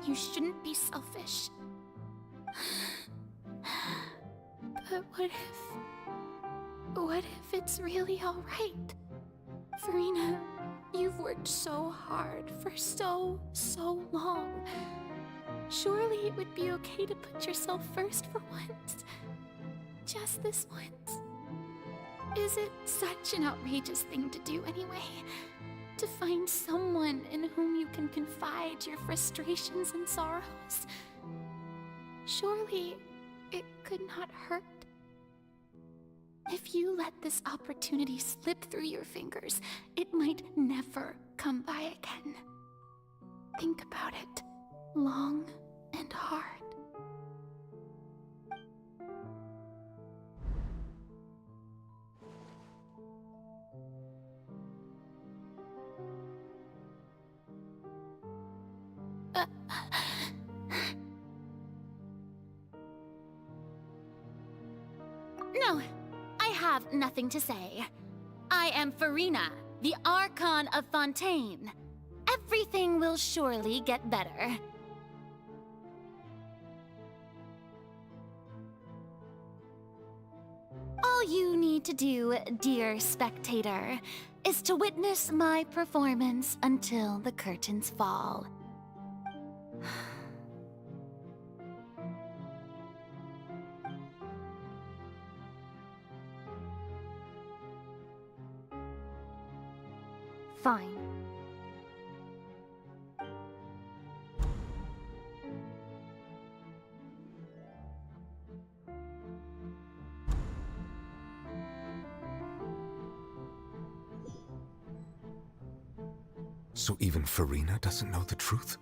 Speaker 5: You shouldn't be selfish. But what if it's really alright? Farina, you've worked so hard for so long. Surely it would be okay to put yourself first for once. Just this once. Is it such an outrageous thing to do anyway? To find someone in whom you can confide your frustrations and sorrows? Surely it could not hurt. If you let this opportunity slip through your fingers, it might never come by again. Think about it long and hard. No, I have nothing to say. I am Farina, the Archon of Fontaine. Everything will surely get better. All you need to do, dear spectator, is to witness my performance until the curtains fall.
Speaker 12: Fine.
Speaker 14: So even Farina doesn't know the truth?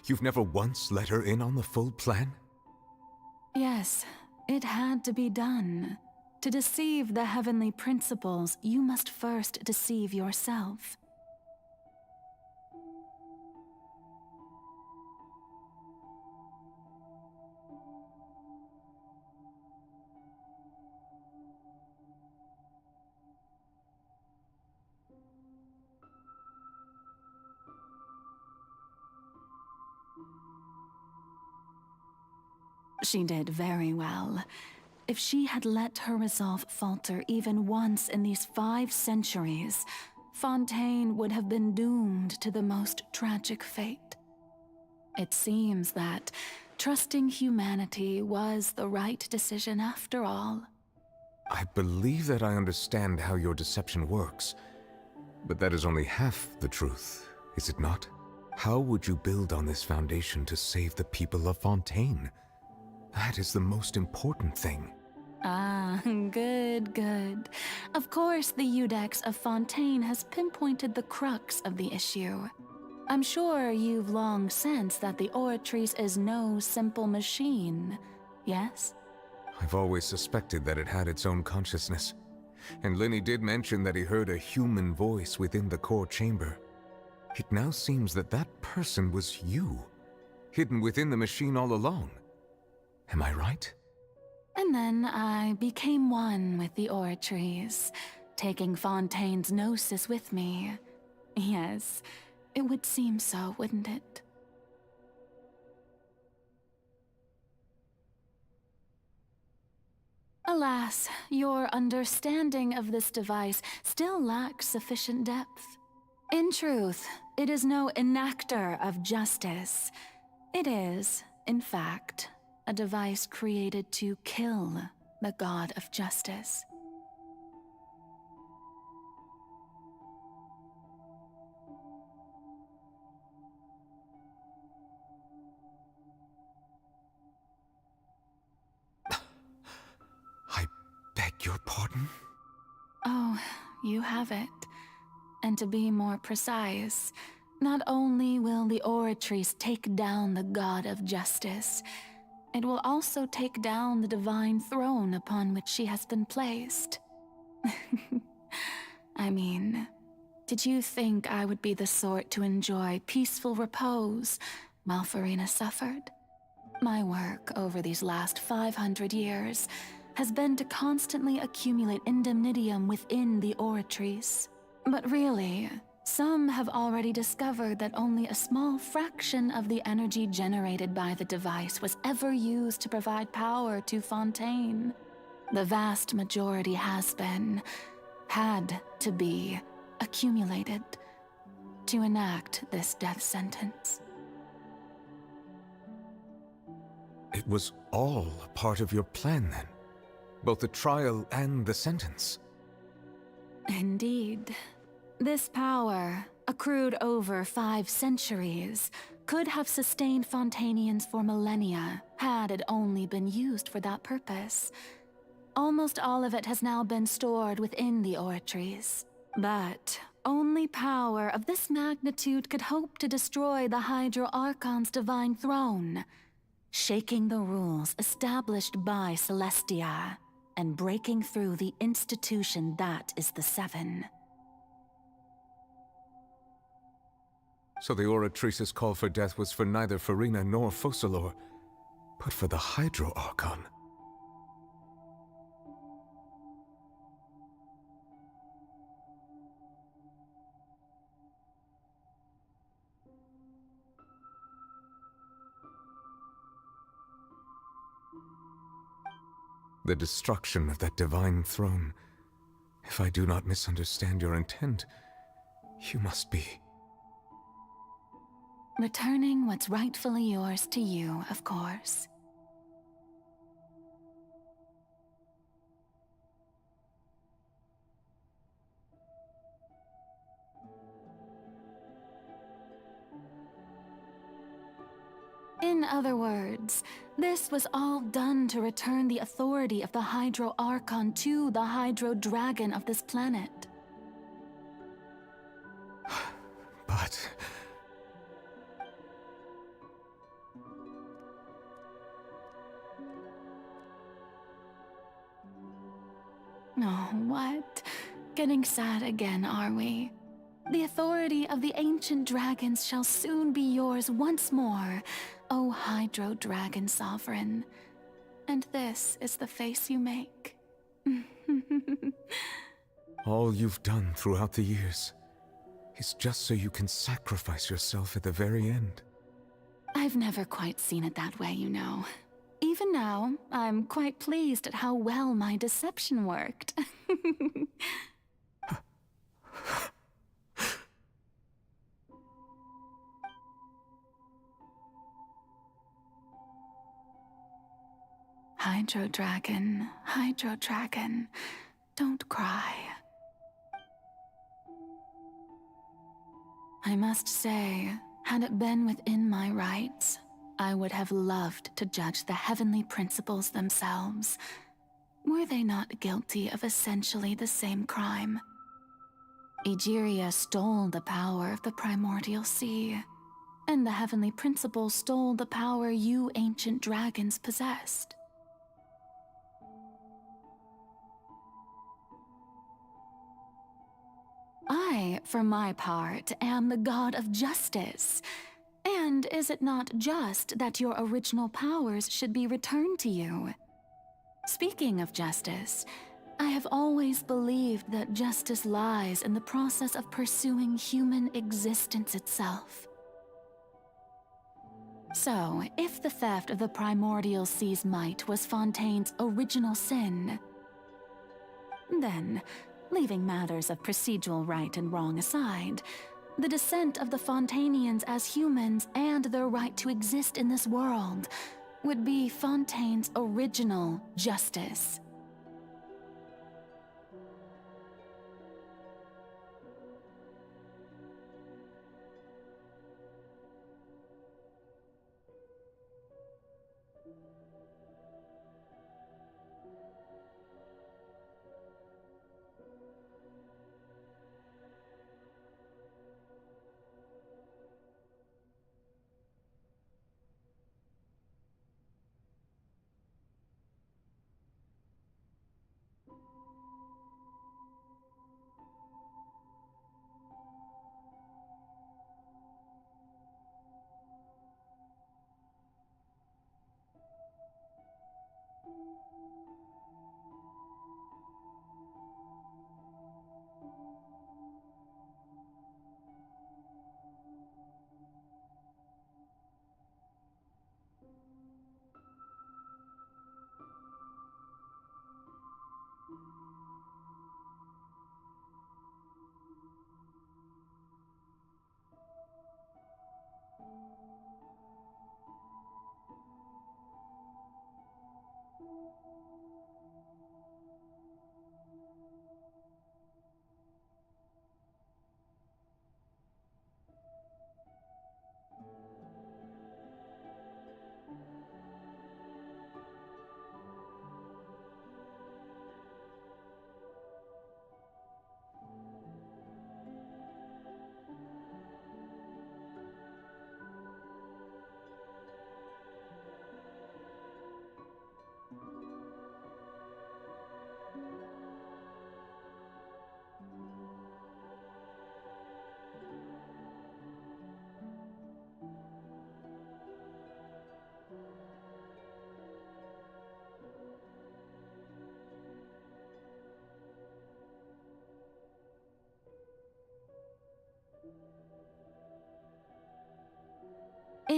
Speaker 14: You've never once let her in on the full plan?
Speaker 8: Yes, it had to be done. To deceive the heavenly principles, you must first deceive yourself. She did very well. If she had let her resolve falter even once in these 5 centuries, Fontaine would have been doomed to the most tragic fate. It seems that trusting humanity was the right decision after all.
Speaker 14: I believe that I understand how your deception works, but that is only half the truth, is it not? How would you build on this foundation to save the people of Fontaine? That is the most important thing.
Speaker 8: Ah, good. Of course, the Iudex of Fontaine has pinpointed the crux of the issue. I'm sure you've long sensed that the Oratrice is no simple machine, yes?
Speaker 14: I've always suspected that it had its own consciousness. And Lenny did mention that he heard a human voice within the core chamber. It now seems that that person was you, hidden within the machine all along. Am I right?
Speaker 8: And then I became one with the Oratrice, taking Fontaine's gnosis with me. Yes, it would seem so, wouldn't it? Alas, your understanding of this device still lacks sufficient depth. In truth, it is no enactor of justice. It is, in fact, a device created to kill the god of justice.
Speaker 14: I beg your pardon?
Speaker 8: Oh, you have it. And to be more precise, not only will the Oratrice take down the god of justice, it will also take down the divine throne upon which she has been placed. I mean, did you think I would be the sort to enjoy peaceful repose while Farina suffered? My work over these last 500 years has been to constantly accumulate indemnitium within the Oratrice. But really, Some have already discovered that only a small fraction of the energy generated by the device was ever used to provide power to Fontaine. The vast majority had to be, accumulated to enact this death sentence.
Speaker 14: It was all a part of your plan, then? Both the trial and the sentence?
Speaker 8: Indeed. This power, accrued over 5 centuries, could have sustained Fontainians for millennia had it only been used for that purpose. Almost all of it has now been stored within the oratories. But only power of this magnitude could hope to destroy the Hydro Archon's divine throne, shaking the rules established by Celestia, and breaking through the institution that is the Seven.
Speaker 14: So the Oratrice's call for death was for neither Furina nor Focalors, but for the Hydro Archon. The destruction of that divine throne. If I do not misunderstand your intent, you must be...
Speaker 8: Returning what's rightfully yours to you, of course. In other words, this was all done to return the authority of the Hydro Archon to the Hydro Dragon of this planet.
Speaker 14: But...
Speaker 8: Oh, what? Getting sad again, are we? The authority of the ancient dragons shall soon be yours once more, O Hydro Dragon Sovereign. And this is the face you make.
Speaker 14: all you've done throughout the years is just so you can sacrifice yourself at the very end.
Speaker 8: I've never quite seen it that way, you know. Even now, I'm quite pleased at how well my deception worked. Hydro Dragon, don't cry. I must say, had it been within my rights, I would have loved to judge the heavenly principles themselves. Were they not guilty of essentially the same crime? Egeria stole the power of the primordial sea, and the heavenly principles stole the power you ancient dragons possessed. I, for my part, am the god of justice. And is it not just that your original powers should be returned to you? Speaking of justice, I have always believed that justice lies in the process of pursuing human existence itself. So, if the theft of the primordial sea's might was Fontaine's original sin, then, leaving matters of procedural right and wrong aside, the descent of the Fontainians as humans and their right to exist in this world would be Fontaine's original justice.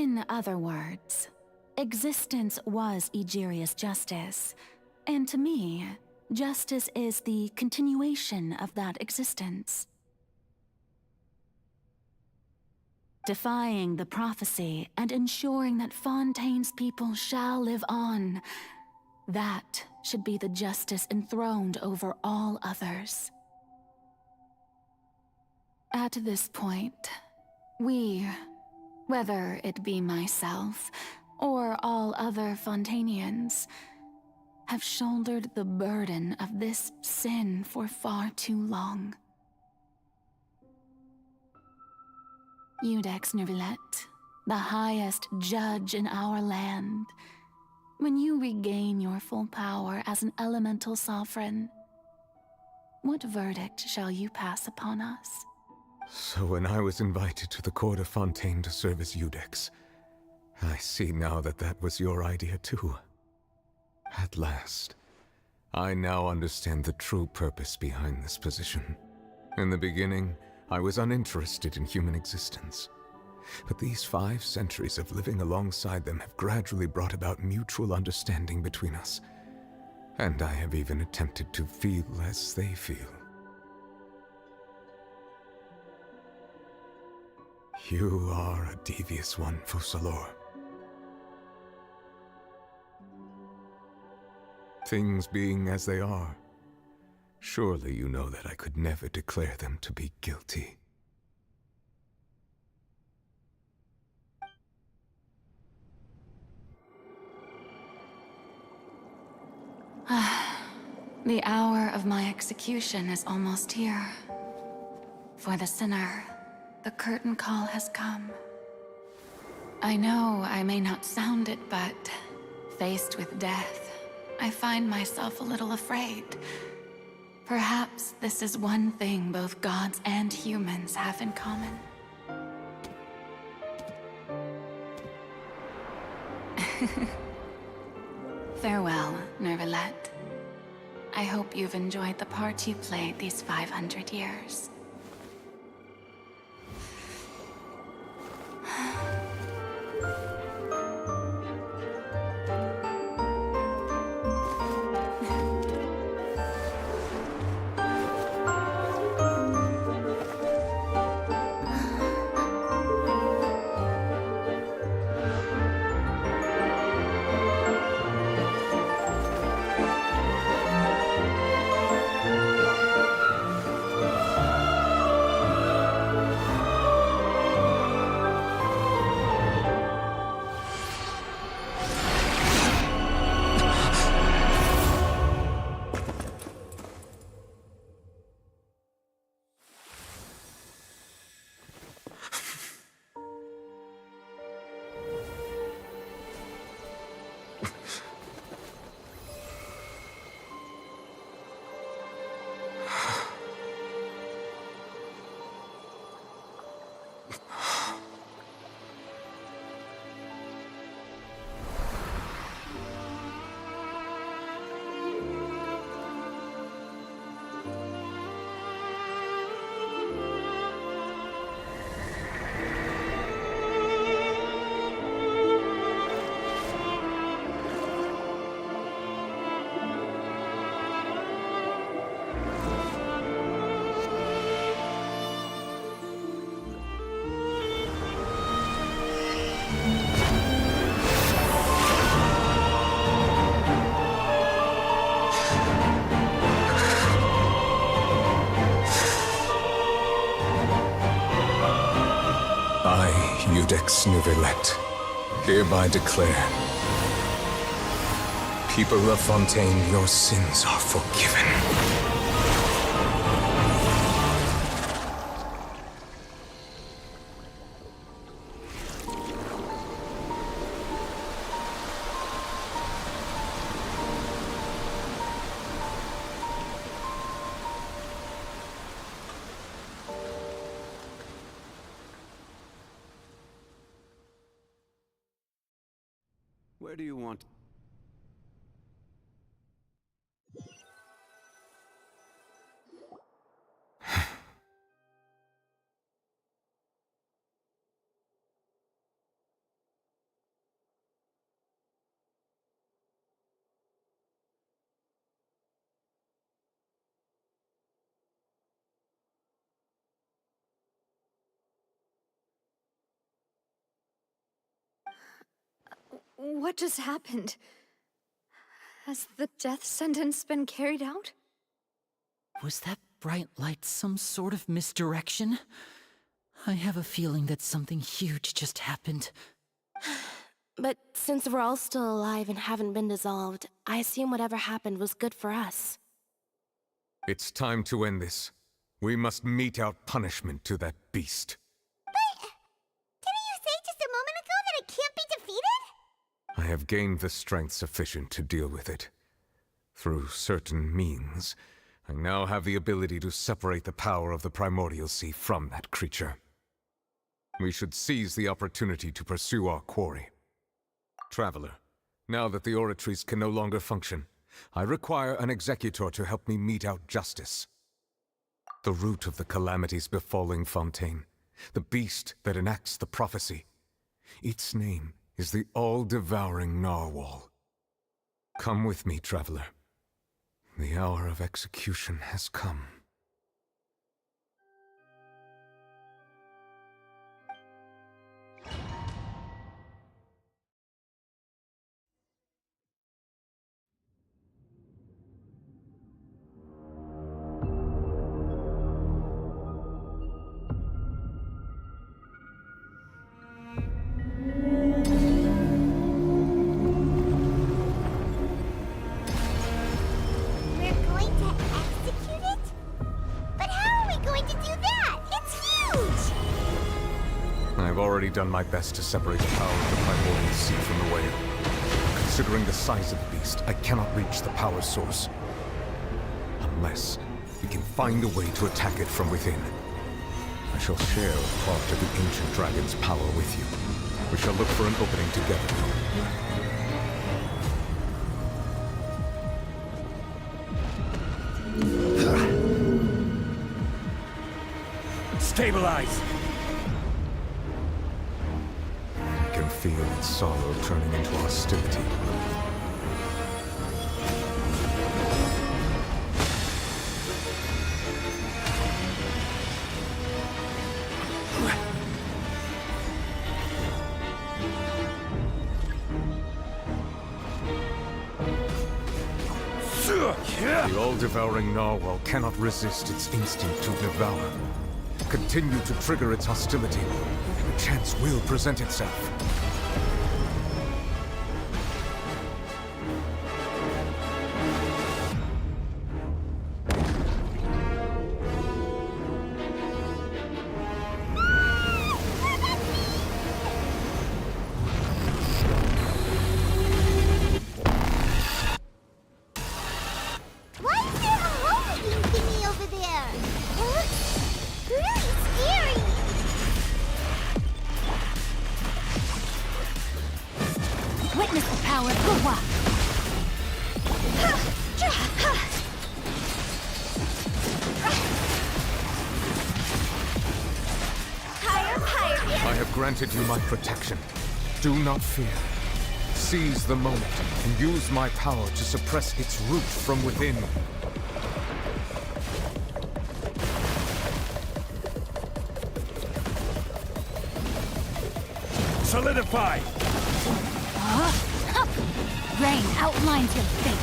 Speaker 8: In other words, existence was Egeria's justice, and to me, justice is the continuation of that existence. Defying the prophecy and ensuring that Fontaine's people shall live on, that should be the justice enthroned over all others. At this point, we, whether it be myself or all other Fontainians, have shouldered the burden of this sin for far too long. Iudex Neuvillette, the highest judge in our land, when you regain your full power as an elemental sovereign, what verdict shall you pass upon us?
Speaker 14: So when I was invited to the court of Fontaine to serve as Iudex, I see now that that was your idea too. At last, I now understand the true purpose behind this position. In the beginning, I was uninterested in human existence. But these 5 centuries of living alongside them have gradually brought about mutual understanding between us. And I have even attempted to feel as they feel. You are a devious one, Focalors. Things being as they are, surely you know that I could never declare them to be guilty.
Speaker 8: The hour of my execution is almost here. For the sinner, the curtain call has come. I know I may not sound it, but faced with death, I find myself a little afraid. Perhaps this is one thing both gods and humans have in common. Farewell, Neuvillette. I hope you've enjoyed the part you played these 500 years.
Speaker 14: Iudex Neuvillette, hereby declare, people of Fontaine, your sins are forgiven.
Speaker 13: Where do you want...
Speaker 16: What just happened? Has the death sentence been carried out?
Speaker 2: Was that bright light some sort of misdirection? I have a feeling that something huge just happened.
Speaker 15: But since we're all still alive and haven't been dissolved, I assume whatever happened was good for us.
Speaker 14: It's time to end this. We must mete out punishment to that beast.
Speaker 3: Didn't you say just a moment ago that it can't be defeated?
Speaker 14: I have gained the strength sufficient to deal with it. Through certain means, I now have the ability to separate the power of the Primordial Sea from that creature. We should seize the opportunity to pursue our quarry. Traveler, now that the oratories can no longer function, I require an executor to help me mete out justice. The root of the calamities befalling Fontaine, the beast that enacts the prophecy. Its name is the all-devouring Narwhal. Come with me, traveler. The hour of execution has come. Done my best to separate the power of the Primordial Sea from the whale. Considering the size of the beast, I cannot reach the power source. Unless we can find a way to attack it from within. I shall share a part of the ancient dragon's power with you. We shall look for an opening together.
Speaker 4: Stabilize!
Speaker 14: Feel its sorrow turning into hostility. The all-devouring Narwhal cannot resist its instinct to devour. Continue to trigger its hostility, and a chance will present itself. Granted you my protection. Do not fear. Seize the moment and use my power to suppress its root from within.
Speaker 4: Solidify!
Speaker 5: Rain outlines your fate.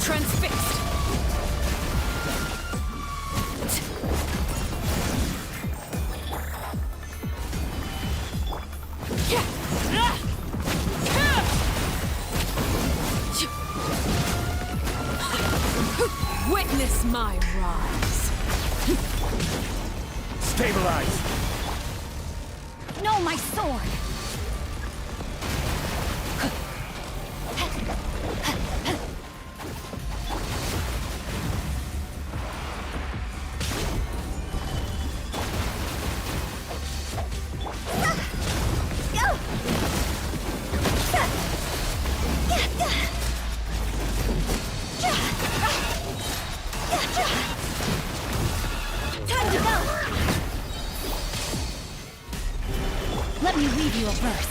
Speaker 5: Transfixed.
Speaker 10: Witness my rise.
Speaker 4: Stabilize!
Speaker 5: No, my sword!
Speaker 3: Time to go!
Speaker 5: Let me read you a verse.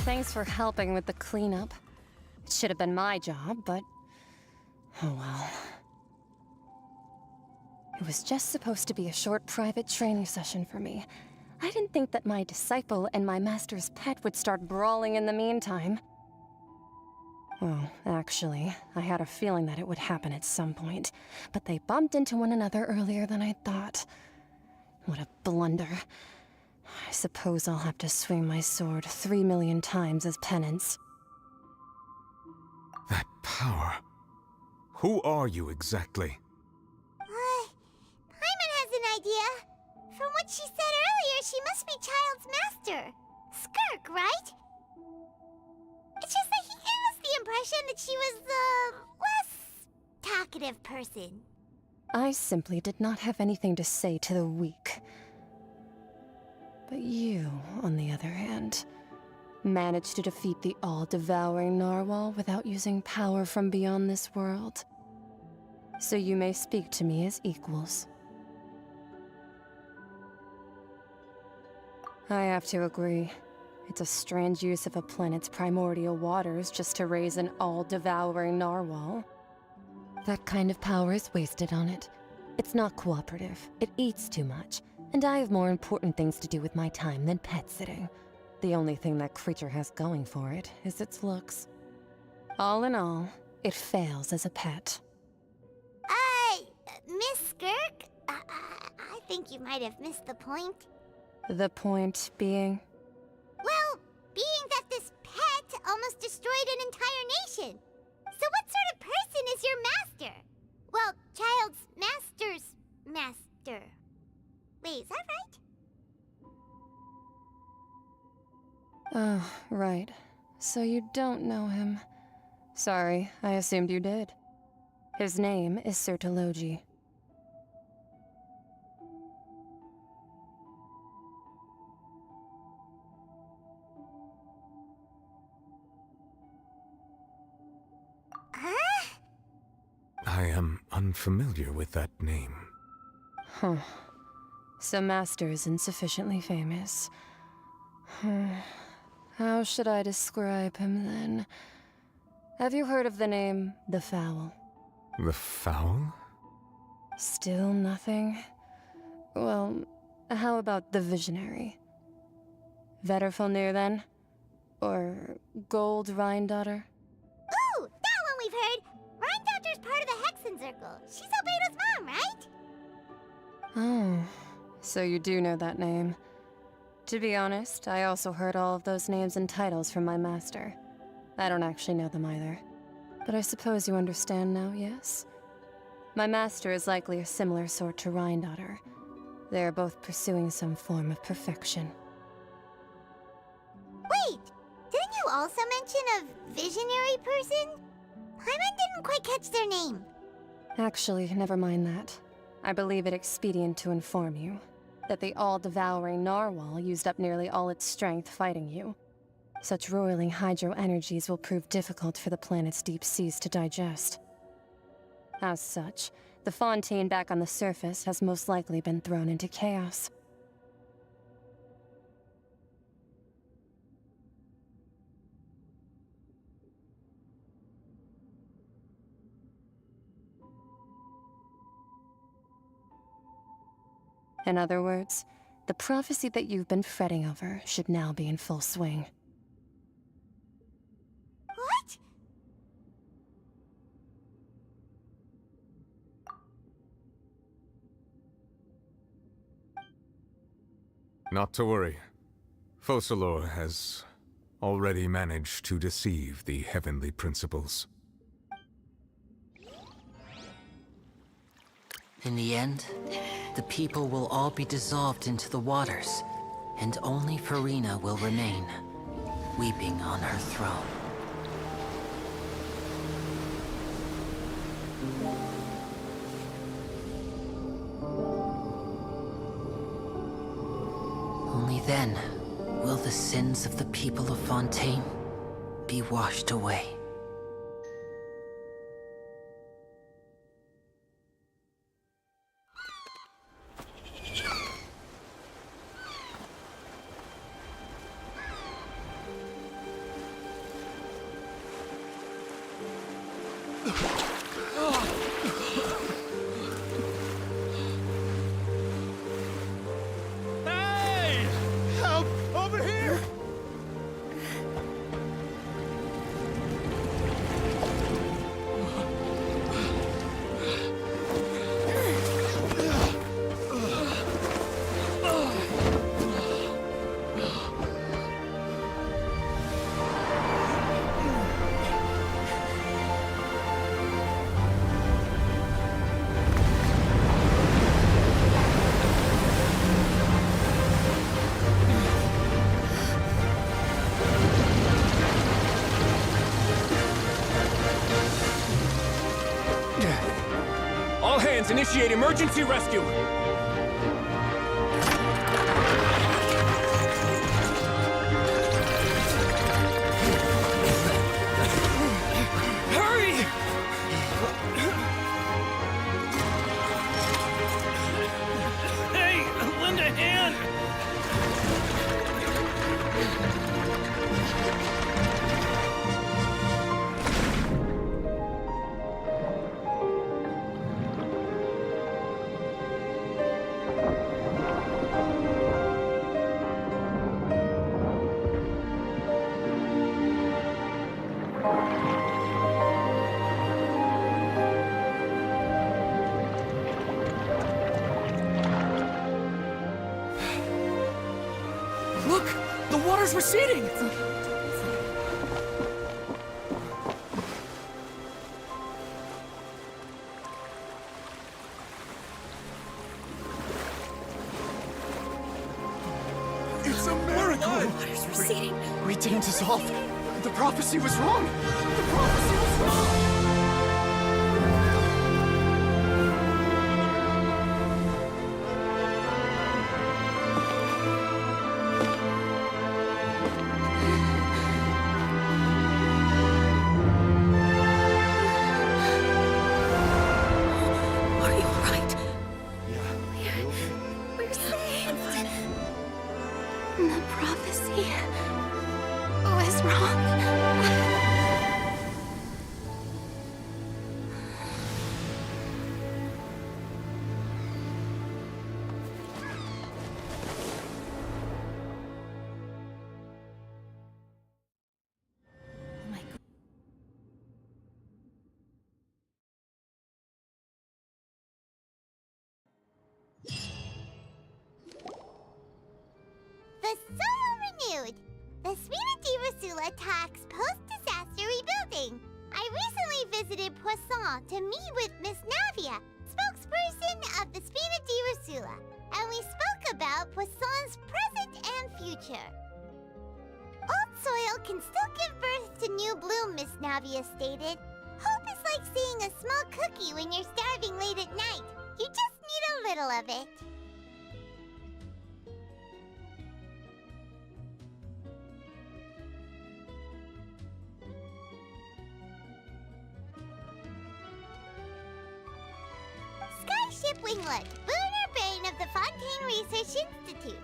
Speaker 6: Thanks for helping with the cleanup. It should have been my job, but... oh well. It was just supposed to be a short private training session for me. I didn't think that my disciple and my master's pet would start brawling in the meantime. Well, actually, I had a feeling that it would happen at some point, but they bumped into one another earlier than I thought. What a blunder. I suppose I'll have to swing my sword 3 million times as penance.
Speaker 14: That power. Who are you exactly?
Speaker 3: Paimon has an idea. From what she said earlier, she must be Child's master. Skirk, right? It's just that he gave us the impression that she was the less talkative person.
Speaker 6: I simply did not have anything to say to the weak. But you, on the other hand, managed to defeat the all-devouring narwhal without using power from beyond this world. So you may speak to me as equals. I have to agree. It's a strange use of a planet's primordial waters just to raise an all-devouring narwhal. That kind of power is wasted on it. It's not cooperative. It eats too much. And I have more important things to do with my time than pet sitting. The only thing that creature has going for it is its looks. All in all, it fails as a pet.
Speaker 3: Miss Skirk? I think you might have missed the point.
Speaker 6: The point being?
Speaker 3: Well, being that this pet almost destroyed an entire nation. So what sort of person is your master? Well, Child's master's master. Wait, is that right?
Speaker 6: Oh, right. So you don't know him. Sorry, I assumed you did. His name is Sertologi.
Speaker 14: I am unfamiliar with that name.
Speaker 6: Huh. So Master isn't sufficiently famous. How should I describe him then? Have you heard of the name The Fowl?
Speaker 14: The Fowl?
Speaker 6: Still nothing? Well, how about the Visionary? Vetterfulnir then? Or Gold Rhindaughter?
Speaker 3: Ooh, that one we've heard! Rhindaughter's part of the Hexen Circle. She's Albedo's mom, right?
Speaker 6: Oh, so you do know that name. To be honest, I also heard all of those names and titles from my master. I don't actually know them either. But I suppose you understand now, yes? My master is likely a similar sort to Rhindaughter. They are both pursuing some form of perfection.
Speaker 3: Wait, didn't you also mention a visionary person? Paimon didn't quite catch their name.
Speaker 6: Actually, never mind that. I believe it expedient to inform you that the all-devouring narwhal used up nearly all its strength fighting you. Such roiling hydro energies will prove difficult for the planet's deep seas to digest. As such, the Fontaine back on the surface has most likely been thrown into chaos. In other words, the prophecy that you've been fretting over should now be in full swing.
Speaker 3: What?
Speaker 14: Not to worry. Focalor has already managed to deceive the heavenly principles.
Speaker 2: In the end, the people will all be dissolved into the waters, and only Furina will remain, weeping on her throne. Only then will the sins of the people of Fontaine be washed away.
Speaker 11: Lands, initiate emergency rescue!
Speaker 1: Hurry! Hey, lend a hand!
Speaker 11: Look! The water's receding!
Speaker 24: It's a miracle!
Speaker 21: Water's receding.
Speaker 11: We didn't dissolve. The prophecy was wrong! The prophecy was wrong!
Speaker 21: Are you alright?
Speaker 3: We're saved. The prophecy was wrong. The Solo renewed. The Spina di Rosula talks post-disaster rebuilding. I recently visited Poisson to meet with Miss Navia, spokesperson of the Spina di Rosula, and we spoke about Poisson's present and future. Old soil can still give birth to new bloom, Miss Navia stated. Hope is like seeing a small cookie when you're starving late at night. You just need a little of it. Skyship Winglet, lunar brain of the Fontaine Research Institute.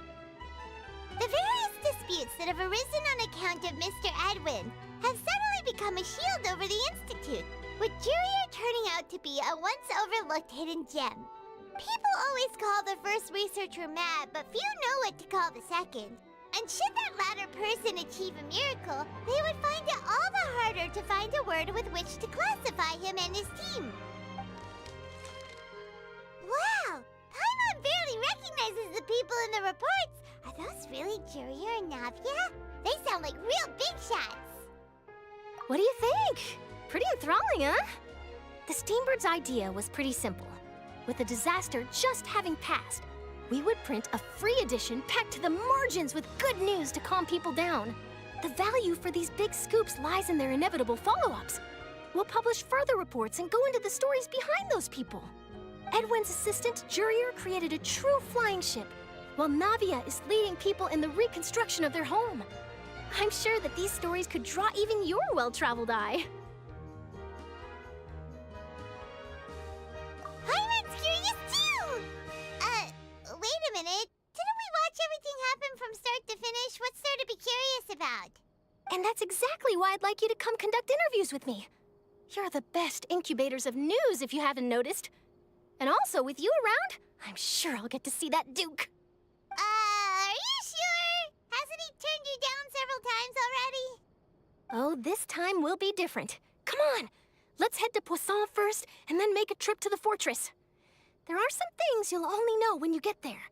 Speaker 3: The various disputes that have arisen on account of Mr. Edwin have suddenly become a shield over the Institute, with Jurier turning out to be a once-overlooked hidden gem. People always call the first researcher mad, but few know what to call the second. And should that latter person achieve a miracle, they would find it all the harder to find a word with which to classify him and his team. Wow! Paimon barely recognizes the people in the reports. Are those really Jurier and Navia? They sound like real big shots.
Speaker 17: What do you think? Pretty enthralling, huh? The Steambird's idea was pretty simple. With the disaster just having passed, we would print a free edition packed to the margins with good news to calm people down. The value for these big scoops lies in their inevitable follow-ups. We'll publish further reports and go into the stories behind those people. Edwin's assistant, Jurier, created a true flying ship, while Navia is leading people in the reconstruction of their home. I'm sure that these stories could draw even your well-traveled eye.
Speaker 3: Paimon's curious too! Wait a minute. Didn't we watch everything happen from start to finish? What's there to be curious about?
Speaker 17: And that's exactly why I'd like you to come conduct interviews with me. You're the best incubators of news, if you haven't noticed. And also, with you around, I'm sure I'll get to see that Duke.
Speaker 3: Are you sure? Hasn't he turned you down several times already?
Speaker 17: Oh, this time will be different. Come on, let's head to Poisson first, and then make a trip to the fortress. There are some things you'll only know when you get there.